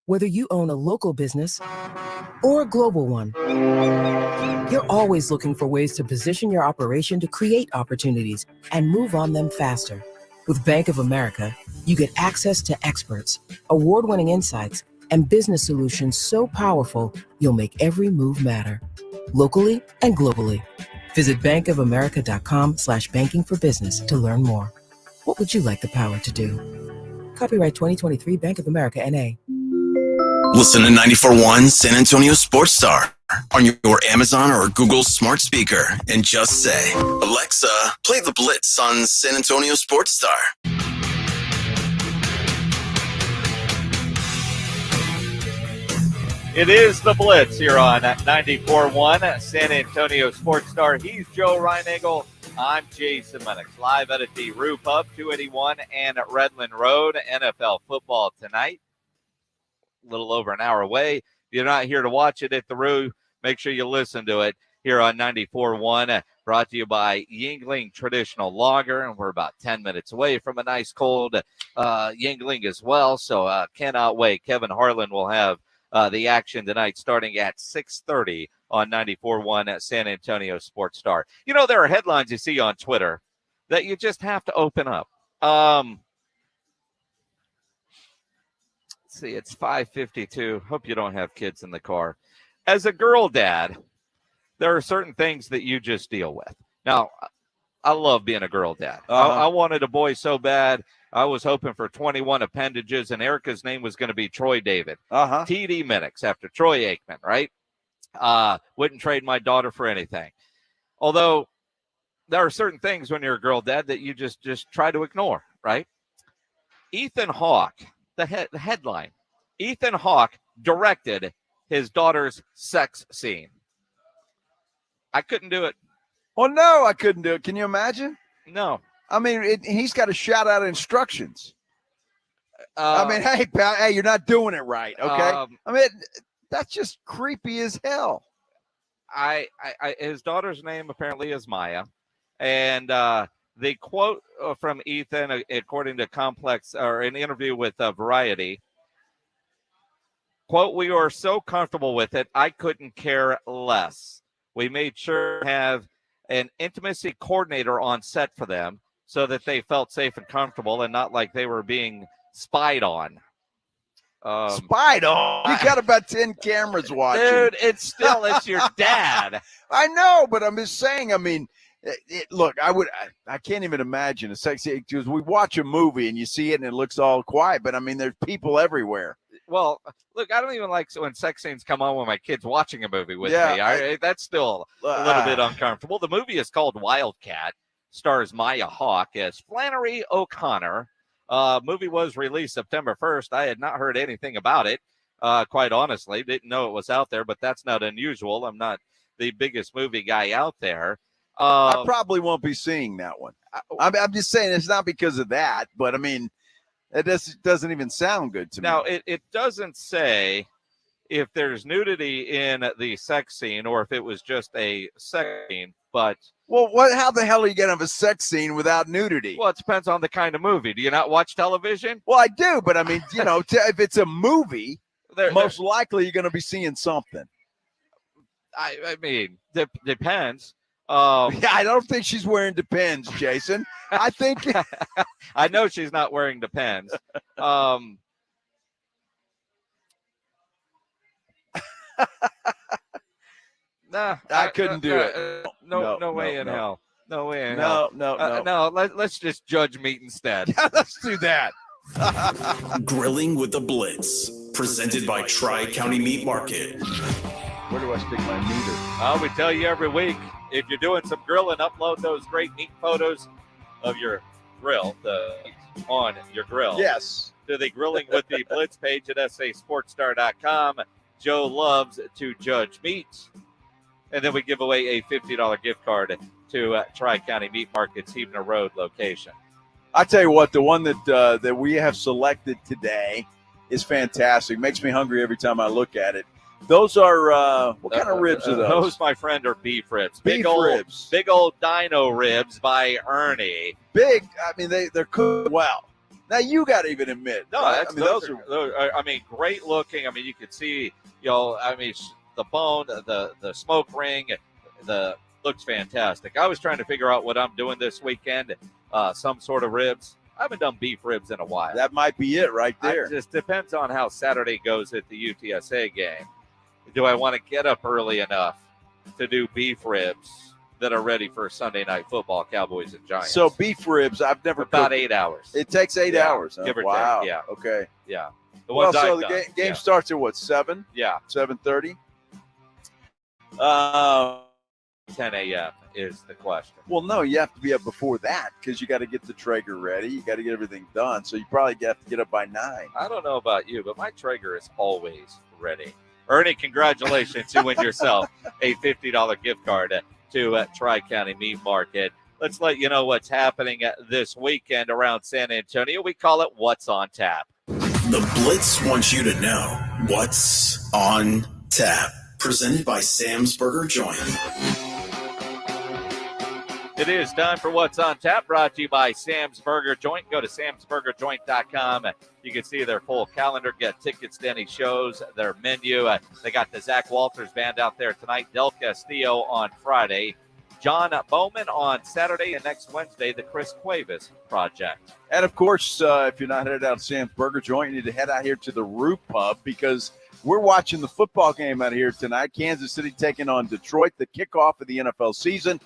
Whether you own a local business or a global one, you're always looking for ways to position your operation to create opportunities and move on them faster. With Bank of America, you get access to experts, award-winning insights, and business solutions so powerful, you'll make every move matter, locally and globally. Visit bankofamerica.com/banking for business to learn more. What would you like the power to do? Copyright 2023 Bank of America, N.A. Listen to 94.1 San Antonio Sports Star on your Amazon or Google smart speaker and just say, Alexa, play the Blitz on San Antonio Sports Star. It is the Blitz here on 94.1 San Antonio Sports Star. He's Joe Reinagel. I'm Jason Lennox, live at the Roo Pub, 281 and Redland Road. NFL football tonight, a little over an hour away. If you're not here to watch it at the Roo, make sure you listen to it here on 94.1, brought to you by Yingling Traditional Lager, and we're about 10 minutes away from a nice cold Yingling as well, so cannot wait. Kevin Harlan will have the action tonight starting at 6:30 on 94.1 at San Antonio Sports Star. You know, there are headlines you see on Twitter that you just have to open up. Let's see, it's 5:52. Hope you don't have kids in the car. As a girl dad, there are certain things that you just deal with. Now, I love being a girl dad. I wanted a boy so bad. I was hoping for 21 appendages, and Erica's name was going to be Troy David. TD Minix after Troy Aikman, right? Wouldn't trade my daughter for anything. Although there are certain things when you're a girl dad that you just try to ignore, right? Ethan Hawke, the headline, Ethan Hawke directed his daughter's sex scene. I couldn't do it. Oh, no, I couldn't do it. Can you imagine? No. I mean, he's got to shout out instructions. I mean, hey, pal, hey, you're not doing it right, okay? I mean, that's just creepy as hell. His daughter's name apparently is Maya, and the quote from Ethan, according to Complex or an interview with Variety, quote, "We were so comfortable with it, I couldn't care less. We made sure to have an intimacy coordinator on set for them so that they felt safe and comfortable and not like they were being spied on." Spied on? You got about 10 cameras watching. Dude, it's your dad. I know, but I'm just saying, I mean, look, I can't even imagine a sexy, because we watch a movie and you see it and it looks all quiet, but I mean, there's people everywhere. Well, look, I don't even like when sex scenes come on when my kid's watching a movie with Yeah, me. That's still a little bit uncomfortable. The movie is called Wildcat, stars Maya Hawke as Flannery O'Connor. Movie was released September 1st. I had not heard anything about it, quite honestly. Didn't know it was out there, but that's not unusual. I'm not the biggest movie guy out there. I probably won't be seeing that one. I'm just saying it's not because of that, but I mean, it doesn't even sound good to me. Now, it doesn't say if there's nudity in the sex scene or if it was just a sex scene, but... Well, how the hell are you going to have a sex scene without nudity? Well, it depends on the kind of movie. Do you not watch television? Well, I do, but I mean, if it's a movie, most likely you're going to be seeing something. I mean, depends. Yeah, I don't think she's wearing Depends, Jason. I think I know she's not wearing Depends. Nah, I couldn't do it. No way in hell. No way in No, hell. no. Let's just judge meat instead. Yeah, let's do that. Grilling with the Blitz, presented by Tri-County Meat Market. Where do I stick my meter? We tell you every week, if you're doing some grilling, upload those great neat photos of your grill on your grill. Yes. To the Grilling with the Blitz page at sasportstar.com. Joe loves to judge meat. And then we give away a $50 gift card to Tri-County Meat Market's Huebner Road location. I tell you what, the one that we have selected today is fantastic. Makes me hungry every time I look at it. Those are what kind of ribs are those? Those, my friend, are beef ribs. Beef ribs. Big old dino ribs by Ernie. Big. I mean, they're cooked well. Now you got to even admit. No, those are great looking. I mean, you can see, the bone, the smoke ring, looks fantastic. I was trying to figure out what I'm doing this weekend. Some sort of ribs. I haven't done beef ribs in a while. That might be it right there. It just depends on how Saturday goes at the UTSA game. Do I want to get up early enough to do beef ribs that are ready for Sunday night football, Cowboys and Giants? So beef ribs, I've never about cooked. 8 hours. It takes 8 hours. Huh? Give or wow. take. Yeah. Okay. Yeah. So the game starts at what, 7? Yeah. 7:30? 10 a.m. is the question. Well, no, you have to be up before that because you got to get the Traeger ready. You got to get everything done. So you probably have to get up by 9. I don't know about you, but my Traeger is always ready. Ernie, congratulations. You win yourself a $50 gift card to Tri-County Meat Market. Let's let you know what's happening this weekend around San Antonio. We call it What's on Tap. The Blitz wants you to know what's on tap. Presented by Sam's Burger Joint. It is time for What's on Tap, brought to you by Sam's Burger Joint. Go to samsburgerjoint.com. You can see their full calendar, get tickets to any shows, their menu. They got the Zach Walters Band out there tonight, Del Castillo on Friday, John Bowman on Saturday, and next Wednesday, the Chris Cuevas Project. And, of course, if you're not headed out to Sam's Burger Joint, you need to head out here to the Root Pub because we're watching the football game out here tonight. Kansas City taking on Detroit, the kickoff of the NFL season.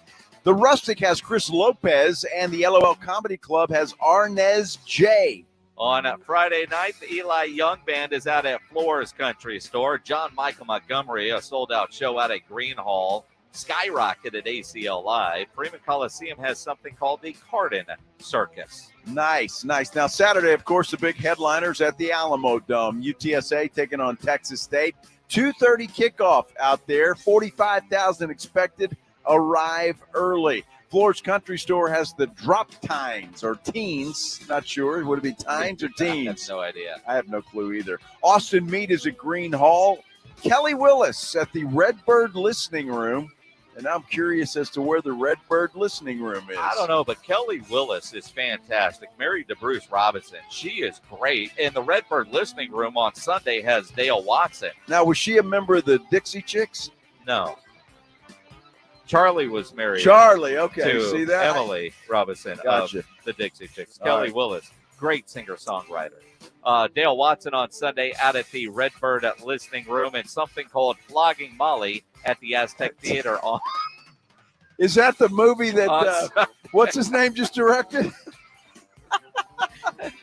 The Rustic has Chris Lopez, and the LOL Comedy Club has Arnez J. On Friday night, the Eli Young Band is out at Floors Country Store. John Michael Montgomery, a sold-out show out at Green Hall. Skyrocket at ACL Live. Freeman Coliseum has something called the Cardin Circus. Nice. Now, Saturday, of course, the big headliners at the Alamo Dome. UTSA taking on Texas State. 2:30 kickoff out there. 45,000 expected. Arrive early. Floors Country Store has the Drop Tines or Teens. Not sure. Would it be Tines or Teens? I have no idea. I have no clue either. Austin Mead is at Green Hall. Kelly Willis at the Redbird Listening Room. And I'm curious as to where the Redbird Listening Room is. I don't know, but Kelly Willis is fantastic. Married to Bruce Robinson. She is great. And the Redbird Listening Room on Sunday has Dale Watson. Now, was she a member of the Dixie Chicks? No. Charlie was married. Okay. To See that? Emily Robinson Gotcha. of the Dixie Chicks. All Kelly right. Willis, great singer-songwriter. Dale Watson on Sunday out at the Redbird Listening Room, and something called Flogging Molly at the Aztec Theater. On Is that the movie that, what's his name just directed?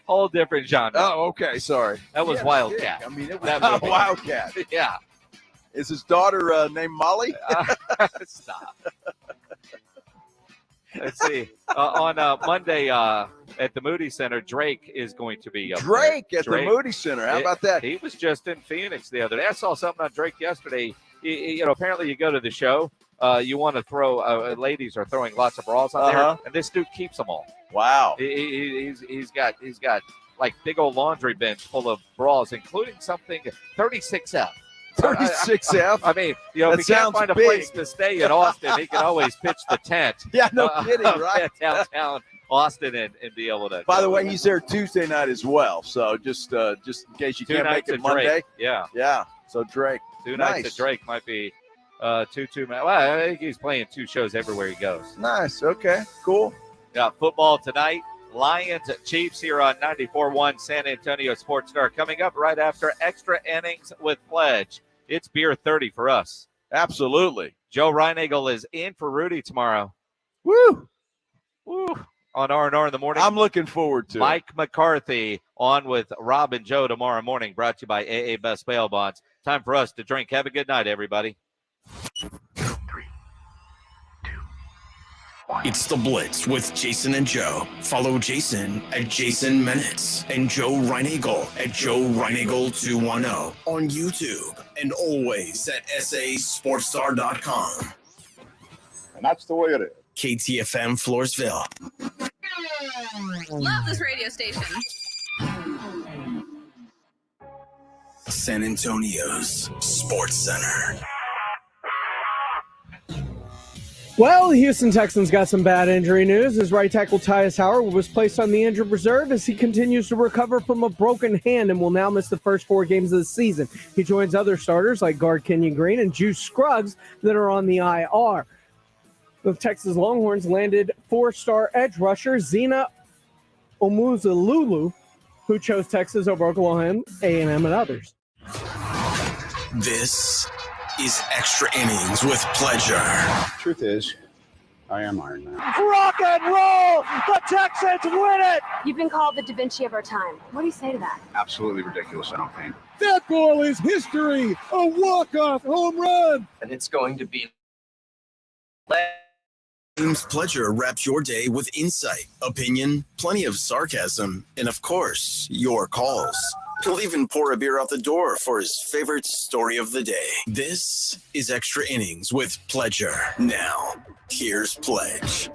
Whole different genre. Oh, okay. Sorry. That was Yeah, Wildcat. I mean, it was That movie. Wildcat. Yeah. Is his daughter named Molly? Stop. Let's see. On Monday at the Moody Center, Drake is going to be up Drake there. at the Moody Center. How about that? He was just in Phoenix the other day. I saw something on Drake yesterday. Apparently you go to the show, you want to throw. Ladies are throwing lots of bras on there, and this dude keeps them all. Wow. He's got like big old laundry bins full of bras, including something 36F. 36F. I mean, if That he can't sounds find a big. place to stay in Austin, he can always pitch the tent. Yeah, no kidding, right? Downtown Austin and be able to. By the way, he's there Tuesday night as well. So just in case you 2 can't make nights it at Monday. Drake. Yeah. Yeah. So Drake. 2 nice. nights at Drake might be 2 Well, I think he's playing 2 shows everywhere he goes. Nice. Okay. Cool. Yeah, football tonight. Lions at Chiefs here on 94.1 San Antonio Sports Star. Coming up right after Extra Innings with Pledge. It's beer 30 for us. Absolutely. Joe Reinagle is in for Rudy tomorrow. Woo! Woo! On R&R in the morning. I'm looking forward to Mike McCarthy on with Rob and Joe tomorrow morning. Brought to you by AA Best Bail Bonds. Time for us to drink. Have a good night, everybody. It's the Blitz with Jason and Joe. Follow Jason at Jason Minutes and Joe Reinagle at Joe Reinagle 210 on YouTube and always at sasportstar.com. And that's the way it is. KTFM Floresville. Love this radio station. San Antonio's Sports Center. Well, the Houston Texans got some bad injury news. His right tackle Tyus Howard was placed on the injured reserve as he continues to recover from a broken hand and will now miss the first 4 games of the season. He joins other starters like guard Kenyon Green and Juice Scruggs that are on the IR. The Texas Longhorns landed 4-star edge rusher Zena Omuzalulu, who chose Texas over Oklahoma A&M and others. This is Extra Innings with Pleasure. Truth is, I am Iron Man. Rock and roll! The Texans win it! You've been called the Da Vinci of our time. What do you say to that? Absolutely ridiculous. I don't think. That ball is history. A walk-off home run. And it's going to be James Pleasure wraps your day with insight, opinion, plenty of sarcasm, and of course, your calls. He'll even pour a beer out the door for his favorite story of the day. This is Extra Innings with Pleasure. Now, here's Pledge.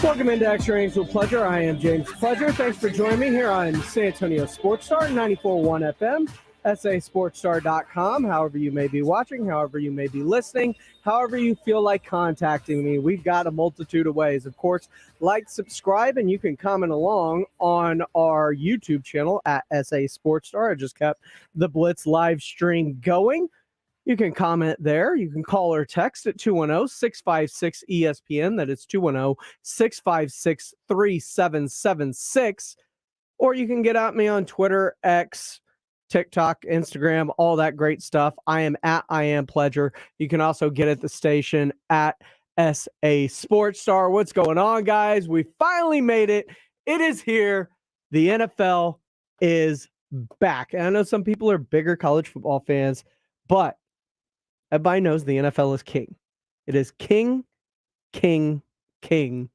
Welcome into Extra Innings with Pleasure. I am James Pleasure. Thanks for joining me here on San Antonio Sports Star, 94.1 FM, sasportstar.com. However you may be watching, however you may be listening, however you feel like contacting me, we've got a multitude of ways. Of course, like, subscribe, and you can comment along on our YouTube channel at SA Sports Star. I just kept the Blitz live stream going. You can comment there. You can call or text at 210-656-ESPN. That is 210-656-3776. Or you can get at me on Twitter, X, TikTok, Instagram, all that great stuff. I am at I Am Pleasure. You can also get at the station at SA Sports Star. What's going on, guys? We finally made it. It is here. The NFL is back. And I know some people are bigger college football fans, but everybody knows the NFL is king. It is king, king, king.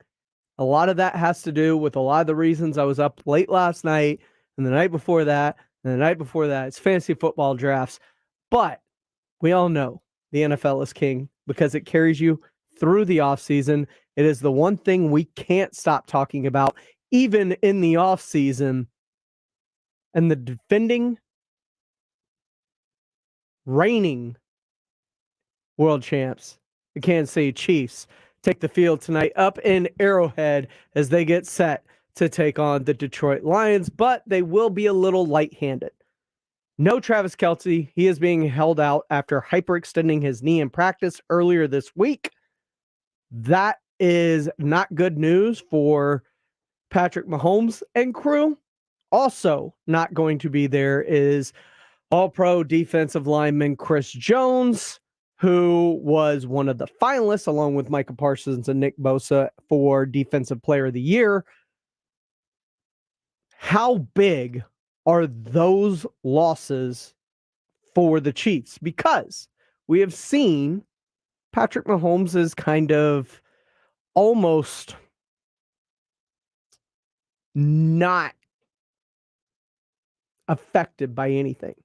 A lot of that has to do with a lot of the reasons I was up late last night and the night before that and the night before that. It's fantasy football drafts. But we all know the NFL is king because it carries you through the offseason. It is the one thing we can't stop talking about, even in the offseason. And the defending, reigning world champs, the Kansas City Chiefs, take the field tonight up in Arrowhead as they get set to take on the Detroit Lions, but they will be a little light-handed. No Travis Kelce. He is being held out after hyperextending his knee in practice earlier this week. That is not good news for Patrick Mahomes and crew. Also not going to be there is All-Pro defensive lineman Chris Jones, who was one of the finalists along with Micah Parsons and Nick Bosa for Defensive Player of the Year. How big are those losses for the Chiefs? Because we have seen Patrick Mahomes is kind of almost not affected by anything.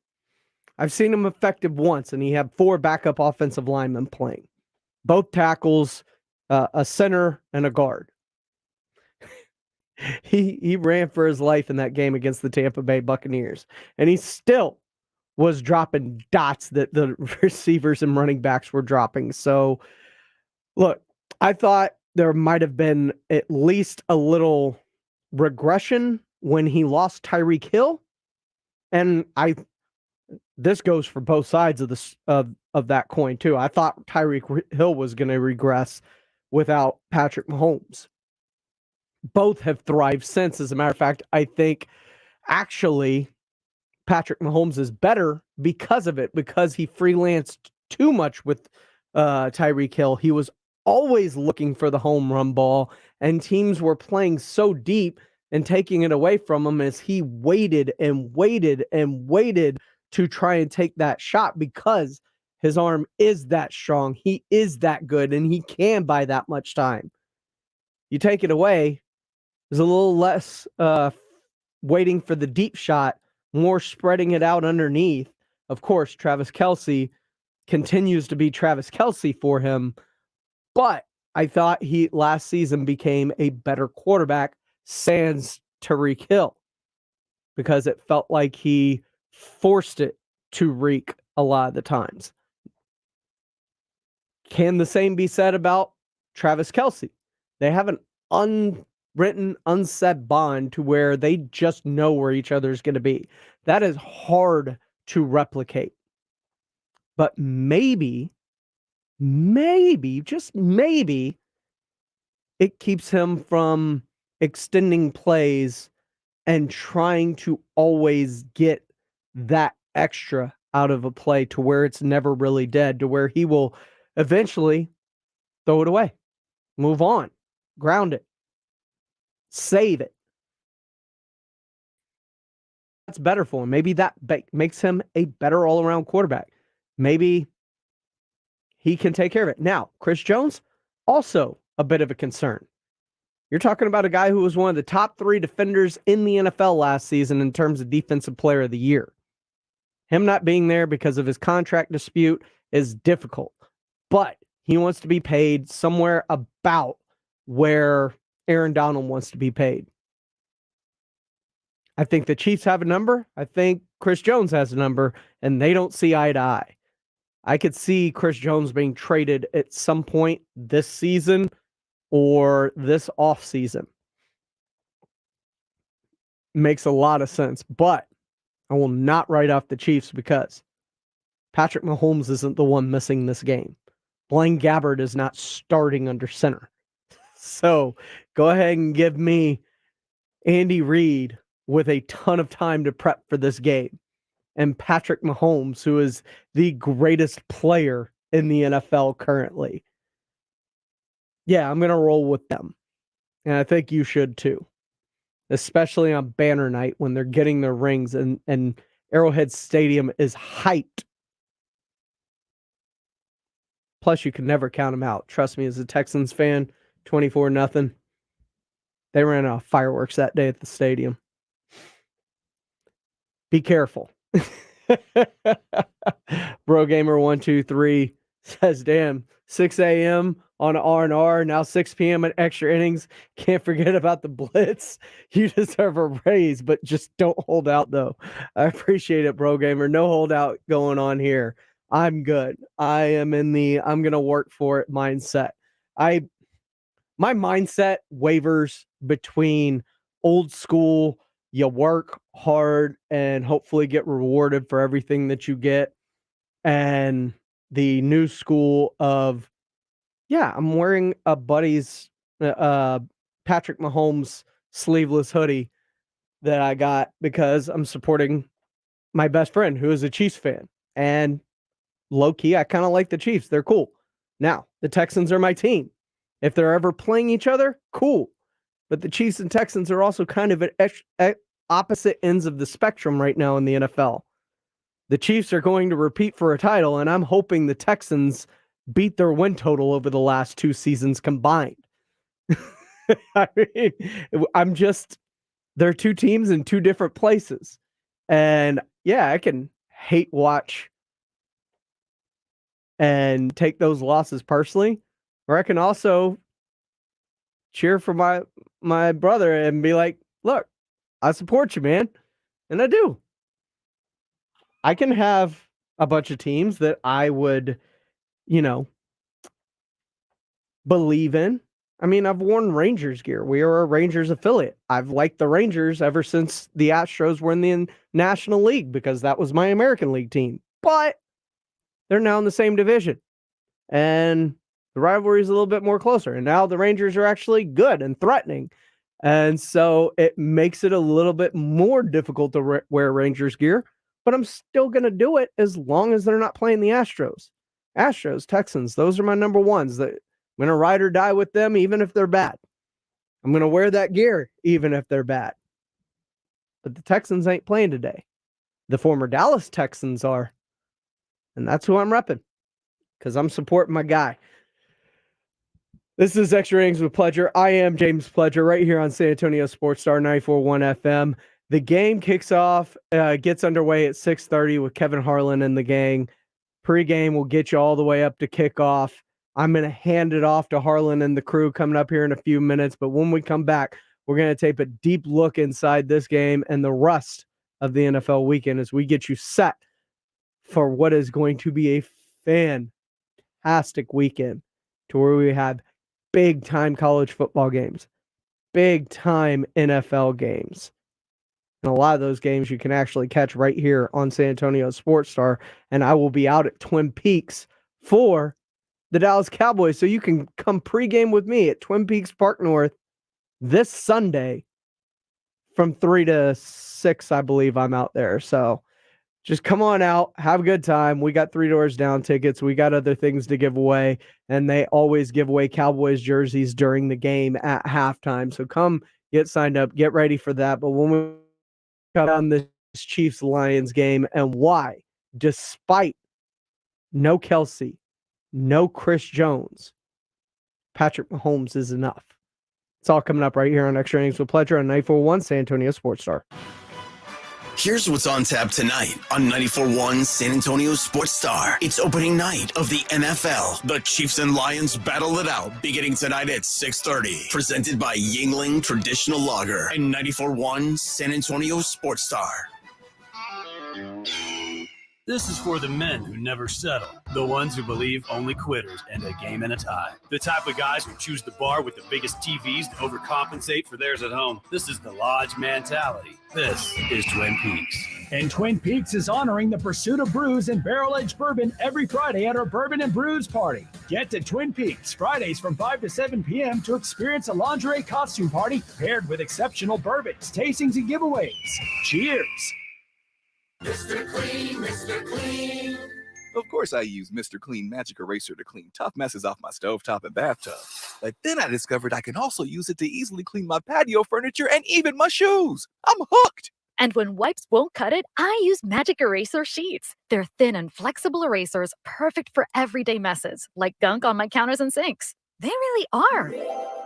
I've seen him affected once, and he had 4 backup offensive linemen playing. Both tackles, a center, and a guard. He ran for his life in that game against the Tampa Bay Buccaneers, and he still was dropping dots that the receivers and running backs were dropping. So, look, I thought there might have been at least a little regression when he lost Tyreek Hill, and this goes for both sides of this of that coin too. I thought Tyreek Hill was going to regress without Patrick Mahomes. Both have thrived since. As a matter of fact, I think actually Patrick Mahomes is better because of it, because he freelanced too much with Tyreek Hill. He was always looking for the home run ball, and teams were playing so deep and taking it away from him as he waited and waited and waited to try and take that shot because his arm is that strong. He is that good, and he can buy that much time. You take it away, there's a little less waiting for the deep shot, more spreading it out underneath. Of course, Travis Kelce continues to be Travis Kelce for him, but I thought he last season became a better quarterback sans Tyreek Hill because it felt like he forced it to reek a lot of the times. Can the same be said about Travis Kelce? They have an unwritten, unsaid bond to where they just know where each other is going to be. That is hard to replicate. But maybe, just maybe, it keeps him from extending plays and trying to always get that extra out of a play to where it's never really dead, to where he will eventually throw it away, move on, ground it, save it. That's better for him. Maybe that makes him a better all-around quarterback. Maybe he can take care of it. Now, Chris Jones, also a bit of a concern. You're talking about a guy who was one of the top 3 defenders in the NFL last season in terms of Defensive Player of the Year. Him not being there because of his contract dispute is difficult, but he wants to be paid somewhere about where Aaron Donald wants to be paid. I think the Chiefs have a number. I think Chris Jones has a number, and they don't see eye to eye. I could see Chris Jones being traded at some point this season or this offseason. Makes a lot of sense, but I will not write off the Chiefs because Patrick Mahomes isn't the one missing this game. Blaine Gabbert is not starting under center. So go ahead and give me Andy Reid with a ton of time to prep for this game, and Patrick Mahomes, who is the greatest player in the NFL currently. Yeah, I'm going to roll with them. And I think you should too, especially on banner night when they're getting their rings and Arrowhead Stadium is hyped. Plus, you can never count them out. Trust me, as a Texans fan, 24-0. They ran out of fireworks that day at the stadium. Be careful. BroGamer123 says, damn, 6 a.m. on R&R, now 6 p.m. at extra innings. Can't forget about the Blitz. You deserve a raise, but just don't hold out, though. I appreciate it, BroGamer. No holdout going on here. I'm good. I am in the I'm going to work for it mindset. My mindset wavers between old school, you work hard and hopefully get rewarded for everything that you get, and the new school of, yeah, I'm wearing a buddy's Patrick Mahomes sleeveless hoodie that I got because I'm supporting my best friend who is a Chiefs fan. And low key, I kind of like the Chiefs. They're cool. Now, the Texans are my team. If they're ever playing each other, cool. But the Chiefs and Texans are also kind of at opposite ends of the spectrum right now in the NFL. The Chiefs are going to repeat for a title, and I'm hoping the Texans beat their win total over the last 2 seasons combined. I mean, they're 2 teams in 2 different places. And yeah, I can hate watch and take those losses personally, or I can also cheer for my brother and be like, look, I support you, man. And I do. I can have a bunch of teams that I would, believe in. I mean, I've worn Rangers gear. We are a Rangers affiliate. I've liked the Rangers ever since the Astros were in the National League because that was my American League team. But they're now in the same division. And the rivalry is a little bit more closer. And now the Rangers are actually good and threatening. And so it makes it a little bit more difficult to wear Rangers gear. But I'm still going to do it as long as they're not playing the Astros. Astros, Texans, those are my number ones. I'm going to ride or die with them even if they're bad. I'm going to wear that gear even if they're bad. But the Texans ain't playing today. The former Dallas Texans are. And that's who I'm repping because I'm supporting my guy. This is Extra Innings with Pledger. I am James Pledger right here on San Antonio Sports Star 94.1 FM. The game kicks off, gets underway at 6:30 with Kevin Harlan and the gang. Pre-game will get you all the way up to kickoff. I'm going to hand it off to Harlan and the crew coming up here in a few minutes. But when we come back, we're going to take a deep look inside this game and the rest of the NFL weekend as we get you set for what is going to be a fantastic weekend to where we have big-time college football games, big-time NFL games. And a lot of those games you can actually catch right here on San Antonio Sports Star. And I will be out at Twin Peaks for the Dallas Cowboys. So you can come pregame with me at Twin Peaks Park North this Sunday from 3 to 6, I believe I'm out there. So just come on out, have a good time. We got 3 Doors Down tickets. We got other things to give away. And they always give away Cowboys jerseys during the game at halftime. So come get signed up, get ready for that. But when we cut on this Chiefs-Lions game and why, despite no Kelsey, no Chris Jones, Patrick Mahomes is enough. It's all coming up right here on Extra Innings with Pledger on 94.1 San Antonio Sports Star. Here's what's on tap tonight on 94.1 San Antonio Sports Star. It's opening night of the NFL. The Chiefs and Lions battle it out beginning tonight at 6:30. Presented by Yingling Traditional Lager and 94.1 San Antonio Sports Star. This is for the men who never settle, the ones who believe only quitters end a game in a tie, the type of guys who choose the bar with the biggest TVs to overcompensate for theirs at home. This is the Lodge mentality. This is Twin Peaks. And Twin Peaks is honoring the pursuit of brews and barrel-aged bourbon every Friday at our Bourbon and Brews party. Get to Twin Peaks Fridays from 5 to 7 p.m. to experience a lingerie costume party paired with exceptional bourbons, tastings, and giveaways. Cheers! Mr. Clean, Mr. Clean. Of course I use Mr. Clean Magic Eraser to clean tough messes off my stovetop and bathtub. But then I discovered I can also use it to easily clean my patio furniture and even my shoes. I'm hooked. And when wipes won't cut it, I use Magic Eraser Sheets. They're thin and flexible erasers, perfect for everyday messes, like gunk on my counters and sinks. They really are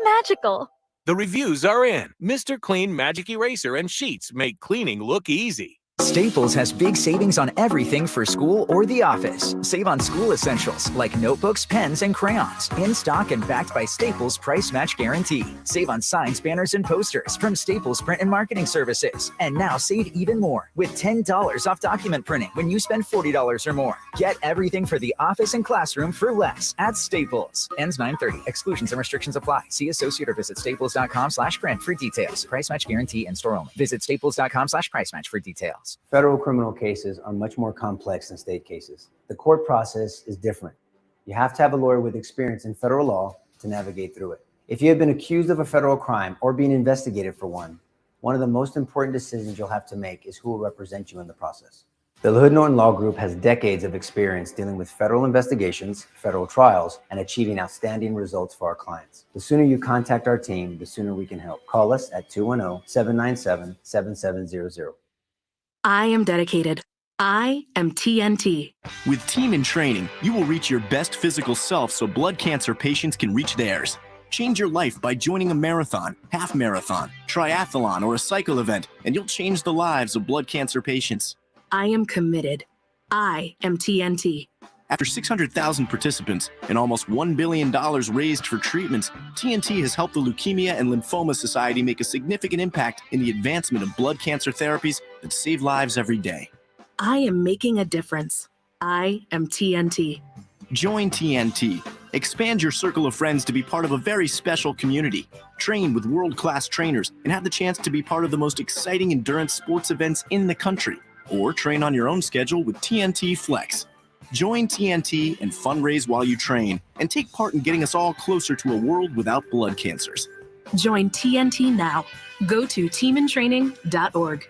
magical. The reviews are in. Mr. Clean Magic Eraser and Sheets make cleaning look easy. Staples has big savings on everything for school or the office. Save on school essentials like notebooks, pens, and crayons. In stock and backed by Staples Price Match Guarantee. Save on signs, banners, and posters from Staples Print and Marketing Services. And now save even more with $10 off document printing when you spend $40 or more. Get everything for the office and classroom for less at Staples. Ends 9/30. Exclusions and restrictions apply. See associate or visit staples.com/print for details. Price Match Guarantee in store only. Visit staples.com/price match for details. Federal criminal cases are much more complex than state cases. The court process is different. You have to have a lawyer with experience in federal law to navigate through it. If you have been accused of a federal crime or being investigated for one of the most important decisions you'll have to make is who will represent you in the process. The LaHood Norton Law Group has decades of experience dealing with federal investigations, federal trials, and achieving outstanding results for our clients. The sooner you contact our team, the sooner we can help. Call us at 210-797-7700. I am dedicated. I am TNT. With Team in Training, you will reach your best physical self so blood cancer patients can reach theirs. Change your life by joining a marathon, half marathon, triathlon, or a cycle event, and you'll change the lives of blood cancer patients. I am committed. I am TNT. After 600,000 participants and almost $1 billion raised for treatments, TNT has helped the Leukemia and Lymphoma Society make a significant impact in the advancement of blood cancer therapies that save lives every day. I am making a difference. I am TNT. Join TNT. Expand your circle of friends to be part of a very special community. Train with world-class trainers and have the chance to be part of the most exciting endurance sports events in the country. Or train on your own schedule with TNT Flex. Join TNT and fundraise while you train and take part in getting us all closer to a world without blood cancers. Join TNT now. Go to teamintraining.org.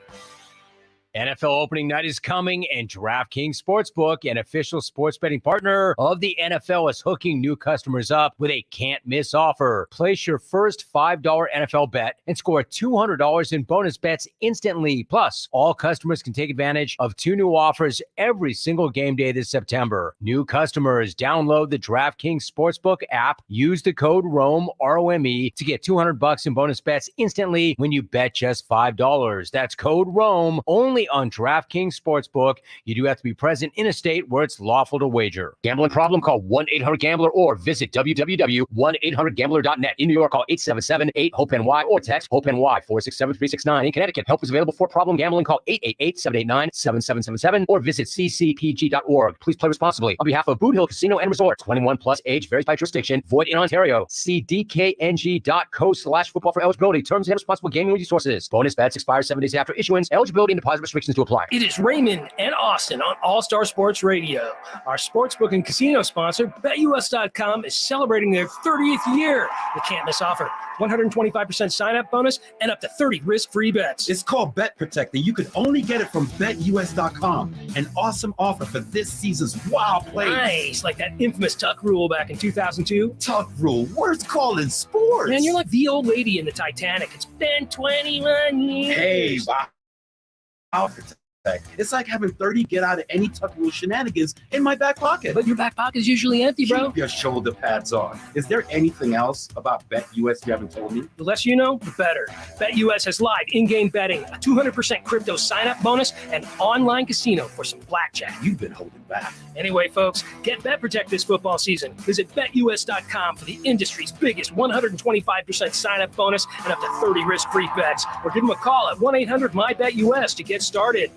NFL opening night is coming, and DraftKings Sportsbook, an official sports betting partner of the NFL, is hooking new customers up with a can't-miss offer. Place your first $5 NFL bet and score $200 in bonus bets instantly. Plus, all customers can take advantage of 2 new offers every single game day this September. New customers, download the DraftKings Sportsbook app, use the code ROME, R-O-M-E, to get $200 in bonus bets instantly when you bet just $5. That's code ROME, only on DraftKings Sportsbook. You do have to be present in a state where it's lawful to wager. Gambling problem? Call 1-800-GAMBLER or visit www.1800gambler.net. In New York, call 877-8-HOPE-NY or text HOPE-NY 467-369. In Connecticut, help is available for problem gambling. Call 888-789-7777 or visit ccpg.org. Please play responsibly. On behalf of Boot Hill Casino and Resort, 21 plus, age varies by jurisdiction, void in Ontario. See dkng.co/football for eligibility, terms and responsible gaming resources. Bonus bets expire 7 days after issuance. Eligibility and deposit restrictions to apply. It is Raymond and Austin on All-Star Sports Radio. Our sportsbook and casino sponsor, BetUS.com, is celebrating their 30th year. You can't miss offer. 125% sign-up bonus and up to 30 risk-free bets. It's called Bet Protector. You can only get it from BetUS.com. An awesome offer for this season's wild plays. Nice, like that infamous Tuck rule back in 2002. Tuck rule, worst call in sports. Man, you're like the old lady in the Titanic. It's been 21 years. Hey, wow. It's like having 30 get out of any tuck rule shenanigans in my back pocket. But your back pocket is usually empty, bro. Keep your shoulder pads on. Is there anything else about BetUS you haven't told me? The less you know, the better. BetUS has live in-game betting, a 200% crypto sign-up bonus, and online casino for some blackjack. You've been holding back. Anyway, folks, get Bet Protect this football season. Visit BetUS.com for the industry's biggest 125% sign-up bonus and up to 30 risk-free bets. Or give them a call at 1-800-MY-BETUS to get started.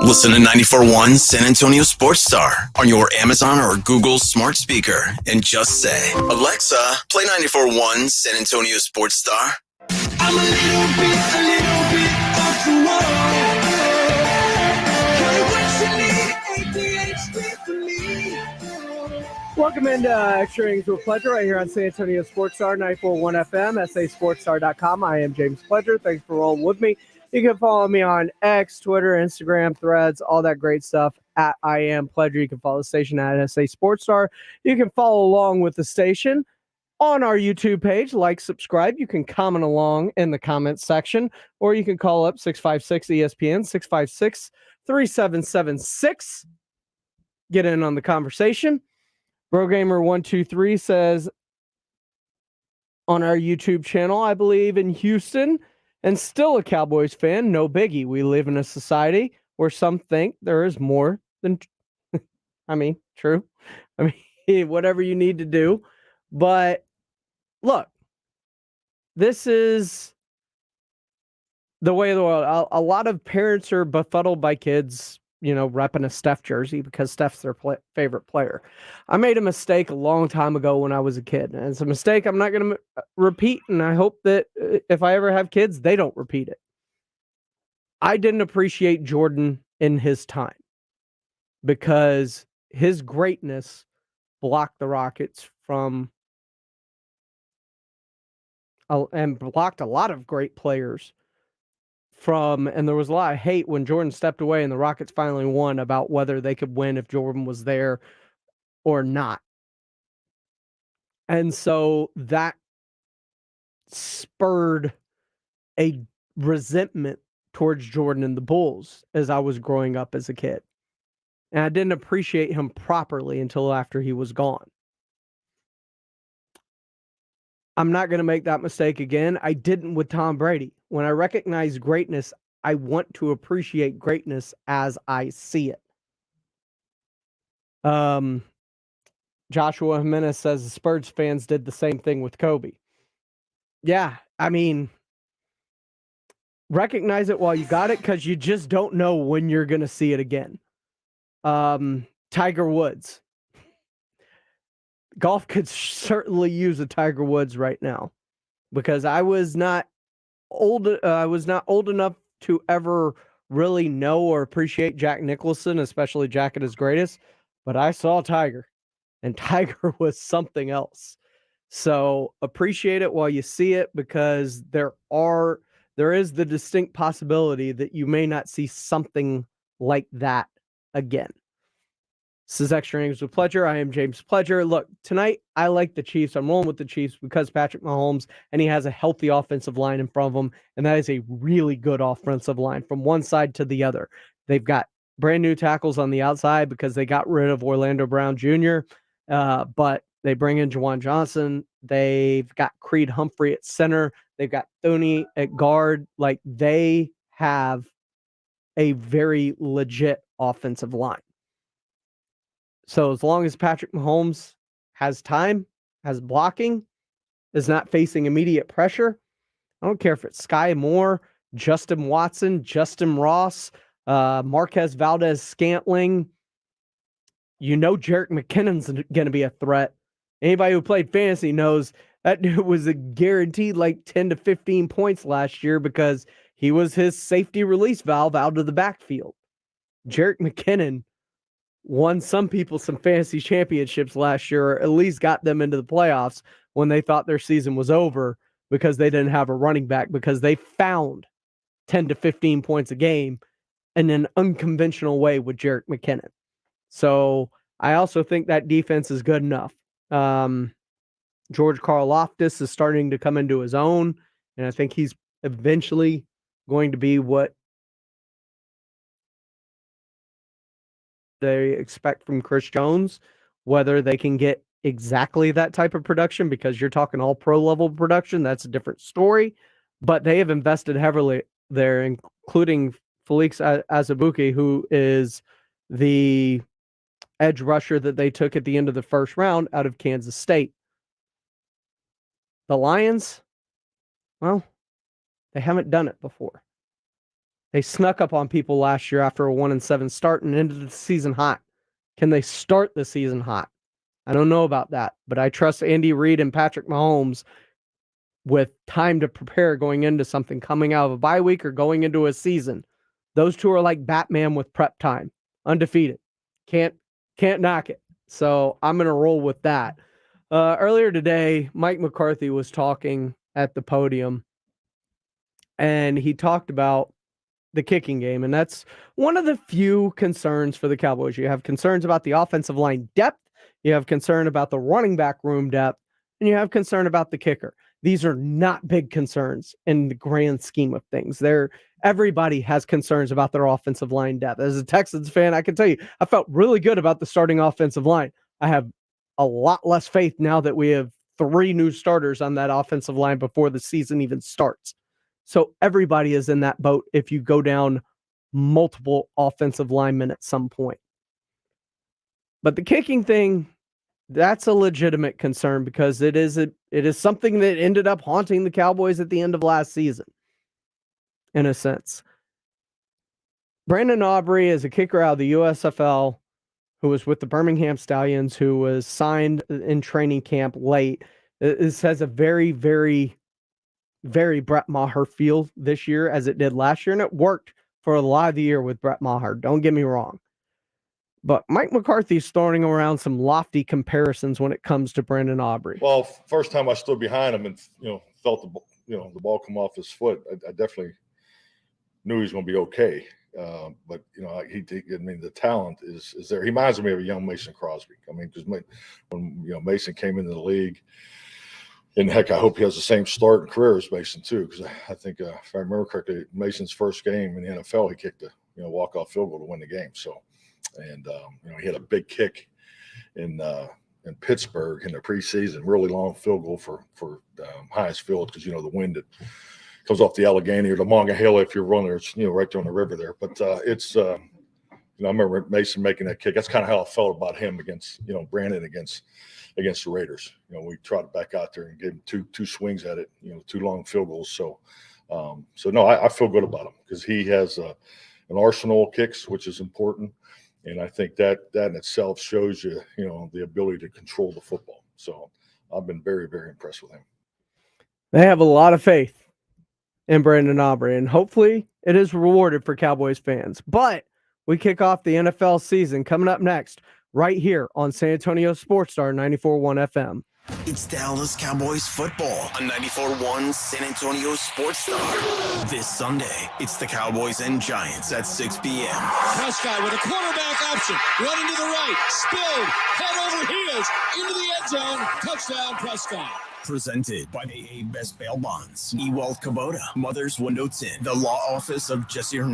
Listen to 94.1 San Antonio Sports Star on your Amazon or Google smart speaker and just say, Alexa, play 94.1 San Antonio Sports Star. I'm a little bit off the wall. Welcome into Extra Innings with Pleasure right here on San Antonio Sports Star 94.1 FM, sasportstar.com. I am James Pleasure. Thanks for rolling with me. You can follow me on X, Twitter, Instagram, Threads, all that great stuff at I Am Pleasure. You can follow the station at SA Sports Star. You can follow along with the station on our YouTube page. Like, subscribe. You can comment along in the comments section, or you can call up 656-ESPN, 656-3776. Get in on the conversation. BroGamer123 says on our YouTube channel, I believe in Houston, and still a Cowboys fan, no biggie. We live in a society where some think there is more than, true. Whatever you need to do. But look, this is the way of the world. A lot of parents are befuddled by kids, repping a Steph jersey because Steph's their favorite player. I made a mistake a long time ago when I was a kid. And it's a mistake I'm not going to repeat. And I hope that if I ever have kids, they don't repeat it. I didn't appreciate Jordan in his time because his greatness blocked the Rockets from and blocked a lot of great players and there was a lot of hate when Jordan stepped away and the Rockets finally won about whether they could win if Jordan was there or not. And so that spurred a resentment towards Jordan and the Bulls as I was growing up as a kid. And I didn't appreciate him properly until after he was gone. I'm not going to make that mistake again. I didn't with Tom Brady. When I recognize greatness, I want to appreciate greatness as I see it. Joshua Jimenez says the Spurs fans did the same thing with Kobe. Yeah, I mean, recognize it while you got it, because you just don't know when you're going to see it again. Tiger Woods. Golf could certainly use a Tiger Woods right now, because I was not old enough to ever really know or appreciate Jack Nicholson, especially Jack at his greatest. But I saw Tiger, and Tiger was something else. So appreciate it while you see it, because there is the distinct possibility that you may not see something like that again. This is Extra Innings with Pledger. I am James Pledger. Look, tonight I like the Chiefs. I'm rolling with the Chiefs because Patrick Mahomes, and he has a healthy offensive line in front of him, and that is a really good offensive line from one side to the other. They've got brand new tackles on the outside because they got rid of Orlando Brown Jr., but they bring in Juwan Johnson. They've got Creed Humphrey at center. They've got Thuney at guard. Like, they have a very legit offensive line. So as long as Patrick Mahomes has time, has blocking, is not facing immediate pressure, I don't care if it's Sky Moore, Justin Watson, Justin Ross, Marquez Valdez-Scantling. You know Jerick McKinnon's going to be a threat. Anybody who played fantasy knows that dude was a guaranteed like 10 to 15 points last year because he was his safety release valve out of the backfield. Jerick McKinnon won some people some fantasy championships last year, or at least got them into the playoffs when they thought their season was over because they didn't have a running back, because they found 10 to 15 points a game in an unconventional way with Jerick McKinnon. So I also think that defense is good enough. George Karlaftis is starting to come into his own, and I think he's eventually going to be what they expect from Chris Jones. Whether they can get exactly that type of production, because you're talking all pro level production, that's a different story. But they have invested heavily there, including Felix Azubuike, who is the edge rusher that they took at the end of the first round out of Kansas State. The Lions, well, they haven't done it before. They snuck up on people last year after a 1-7 start and ended the season hot. Can they start the season hot? I don't know about that, but I trust Andy Reid and Patrick Mahomes with time to prepare going into something, coming out of a bye week or going into a season. Those two are like Batman with prep time, undefeated. Can't knock it. So I'm going to roll with that. Earlier today, Mike McCarthy was talking at the podium, and he talked about the kicking game, and that's one of the few concerns for the Cowboys. You have concerns about the offensive line depth, you have concern about the running back room depth, and you have concern about the kicker. These are not big concerns in the grand scheme of things. Everybody has concerns about their offensive line depth. As a Texans fan, I can tell you, I felt really good about the starting offensive line. I have a lot less faith now that we have 3 new starters on that offensive line before the season even starts. So everybody is in that boat if you go down multiple offensive linemen at some point. But the kicking thing, that's a legitimate concern, because it is something that ended up haunting the Cowboys at the end of last season, in a sense. Brandon Aubrey is a kicker out of the USFL who was with the Birmingham Stallions, who was signed in training camp late. This has a very, very, very Brett Maher feel this year, as it did last year, and it worked for a lot of the year with Brett Maher. Don't get me wrong. But Mike McCarthy's throwing around some lofty comparisons when it comes to Brandon Aubrey. Well, first time I stood behind him and felt the ball come off his foot, I definitely knew he was going to be okay. But the talent is there. He reminds me of a young Mason Crosby. I mean, because when Mason came into the league, and heck, I hope he has the same start and career as Mason too. Because I think if I remember correctly, Mason's first game in the NFL, he kicked a walk-off field goal to win the game. So, and he had a big kick in Pittsburgh in the preseason, really long field goal for highest field because the wind that comes off the Allegheny or the Monongahela if you're running, it's right there on the river there. But it's I remember Mason making that kick. That's kind of how I felt about him against Brandon against the Raiders. We tried to back out there and give him two swings at it, 2 long field goals. So no, I feel good about him because he has an arsenal of kicks, which is important. And I think that in itself shows you, the ability to control the football. So I've been very, very impressed with him. They have a lot of faith in Brandon Aubrey, and hopefully it is rewarded for Cowboys fans. But we kick off the NFL season coming up next, right here on San Antonio Sports Star 94.1 FM. It's Dallas Cowboys football on 94.1 San Antonio Sports Star. This Sunday, it's the Cowboys and Giants at 6 p.m. Prescott with a quarterback option, running to the right, spilled, head over heels, into the end zone, touchdown Prescott. Presented by AA Best Bail Bonds, Ewald Kubota, Mother's Window Tint, the Law Office of Jesse Hernandez.